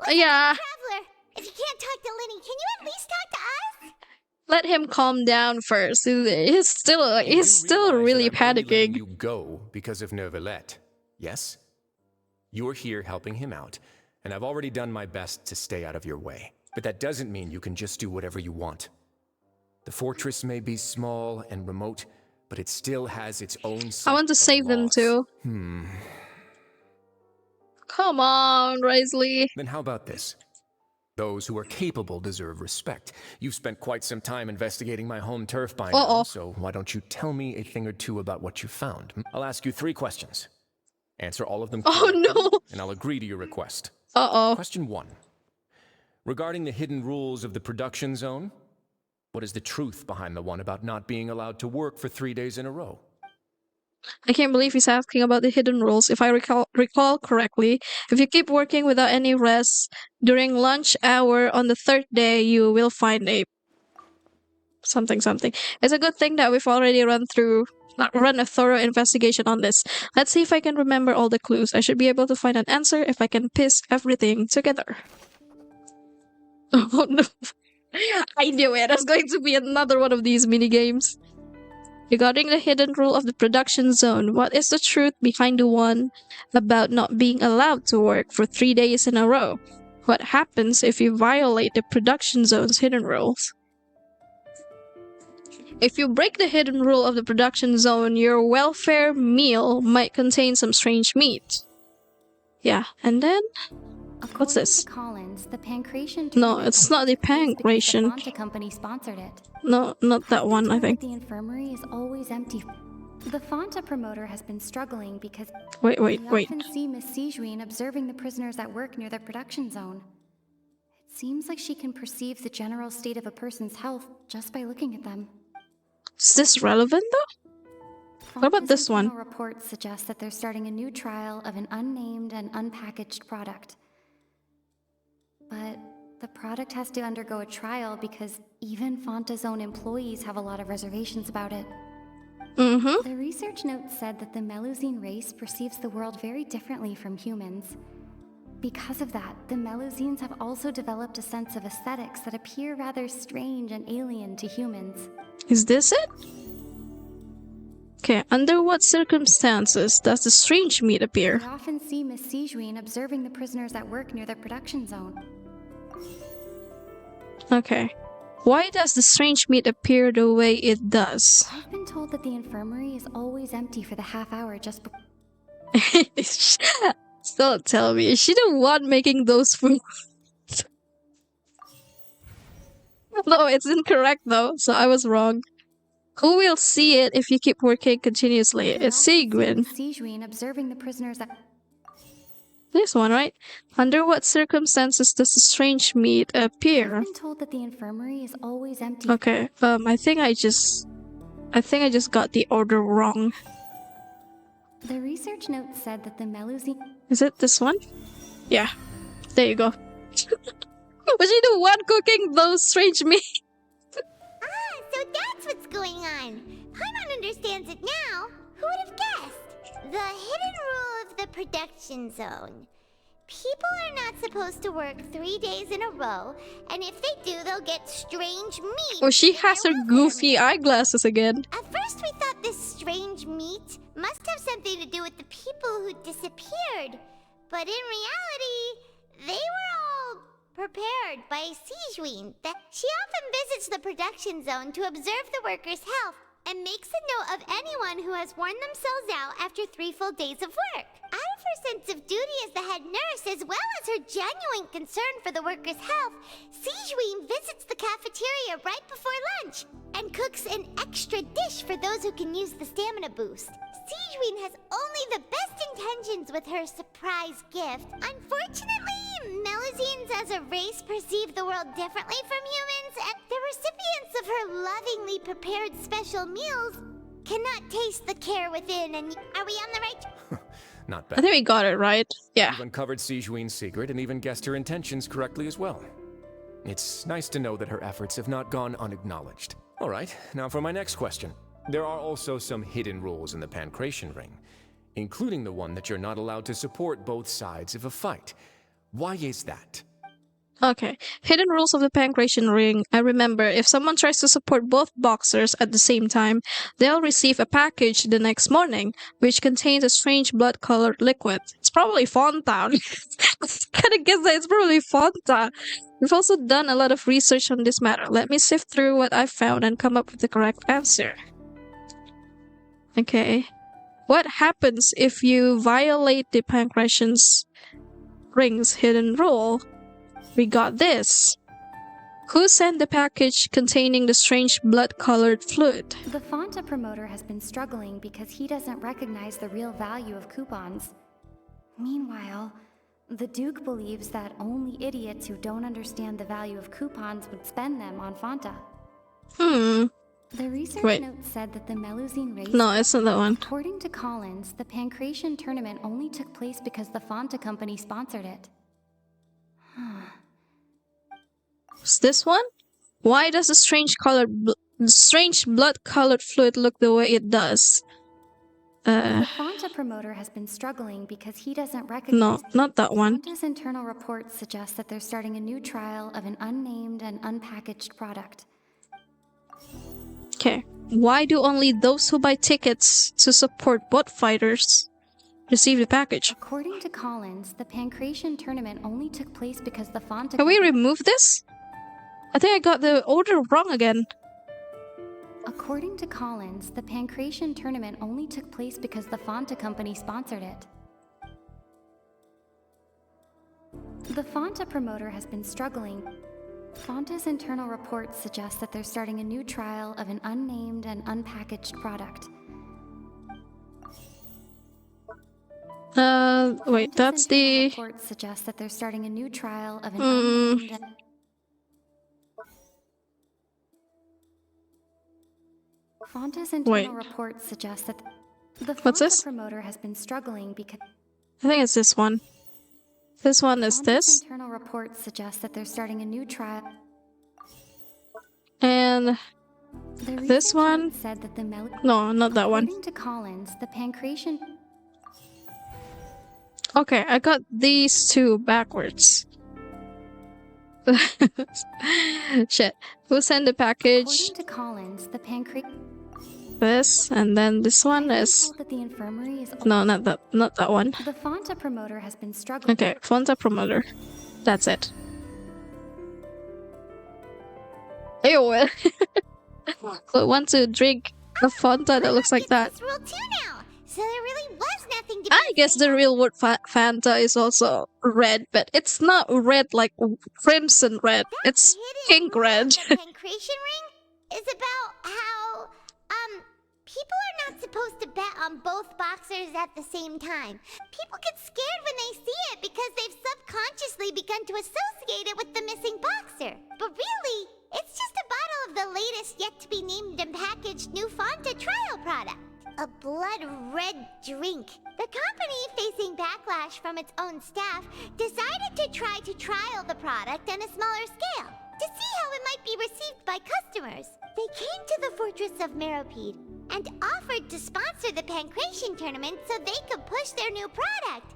Yeah.
Traveler, if you can't talk to Linny, can you at least talk to us?
Let him calm down first. He's still really panicking.
You go because of Neuvillette, yes? You're here helping him out, and I've already done my best to stay out of your way. But that doesn't mean you can just do whatever you want. The fortress may be small and remote, but it still has its own set
I want to
of
save them
laws.
too. Come on, Risley.
Then how about this? Those who are capable deserve respect. You've spent quite some time investigating my home turf by now, so why don't you tell me a thing or two about what you found? I'll ask you 3 questions. Answer all of them correctly, and I'll agree to your request. Question 1. Regarding the hidden rules of the production zone, what is the truth behind the one about not being allowed to work for 3 days in a row?
I can't believe he's asking about the hidden rules. If I recall correctly, if you keep working without any rest during lunch hour on the 3rd day, you will find a something. It's a good thing that we've already run a thorough investigation on this. Let's see if I can remember all the clues. I should be able to find an answer if I can piece everything together. Oh no. I knew it. There's going to be another one of these mini games. Regarding the hidden rule of the production zone, what is the truth behind the one about not being allowed to work for 3 days in a row? What happens if you violate the production zone's hidden rules? If you break the hidden rule of the production zone, your welfare meal might contain some strange meat. Yeah, and then... What's this?
Collins, the pancreation
No, it's not the pancreation.
The company sponsored it.
No, not that one, I think.
The infirmary is always empty. The Fanta promoter has been struggling because
wait.
we often see Miss Sijuin observing the prisoners at work near the production zone. It seems like she can perceive the general state of a person's health just by looking at them.
Is this relevant though? What about this one?
Reports suggest that they're starting a new trial of an unnamed and unpackaged product. But the product has to undergo a trial because even Fanta's own employees have a lot of reservations about it. The research note said that the Melusine race perceives the world very differently from humans. Because of that, the Melusines have also developed a sense of aesthetics that appear rather strange and alien to humans.
Is this it? Okay, under what circumstances does the strange meat appear?
We often see Miss Sijuin observing the prisoners at work near the production zone.
Okay. Why does the strange meat appear the way it does?
I've been told that the infirmary is always empty for the half hour just before.
Don't tell me. Is she the one making those foods? No, it's incorrect though, so I was wrong. Who will see it if you keep working continuously? It's Sijuin.
Sijuin observing the prisoners at...
This one, right? Under what circumstances does the strange meat appear?
I've been told that the infirmary is always empty.
Okay, I think I just got the order wrong.
The research note said that the Melusine...
Is it this one? Yeah. There you go. Was she the one cooking those strange meat?
So that's what's going on. Paimon understands it now. Who would have guessed? The hidden rule of the production zone. People are not supposed to work 3 days in a row, and if they do, they'll get strange meat.
Oh, she has her goofy eyeglasses again.
At first we thought this strange meat must have something to do with the people who disappeared. But in reality, they were all prepared by Sijuin. That she often visits the production zone to observe the workers' health.
and makes a note of anyone who has worn themselves out after 3 full days of work. Out of her sense of duty as the head nurse, as well as her genuine concern for the workers' health, Sijween visits the cafeteria right before lunch and cooks an extra dish for those who can use the stamina boost. Sijween has only the best intentions with her surprise gift. Unfortunately, Melusines as a race perceive the world differently from humans, and the recipients of her lovingly prepared special meals cannot taste the care within. And are we on the right?
Not
I
bad.
think we got it right. Yeah.
You've uncovered Sijween's secret and even guessed her intentions correctly as well. It's nice to know that her efforts have not gone unacknowledged. All right, now for my next question. There are also some hidden rules in the Pancration Ring, including the one that you're not allowed to support both sides of a fight. Why is that?
Okay. Hidden rules of the Pancration Ring. I remember if someone tries to support both boxers at the same time, they'll receive a package the next morning, which contains a strange blood-colored liquid. It's probably Fanta. I kinda guess that it's probably Fanta. We've also done a lot of research on this matter. Let me sift through what I found and come up with the correct answer. Okay. What happens if you violate the Pancration's Ring's hidden rule? We got this. Who sent the package containing the strange blood-colored fluid?
The Fanta promoter has been struggling because he doesn't recognize the real value of coupons. Meanwhile, the Duke believes that only idiots who don't understand the value of coupons would spend them on Fanta. The research note said that the Melusine race...
No, it's not that one.
According to Collins, the Pancration tournament only took place because the Fanta company sponsored it.
Is this one? Why does the strange blood-colored fluid look the way it does?
The Fanta promoter has been struggling because he doesn't recognize...
No, not that one.
Fanta's internal reports suggest that they're starting a new trial of an unnamed and unpackaged product.
Okay. Why do only those who buy tickets to support bot fighters receive the package?
According to Collins, the Pancration tournament only took place because the Fanta...
Can we remove this? I think I got the order wrong again.
According to Collins, the Pancration tournament only took place because the Fanta company sponsored it. The Fanta promoter has been struggling. Fanta's internal reports suggest that they're starting a new trial of an unnamed and unpackaged product.
Wait, that's the...
Reports suggest that they're starting a new trial of an unnamed and... Fanta's internal reports suggest that the Fanta promoter has been struggling because...
I think it's this one. This one is
Fanta's
this.
internal reports suggest that they're starting a new trial.
And this one?
Said that the
No, not that one.
According to Collins, the Pancration...
Okay, I got these two backwards. Shit. Who sent the package?
According to Collins, the
This, and then this one is...
that the infirmary is...
No, not that one.
The Fanta promoter has been struggling...
Okay, Fanta promoter. That's it. Ew. I want to drink a Fanta that looks like that.
Rule 2 now, so there really was nothing to
I guess the real word Fanta is also red, but it's not red like crimson red. It's pink red.
The Pancration Ring is about how, people are not supposed to bet on both boxers at the same time. People get scared when they see it because they've subconsciously begun to associate it with the missing boxer. But really, it's just a bottle of the latest yet-to-be-named and packaged new Fanta trial product. A blood-red drink. The company, facing backlash from its own staff, decided to try to trial the product on a smaller scale to see how it might be received by customers. They came to the Fortress of Meropide and offered to sponsor the Pancration tournament so they could push their new product.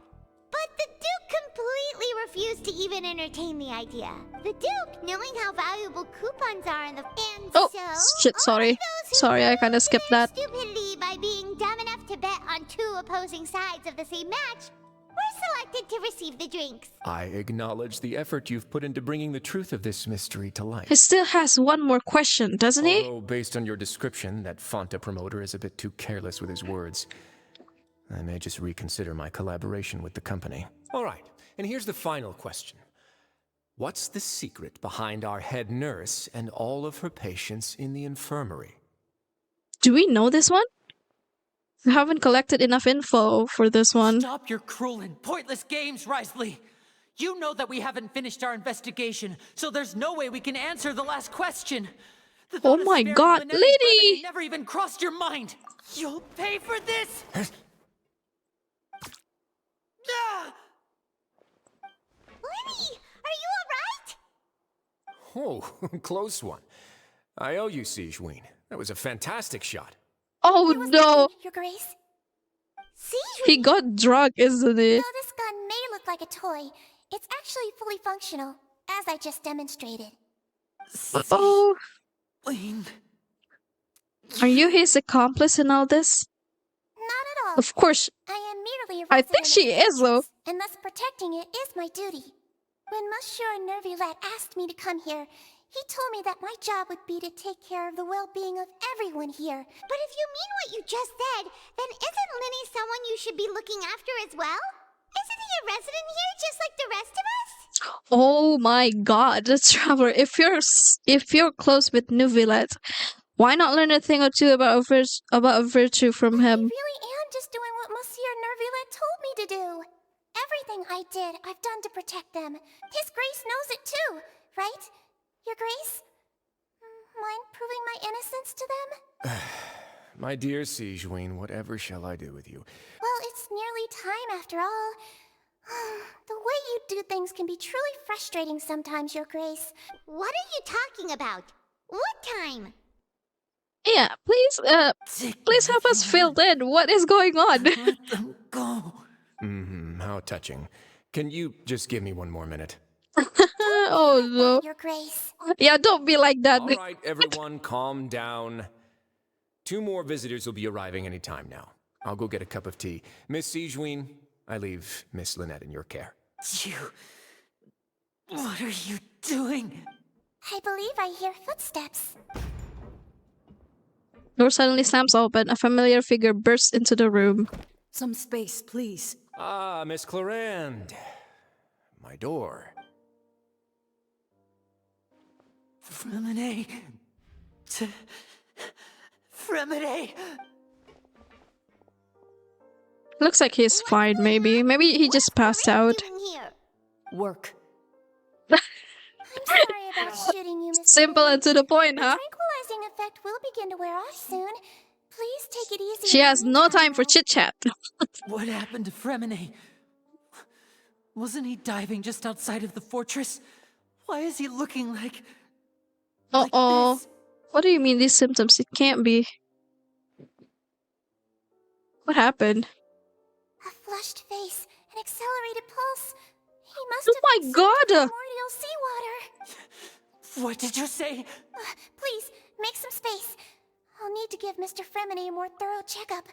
But the Duke completely refused to even entertain the idea. The Duke, knowing how valuable coupons are in the... And
Oh,
so,
shit, sorry. Sorry, I kinda skipped that.
stupidity by being dumb enough to bet on two opposing sides of the same match were
elected to receive the drinks.
I acknowledge the effort you've put into bringing the truth of this mystery to light.
He still has one more question, doesn't he?
Although, based on your description, that Fanta promoter is a bit too careless with his words. I may just reconsider my collaboration with the company. All right, and here's the final question. What's the secret behind our head nurse and all of her patients in the infirmary?
Do we know this one? We haven't collected enough info for this one.
Stop your cruel and pointless games, Risley! You know that we haven't finished our investigation, so there's no way we can answer the last question. The
Oh my god, lady!
Never even crossed your mind! You'll pay for this!
Lenny, are you alright?
Oh, close one. I owe you, Sigeween. That was a fantastic shot.
Oh no!
Your Grace.
He got drunk, isn't it?
Though this gun may look like a toy, it's actually fully functional, as I just demonstrated.
Oh.
Wayne.
Are you his accomplice in all this?
Not at all.
Of course.
I am merely a
I think
resident
she
of the
is, though.
Fortress, and thus protecting it is my duty. When Monsieur Nervulette asked me to come here, he told me that my job would be to take care of the well-being of everyone here.
But if you mean what you just said, then isn't Lenny someone you should be looking after as well? Isn't he a resident here just like the rest of us?
Oh my god, the traveler. If you're close with Neuvillette, why not learn a thing or two about a virtue from him?
I really am just doing what Monsieur Nervulette told me to do. Everything I did, I've done to protect them. His Grace knows it too, right? Your Grace? Mind proving my innocence to them?
My dear Sigeween, whatever shall I do with you?
Well, it's nearly time after all. The way you do things can be truly frustrating sometimes, Your Grace.
What are you talking about? What time?
Yeah, please help us fill in. What is going on?
Let them go.
How touching. Can you just give me one more minute?
Oh no.
Your Grace.
Yeah, don't be like that.
All right, everyone, calm down. 2 more visitors will be arriving any time now. I'll go get a cup of tea. Miss Sigeween, I leave Miss Lynette in your care.
What are you doing?
I believe I hear footsteps.
Door suddenly slams open. A familiar figure bursts into the room.
Some space, please.
Ah, Miss Clorand. My door.
Fremine. Fremine.
Looks like he's fine, maybe. Maybe he just passed out.
Work.
I'm sorry about shooting you, Miss.
Simple and to the point, huh?
The tranquilizing effect will begin to wear off soon. Please take it easy.
She has no time for chit-chat.
What happened to Fremine? Wasn't he diving just outside of the fortress? Why is he looking like...
Uh-oh.
this?
What do you mean these symptoms? It can't be. What happened?
A flushed face, an accelerated pulse. He must
Oh
have
my
consumed
god!
primordial seawater.
What did you say?
Please, make some space. I'll need to give Mr. Fremine a more thorough checkup.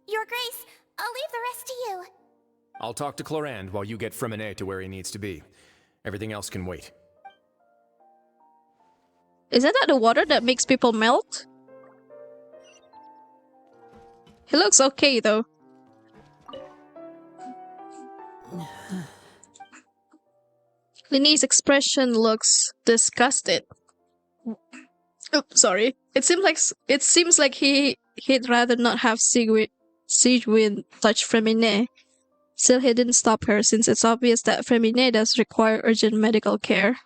Your Grace, I'll leave the rest to you.
I'll talk to Clorand while you get Fremine to where he needs to be. Everything else can wait.
Isn't that the water that makes people melt? He looks okay, though. Linnea's expression looks disgusted. Oh, sorry. It seems like he'd rather not have Sigewin touch Fremine. Still, he didn't stop her, since it's obvious that Fremine does require urgent medical care.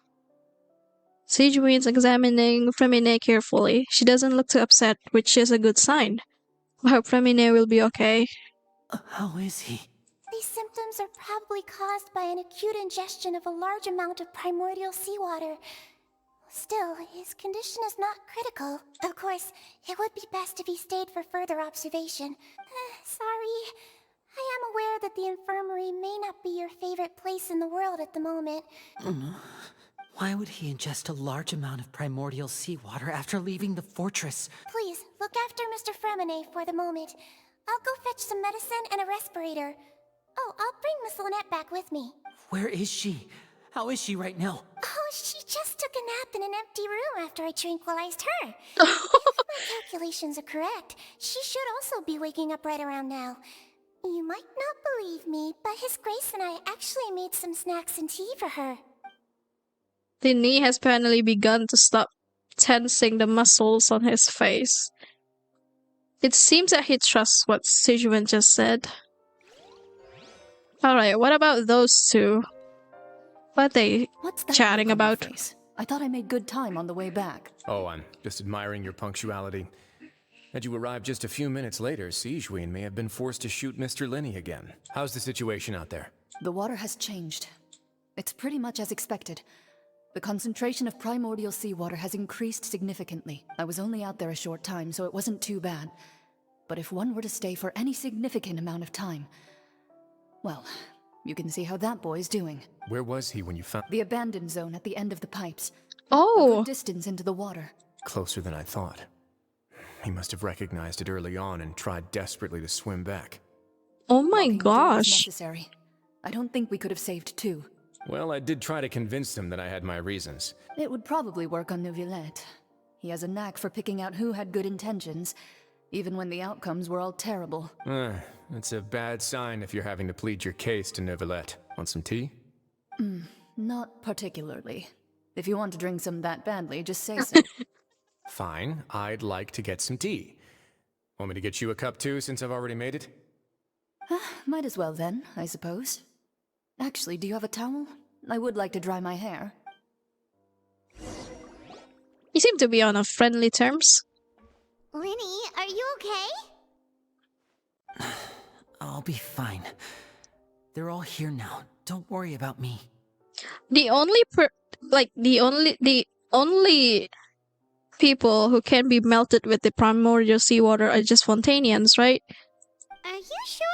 Sigewin's examining Fremine carefully. She doesn't look too upset, which is a good sign. I hope Fremine will be okay.
How is he?
These symptoms are probably caused by an acute ingestion of a large amount of primordial seawater. Still, his condition is not critical. Of course, it would be best if he stayed for further observation. Sorry. I am aware that the infirmary may not be your favorite place in the world at the moment.
Why would he ingest a large amount of primordial seawater after leaving the fortress?
Please, look after Mr. Fremine for the moment. I'll go fetch some medicine and a respirator. Oh, I'll bring Miss Lynette back with me.
Where is she? How is she right now?
Oh, she just took a nap in an empty room after I tranquilized her. If my calculations are correct, she should also be waking up right around now. You might not believe me, but His Grace and I actually made some snacks and tea for her.
The knee has finally begun to stop tensing the muscles on his face. It seems that he trusts what Sijuan just said. Alright, what about those two? What are they chatting about?
I thought I made good time on the way back.
Oh, I'm just admiring your punctuality. Had you arrived just a few minutes later, Sijuan may have been forced to shoot Mr. Linny again. How's the situation out there?
The water has changed. It's pretty much as expected. The concentration of primordial seawater has increased significantly. I was only out there a short time, so it wasn't too bad. But if one were to stay for any significant amount of time, well, you can see how that boy's doing.
Where was he when you found—
The abandoned zone at the end of the pipes.
Oh!
A good distance into the water.
Closer than I thought. He must have recognized it early on and tried desperately to swim back.
Oh my
Walking through was
gosh.
necessary. I don't think we could have saved two.
Well, I did try to convince him that I had my reasons.
It would probably work on Neuvillette. He has a knack for picking out who had good intentions, even when the outcomes were all terrible.
That's a bad sign if you're having to plead your case to Neuvillette. Want some tea?
Not particularly. If you want to drink some that badly, just say so.
Fine, I'd like to get some tea. Want me to get you a cup too, since I've already made it?
Might as well then, I suppose. Actually, do you have a towel? I would like to dry my hair.
You seem to be on a friendly terms.
Linny, are you okay?
I'll be fine. They're all here now. Don't worry about me.
The only the only people who can be melted with the primordial seawater are just Fontanians, right?
Are you sure?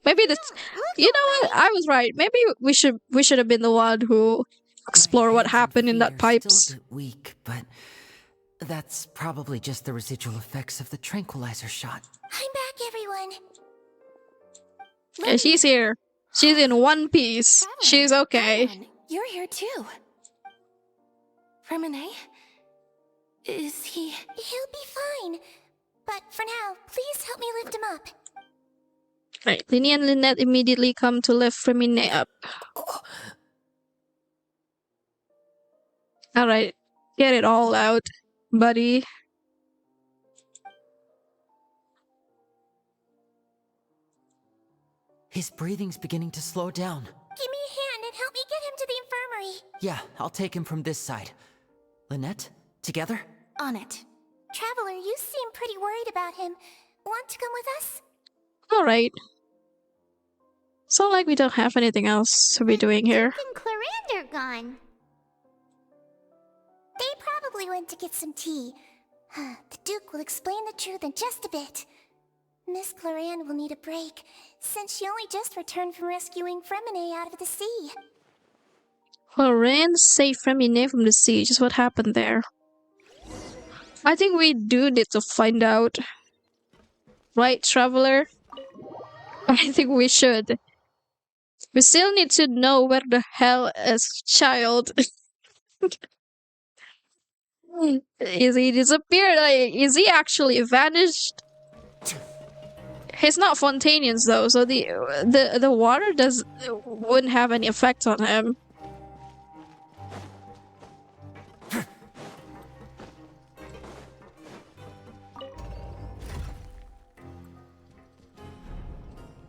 Maybe that's— you know what? I was right. Maybe we should have been the one who explore what happened in that pipes.
Still a bit weak, but that's probably just the residual effects of the tranquilizer shot.
I'm back, everyone.
Yeah, she's here. She's in one piece. She's okay.
You're here too. Freminet? Is he—
He'll be fine. But for now, please help me lift him up.
Right, Linny and Lynette immediately come to lift Freminet up. Alright, get it all out, buddy.
His breathing's beginning to slow down.
Give me a hand and help me get him to the infirmary.
Yeah, I'll take him from this side. Lynette, together?
On it. Traveler, you seem pretty worried about him. Want to come with us?
Alright. It's not like we don't have anything else to be doing here.
And Clarander gone.
They probably went to get some tea. The Duke will explain the truth in just a bit. Miss Clarande will need a break, since she only just returned from rescuing Freminet out of the sea.
Clarande saved Freminet from the sea. Just what happened there? I think we do need to find out. Right, Traveler? I think we should. We still need to know where the hell is Child. Is he disappeared? Like, is he actually vanished? He's not Fontanians though, so the water wouldn't have any effect on him.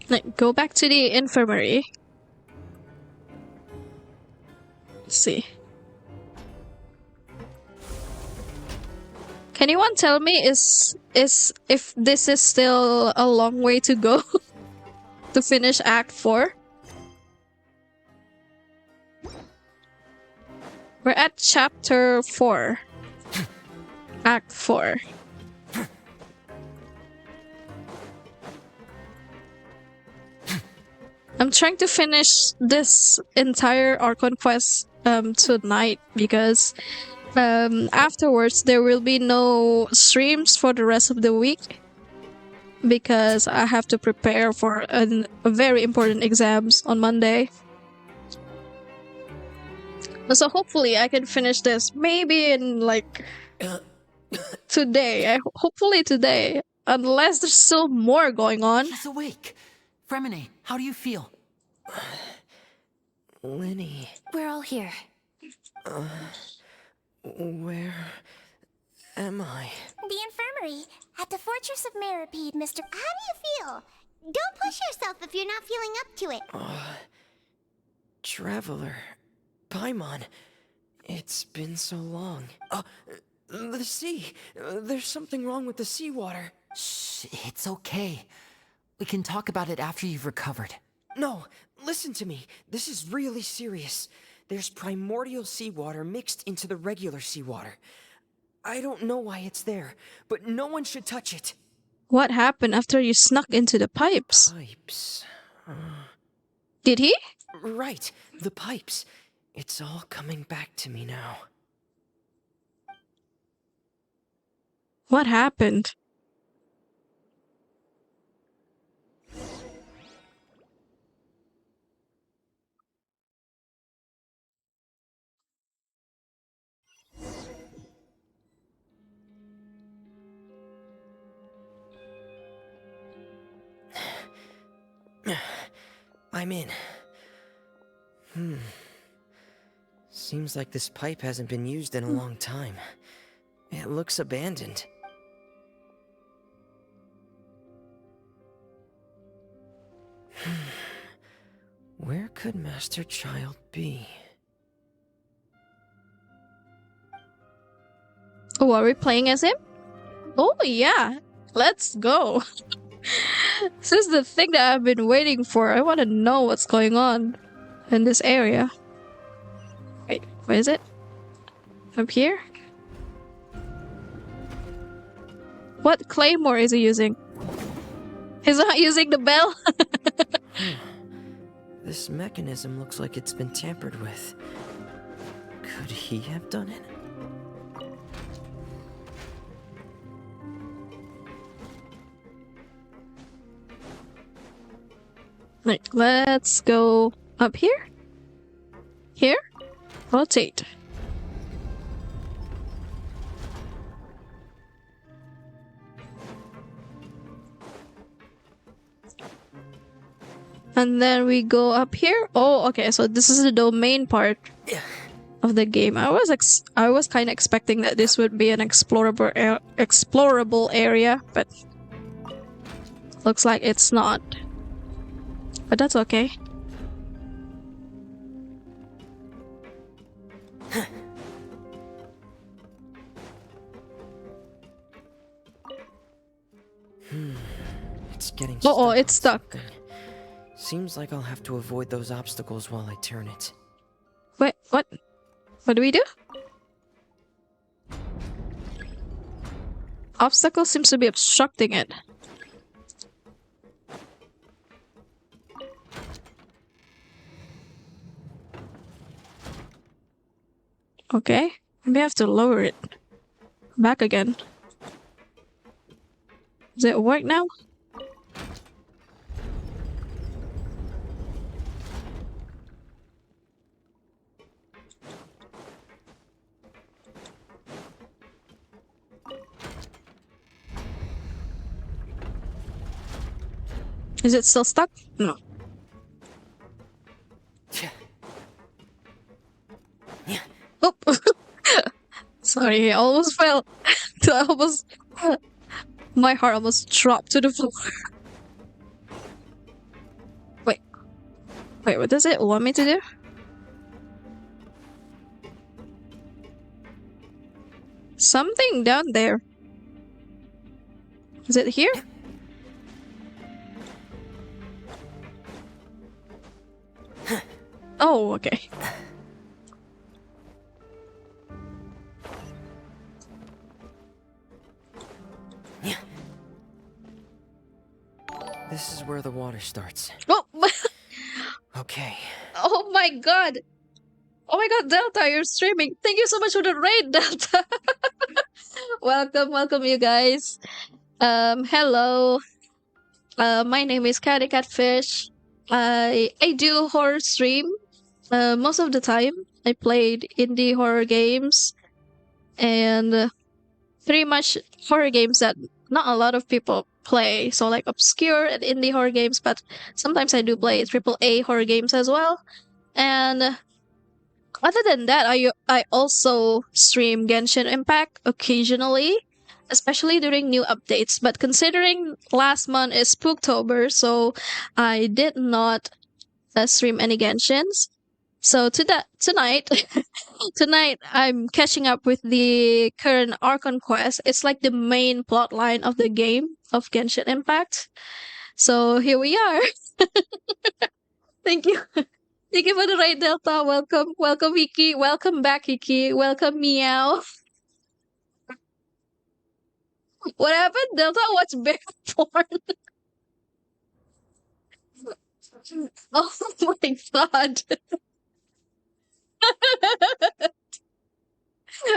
Like, go back to the infirmary. Let's see. Can anyone tell me if this is still a long way to go to finish Act 4? We're at Chapter 4. Act 4. I'm trying to finish this entire ARCHON quest tonight because afterwards there will be no streams for the rest of the week. because I have to prepare for a very important exams on Monday. So hopefully I can finish this maybe in like today. Hopefully today, unless there's still more going on.
She's awake. Fremine, how do you feel?
Linny. We're all here.
Where am I?
The infirmary at the Fortress of Meripede, Mr. How do you feel? Don't push yourself if you're not feeling up to it.
Traveler. Paimon. It's been so long. The sea. There's something wrong with the seawater. Shh, it's okay. We can talk about it after you've recovered. No, listen to me. This is really serious. There's primordial seawater mixed into the regular seawater. I don't know why it's there, but no one should touch it.
What happened after you snuck into the pipes?
Pipes.
Did he?
Right, the pipes. It's all coming back to me now.
What happened?
I'm in. Seems like this pipe hasn't been used in a long time. It looks abandoned. Where could Master Child be?
Oh, are we playing as him? Oh yeah, let's go. This is the thing that I've been waiting for. I want to know what's going on in this area. Wait, where is it? Up here? What claymore is he using? He's not using the bell?
This mechanism looks like it's been tampered with. Could he have done it?
Right, let's go up here. Here? Rotate. And then we go up here. Oh, okay, so this is the domain part of the game. I was kind of expecting that this would be an explorable area, but looks like it's not. But that's okay.
It's getting
oh, it's stuck.
Seems like I'll have to avoid those obstacles while I turn it.
Wait, what? What do we do? Obstacle seems to be obstructing it. Okay, maybe I have to lower it. Back again. Does it work now? Is it still stuck? No. Oh! Sorry, I almost fell. My heart almost dropped to the floor. Wait. Wait, what does it want me to do? Something down there. Is it here? Oh, okay.
This is where the water starts.
Oh!
Okay.
Oh my god! Oh my god, Delta, you're streaming. Thank you so much for the raid, Delta. Welcome, welcome you guys. Hello. My name is Catfish. I do horror stream. Most of the time, I played indie horror games and pretty much horror games that not a lot of people play. So like obscure and indie horror games, but sometimes I do play AAA horror games as well. And other than that, I also stream Genshin Impact occasionally, especially during new updates. But considering last month is Spooktober, so I did not stream any Genshins. So tonight, tonight I'm catching up with the current ARCHON quest. It's like the main plot line of the game of Genshin Impact. So here we are. Thank you. Thank you for the raid, Delta. Welcome. Welcome, Hiki. Welcome back, Hiki. Welcome, Meow. What happened? Delta, what's bear porn? Oh my god.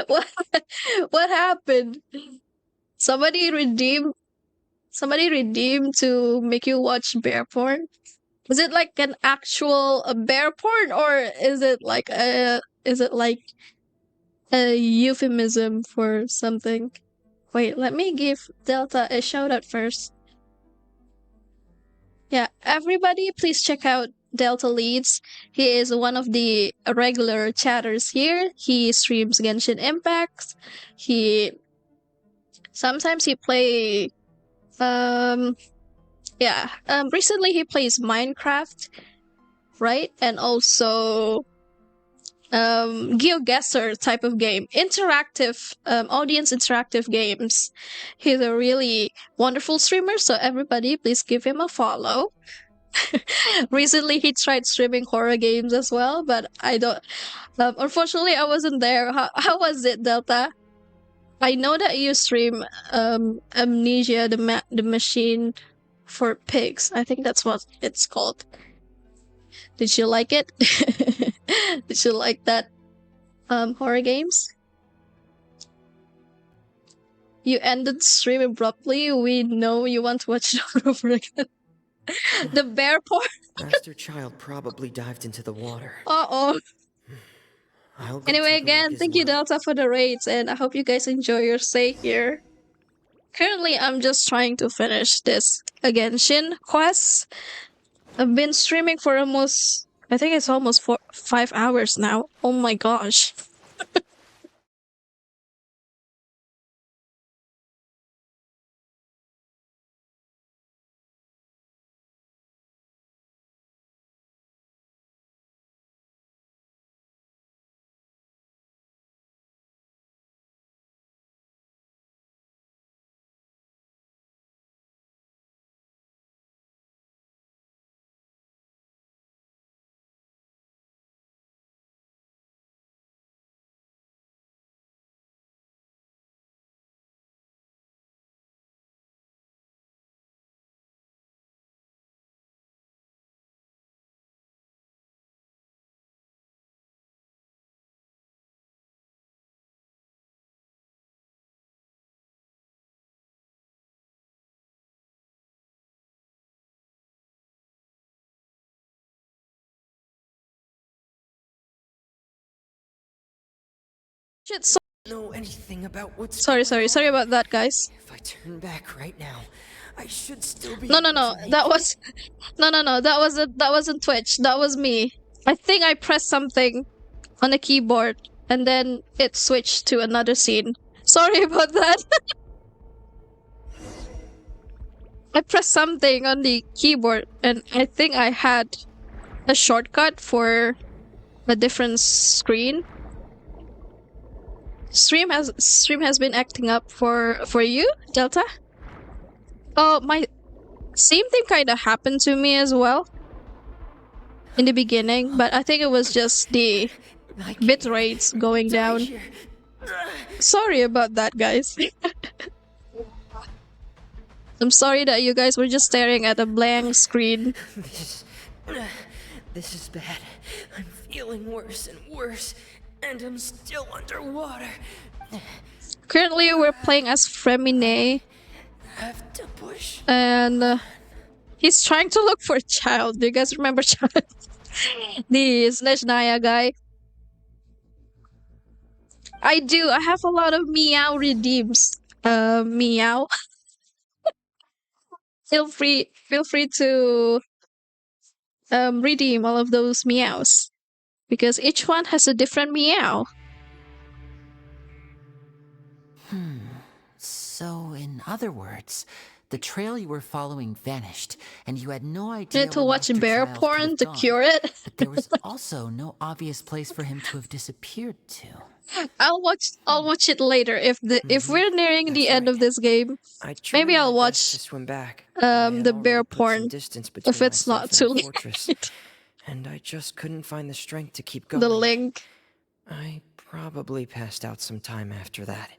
what what happened? Somebody redeemed to make you watch bear porn? Is it like an actual bear porn, or is it like a euphemism for something? Wait, let me give Delta a shout out first. Yeah, everybody please check out Delta Leads. He is one of the regular chatters here. He streams Genshin Impact. Sometimes he play recently he plays Minecraft, right? And also GeoGuessr type of game, interactive audience interactive games. He's a really wonderful streamer, so everybody please give him a follow. Recently he tried streaming horror games as well, but I don't unfortunately I wasn't there. How was it, Delta? I know that you stream Amnesia, the machine for pigs. I think that's what it's called. Did you like it? Did you like that horror games? You ended stream abruptly. We know you want to watch it over again. The bear porn.
Master Child probably dived into the water.
Uh-oh. Anyway, again, thank you, Delta, for the raids, and I hope you guys enjoy your stay here. Currently, I'm just trying to finish this Genshin quest. I've been streaming for almost, I think it's almost 5 hours now. Oh my gosh. Shit,
know anything about what's
sorry about that, guys.
If I turn back right now, I should still be
No, that was that wasn't Twitch. That was me. I think I pressed something on the keyboard and then it switched to another scene. Sorry about that. I pressed something on the keyboard and I think I had a shortcut for a different screen. Stream has been acting up for you, Delta? Oh, my same thing kind of happened to me as well in the beginning, but I think it was just the bit rates going down. Sorry about that, guys. I'm sorry that you guys were just staring at a blank screen.
This is bad. I'm feeling worse and worse, and I'm still underwater.
Currently, we're playing as Fremine.
Have to push.
And He's trying to look for a child. Do you guys remember child? The Slash Naya guy. I do. I have a lot of meow redeems. Meow. Feel free to redeem all of those meows because each one has a different meow.
So, in other words, the trail you were following vanished, and you had no idea
Need to
where
watch
Master
bear
Childe could
porn
have
to
gone.
cure it.
But there was also no obvious place for him to have disappeared to.
I'll watch it later if we're nearing the end of this game. Maybe I'll watch
to swim back. But I had
the
already
bear
put some
porn
distance
if
between
it's not
myself
too
and the
late.
fortress, and I just couldn't find the strength to keep going.
The link.
I probably passed out some time after that,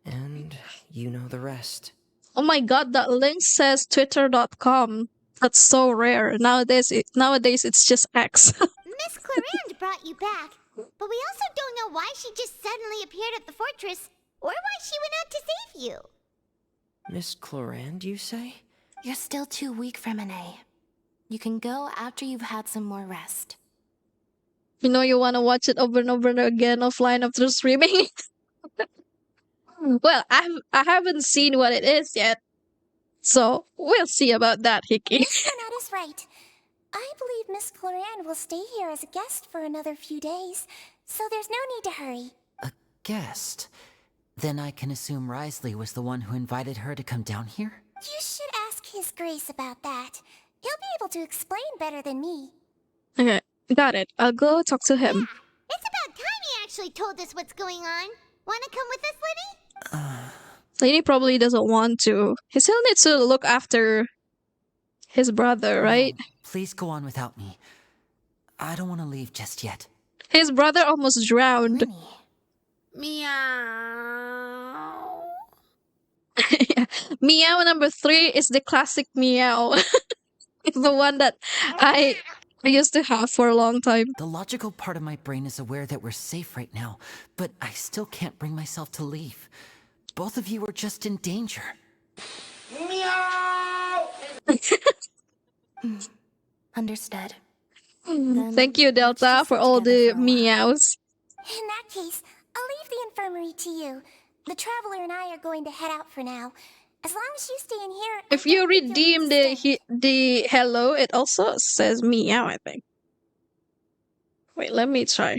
and you know the rest.
Oh my god, that link says twitter.com. That's so rare. Nowadays it's just X.
Miss Clarande brought you back, but we also don't know why she just suddenly appeared at the fortress, or why she went out to save you.
Miss Clarande, you say?
You're still too weak, Fremine. You can go after you've had some more rest.
You know you want to watch it over and over again offline after streaming. Well, I haven't seen what it is yet, so we'll see about that, Hickey.
Miss Bernard is right. I believe Miss Clarande will stay here as a guest for another few days, so there's no need to hurry.
A guest? Then I can assume Risley was the one who invited her to come down here?
You should ask His Grace about that. He'll be able to explain better than me.
Okay, got it. I'll go talk to him.
Yeah, it's about time he actually told us what's going on. Wanna come with us, Liddy?
Lady probably doesn't want to. He still needs to look after his brother, right?
No, please go on without me. I don't want to leave just yet.
His brother almost drowned.
Meow.
Yeah. Meow number 3 is the classic meow. It's the one that I used to have for a long time.
The logical part of my brain is aware that we're safe right now, but I still can't bring myself to leave. Both of you are just in danger.
Meow.
Understood.
Thank you, Delta, for all the meows.
In that case, I'll leave the infirmary to you. The Traveler and I are going to head out for now. As long as you stay in here...
If you redeem the hello, it also says meow, I think. Wait, let me try.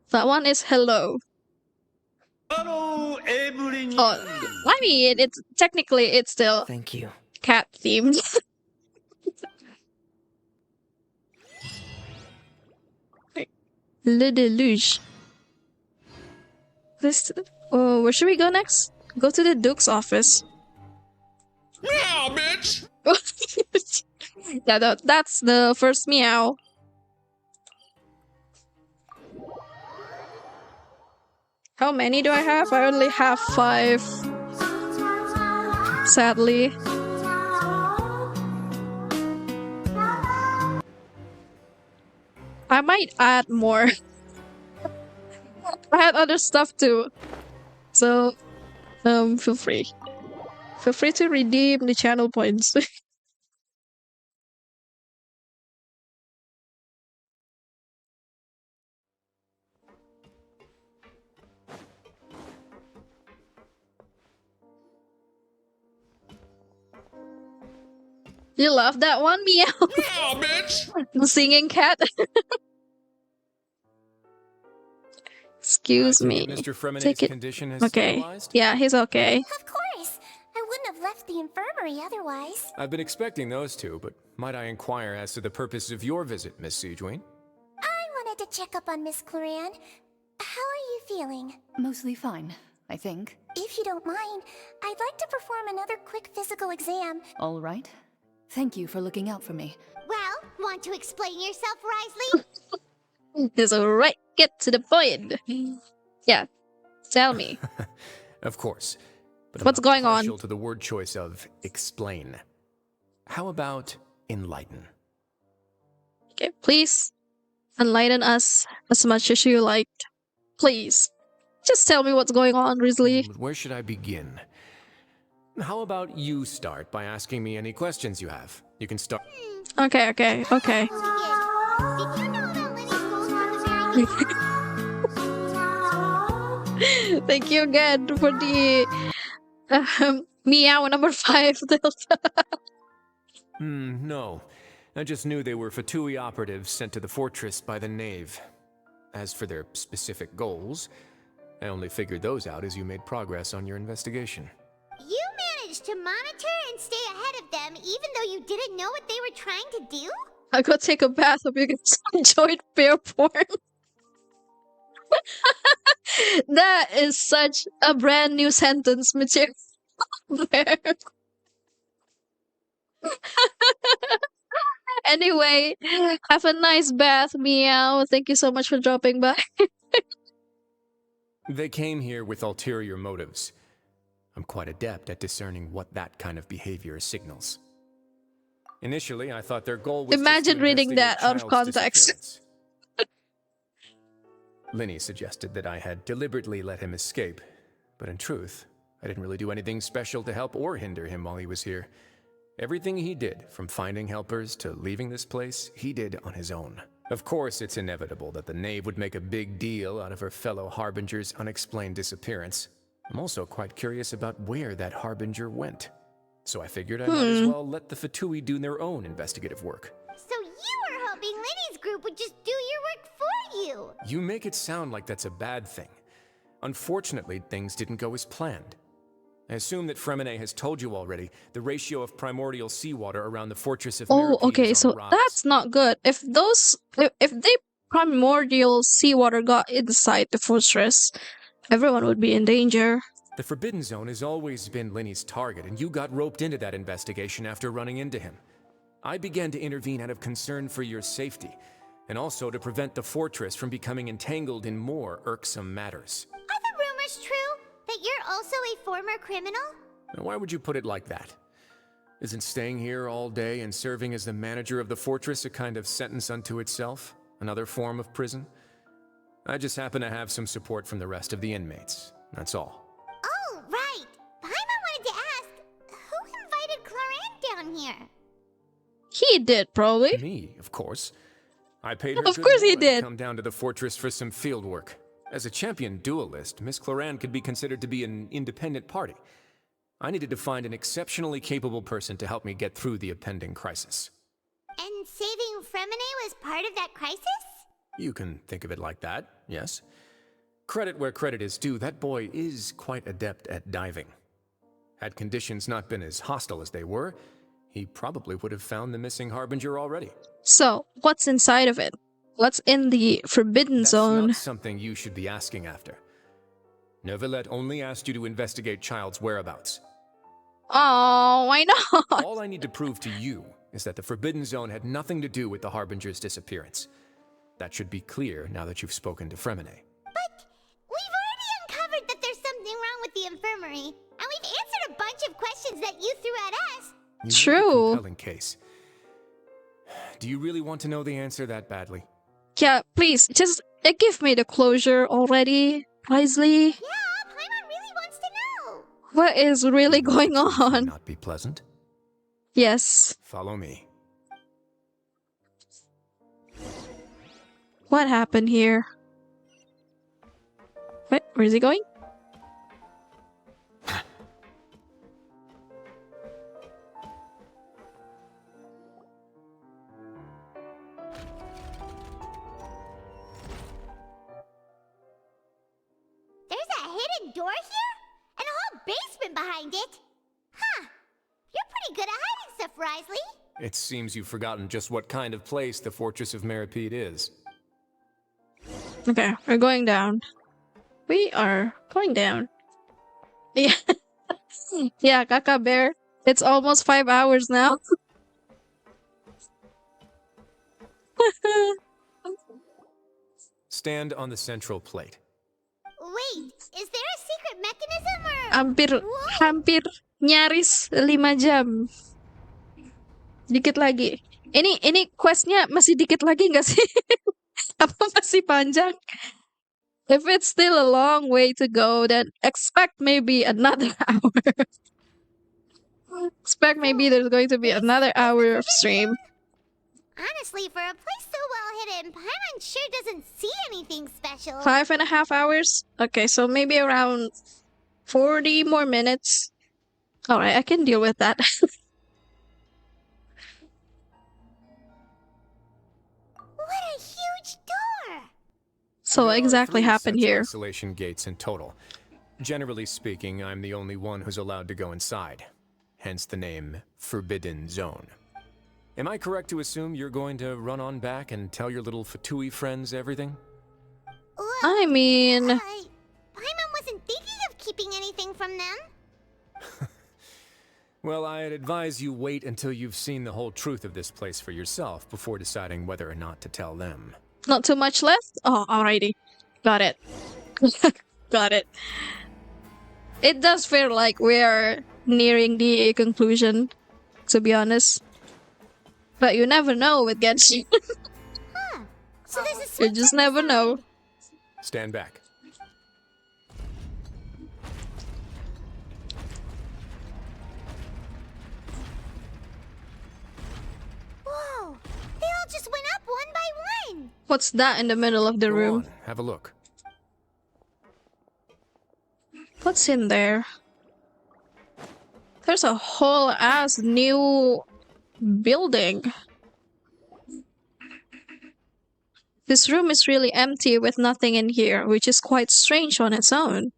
That one is hello.
Hello, everyone.
Oh, I mean, it's technically it's still
Thank you.
cat themed. Le Deluge. This. Oh, where should we go next? Go to the Duke's office.
Meow, bitch.
Yeah, that's the first meow. How many do I have? I only have 5. Sadly. I might add more. I had other stuff too. So, feel free. Feel free to redeem the channel points. You love that one, meow?
Meow, bitch.
The singing cat. Excuse
I take
me.
it Mr. Fremenay's
Take it.
condition has
Okay.
stabilized?
Yeah, he's okay.
Of course. I wouldn't have left the infirmary otherwise.
I've been expecting those two, but might I inquire as to the purpose of your visit, Miss Siegeween?
I wanted to check up on Miss Clarande. How are you feeling?
Mostly fine, I think.
If you don't mind, I'd like to perform another quick physical exam.
All right. Thank you for looking out for me.
Well, want to explain yourself, Risley?
It's alright. Get to the point. Yeah. Tell me.
Of course. But I'm
What's
not
going on?
partial to the word choice of explain. How about enlighten?
Okay, please enlighten us as much as you liked. Please. Just tell me what's going on, Risley.
Where should I begin? How about you start by asking me any questions you have? You can start.
Okay.
Did you know about Lenny's goals for the marriage?
Thank you again for the meow number 5.
No. I just knew they were Fatui operatives sent to the fortress by the Knave. As for their specific goals, I only figured those out as you made progress on your investigation.
You managed to monitor and stay ahead of them even though you didn't know what they were trying to do?
I go take a bath. Hope you guys enjoyed bear porn. That is such a brand new sentence material. Anyway, have a nice bath, meow. Thank you so much for dropping by.
They came here with ulterior motives. I'm quite adept at discerning what that kind of behavior signals. Initially, I thought their goal was
Imagine
just to
reading that
investigate
out of
Child's
context.
disappearance. Linny suggested that I had deliberately let him escape, but in truth, I didn't really do anything special to help or hinder him while he was here. Everything he did, from finding helpers to leaving this place, he did on his own. Of course, it's inevitable that the Knave would make a big deal out of her fellow Harbinger's unexplained disappearance. I'm also quite curious about where that Harbinger went. So I figured I might as well let the Fatui do their own investigative work.
So you were hoping Lenny's group would just do your work for you!
You make it sound like that's a bad thing. Unfortunately, things didn't go as planned. I assume that Fremine has told you already the ratio of primordial seawater around the fortress of
Oh,
Meripede
okay,
is on
so
the rise.
that's not good. If the primordial seawater got inside the fortress, everyone would be in danger.
The Forbidden Zone has always been Linny's target, and you got roped into that investigation after running into him. I began to intervene out of concern for your safety, and also to prevent the fortress from becoming entangled in more irksome matters.
Are the rumors true? That you're also a former criminal?
Now, why would you put it like that? Isn't staying here all day and serving as the manager of the fortress a kind of sentence unto itself? Another form of prison? I just happen to have some support from the rest of the inmates. That's all.
Oh, right. Paimon wanted to ask, who invited Claran down here?
He did, probably.
Me, of course. I paid her
Of
good
course he
money to
did.
come down to the fortress for some field work. As a champion duelist, Miss Claran could be considered to be an independent party. I needed to find an exceptionally capable person to help me get through the impending crisis.
And saving Fremine was part of that crisis?
You can think of it like that, yes. Credit where credit is due, that boy is quite adept at diving. Had conditions not been as hostile as they were, he probably would have found the missing Harbinger already.
So, what's inside of it? What's in the Forbidden Zone?
That's not something you should be asking after. Neuvillette only asked you to investigate Child's whereabouts.
Oh, why not?
All I need to prove to you is that the Forbidden Zone had nothing to do with the Harbinger's disappearance. That should be clear now that you've spoken to Fremine.
But we've already uncovered that there's something wrong with the infirmary, and we've answered a bunch of questions that you threw at us.
You
True.
made a compelling case. Do you really want to know the answer that badly?
Yeah, please, just give me the closure already, wisely.
Yeah, Paimon really wants to know.
What is really going on?
Not be pleasant.
Yes.
Follow me.
What happened here? Wait, where is he going?
There's a hidden door here? And a whole basement behind it? Huh. You're pretty good at hiding stuff, Risley.
It seems you've forgotten just what kind of place the Fortress of Meripede is.
Okay, we're going down. We are going down. Yeah. Yeah, Kaka Bear. It's almost 5 hours now.
Stand on the central plate.
Wait, is there a secret mechanism or...
Hampir nyaris 5 jam. Dikit lagi. Ini questnya masih dikit lagi nggak sih? Apa masih panjang? If it's still a long way to go, then expect maybe another hour. Expect maybe there's going to be another hour of stream.
Honestly, for a place so well hidden, Paimon sure doesn't see anything special.
5.5 hours? Okay, so maybe around 40 more minutes. Alright, I can deal with that.
What a huge door!
So what exactly
Three
happened
such
here?
isolation gates in total. Generally speaking, I'm the only one who's allowed to go inside. Hence the name Forbidden Zone. Am I correct to assume you're going to run on back and tell your little Fatui friends everything?
I mean...
Paimon wasn't thinking of keeping anything from them.
Well, I'd advise you wait until you've seen the whole truth of this place for yourself before deciding whether or not to tell them.
Not too much left? Oh, alrighty. Got it. Got it. It does feel like we're nearing the conclusion, to be honest. But you never know with Genshin.
So there's a
You just never know.
Stand back.
Whoa! They all just went up one by one!
What's that in the middle of the
Go
room?
on, have a look.
What's in there? There's a whole ass new building. This room is really empty with nothing in here, which is quite strange on its own.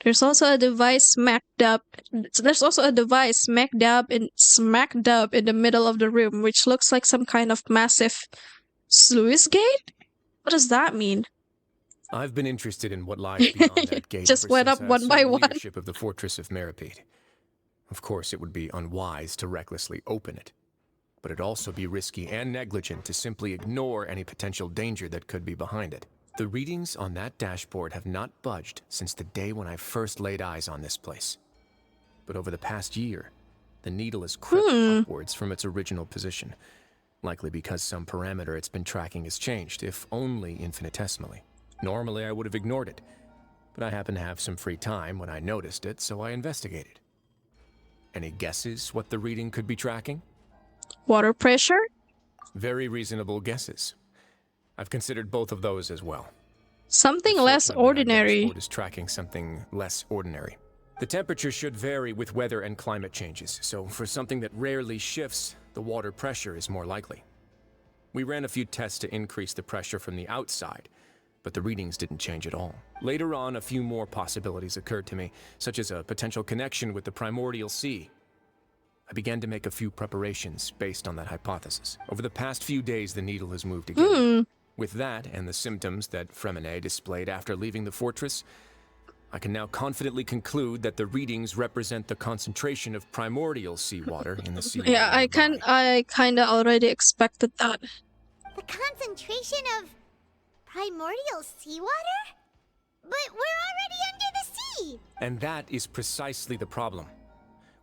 There's also a device smack dab in the middle of the room, which looks like some kind of massive sluice gate? What does that mean?
I've been interested in what lies beyond that gate.
Just
ever
went
since
up
I
one by
assumed
one.
leadership of the Fortress of Meripede. Of course, it would be unwise to recklessly open it, but it'd also be risky and negligent to simply ignore any potential danger that could be behind it. The readings on that dashboard have not budged since the day when I first laid eyes on this place. But over the past year, the needle has crept upwards from its original position, likely because some parameter it's been tracking has changed, if only infinitesimally. Normally, I would have ignored it, but I happened to have some free time when I noticed it, so I investigated. Any guesses what the reading could be tracking?
Water pressure?
Very reasonable guesses. I've considered both of those as well.
Something less
Fortunately, our
ordinary.
dashboard is tracking something less ordinary. The temperature should vary with weather and climate changes, so for something that rarely shifts, the water pressure is more likely. We ran a few tests to increase the pressure from the outside, but the readings didn't change at all. Later on, a few more possibilities occurred to me, such as a potential connection with the primordial sea. I began to make a few preparations based on that hypothesis. Over the past few days, the needle has moved again. With that, and the symptoms that Fremine displayed after leaving the fortress, I can now confidently conclude that the readings represent the concentration of primordial seawater in the sea.
Yeah, I kinda already expected that.
The concentration of primordial seawater? But we're already under the sea!
And that is precisely the problem.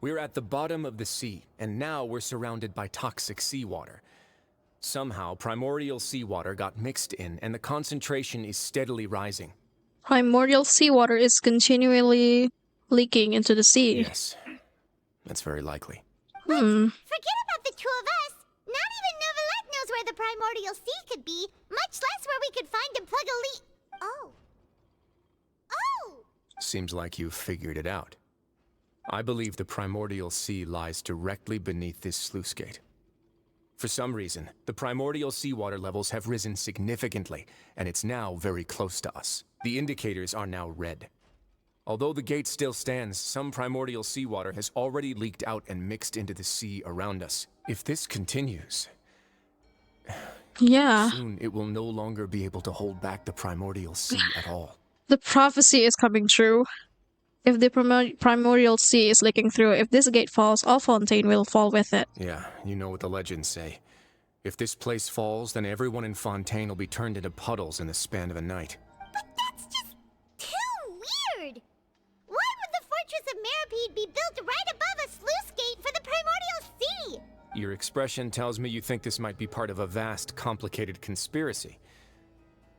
We're at the bottom of the sea, and now we're surrounded by toxic seawater. Somehow, primordial seawater got mixed in, and the concentration is steadily rising.
Primordial seawater is continually leaking into the sea.
Yes, that's very likely.
Forget about the two of us! Not even Novelette knows where the primordial sea could be, much less where we could find and plug a leak. Oh.
Seems like you've figured it out. I believe the primordial sea lies directly beneath this sluice gate. For some reason, the primordial seawater levels have risen significantly, and it's now very close to us. The indicators are now red. Although the gate still stands, some primordial seawater has already leaked out and mixed into the sea around us. If this continues, soon it will no longer be able to hold back the primordial sea at all.
The prophecy is coming true. If the primordial sea is leaking through, if this gate falls, all Fontaine will fall with it.
Yeah, you know what the legends say. If this place falls, then everyone in Fontaine will be turned into puddles in the span of a night.
But that's just too weird! Why would the Fortress of Meripede be built right above a sluice gate for the primordial sea?
Your expression tells me you think this might be part of a vast, complicated conspiracy.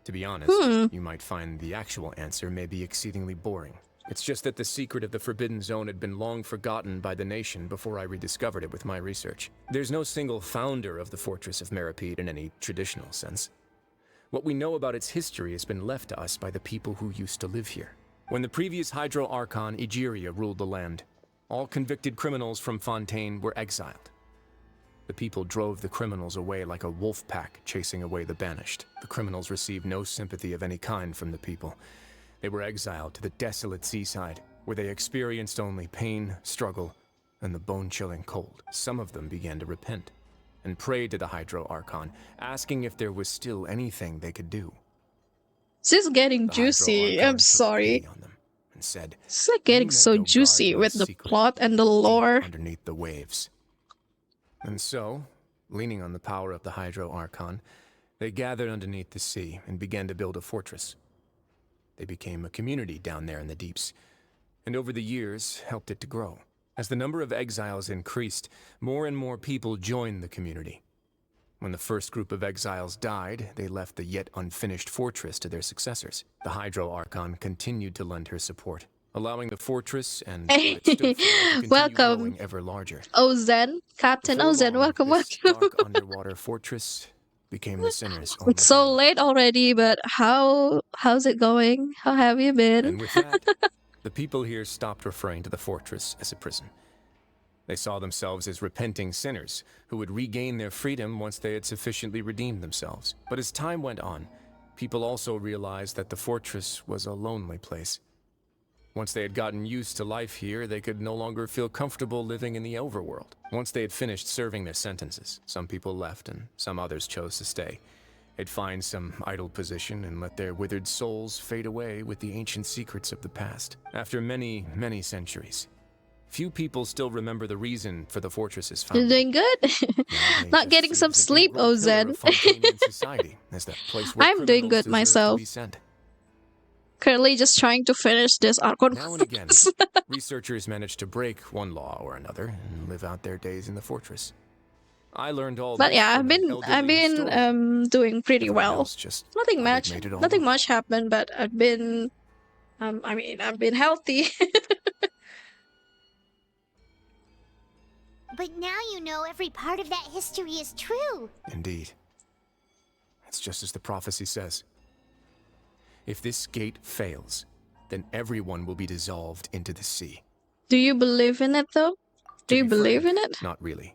To be honest, you might find the actual answer may be exceedingly boring. It's just that the secret of the Forbidden Zone had been long forgotten by the nation before I rediscovered it with my research. There's no single founder of the Fortress of Meripede in any traditional sense. What we know about its history has been left to us by the people who used to live here. When the previous Hydro Archon, Egeria, ruled the land, all convicted criminals from Fontaine were exiled. The people drove the criminals away like a wolf pack chasing away the banished. The criminals received no sympathy of any kind from the people. They were exiled to the desolate seaside, where they experienced only pain, struggle, and the bone-chilling cold. Some of them began to repent and prayed to the Hydro Archon, asking if there was still anything they could do.
This is getting juicy. I'm sorry.
And said,
It's like getting so juicy with the plot and the lore.
Underneath the waves. And so, leaning on the power of the Hydro Archon, they gathered underneath the sea and began to build a fortress. They became a community down there in the deeps, and over the years helped it to grow. As the number of exiles increased, more and more people joined the community. When the first group of exiles died, they left the yet unfinished fortress to their successors. The Hydro Archon continued to lend her support, allowing the fortress and what it stood for to continue
Welcome,
growing ever larger.
Ozen, Captain Ozen. Welcome,
This
welcome.
dark underwater fortress became the sinner's only
It's so late already, but how's it going? How have you been?
And with that, the people here stopped referring to the fortress as a prison. They saw themselves as repenting sinners who would regain their freedom once they had sufficiently redeemed themselves. But as time went on, people also realized that the fortress was a lonely place. Once they had gotten used to life here, they could no longer feel comfortable living in the overworld. Once they had finished serving their sentences, some people left and some others chose to stay. They'd find some idle position and let their withered souls fade away with the ancient secrets of the past. After many, many centuries, few people still remember the reason for the fortress's
You're
founding.
doing good. Not getting some sleep, Ozen. I'm doing good myself. Currently just trying to finish this ARCHON
Now and again,
quest.
researchers manage to break one law or another and live out their days in the fortress. I learned all
But
this
yeah,
from
I've
an
been
elderly historian.
doing pretty
Everyone
well.
else just
Nothing much
made it all
nothing
up.
much happened, but I've been I've been healthy.
But now you know every part of that history is true.
Indeed. It's just as the prophecy says. If this gate fails, then everyone will be dissolved into the sea.
Do you believe in it though? Do you believe in it?
Not really.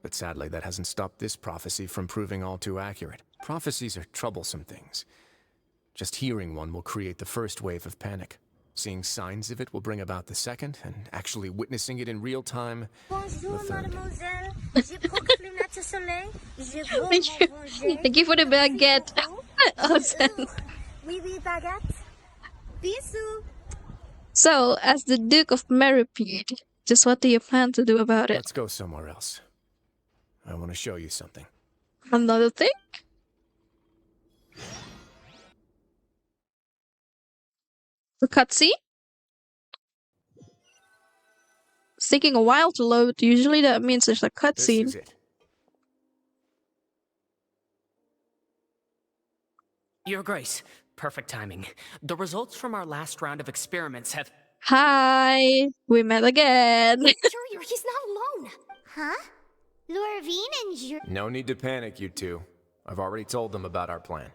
But sadly, that hasn't stopped this prophecy from proving all too accurate. Prophecies are troublesome things. Just hearing one will create the first wave of panic. Seeing signs of it will bring about the second, and actually witnessing it in real time, the third.
Thank you for the baguette. Awesome. So, as the Duke of Meripede, just what do you plan to do about it?
Let's go somewhere else. I want to show you something.
Another thing? The cutscene? It's taking a while to load. Usually that means there's a
This
cutscene.
is it.
Your Grace, perfect timing. The results from our last round of experiments have...
Hi! We met again!
Jurier, he's not alone!
Huh? Lorvine and Jur-
No need to panic, you two. I've already told them about our plan.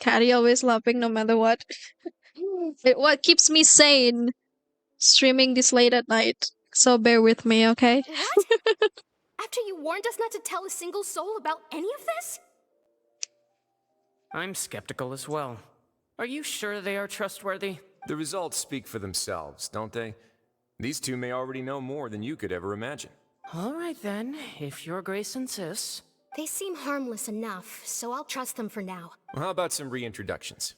Caddy always laughing no matter what. What keeps me sane streaming this late at night. So bear with me, okay?
What? After you warned us not to tell a single soul about any of this?
I'm skeptical as well. Are you sure they are trustworthy?
The results speak for themselves, don't they? These two may already know more than you could ever imagine.
All right then, if Your Grace insists.
They seem harmless enough, so I'll trust them for now.
Well, how about some reintroductions?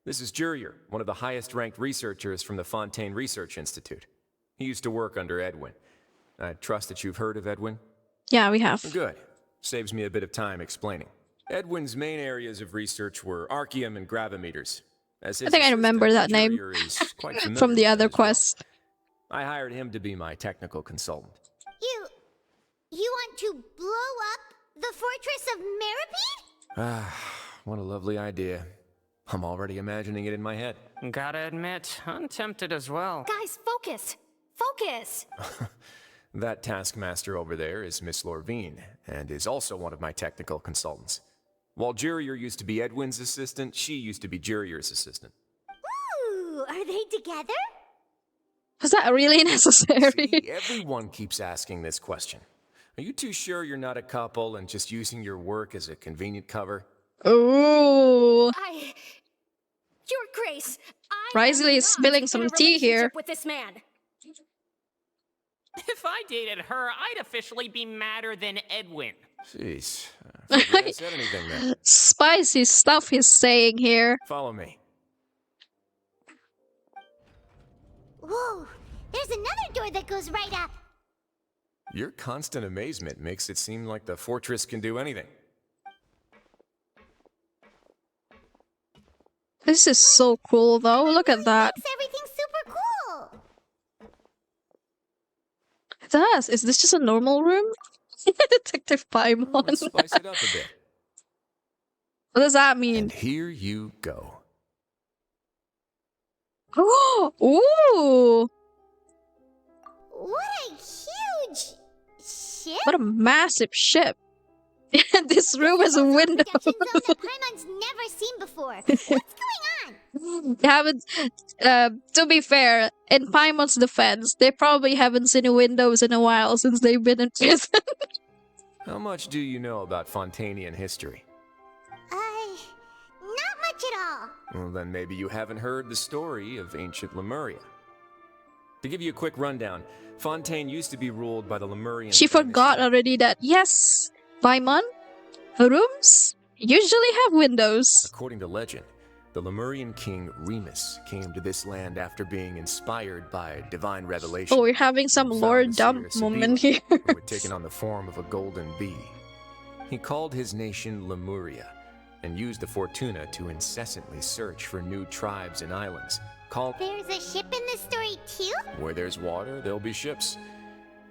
This is Jurier, one of the highest-ranked researchers from the Fontaine Research Institute. He used to work under Edwin. I trust that you've heard of Edwin?
Yeah, we have.
Good. Saves me a bit of time explaining. Edwin's main areas of research were archium and gravimeters. As his
I think I remember that
assistant,
name
Jurier is quite familiar
from the
with
other
them as well.
quests.
I hired him to be my technical consultant.
You want to blow up the Fortress of Meripede?
Ah, what a lovely idea. I'm already imagining it in my head.
Gotta admit, I'm tempted as well.
Guys, focus! Focus!
That taskmaster over there is Miss Lorvine, and is also one of my technical consultants. While Jurier used to be Edwin's assistant, she used to be Jurier's assistant.
Ooh, are they together?
Was that really necessary?
See, everyone keeps asking this question. Are you too sure you're not a couple and just using your work as a convenient cover?
Ooh.
Your Grace,
Risley is spilling some tea here.
with this man.
If I dated her, I'd officially be madder than Edwin.
Jeez. I forget I said anything then.
Spicy stuff he's saying here.
Follow me.
Whoa, there's another door that goes right up.
Your constant amazement makes it seem like the fortress can do anything.
This is so cool though, look at that.
Makes everything super cool.
It does. Is this just a normal room? Detective Paimon.
Let's spice it up a bit.
What does that mean?
And here you go.
Ooh!
What a huge ship!
What a massive ship. This room has a window.
that Paimon's never seen before. What's going on?
They haven't, to be fair, in Paimon's defense, they probably haven't seen windows in a while since they've been in prison.
How much do you know about Fontanian history?
Not much at all.
Well, then maybe you haven't heard the story of ancient Lemuria. To give you a quick rundown, Fontaine used to be ruled by the Lemurian
She
dynasty.
forgot already that, yes, Paimon, rooms usually have windows.
According to legend, the Lemurian king Remus came to this land after being inspired by divine revelation.
Oh, we're having some
and
lore
found the
dump
Sirius
moment
Abiel,
here.
who had taken on the form of a golden bee. He called his nation Lemuria, and used the Fortuna to incessantly search for new tribes and islands.
There's a ship in this story too?
Where there's water, there'll be ships.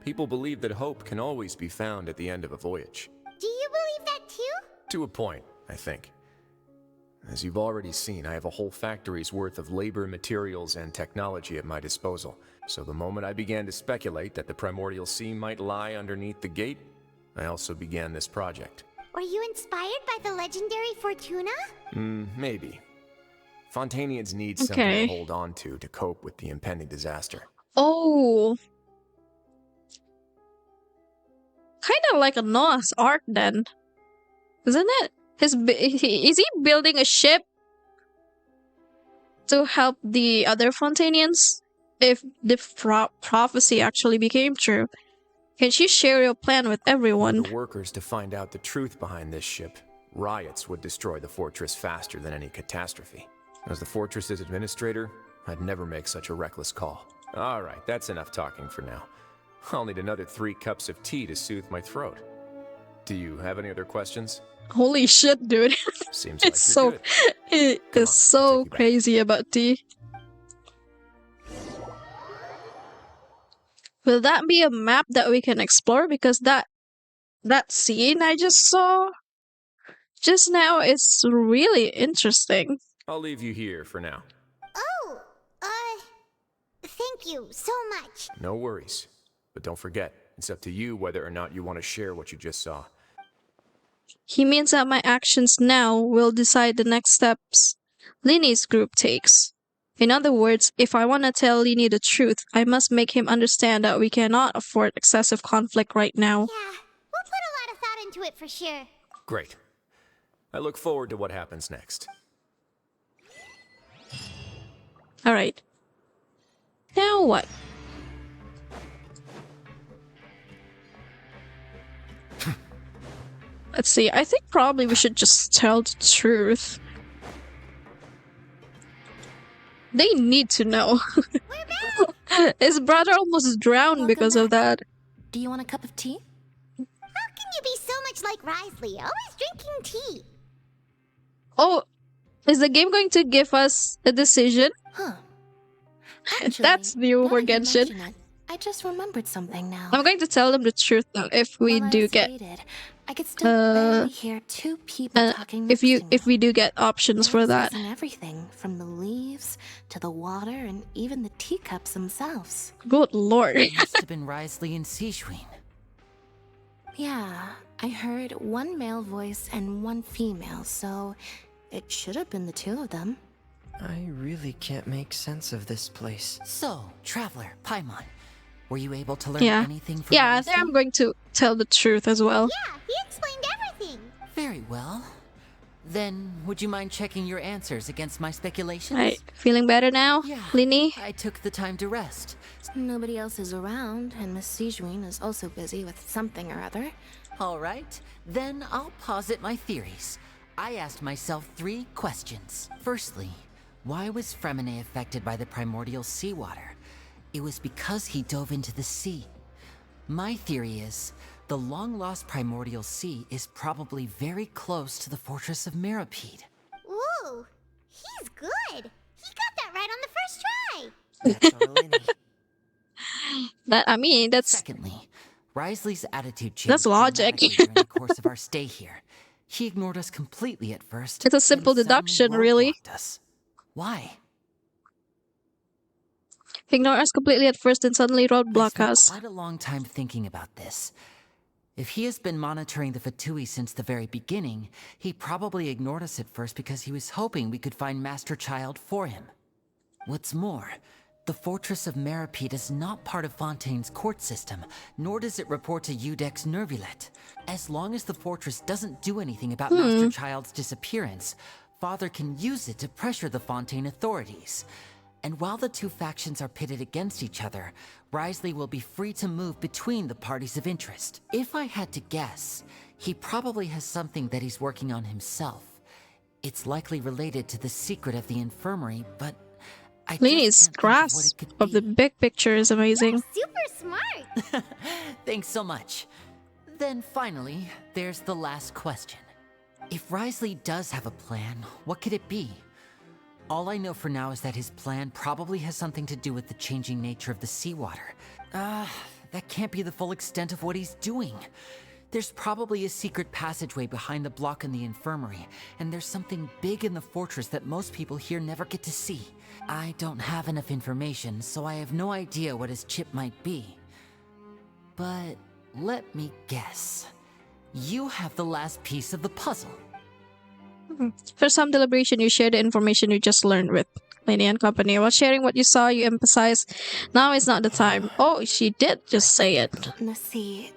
People believe that hope can always be found at the end of a voyage.
Do you believe that too?
To a point, I think. As you've already seen, I have a whole factory's worth of labor, materials, and technology at my disposal. So the moment I began to speculate that the Primordial Sea might lie underneath the gate, I also began this project.
Were you inspired by the legendary Fortuna?
Maybe. Fontanians need something to hold on to cope with the impending disaster.
Oh. Kind of like a Noah's Ark then. Isn't it? Is he building a ship to help the other Fontanians? If the prophecy actually became true. Can you share your plan with everyone?
For the workers to find out the truth behind this ship, riots would destroy the fortress faster than any catastrophe. As the fortress's administrator, I'd never make such a reckless call. Alright, that's enough talking for now. I'll need another 3 cups of tea to soothe my throat. Do you have any other questions?
Holy shit, dude.
Seems like
It's
you're
so
good.
it is so crazy about tea. Will that be a map that we can explore? Because that scene I just saw just now is really interesting.
I'll leave you here for now.
Oh, thank you so much.
No worries. But don't forget, it's up to you whether or not you want to share what you just saw.
He means that my actions now will decide the next steps Lini's group takes. In other words, if I want to tell Lini the truth, I must make him understand that we cannot afford excessive conflict right now.
Yeah, we'll put a lot of thought into it for sure.
Great. I look forward to what happens next.
Alright. Now what? Let's see, I think probably we should just tell the truth. They need to know. His brother almost drowned because of that.
Do you want a cup of tea?
How can you be so much like Risley, always drinking tea?
Oh, is the game going to give us a decision?
Huh.
That's new for Genshin.
I just remembered something now.
I'm going to tell them the truth though, if we
While I
do
was
get...
seated, I could still barely hear two people talking
if
next to me.
if we do get options
They're
for that.
discussing everything from the leaves to the water and even the teacups themselves.
Good lord.
It must have been Risley and Sejuin.
Yeah, I heard one male voice and one female, so it should have been the two of them.
I really can't make sense of this place.
So, Traveler, Paimon, were you able to learn
Yeah.
anything from
Yeah, I
Risley?
think I'm going to tell the truth as well.
Yeah, he explained everything.
Very well. Then, would you mind checking your answers against my speculations?
Right. Feeling better now, Linny?
I took the time to rest.
Nobody else is around, and Miss Sejuin is also busy with something or other.
All right, then I'll posit my theories. I asked myself 3 questions. Firstly, why was Fremine affected by the primordial seawater? It was because he dove into the sea. My theory is, the long-lost primordial sea is probably very close to the fortress of Meripede.
Ooh, he's good. He got that right on the first try.
That's our Linny.
That's
Secondly, Risley's attitude changed
That's logic.
dramatically during the course of our stay here. He ignored us completely at first.
It's a simple
and suddenly
deduction, really.
roadblocked us. Why?
Ignore us completely at first and suddenly
I
roadblock
spent
us.
quite a long time thinking about this. If he has been monitoring the Fatui since the very beginning, he probably ignored us at first because he was hoping we could find Master Child for him. What's more, the Fortress of Meripede is not part of Fontaine's court system, nor does it report to Udex Nervulet. As long as the fortress doesn't do anything about Master Child's disappearance, Father can use it to pressure the Fontaine authorities. And while the two factions are pitted against each other, Risley will be free to move between the parties of interest. If I had to guess, he probably has something that he's working on himself. It's likely related to the secret of the infirmary, but I
Linny's grasp of the big picture is amazing.
Super smart.
Thanks so much. Then finally, there's the last question. If Risley does have a plan, what could it be? All I know for now is that his plan probably has something to do with the changing nature of the seawater. That can't be the full extent of what he's doing. There's probably a secret passageway behind the block in the infirmary, and there's something big in the fortress that most people here never get to see. I don't have enough information, so I have no idea what his chip might be. But let me guess. You have the last piece of the puzzle.
For some deliberation, you share the information you just learned with Linny and company. While sharing what you saw, you emphasize, now is not the time. Oh, she did just say it.
The sea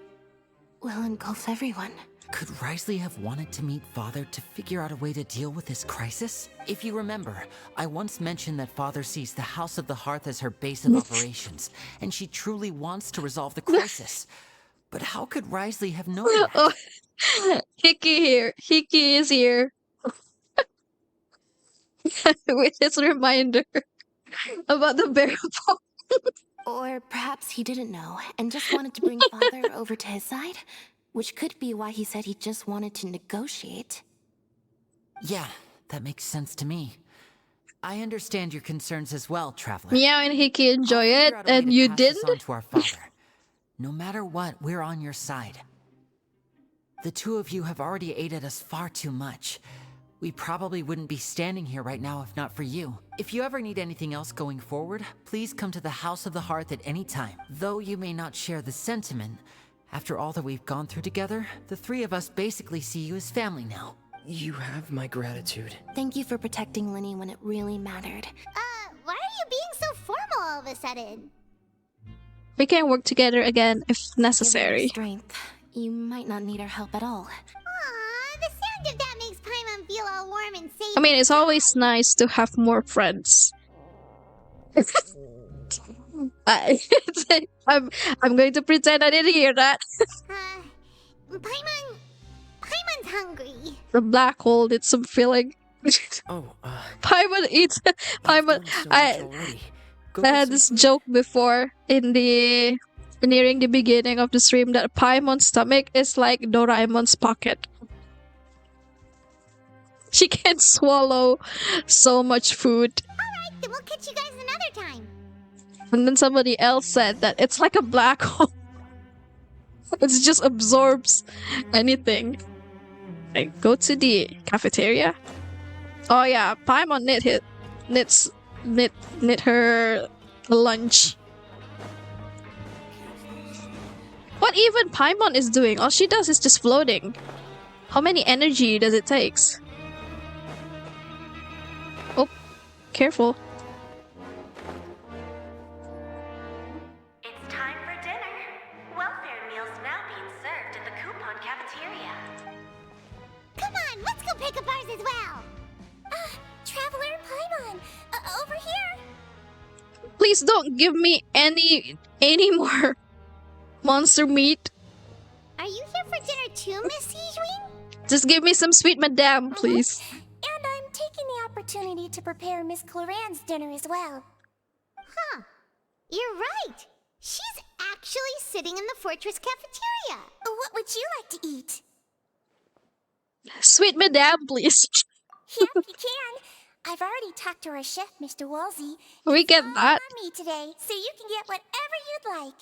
will engulf everyone.
Could Risley have wanted to meet Father to figure out a way to deal with this crisis? If you remember, I once mentioned that Father sees the House of the Hearth as her base of operations, and she truly wants to resolve the crisis. But how could Risley have known that?
Oh, Hickey here. Hickey is here. With his reminder about the bear paw.
Or perhaps he didn't know and just wanted to bring Father over to his side, which could be why he said he just wanted to negotiate.
Yeah, that makes sense to me. I understand your concerns as well, Traveler.
Meow and Hickey enjoy it, and you didn't?
To our father. No matter what, we're on your side. The two of you have already aided us far too much. We probably wouldn't be standing here right now if not for you. If you ever need anything else going forward, please come to the House of the Hearth at any time. Though you may not share the sentiment, after all that we've gone through together, the three of us basically see you as family now.
You have my gratitude.
Thank you for protecting Linny when it really mattered.
Why are you being so formal all of a sudden?
We can work together again if necessary.
Strength. You might not need our help at all.
Aw, the sound of that makes Paimon feel all warm and safe.
I mean, it's always nice to have more friends. I'm going to pretend I didn't hear that.
Paimon's hungry.
The black hole did some filling. Paimon eats. Paimon. I had this joke before in the nearing the beginning of the stream that Paimon's stomach is like Doraemon's pocket. She can swallow so much food.
Alright, then we'll catch you guys another time.
And then somebody else said that it's like a black hole. It just absorbs anything. Okay, go to the cafeteria. Oh yeah, Paimon knit her lunch. What even Paimon is doing? All she does is just floating. How many energy does it takes? Oh, careful.
It's time for dinner. Welfare meals now being served in the coupon cafeteria.
Come on, let's go pick up ours as well.
Traveler Paimon, over here.
Please don't give me any more monster meat.
Are you here for dinner too, Miss Sijwin?
Just give me some sweet madame, please.
And I'm taking the opportunity to prepare Miss Cloran's dinner as well.
Huh. You're right. She's actually sitting in the fortress cafeteria.
What would you like to eat?
Sweet madame, please.
Yep, you can. I've already talked to our chef, Mr. Wolsey.
We get that.
On me today, so you can get whatever you'd like.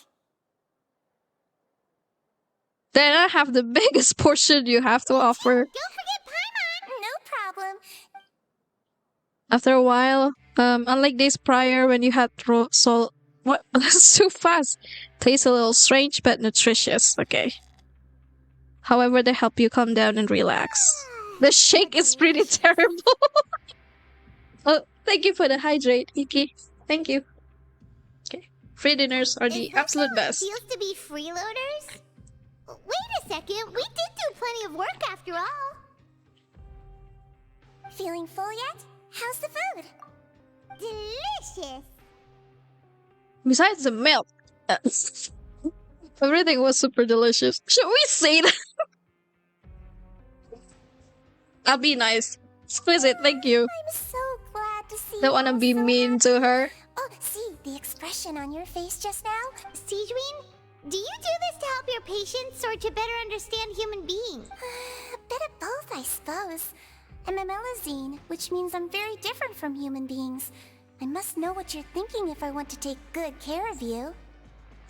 Then I have the biggest portion you have to offer.
Don't forget Paimon.
No problem.
After a while, unlike days prior when you had salt, what? That's too fast. Tastes a little strange but nutritious. Okay. However, they help you calm down and relax. The shake is pretty terrible. Oh, thank you for the hydrate, Iki. Thank you. Okay. Free dinners are the absolute best.
Feels to be freeloaders? Wait a second, we did do plenty of work after all.
Feeling full yet? How's the food?
Delicious.
Besides the milk, everything was super delicious. Should we say that? I'll be nice. Exquisite, thank you.
I'm so glad to see
Don't want to be mean to her.
Oh, see the expression on your face just now?
Sijwin, do you do this to help your patients or to better understand human beings?
A bit of both, I suppose. I'm a Melazine, which means I'm very different from human beings. I must know what you're thinking if I want to take good care of you.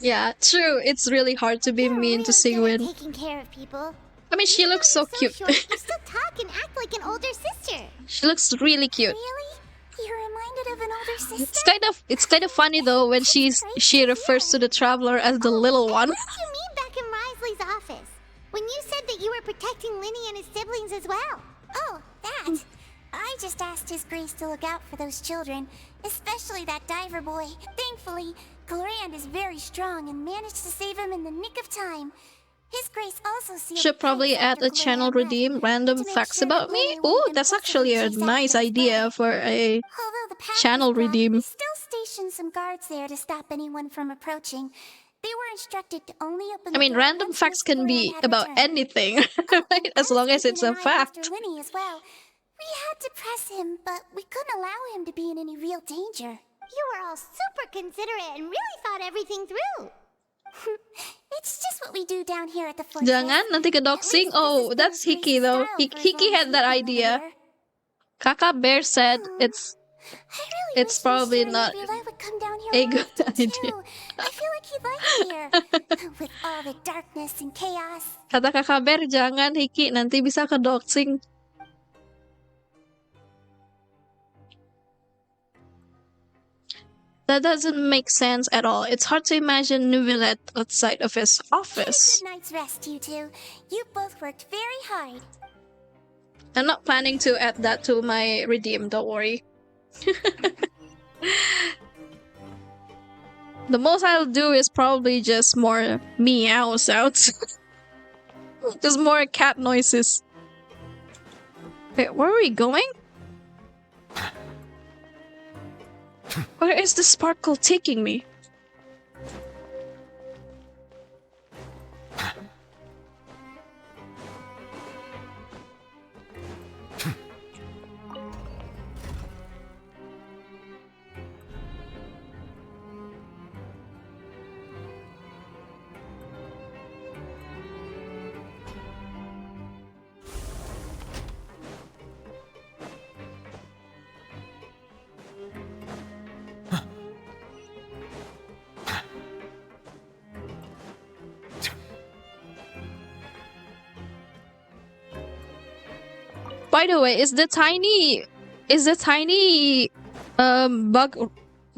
Yeah, true. It's really hard to be mean to Sigwin.
Taking care of people.
I mean, she looks so cute.
Short, you still talk and act like an older sister.
She looks really cute.
Really? You're reminded of an older sister?
It's kind of funny though when she refers to the traveler as the little one.
What did you mean back in Risley's office? When you said that you were protecting Linny and his siblings as well.
Oh, that. I just asked His Grace to look out for those children, especially that diver boy. Thankfully, Clorand is very strong and managed to save him in the nick of time. His Grace also sealed
Should probably add a channel redeem random facts about me. Ooh, that's actually a nice idea for a channel redeem.
Still stationed some guards there to stop anyone from approaching. They were instructed to only open
I mean, random facts can be about anything, right? As long as it's a fact.
Mr. Linny as well. We had to press him, but we couldn't allow him to be in any real danger.
You were all super considerate and really thought everything through.
It's just what we do down here at the fortress.
Jangan nanti ke doxing. Oh, that's Hiki though. Hiki had that idea. Kakak Bear said it's probably not a good idea.
I feel like he'd like it here. With all the darkness and chaos.
Kata Kakak Bear, jangan Hiki, nanti bisa ke doxing. That doesn't make sense at all. It's hard to imagine Nuvillet outside of his office.
Good night's rest, you two. You both worked very hard.
I'm not planning to add that to my redeem, don't worry. The most I'll do is probably just more meow sounds. Just more cat noises. Wait, where are we going? Where is the sparkle taking me? By the way, is the tiny bug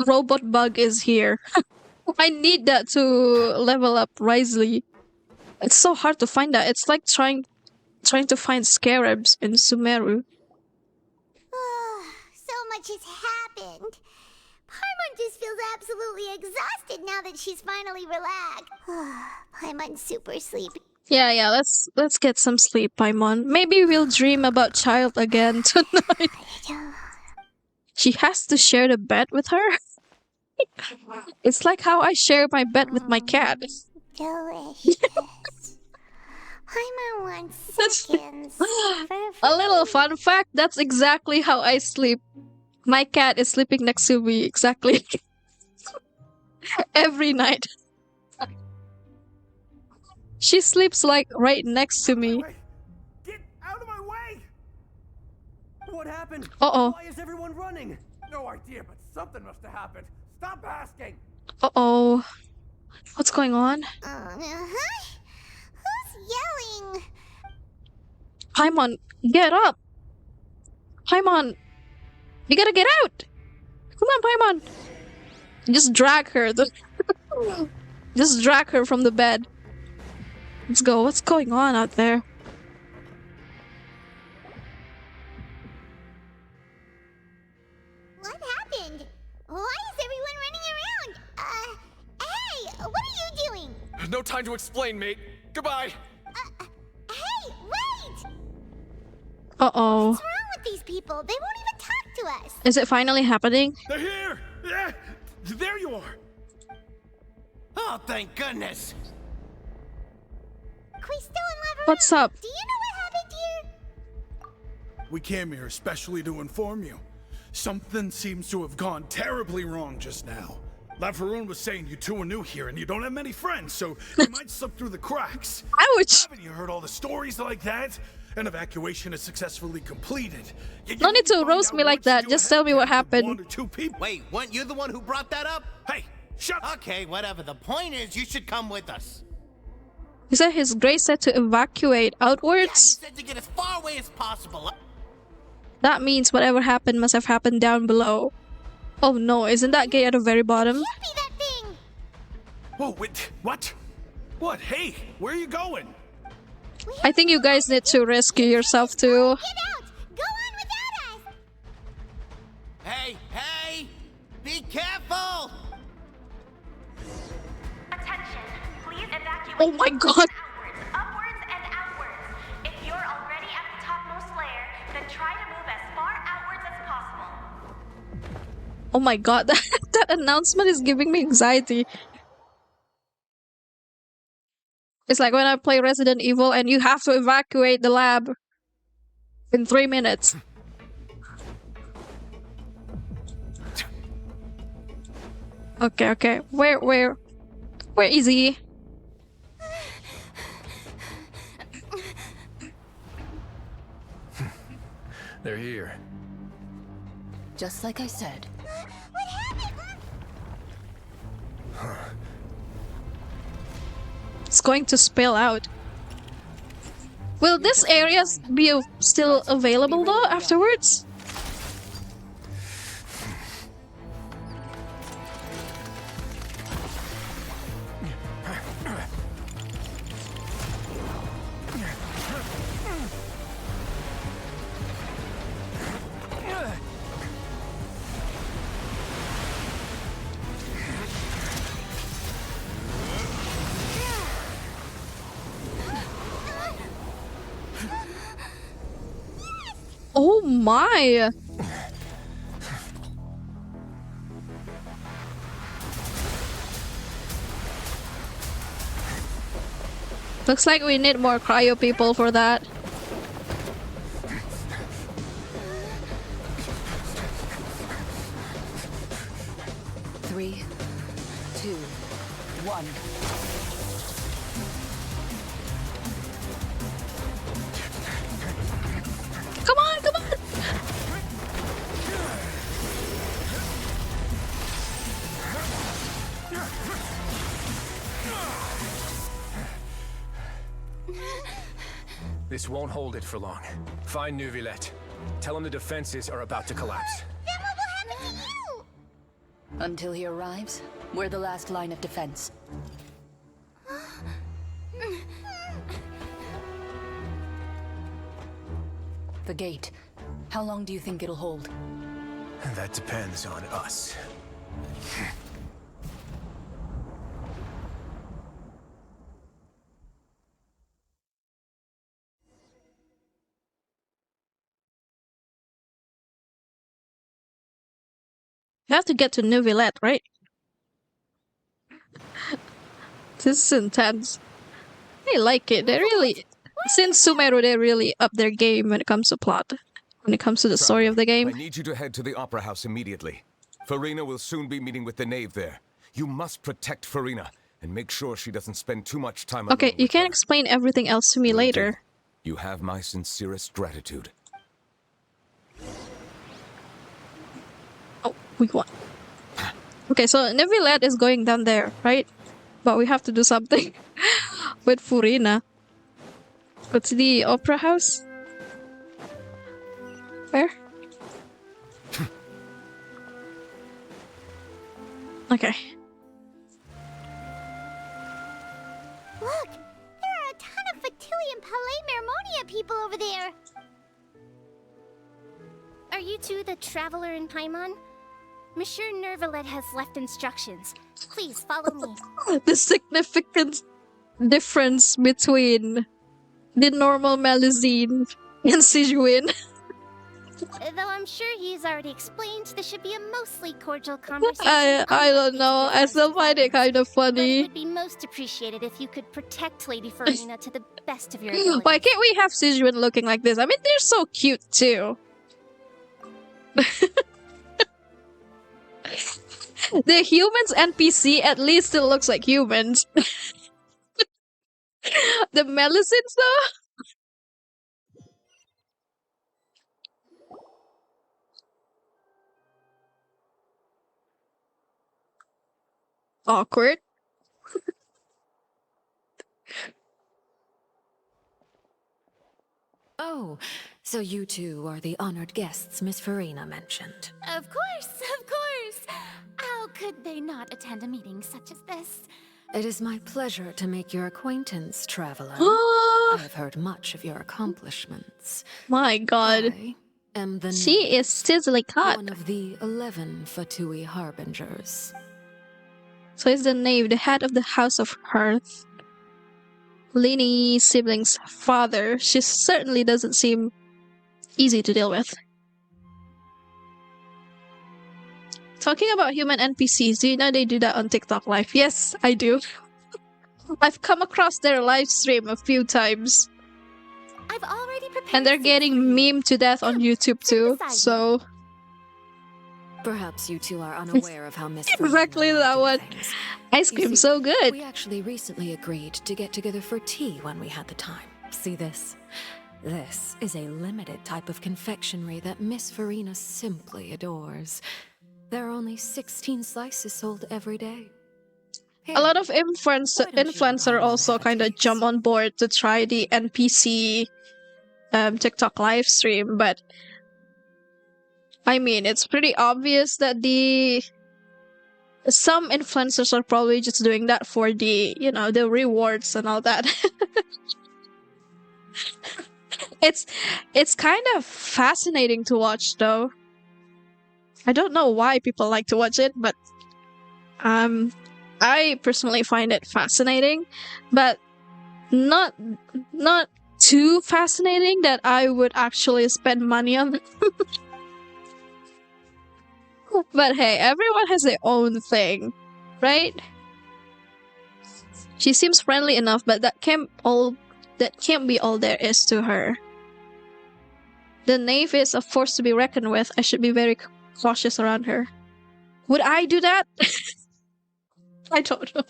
robot bug is here. I need that to level up Risley. It's so hard to find that. It's like trying to find scarabs in Sumeru.
So much has happened. Paimon just feels absolutely exhausted now that she's finally relaxed. Paimon's super sleepy.
Yeah, let's get some sleep, Paimon. Maybe we'll dream about Child again tonight. She has to share the bed with her? It's like how I share my bed with my cat.
Delicious. Paimon wants seconds.
A little fun fact, that's exactly how I sleep. My cat is sleeping next to me, exactly. Every night. She sleeps like right next to me.
Get out of my way! What happened?
Uh-oh.
Why is everyone running? No idea, but something must have happened. Stop asking!
Uh-oh. What's going on?
Who's yelling?
Paimon, get up! Paimon! You gotta get out! Come on, Paimon! Just drag her. Just drag her from the bed. Let's go. What's going on out there?
What happened? Why is everyone running around? Hey, what are you doing?
No time to explain, mate. Goodbye.
Hey, wait!
Uh-oh.
What's wrong with these people? They won't even talk to us.
Is it finally happening?
They're here! Yeah, there you are!
Oh, thank goodness!
Quisto and Laveron,
What's up?
do you know what happened here?
We came here especially to inform you. Something seems to have gone terribly wrong just now. Laveron was saying you two are new here and you don't have many friends, so you might slip through the cracks.
Ouch!
Haven't you heard all the stories like that? An evacuation is successfully completed.
No need to roast me like that. Just tell me what happened.
Wait, weren't you the one who brought that up?
Hey, shut up!
Okay, whatever. The point is, you should come with us.
He said His Grace said to evacuate outwards.
Yeah, he said to get as far away as possible.
That means whatever happened must have happened down below. Oh no, isn't that gate at the very bottom?
Can't be that thing!
Whoa, wait, what? What? Hey, where are you going?
I think you guys need to rescue yourself too.
Get out! Go on without us!
Hey! Be careful!
Attention, please evacuate.
Oh my god!
Upwards and outwards. If you're already at the topmost layer, then try to move as far outwards as possible.
Oh my god, that announcement is giving me anxiety. It's like when I play Resident Evil and you have to evacuate the lab in 3 minutes. Okay. Where is he?
They're here.
Just like I said.
What happened?
It's going to spill out. Will this area be still available though afterwards? Oh my! Looks like we need more cryo people for that.
Three, two, one.
Come on!
This won't hold it for long. Find Neuvillette. Tell him the defenses are about to collapse.
Then what will happen to you?
Until he arrives, we're the last line of defense. The gate. How long do you think it'll hold?
That depends on us.
You have to get to Neuvillette, right? This is intense. I like it. They really, since Sumeru, they really up their game when it comes to plot. When it comes to the story of the game.
I need you to head to the Opera House immediately. Farina will soon be meeting with the knave there. You must protect Farina and make sure she doesn't spend too much time
Okay,
alone
you
with
can
her.
explain everything else to me
Will do.
later.
You have my sincerest gratitude.
Oh, we won. Okay, so Neuvillette is going down there, right? But we have to do something with Farina. What's the Opera House? Where? Okay.
Look, there are a ton of Factili and Palais Mermonia people over there.
Are you two the traveler in Paimon? Monsieur Neuvillette has left instructions. Please follow me.
The significant difference between the normal Melusine and Sijuin.
Though I'm sure he's already explained, this should be a mostly cordial conversation.
I don't know. I still find it kind of
It
funny.
would be most appreciated if you could protect Lady Farina to the best of your ability.
Why can't we have Sijuin looking like this? I mean, they're so cute too. The humans NPC at least still looks like humans. The Melusines though? Awkward.
Oh, so you two are the honored guests Miss Farina mentioned.
Of course, of course. How could they not attend a meeting such as this?
It is my pleasure to make your acquaintance, traveler. I have heard much of your accomplishments.
My god.
I am the
She is sizzling hot.
one of the 11 Fatui Harbingers.
So is the knave the head of the House of Hearth? Lini's sibling's father. She certainly doesn't seem easy to deal with. Talking about human NPCs, do you know they do that on TikTok Live? Yes, I do. I've come across their live stream a few times.
I've already prepared.
And they're getting memed to death on YouTube too, so...
Perhaps you two are unaware of how Miss
Exactly that one. Ice cream so good.
We actually recently agreed to get together for tea when we had the time. See this? This is a limited type of confectionery that Miss Farina simply adores. There are only 16 slices sold every day.
A lot of influencer also kind of jump on board to try the NPC TikTok live stream, but I mean, it's pretty obvious that some influencers are probably just doing that for the, you know, the rewards and all that. It's kind of fascinating to watch though. I don't know why people like to watch it, but I personally find it fascinating, but not too fascinating that I would actually spend money on it. But hey, everyone has their own thing, right? She seems friendly enough, but that can't be all there is to her. The knave is a force to be reckoned with. I should be very cautious around her. Would I do that? I don't know.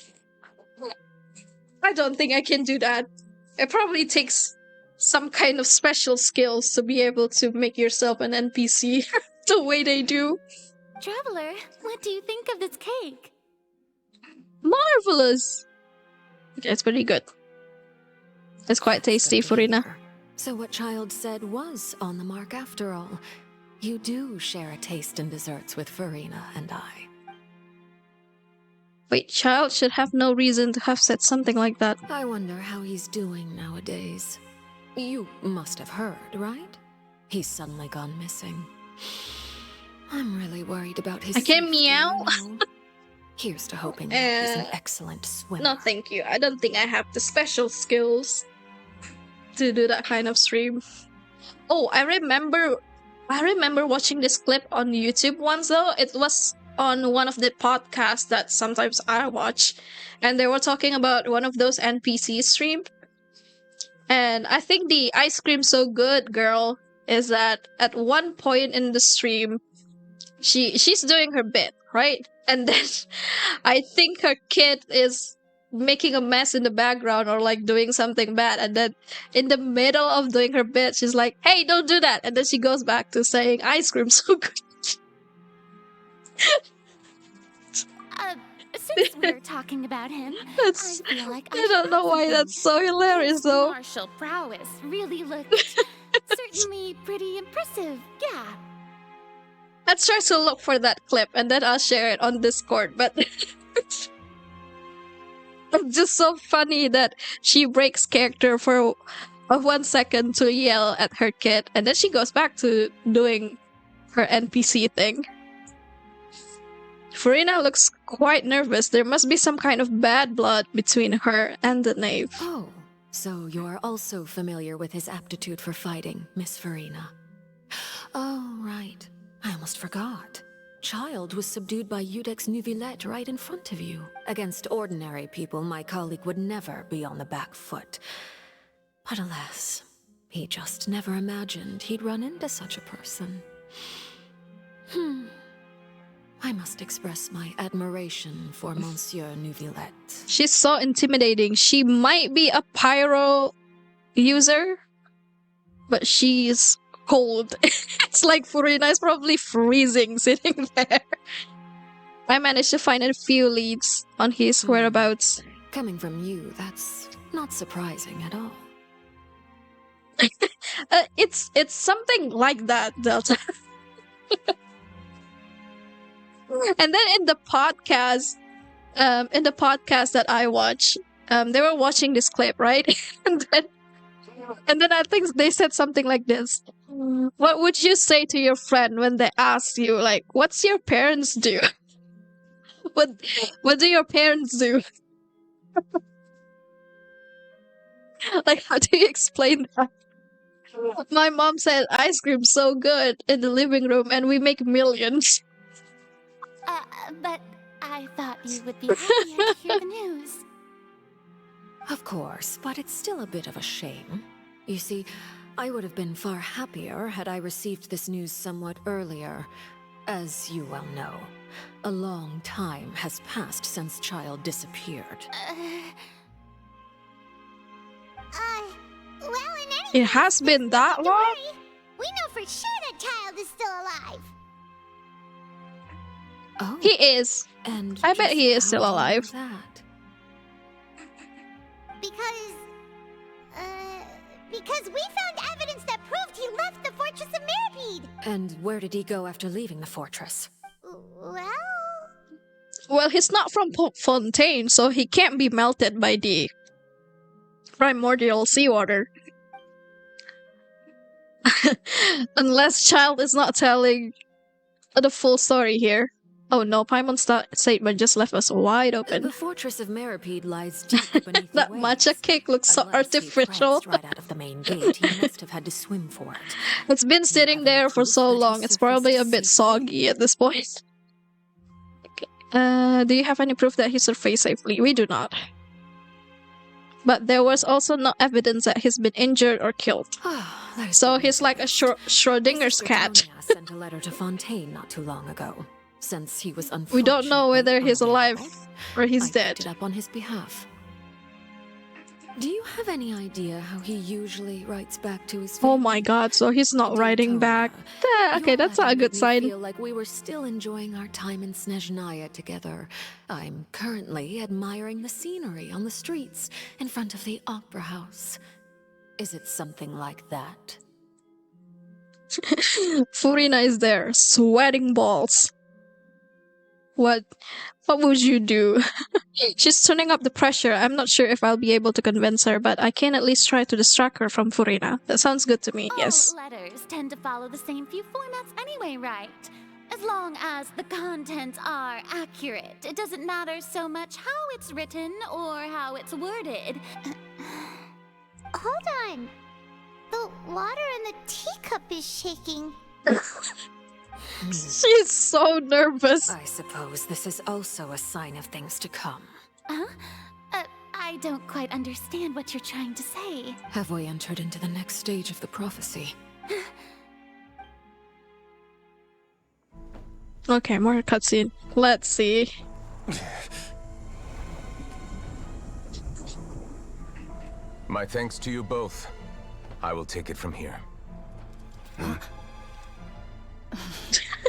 I don't think I can do that. It probably takes some kind of special skills to be able to make yourself an NPC the way they do.
Traveler, what do you think of this cake?
Marvelous! Okay, it's pretty good. It's quite tasty, Farina.
So what Child said was on the mark after all. You do share a taste in desserts with Farina and I.
Wait, Child should have no reason to have said something like that.
I wonder how he's doing nowadays. You must have heard, right? He's suddenly gone missing. I'm really worried about his
I can
safety,
meow.
you know? Here's to hoping that he's an excellent swimmer.
No, thank you. I don't think I have the special skills to do that kind of stream. Oh, I remember watching this clip on YouTube once though. It was on one of the podcasts that sometimes I watch, and they were talking about one of those NPC stream. And I think the ice cream so good girl is that at one point in the stream, she's doing her bit, right? And then I think her kid is making a mess in the background or like doing something bad, and then in the middle of doing her bit she's like, hey, don't do that, and then she goes back to saying ice cream so good.
Since we're talking about him, I feel like
I don't know why that's so hilarious though.
Martial prowess really looked certainly pretty impressive, yeah.
Let's try to look for that clip and then I'll share it on Discord, but it's just so funny that she breaks character for 1 second to yell at her kid, and then she goes back to doing her NPC thing. Farina looks quite nervous. There must be some kind of bad blood between her and the knave.
Oh, so you are also familiar with his aptitude for fighting, Miss Farina. Oh, right. I almost forgot. Child was subdued by Udex Nuvillette right in front of you. Against ordinary people, my colleague would never be on the back foot. But alas, he just never imagined he'd run into such a person. I must express my admiration for Monsieur Nuvillette.
She's so intimidating. She might be a pyro user, but she's cold. It's like Farina is probably freezing sitting there. I managed to find a few leads on his whereabouts.
Coming from you, that's not surprising at all.
It's something like that, Delta. And then in the podcast that I watch, they were watching this clip, right? and then I think they said something like this: what would you say to your friend when they ask you, like, what's your parents do? what do your parents do? Like, how do you explain that? My mom said ice cream so good in the living room and we make millions.
But I thought you would be happier to hear the news.
Of course, but it's still a bit of a shame. You see, I would have been far happier had I received this news somewhat earlier. As you well know, a long time has passed since Child disappeared.
Well, in any
It has been that long?
worry. We know for sure that Child is still alive.
Oh,
He is.
And
I bet he is
just
still
how do you know
alive.
that?
Because we found evidence that proved he left the Fortress of Meripede.
And where did he go after leaving the fortress?
Well, he's not from Fontaine, so he can't be melted by the primordial seawater. Unless Child is not telling the full story here. Oh no, Paimon's statement just left us wide open.
The Fortress of Meripede lies deep beneath
That
the waves.
matcha cake looks so
Unless he
artificial.
pranced right out of the main gate, he must have had to swim for it.
It's been sitting there for so long, it's probably a bit soggy at this point. Okay. Do you have any proof that he surfaced safely? We do not. But there was also no evidence that he's been injured or killed. So he's like a Schrodinger's cat.
Tonya sent a letter to Fontaine not too long ago. Since he was
We don't know whether he's alive or he's
I
dead.
picked it up on his behalf. Do you have any idea how he usually writes back to his family?
Oh my god, so he's not writing back. Okay, that's not a good sign.
I feel like we were still enjoying our time in Snezhnaya together. I'm currently admiring the scenery on the streets in front of the opera house. Is it something like that?
Furina is there, sweating balls. What would you do? She's turning up the pressure. I'm not sure if I'll be able to convince her, but I can at least try to distract her from Furina. That sounds good to me, yes.
Letters tend to follow the same few formats anyway, right? As long as the contents are accurate, it doesn't matter so much how it's written or how it's worded.
Hold on. The water in the teacup is shaking.
She's so nervous.
I suppose this is also a sign of things to come.
Huh? I don't quite understand what you're trying to say.
Have we entered into the next stage of the prophecy?
Okay, more cutscene. Let's see.
My thanks to you both. I will take it from here.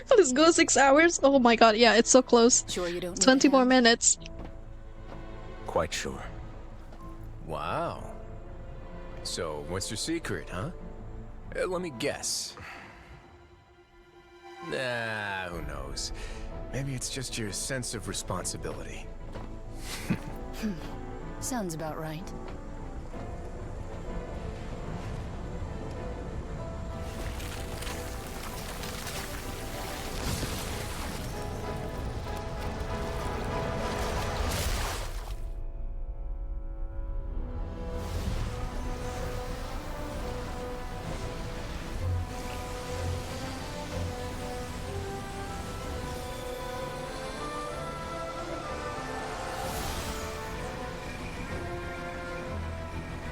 Let's go 6 hours. Oh my god, yeah, it's so close.
Sure you don't
20 more minutes.
Quite sure.
Wow. So, what's your secret, huh? Let me guess. Nah, who knows? Maybe it's just your sense of responsibility.
Sounds about right.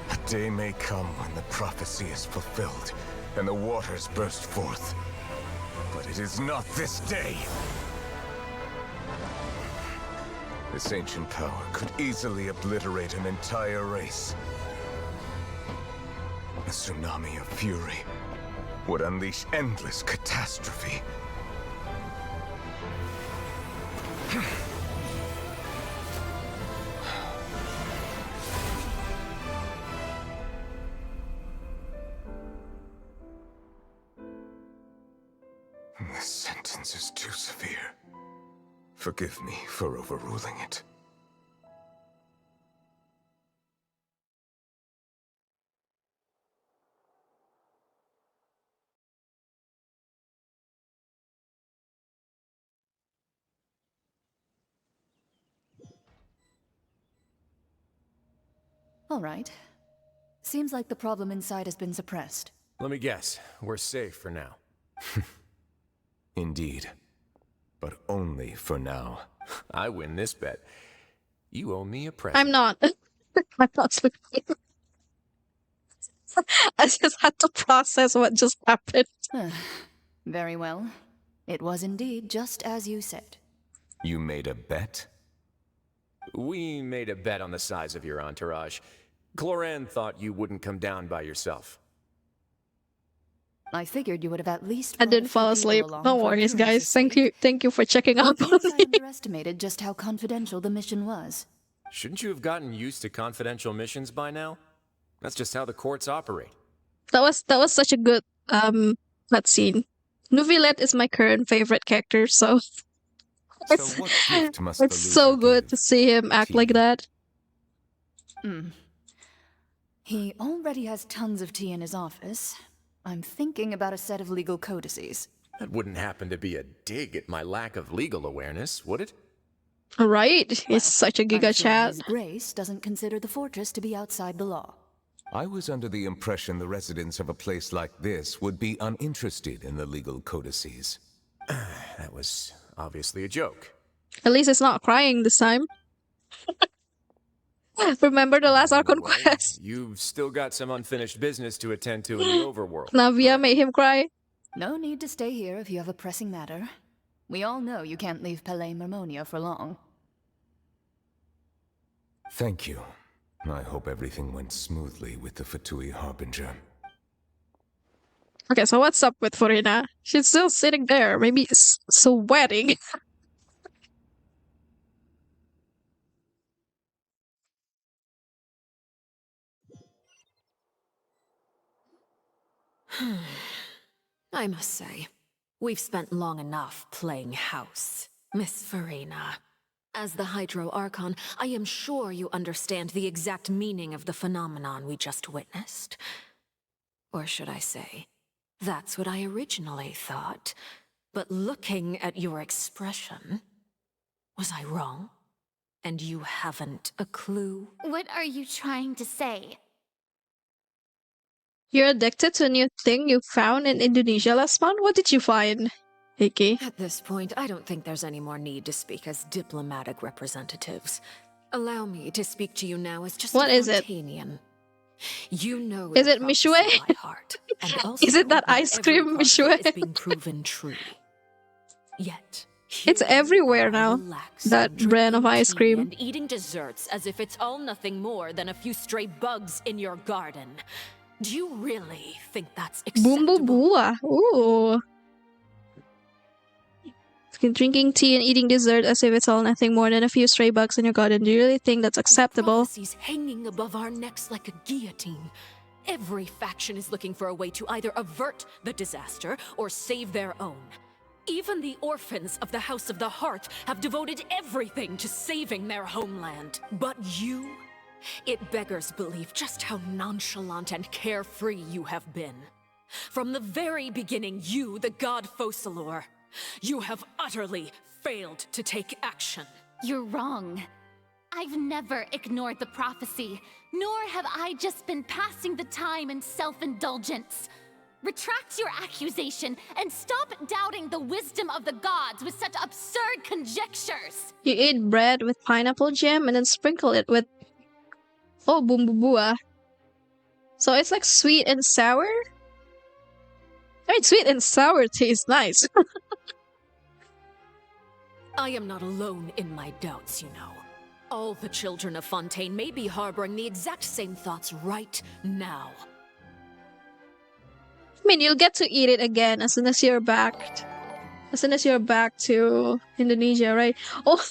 A day may come when the prophecy is fulfilled and the waters burst forth. But it is not this day. This ancient power could easily obliterate an entire race. A tsunami of fury would unleash endless catastrophe. This sentence is too severe. Forgive me for overruling it.
All right. Seems like the problem inside has been suppressed.
Let me guess, we're safe for now.
Indeed. But only for now.
I win this bet. You owe me a present.
I'm not. I'm not sleeping. I just had to process what just happened.
Very well. It was indeed just as you said.
You made a bet?
We made a bet on the size of your entourage. Cloran thought you wouldn't come down by yourself.
I figured you would have at least.
I didn't fall asleep. No worries, guys. Thank you for checking up on
I
me.
underestimated just how confidential the mission was.
Shouldn't you have gotten used to confidential missions by now? That's just how the courts operate.
That was such a good cutscene. Nuvilet is my current favorite character, so it's,
what gift must
it's
the
so
loser
good
give?
to see him act like that.
He already has tons of tea in his office. I'm thinking about a set of legal codices.
That wouldn't happen to be a dig at my lack of legal awareness, would it?
Right? It's such a
I'm
giga
sure
chat.
His Grace doesn't consider the fortress to be outside the law.
I was under the impression the residents of a place like this would be uninterested in the legal codices.
That was obviously a joke.
At least it's not crying this time. Remember the last ARCHON quest?
You've still got some unfinished business to attend to in the overworld.
Navia made him cry.
No need to stay here if you have a pressing matter. We all know you can't leave Palais Mermonia for long.
Thank you. I hope everything went smoothly with the Fatui Harbinger.
Okay, so what's up with Furina? She's still sitting there, maybe sweating.
I must say, we've spent long enough playing house, Miss Farina. As the Hydro Archon, I am sure you understand the exact meaning of the phenomenon we just witnessed. Or should I say, that's what I originally thought. But looking at your expression, was I wrong? And you haven't a clue?
What are you trying to say?
You're addicted to a new thing you found in Indonesia last month? What did you find, Vicky?
At this point, I don't think there's any more need to speak as diplomatic representatives. Allow me to speak to you now as just
What
a
is it?
Fontanian. You know
Is
the
it
prophecy
Mishue?
by heart, and also
Is it that
not
ice
every
cream,
part of
Mishue?
it is being proven true. Yet,
It's everywhere now, that brand of ice cream.
and eating desserts as if it's all nothing more than a few stray bugs in your garden. Do you really think that's
Bumbu buah. Ooh. Drinking tea and eating dessert as if it's all nothing more than a few stray bugs in your garden. Do you really think that's acceptable?
Prophecies hanging above our necks like a guillotine. Every faction is looking for a way to either avert the disaster or save their own. Even the orphans of the House of the Heart have devoted everything to saving their homeland. But you? It beggars belief just how nonchalant and carefree you have been. From the very beginning, you, the god Focalor, you have utterly failed to take action.
You're wrong. I've never ignored the prophecy, nor have I just been passing the time in self-indulgence. Retract your accusation and stop doubting the wisdom of the gods with such absurd conjectures.
You eat bread with pineapple jam and then sprinkle it with bumbu buah. So it's like sweet and sour? I mean, sweet and sour tastes nice.
I am not alone in my doubts, you know. All the children of Fontaine may be harboring the exact same thoughts right now.
I mean, you'll get to eat it again as soon as you're back. As soon as you're back to Indonesia, right? Oh,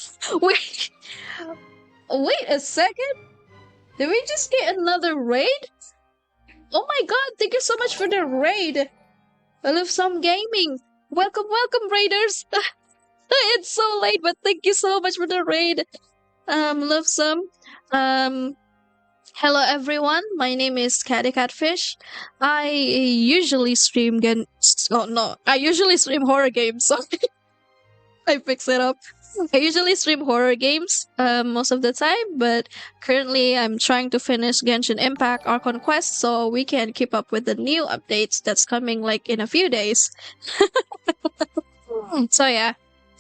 wait. Wait a second. Did we just get another raid? Oh my god, thank you so much for the raid. I love some gaming. Welcome, welcome, raiders. It's so late, but thank you so much for the raid. Love some. Hello everyone, my name is Catty Catfish. I usually stream I usually stream horror games, sorry. I fix it up. I usually stream horror games most of the time, but currently I'm trying to finish Genshin Impact ARCHON QUEST so we can keep up with the new updates that's coming like in a few days. So yeah,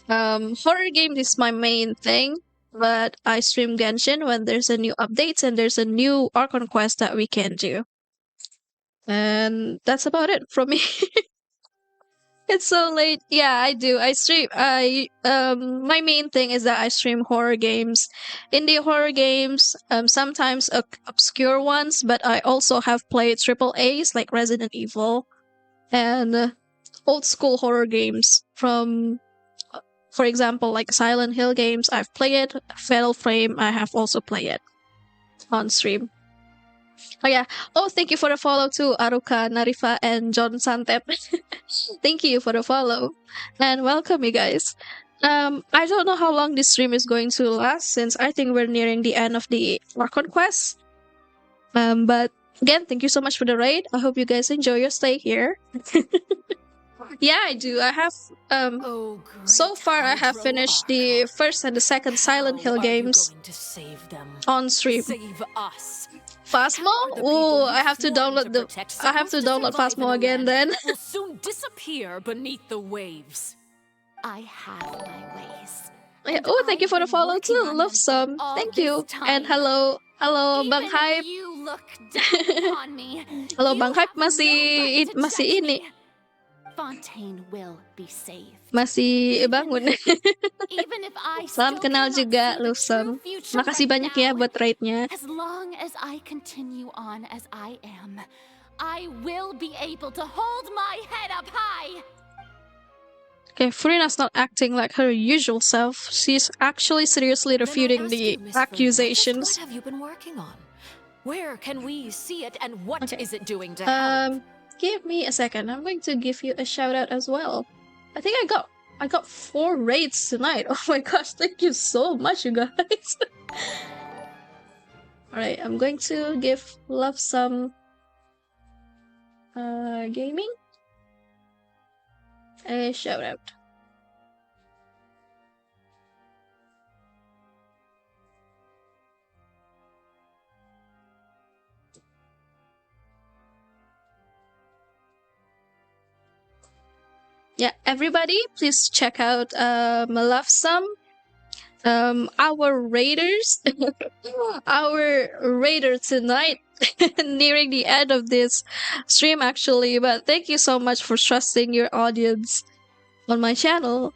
horror games is my main thing. But I stream Genshin when there's a new updates and there's a new ARCHON quest that we can do. And that's about it from me. It's so late. Yeah, I do. I stream my main thing is that I stream horror games. Indie horror games, sometimes obscure ones, but I also have played AAAs like Resident Evil and old school horror games from, for example, like Silent Hill games, I've played it. Fatal Frame, I have also played it on stream. Oh yeah. Oh, thank you for the follow too, Aruka, Narifa, and John Santep. Thank you for the follow. And welcome, you guys. I don't know how long this stream is going to last, since I think we're nearing the end of the ARCHON quest. But again, thank you so much for the raid. I hope you guys enjoy your stay here. Yeah, I do. I have so far I have finished the first and the second Silent Hill games on stream.
Save us.
Phasmo? Oh, I have to download Phasmo again then.
Will soon disappear beneath the waves.
I have my ways.
Yeah, oh, thank you for the follow too. Love some. Thank you. And hello, Bang Hype.
You look down upon me.
Hello Bang Hype, masih ini.
Fontaine will be saved.
Masih bangun.
Even if I
Salam kenal juga, Lusam. Makasih banyak ya buat raidnya.
As long as I continue on as I am, I will be able to hold my head up high.
Okay, Furina's not acting like her usual self. She's actually seriously refuting the accusations.
What have you been working on? Where can we see it, and what is it doing to help?
Give me a second. I'm going to give you a shout out as well. I think I got 4 raids tonight. Oh my gosh, thank you so much, you guys. Alright, I'm going to give Love some gaming a shout out. Yeah, everybody, please check out Malafsum. Our raiders, our raider tonight, nearing the end of this stream actually. But thank you so much for trusting your audience on my channel.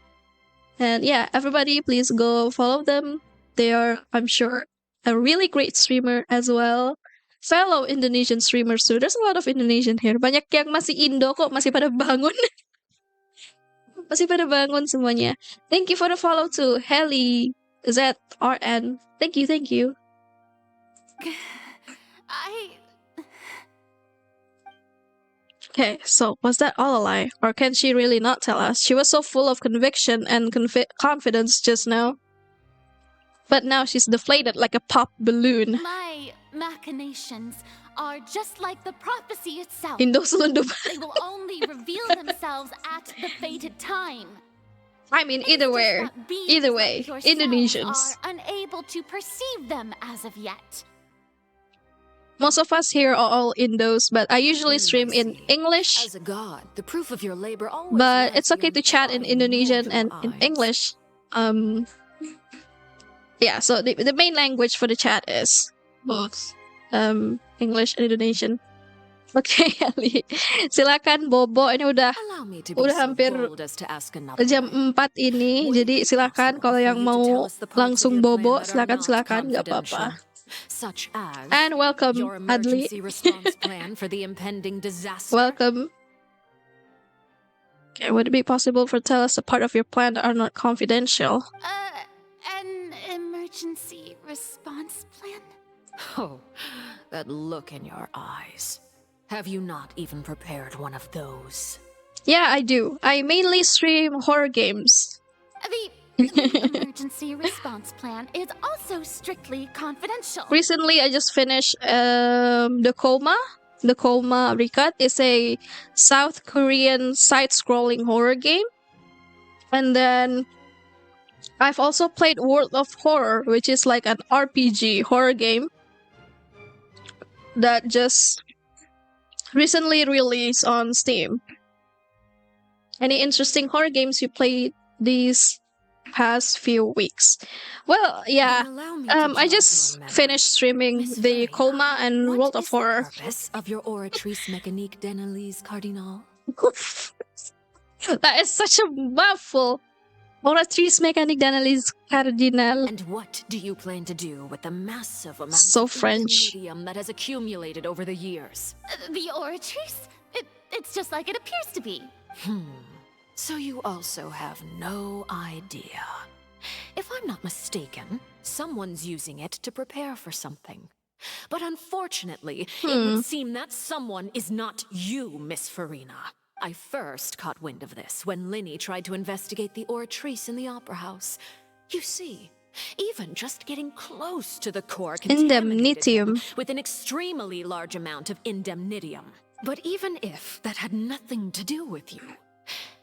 And yeah, everybody, please go follow them. They are, I'm sure, a really great streamer as well. Fellow Indonesian streamers too. There's a lot of Indonesian here. Banyak yang masih Indo kok, masih pada bangun. Masih pada bangun semuanya. Thank you for the follow to Heli ZRN. Thank you, thank you. Okay, so was that all a lie? Or can she really not tell us? She was so full of conviction and confidence just now. But now she's deflated like a pop balloon.
My machinations are just like the prophecy itself. They will only reveal themselves at the fated time.
I mean, either way, Indonesians
are unable to perceive them as of yet.
Most of us here are all Indos, but I usually stream in English.
As a god, the proof of your labor always
but it's okay to chat in Indonesian and in English. Yeah, so the main language for the chat is both English and Indonesian. Oke, Ali. Silakan Bobo, ini udah hampir jam 4 ini. Jadi silakan kalau yang mau langsung Bobo, silakan nggak apa-apa. And welcome, Adli. Welcome. Okay, would it be possible for tell us a part of your plan that are not confidential?
An emergency response plan?
Oh, that look in your eyes. Have you not even prepared one of those?
Yeah, I do. I mainly stream horror games.
The emergency response plan is also strictly confidential.
Recently, I just finished The Coma. The Coma Recut is a South Korean side-scrolling horror game. And then I've also played World of Horror, which is like an RPG horror game that just recently released on Steam. Any interesting horror games you played these past few weeks? Well, yeah, I just finished streaming the Coma and World of Horror.
What is the purpose of your Oratrice Mécanique d'Analyse, Cardinal?
That is such a mouthful. Oratrice Mécanique d'Analyse Cardinal.
And what do you plan to do with the massive amount
of
French medium that has accumulated over the years?
The Oratrice? It's just like it appears to be.
So you also have no idea. If I'm not mistaken, someone's using it to prepare for something. But unfortunately, it would seem that someone is not you, Miss Farina. I first caught wind of this when Linny tried to investigate the Oratrice in the Opera House. You see, even just getting close to the core contaminated him with an extremely large amount of indemnitium. But even if that had nothing to do with you,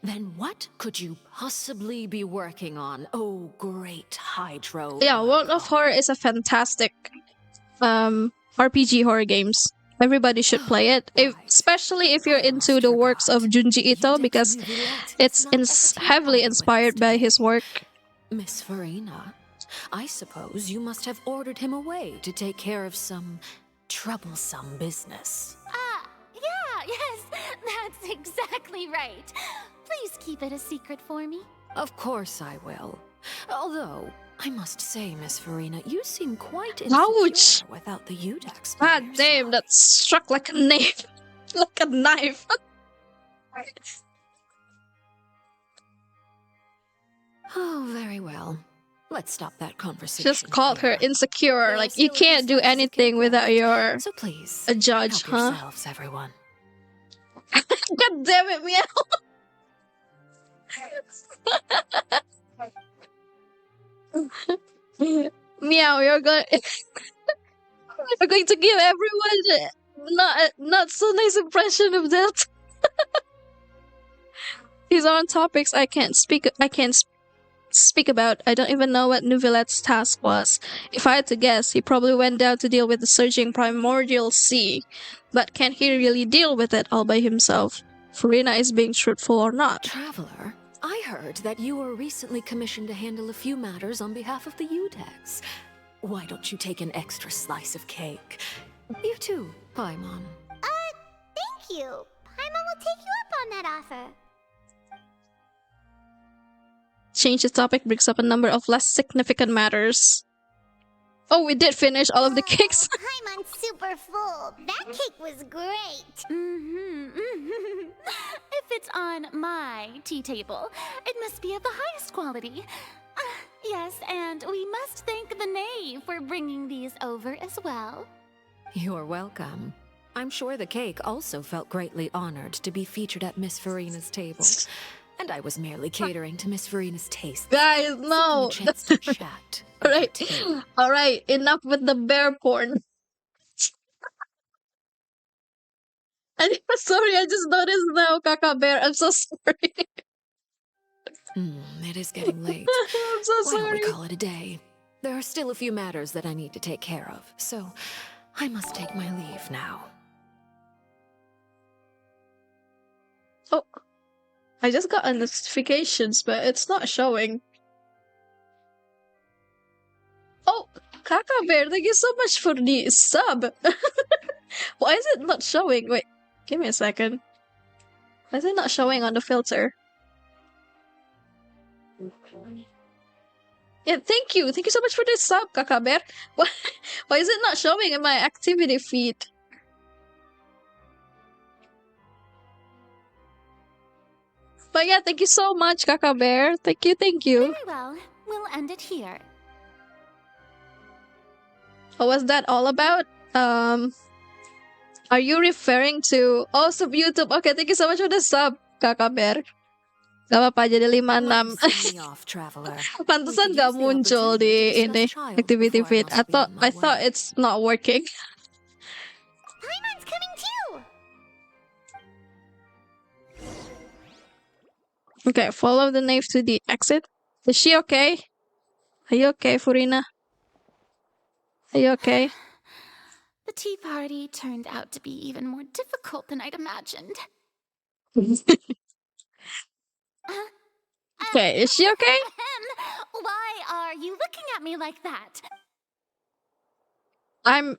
then what could you possibly be working on, oh great Hydro?
Yeah, World of Horror is a fantastic RPG horror games. Everybody should play it, especially if you're into the works of Junji Ito, because it's heavily inspired by his work.
Miss Farina, I suppose you must have ordered him away to take care of some troublesome business.
Yes, that's exactly right. Please keep it a secret for me.
Of course I will. Although, I must say, Miss Farina, you seem quite
insecure
without the Udex.
God damn, that struck like a knife. Like a knife.
Oh, very well. Let's stop that conversation.
Just called her insecure. Like, you can't do anything without your
so please,
a judge,
help yourselves, everyone.
God damn it, Meow! Meow, you're going to give everyone not so nice impression of that. These aren't topics I can't speak about. I don't even know what Nouvelette's task was. If I had to guess, he probably went down to deal with the surging primordial sea. But can he really deal with it all by himself? Furina is being truthful or not.
Traveler, I heard that you were recently commissioned to handle a few matters on behalf of the Udex. Why don't you take an extra slice of cake? You too, Paimon.
Thank you. Paimon will take you up on that offer.
Change the topic brings up a number of less significant matters. Oh, we did finish all of the cakes.
Paimon's super full. That cake was great.
If it's on my tea table, it must be of the highest quality. Yes, and we must thank the knave for bringing these over as well.
You're welcome. I'm sure the cake also felt greatly honored to be featured at Miss Farina's table. And I was merely catering to Miss Farina's taste.
Guys, no! Alright, enough with the bear porn. I'm sorry, I just noticed now, Kaka Bear. I'm so sorry.
It is getting late.
I'm so
Why
sorry.
don't we call it a day? There are still a few matters that I need to take care of, so I must take my leave now.
Oh, I just got a notifications, but it's not showing. Oh, Kaka Bear, thank you so much for the sub. Why is it not showing? Wait, give me a second. Why is it not showing on the filter? Yeah, thank you. Thank you so much for this sub, Kaka Bear. Why is it not showing in my activity feed? But yeah, thank you so much, Kaka Bear. Thank you, thank you.
Very well, we'll end it here.
What was that all about? Are you referring to... Oh, sub YouTube. Okay, thank you so much for the sub, Kaka Bear. Gak apa-apa, jadi 56. Pantesan gak muncul di ini activity feed. I thought it's not working.
Paimon's coming too.
Okay, follow the knave to the exit. Is she okay? Are you okay, Furina? Are you okay?
The tea party turned out to be even more difficult than I'd imagined.
Okay, is she okay?
Why are you looking at me like that?
I'm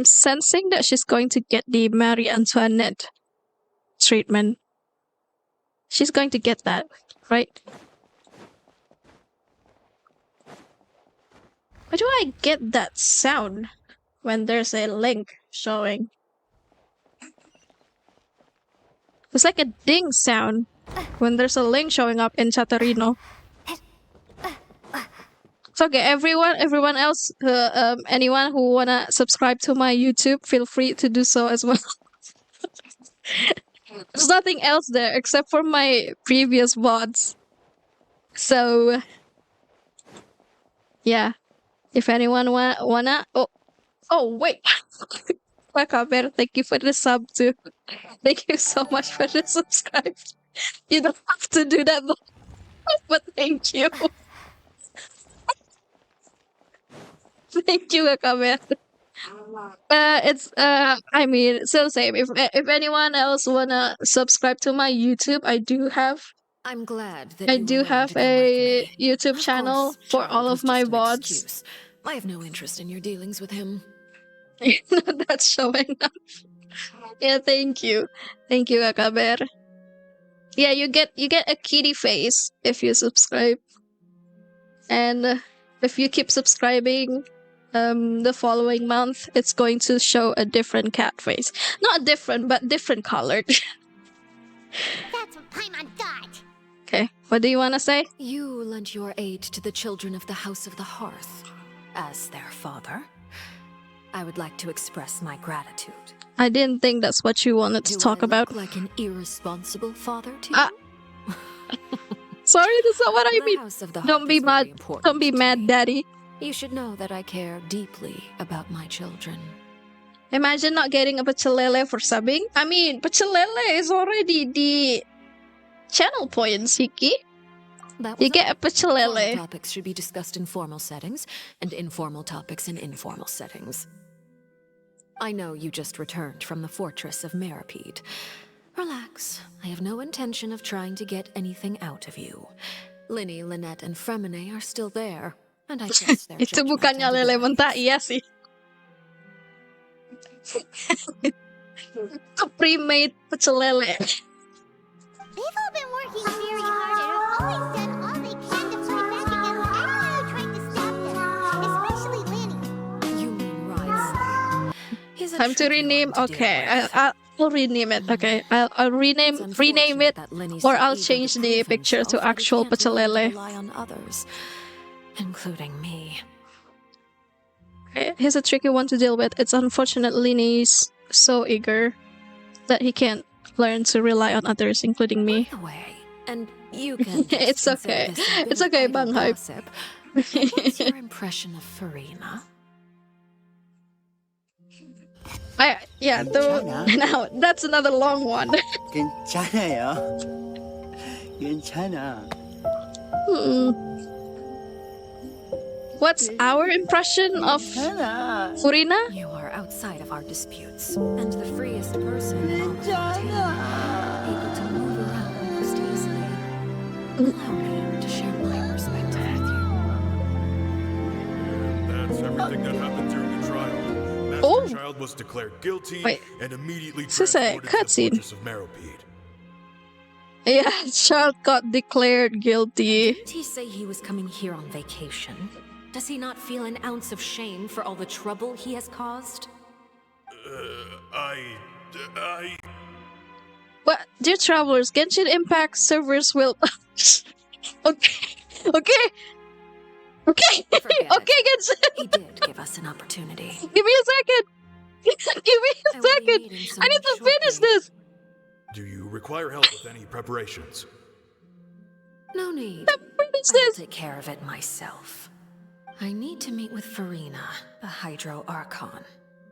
sensing that she's going to get the Marie Antoinette treatment. She's going to get that, right? Why do I get that sound when there's a link showing? It's like a ding sound when there's a link showing up in Chatterino. It's okay, everyone else, anyone who wanna subscribe to my YouTube, feel free to do so as well. There's nothing else there except for my previous VODs. So, yeah. If anyone wanna... Oh, wait! Bear, thank you for the sub too. Thank you so much for the subscribe. You don't have to do that, but thank you. Thank you, Bear. I mean, still same. If anyone else wanna subscribe to my YouTube, I do have.
I'm glad that
I do have a YouTube channel for all of my VODs.
I have no interest in your dealings with him.
That's showing up. Yeah, thank you, Bear. Yeah, you get a kitty face if you subscribe, and if you keep subscribing, the following month it's going to show a different cat face. Not different, but different colored.
That's what Paimon got.
Okay, what do you want to say?
You lent your aid to the children of the House of the Hearth as their father. I would like to express my gratitude.
I didn't think that's what you wanted to talk about.
Like an irresponsible father to you?
Sorry, that's not what I mean. Don't be mad. Don't be mad, Daddy.
You should know that I care deeply about my children.
Imagine not getting a pechelele for subbing. I mean, pechelele is already the channel points, Hiki. You get a pechelele.
Formal topics should be discussed in formal settings, and informal topics in informal settings. I know you just returned from the fortress of Meripede. Relax. I have no intention of trying to get anything out of you. Linny, Lynette, and Fremine are still there, and I trust their
Itu
judgment
bukannya
and
lele
abilities.
mentah, iya sih. Itu pre-made pecelele.
They've all been working very hard and have always done all they can to fight back against anyone who tried to stop them, especially Linny.
You mean Rice. He's a
Time to
tricky
rename.
one to deal
Okay,
with.
I'll rename it. Okay, I'll rename it, or I'll change the picture to actual pecelele.
Rely on others, including me.
Okay, here's a tricky one to deal with. It's unfortunate Linny's so eager that he can't learn to rely on others, including me.
And you can just
It's
consider
okay.
this a bit
It's
of
okay,
idle
Bang Hype.
gossip. But what's your impression of Farina?
Yeah, now that's another long one.
괜찮아요. 괜찮아.
What's our impression of Furina?
You are outside of our disputes, and the freest person in all of Montana, able to move around most easily. Allow me to share my perspective with you.
That's everything that happened during the trial. Master Child was declared guilty and immediately
Is this a
transported to the
cutscene?
fortress of Meripede.
Yeah, Child got declared guilty.
Didn't he say he was coming here on vacation? Does he not feel an ounce of shame for all the trouble he has caused?
But, dear travelers, Genshin Impact servers will. Okay. Okay, Genshin.
He did give us an opportunity.
Give me a second. Give me a second. I need to finish this.
Do you require help with any preparations?
No need. I'll take care of it myself. I need to meet with Farina, the Hydro Archon.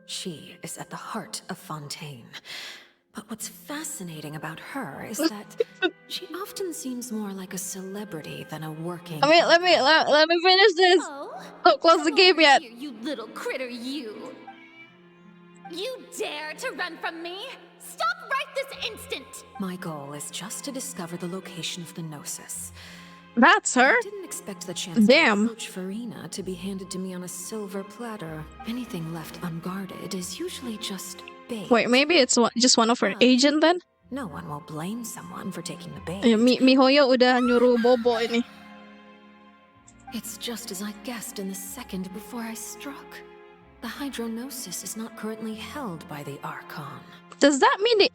She is at the heart of Fontaine. But what's fascinating about her is that she often seems more like a celebrity than a working.
I mean, let me finish this. Don't close the game yet.
Here, you little critter, you! You dare to run from me? Stop right this instant!
My goal is just to discover the location of the Gnosis.
That's her?
I didn't expect the chance to approach Farina to be handed to me on a silver platter. Anything left unguarded is usually just bait.
Wait, maybe it's just one of her agent then?
No one will blame someone for taking the bait.
Mihoyo udah nyuruh Bobo ini.
It's just as I guessed in the second before I struck. The Hydronosis is not currently held by the Archon.
Does that mean the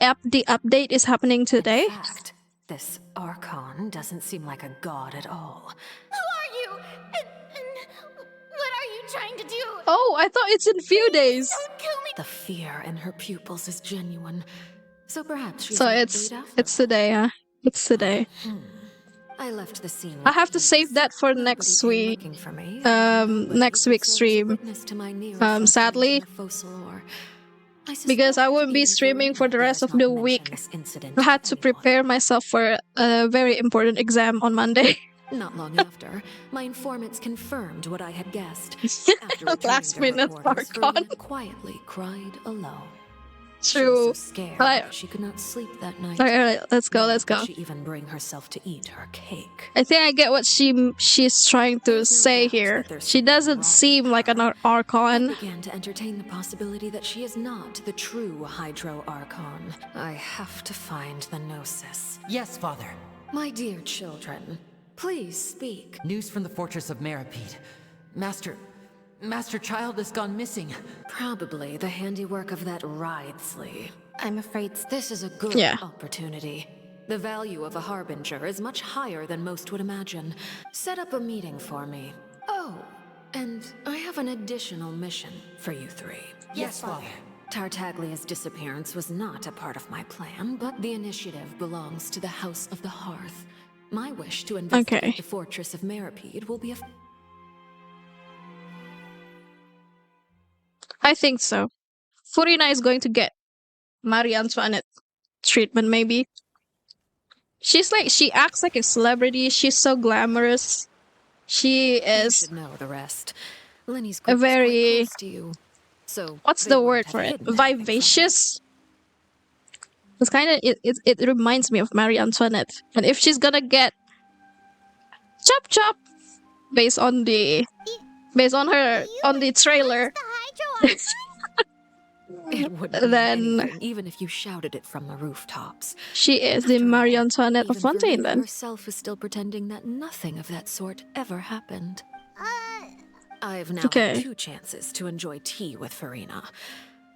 update is happening today?
In fact, this Archon doesn't seem like a god at all.
Who are you? And what are you trying to do?
Oh, I thought it's in few days.
Don't kill me!
The fear in her pupils is genuine. So perhaps she's
So
not
it's
bait after
today, huh? It's today.
I left the scene.
I have to save that for next week. Next week's stream. Sadly, because I won't be streaming for the rest of the week. I had to prepare myself for a very important exam on Monday.
Not long after, my informants confirmed what I had guessed. After
Last minute Archon.
Quietly cried alone.
True.
She was so scared that she could not sleep that night.
Alright, let's go.
Nor could she even bring herself to eat her cake.
I think I get what she's trying to say here. She doesn't seem like an Archon.
I began to entertain the possibility that she is not the true Hydro Archon. I have to find the Gnosis.
Yes, Father.
My dear children, please speak.
News from the fortress of Meripede. Master Child has gone missing.
Probably the handiwork of that Ridesley. I'm afraid this is a good opportunity. The value of a Harbinger is much higher than most would imagine. Set up a meeting for me. Oh, And I have an additional mission for you three.
Yes, Father.
Tartaglia's disappearance was not a part of my plan, but the initiative belongs to the House of the Hearth. My wish to investigate the fortress of Meripede will be a...
I think so. Furina is going to get Marie Antoinette treatment, maybe. She acts like a celebrity. She's so glamorous. She is.
You should know the rest. Lenny's
a
group is quite
very.
close to you, so
What's
they
the
wouldn't
word
have
for it?
hidden anything from you.
Vivacious. It's kind of it reminds me of Marie Antoinette. And if she's gonna get chop chop based on the her on the trailer,
It wouldn't mean
then
anything, even if you shouted it from the rooftops.
she is the Marie Antoinette of
Even
Fontaine.
Verena
Then
herself is still pretending that nothing of that sort ever happened. I've now
Okay.
had 2 chances to enjoy tea with Farina.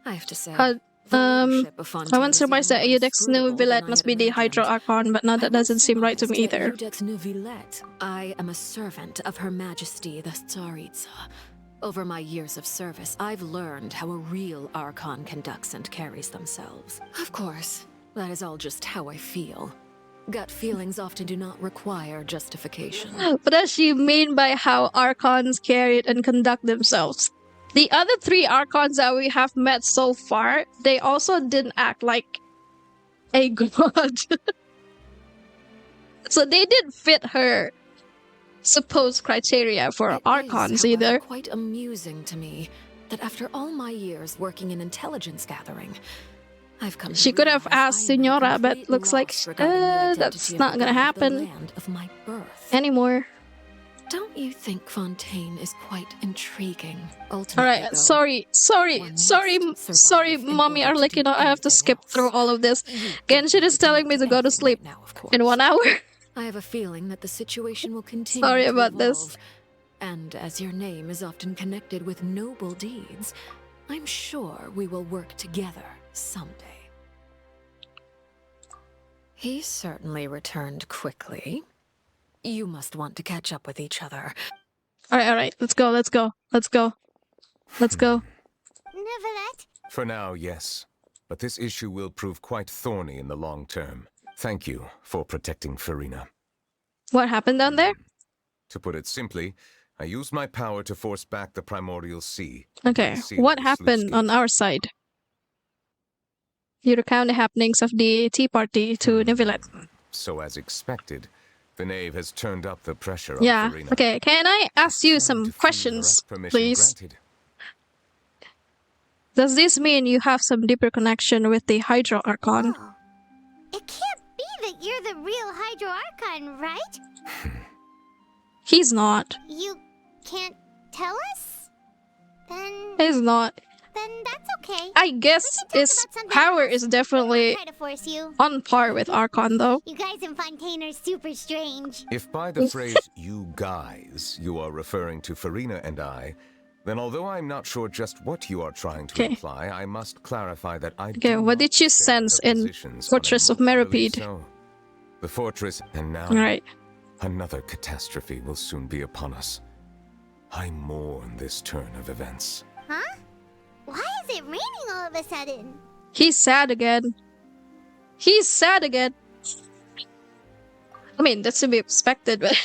I have to say,
I once surmised that Eudex Neuvillette must be the Hydro Archon, but now that doesn't seem right to me either.
Eudex Neuvillette. I am a servant of Her Majesty the Tsaritsa. Over my years of service, I've learned how a real Archon conducts and carries themselves. Of course, that is all just how I feel. Gut feelings often do not require justification.
What does she mean by how Archons carry it and conduct themselves? The other 3 Archons that we have met so far, they also didn't act like a god. So they didn't fit her supposed criteria for Archons
However,
either.
quite amusing to me that after all my years working in intelligence gathering, I've come to
She could have
realize
asked
I am at a
Senora, but
complete
looks like
loss regarding the identity
that's
of
not
the
gonna
god of the
happen
land of my birth.
anymore.
Don't you think Fontaine is quite intriguing? Ultimately,
Alright,
though,
sorry, Mommy Arlecchino, I have to skip through all of this. Genshin is telling me to go to sleep in 1 hour.
I have a feeling that the situation will continue
Sorry
to
about this.
evolve. And as your name is often connected with noble deeds, I'm sure we will work together someday. He certainly returned quickly. You must want to catch up with each other.
Alright, let's go.
Neuvillette?
For now, yes. But this issue will prove quite thorny in the long term. Thank you for protecting Farina.
What happened down there?
To put it simply, I used my power to force back the primordial sea.
Okay, what happened on our side? You recount the happenings of the tea party to Neuvillette.
So as expected, the knave has turned up the pressure
Yeah,
on Farina.
okay, can I ask you some questions,
Permission
please?
granted.
Does this mean you have some deeper connection with the Hydro Archon?
It can't be that you're the real Hydro Archon, right?
He's not.
You can't tell us? Then
He's not.
that's okay.
I guess his power is definitely
Try to force you.
on par with Archon, though.
You guys in Fontaine are super strange.
If by the phrase you guys you are referring to Farina and I, then although I'm not sure just what you are trying to imply, I must clarify that I
Okay, what did you sense in Fortress of Meripede?
so. The fortress, and now
Alright.
another catastrophe will soon be upon us. I mourn this turn of events.
Huh? Why is it raining all of a sudden?
He's sad again. He's sad again. I mean, that's to be expected, but...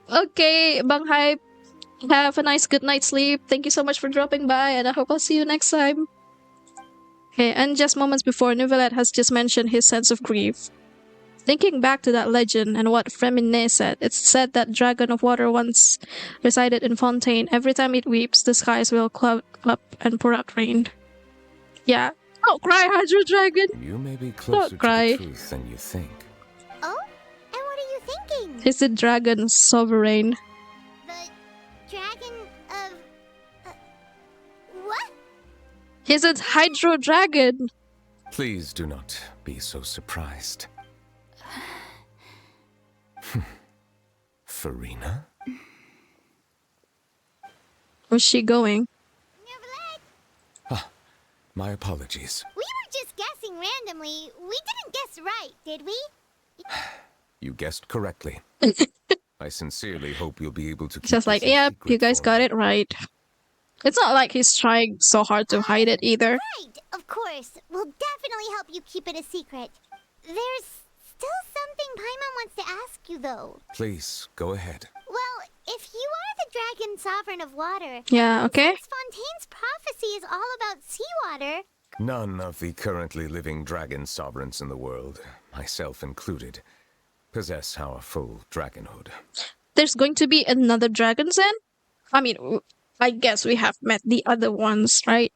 Okay, Bang Hype. Have a nice good night's sleep. Thank you so much for dropping by, and I hope I'll see you next time. Okay, and just moments before, Neuvillette has just mentioned his sense of grief. Thinking back to that legend and what Fremine said, it's said that Dragon of Water once resided in Fontaine. Every time it weeps, the skies will cloud up and pour out rain. Yeah. Don't cry, Hydro Dragon!
You may be closer to the truth than you think.
Oh? And what are you thinking?
He's the dragon sovereign.
Dragon of... what?
He's a Hydro Dragon!
Please do not be so surprised. Farina?
Where's she going?
Ah, my apologies.
We were just guessing randomly. We didn't guess right, did we?
You guessed correctly. I sincerely hope you'll be able to keep
Just like,
this a
yep,
secret
you guys
for
got
me."
it right. It's not like he's trying so hard to hide it either.
Right, of course. We'll definitely help you keep it a secret. There's still something Paimon wants to ask you, though.
Please, go ahead.
Well, if you are the dragon sovereign of water,
Yeah, okay.
since Fontaine's prophecy is all about seawater,
None of the currently living dragon sovereigns in the world, myself included, possess our full dragonhood.
There's going to be another Dragon's Den? I mean, I guess we have met the other ones, right?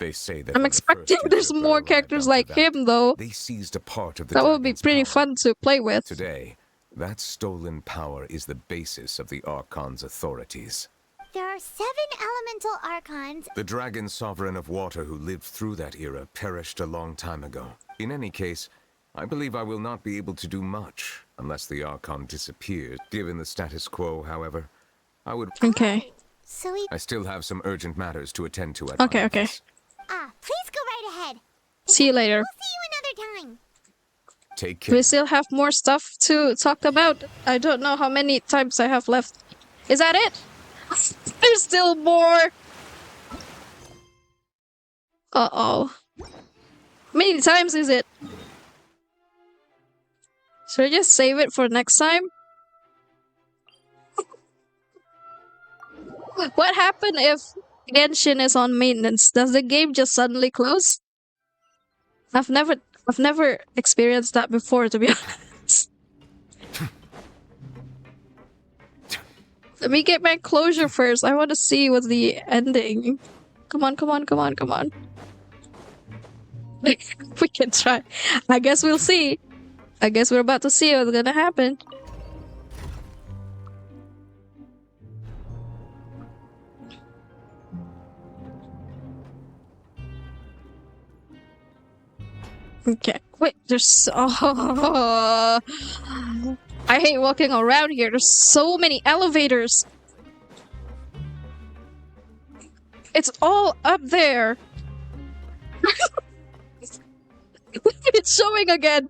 They say that
I'm
when the
expecting
first
there's
usurper
more
arrived
characters
onto
like
that,
him, though.
They seized a part of the
That would be
dragon's
pretty
power.
fun to play with.
Today, that stolen power is the basis of the Archon's authorities.
there are 7 elemental archons.
The dragon sovereign of water who lived through that era perished a long time ago. In any case, I believe I will not be able to do much unless the Archon disappears. Given the status quo, however, I would...
Okay.
So
I still have some urgent matters to attend to at
Okay,
my
okay.
office.
Please go right ahead.
See you later.
See you another time.
Take care.
We still have more stuff to talk about. I don't know how many times I have left. Is that it? There's still more. Uh-oh. How many times is it? Should I just save it for next time? What happened if Genshin is on maintenance? Does the game just suddenly close? I've never experienced that before, to be honest. Let me get my closure first. I want to see what's the ending. Come on, come on, come on, come on. We can try. I guess we'll see. I guess we're about to see what's gonna happen. Okay. Wait, there's I hate walking around here. There's so many elevators. It's all up there. It's showing again.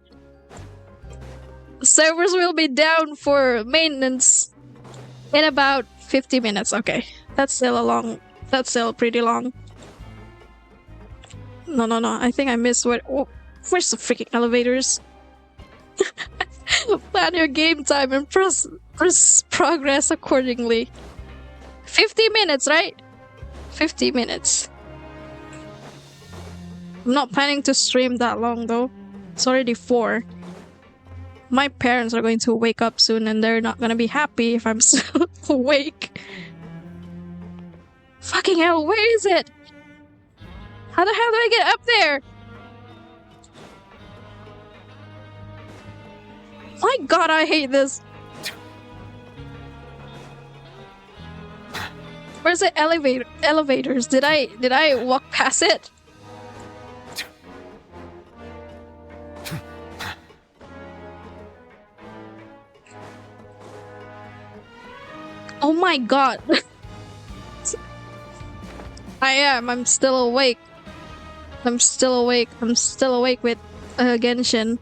Servers will be down for maintenance in about 50 minutes. Okay. That's still pretty long. No. I think I missed what. Oh, where's the freaking elevators? Plan your game time and press progress accordingly. 50 minutes, right? 50 minutes. I'm not planning to stream that long though. It's already 4. My parents are going to wake up soon and they're not gonna be happy if I'm still awake. Fucking hell, where is it? How the hell do I get up there? My god, I hate this. Where's the elevators? Did I walk past it? Oh my god. I'm still awake. I'm still awake with Genshin.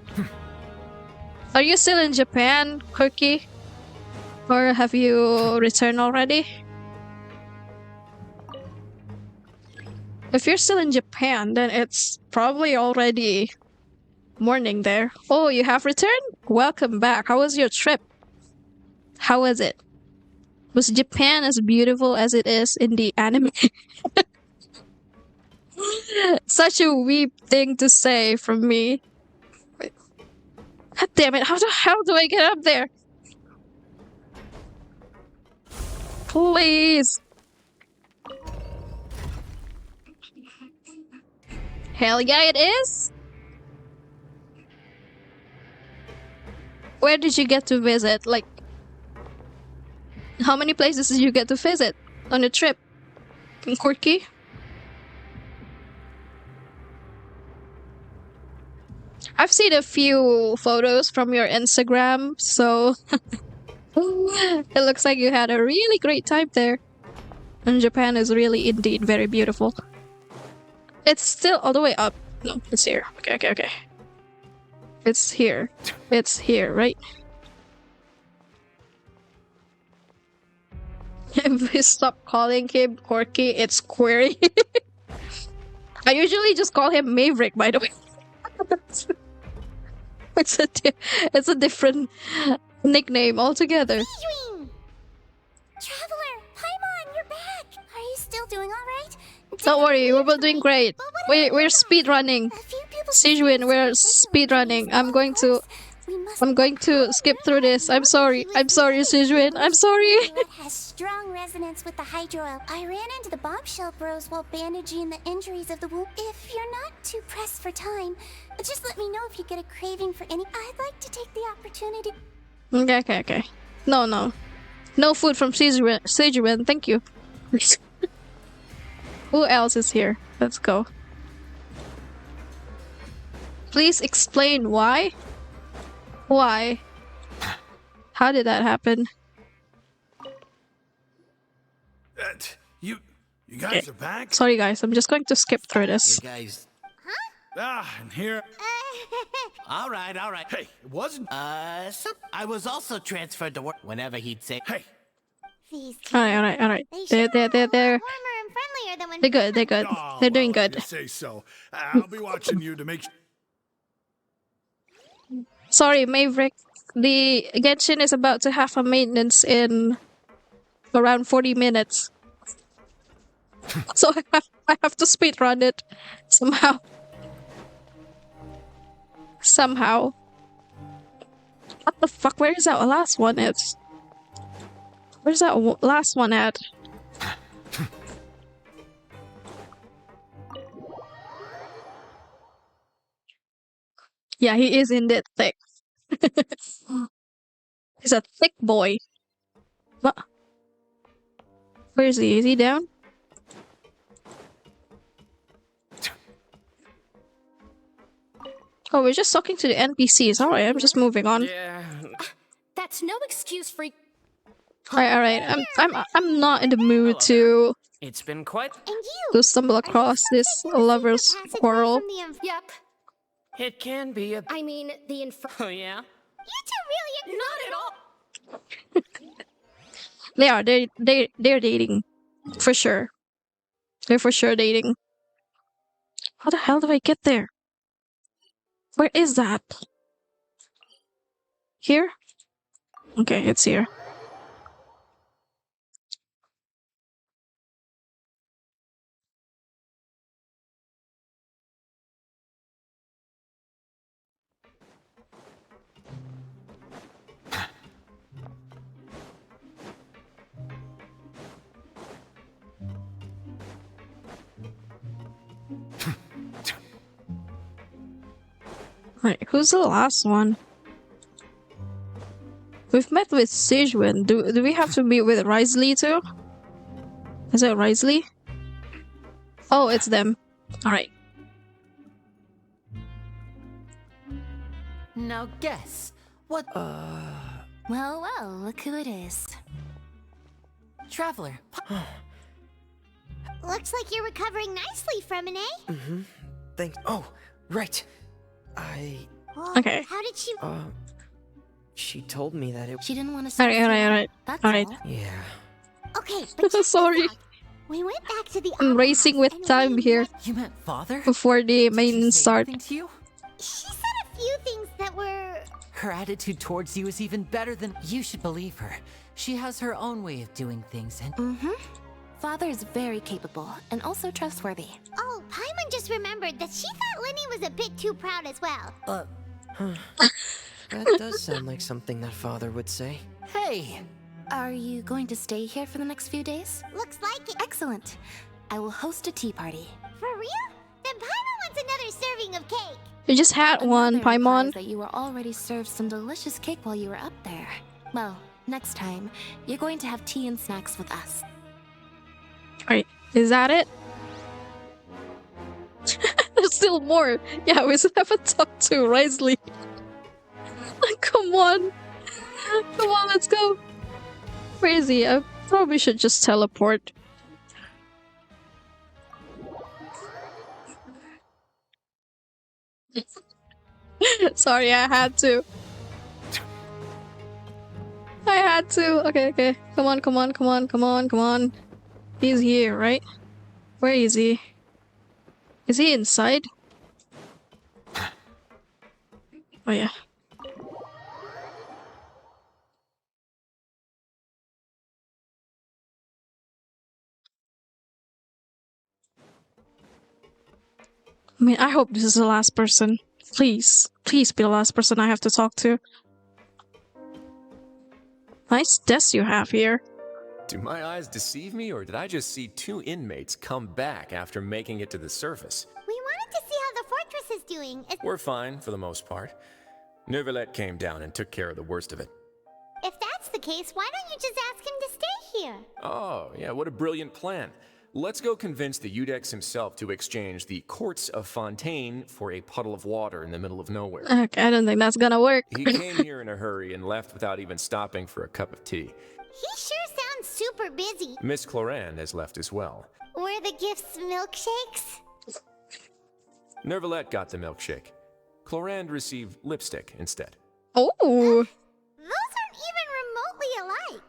Are you still in Japan, Cookie? Or have you returned already? If you're still in Japan, then it's probably already morning there. Oh, you have returned? Welcome back. How was your trip? How was it? Was Japan as beautiful as it is in the anime? Such a weep thing to say from me. Wait. God damn it, how the hell do I get up there? Please. Hell yeah, it is. Where did you get to visit? Like, how many places did you get to visit on a trip? In Corky? I've seen a few photos from your Instagram, so it looks like you had a really great time there. And Japan is really indeed very beautiful. It's still all the way up. No, it's here. Okay. It's here. It's here, right? If we stop calling him Corky, it's Query. I usually just call him Maverick, by the way. it's it's a different nickname altogether.
Traveler, Paimon, you're back. Are you still doing all right?
Don't worry, we're both doing great. We're speed running. Sijwin, we're speed running. I'm going to skip through this. I'm sorry, Sijwin. I'm sorry.
It has strong resonance with the hydro. I ran into the bombshell bros while bandaging the injuries of the wound. If you're not too pressed for time, just let me know if you get a craving for any. I'd like to take the opportunity.
Okay. No food from Sijwin, thank you. Who else is here? Let's go. Please explain why? Why? How did that happen?
You guys are back?
Sorry guys, I'm just going to skip through this.
You guys.
And here.
All right.
Hey, it wasn't.
I was also transferred to work whenever he'd say.
Hey.
Alright. They're good. They're doing good.
You say so. I'll be watching you to make.
Sorry, Maverick. The Genshin is about to have a maintenance in around 40 minutes. So I have to speed run it somehow. What the fuck? Where is that last one at? Where's that last one at? Yeah, he is indeed thick. He's a thick boy. What? Where is he? Is he down? Oh, we're just talking to the NPCs. Alright, I'm just moving on.
Yeah.
That's no excuse for.
Alright. I'm not in the mood to
It's been quite.
stumble across this lovers' quarrel.
Yep.
It can be a.
I mean, the
Oh yeah.
You two really
not at all.
They are. They're dating, for sure. They're for sure dating. How the hell do I get there? Where is that? Here? Okay, it's here. Right, who's the last one? We've met with Sijwin. Do we have to meet with Risley too? Is it Risley? Oh, it's them. Alright.
Now guess. What?
Well, look who it is.
Traveler.
Looks like you're recovering nicely, Fremine.
Mm-hmm. Thanks. Oh, right.
Okay.
How did she...
She told me that it...
She didn't want to...
Alright.
Yeah.
Okay, but
sorry.
We went back to the...
I'm racing with time here.
You meant father?
Before the main start.
To you?
She said a few things that were...
Her attitude towards you is even better than... You should believe her. She has her own way of doing things and...
Mm-hmm. Father is very capable and also trustworthy.
Oh, Paimon just remembered that she thought Linny was a bit too proud as well.
That does sound like something that father would say.
Hey! Are you going to stay here for the next few days?
Looks like it.
Excellent. I will host a tea party.
For real? Then Paimon wants another serving of cake.
You just had one, Paimon.
That you were already served some delicious cake while you were up there. Well, next time, you're going to have tea and snacks with us.
Alright, is that it? There's still more. Yeah, we still haven't talked to Risley. Come on. Come on, let's go. Where is he? I probably should just teleport. Sorry, I had to. I had to. Okay, okay. Come on, come on, come on, come on, come on. He's here, right? Where is he? Is he inside? Oh yeah. I mean, I hope this is the last person. Please. Please be the last person I have to talk to. Nice desk you have here.
Do my eyes deceive me, or did I just see 2 inmates come back after making it to the surface?
We wanted to see how the fortress is doing.
We're fine, for the most part. Neuvillette came down and took care of the worst of it.
If that's the case, why don't you just ask him to stay here?
Oh, yeah, what a brilliant plan. Let's go convince the Udex himself to exchange the Courts of Fontaine for a puddle of water in the middle of nowhere.
Okay, I don't think that's gonna work.
He came here in a hurry and left without even stopping for a cup of tea.
He sure sounds super busy.
Miss Cloran has left as well.
Were the gifts milkshakes?
Neuvillette got the milkshake. Cloran received lipstick instead.
Oh!
Those aren't even remotely alike.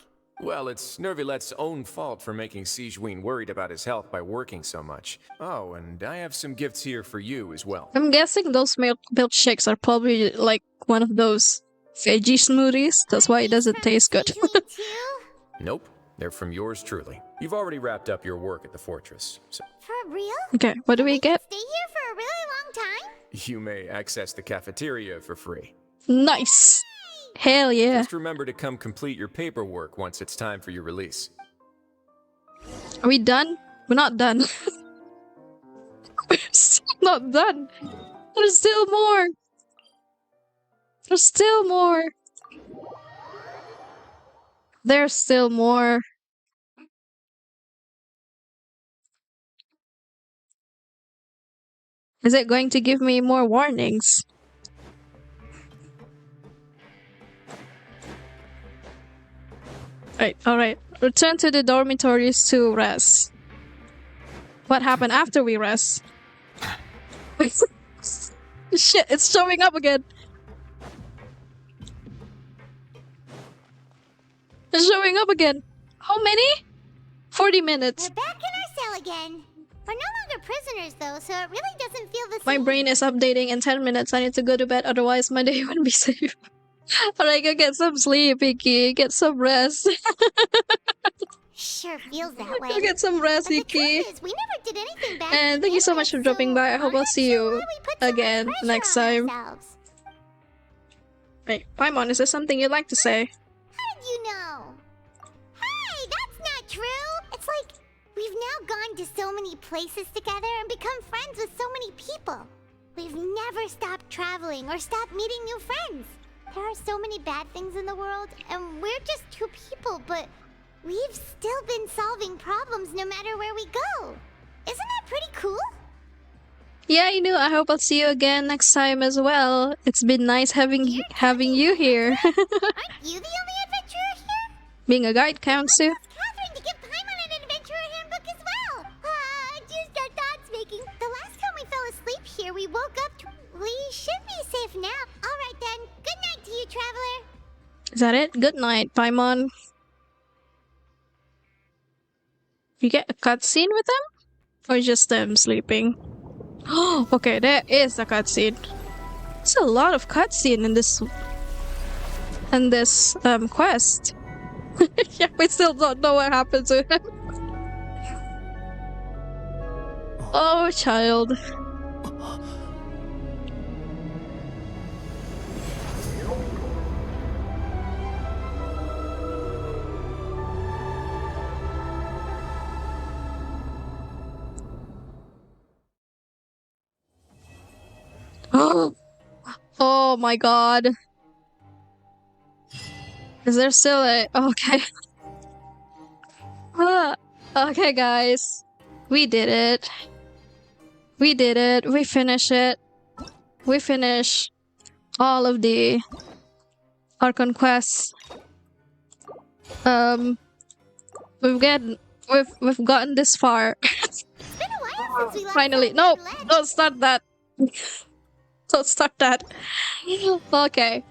Well, it's Neuvillette's own fault for making Sigewinne worried about his health by working so much. Oh, and I have some gifts here for you as well.
I'm guessing those milkshakes are probably like one of those veggie smoothies. That's why it doesn't taste good.
Nope, they're from yours truly. You've already wrapped up your work at the fortress, so
For real?
Okay, what do we get?
Stay here for a really long time?
you may access the cafeteria for free.
Nice! Hell yeah.
Just remember to come complete your paperwork once it's time for your release.
Are we done? We're not done. We're still not done. There's still more. There's still more. There's still more. Is it going to give me more warnings? Alright. Return to the dormitories to rest. What happened after we rest? Shit, it's showing up again. It's showing up again. How many? 40 minutes.
We're back in our cell again. We're no longer prisoners though, so it really doesn't feel the
My
same.
brain is updating in 10 minutes. I need to go to bed, otherwise my day wouldn't be safe. Alright, go get some sleep, Iki. Get some rest.
Sure feels that way.
Go get some rest, Iki.
We never did anything bad.
And thank you so much for dropping by. I hope I'll see you again next time. Wait, Paimon, is there something you'd like to say?
How did you know? Hey, that's not true! It's like, we've now gone to so many places together and become friends with so many people. We've never stopped traveling or stopped meeting new friends. There are so many bad things in the world, and we're just 2 people, but we've still been solving problems no matter where we go. Isn't that pretty cool?
Yeah, you know, I hope I'll see you again next time as well. It's been nice having you here.
Aren't you the only adventurer here?
Being a guide counts too.
Catherine to give Paimon an adventurer handbook as well. Just our thoughts making. The last time we fell asleep here, we woke up to... We should be safe now. Alright then, good night to you, traveler.
Is that it? Good night, Paimon. You get a cutscene with them? Or just them sleeping? Oh, okay, there is a cutscene. There's a lot of cutscene in this quest. Yeah, we still don't know what happened to him. Oh, child. Oh my god. Is there still a... Okay. Okay, guys. We did it. We did it. We finished it. We finished all of the ARCHON quests. We've gotten this far.
It's been a while since we last
Finally. No, don't start that. Don't start that. Okay.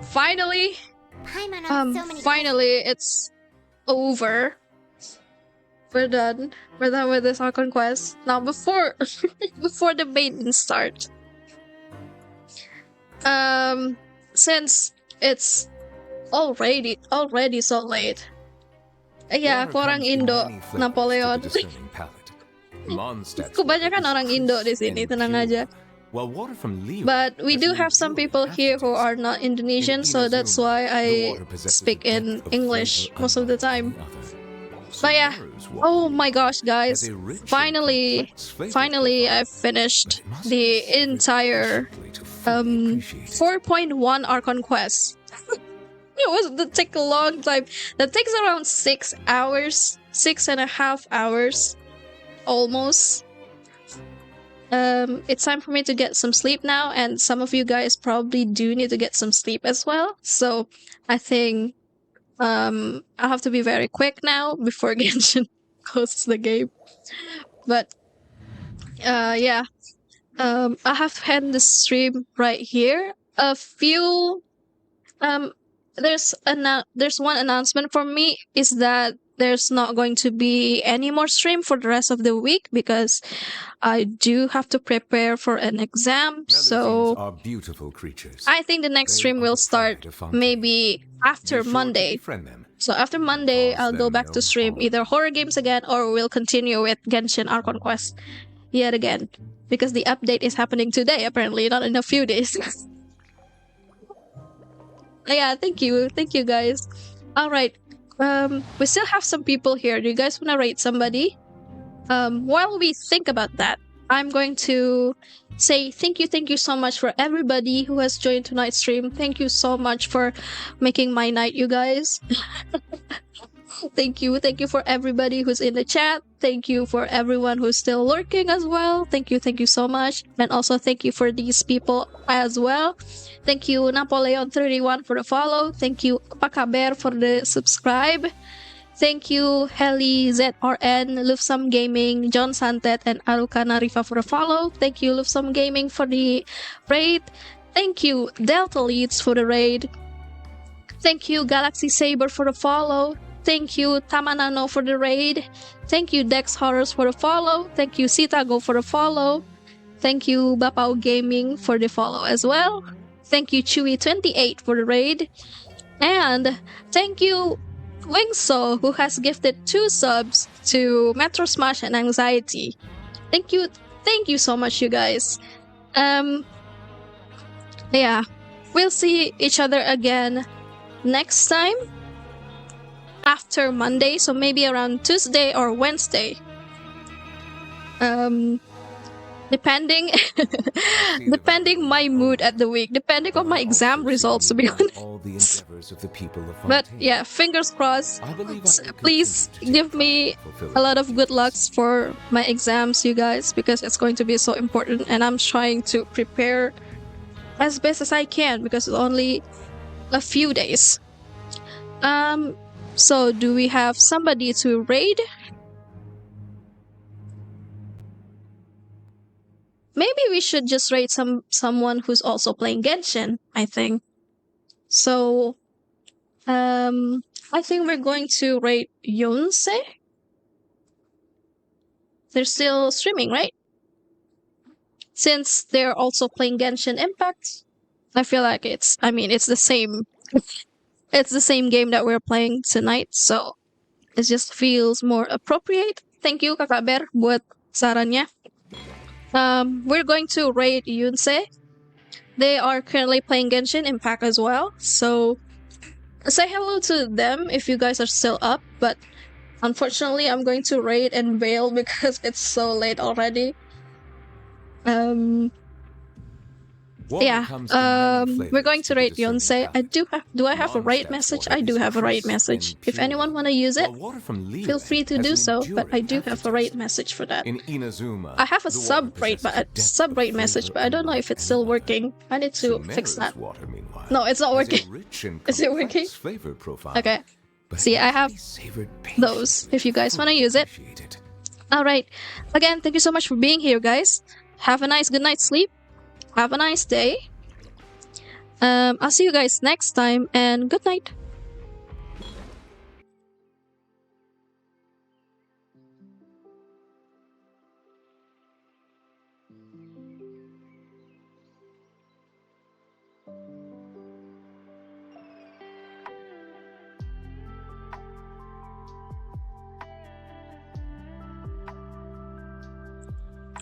Finally,
Paimon on so many
Finally, it's over. We're done. We're done with this ARCHON quest. Now, before before the main start, since it's already so late. Yeah, aku orang Indo, Napoleon. Kebanyakan orang Indo di sini, tenang aja. But we do have some people here who are not Indonesian, so that's why I speak in English most of the time. But yeah, oh my gosh, guys, finally I finished the entire 4.1 ARCHON quest. That take a long time. That takes around 6 hours, 6.5 hours, almost. It's time for me to get some sleep now, and some of you guys probably do need to get some sleep as well. So I think I have to be very quick now before Genshin closes the game. But yeah, I have to end the stream right here. There's one announcement for me, is that there's not going to be any more stream for the rest of the week because I do have to prepare for an exam. So
are beautiful creatures.
I think the next stream will start maybe after Monday. So after Monday, I'll go back to stream either horror games again, or we'll continue with Genshin ARCHON Quest yet again, because the update is happening today, apparently, not in a few days. Yeah, thank you guys. All right, we still have some people here. Do you guys want to rate somebody? While we think about that, I'm going to say thank you so much for everybody who has joined tonight's stream. Thank you so much for making my night, you guys. Thank you for everybody who's in the chat. Thank you for everyone who's still lurking as well. Thank you so much. And also thank you for these people as well. Thank you Napoleon31 for the follow. Thank you Pakaber for the subscribe. Thank you Heli ZRN, Lufsam Gaming, John Santet, and Arukana Rifa for the follow. Thank you Lufsam Gaming for the raid. Thank you Delta Leads for the raid. Thank you Galaxy Saber for the follow. Thank you Tamanano for the raid. Thank you Dex Horrors for the follow. Thank you Sitago for the follow. Thank you Bapao Gaming for the follow as well. Thank you Chewy28 for the raid. And thank you Wingso, who has gifted 2 subs to Metro Smash and Anxiety. Thank you so much, you guys. Yeah, we'll see each other again next time after Monday, so maybe around Tuesday or Wednesday. Depending my mood at the week, depending on my exam results, to be honest. But yeah, fingers crossed. Please give me a lot of good lucks for my exams, you guys, because it's going to be so important, and I'm trying to prepare as best as I can because it's only a few days. So do we have somebody to raid? Maybe we should just raid someone who's also playing Genshin, I think. So I think we're going to raid Yonse. They're still streaming, right? Since they're also playing Genshin Impact, I feel like it's the same. It's the same game that we're playing tonight, so it just feels more appropriate. Thank you, Kakak Ber, buat sarannya. We're going to raid Yunse. They are currently playing Genshin Impact as well, so say hello to them if you guys are still up, but unfortunately I'm going to raid and bail because it's so late already. Yeah, we're going to raid Yonsei. Do I have a raid message? I do have a raid message. If anyone want to use it, feel free to do so, but I do have a raid message for that. I have a sub raid message, but I don't know if it's still working. I need to fix that. No, it's not working. Is it working? Okay. See, I have those if you guys want to use it. Alright. Again, thank you so much for being here, guys. Have a nice good night's sleep. Have a nice day. I'll see you guys next time, and good night.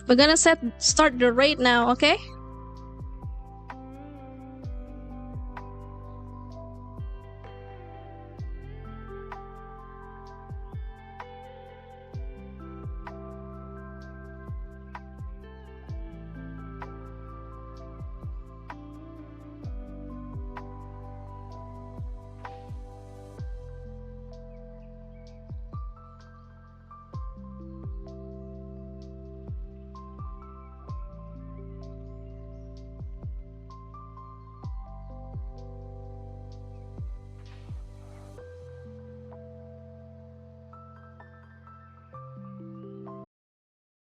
We're gonna start the raid now, okay?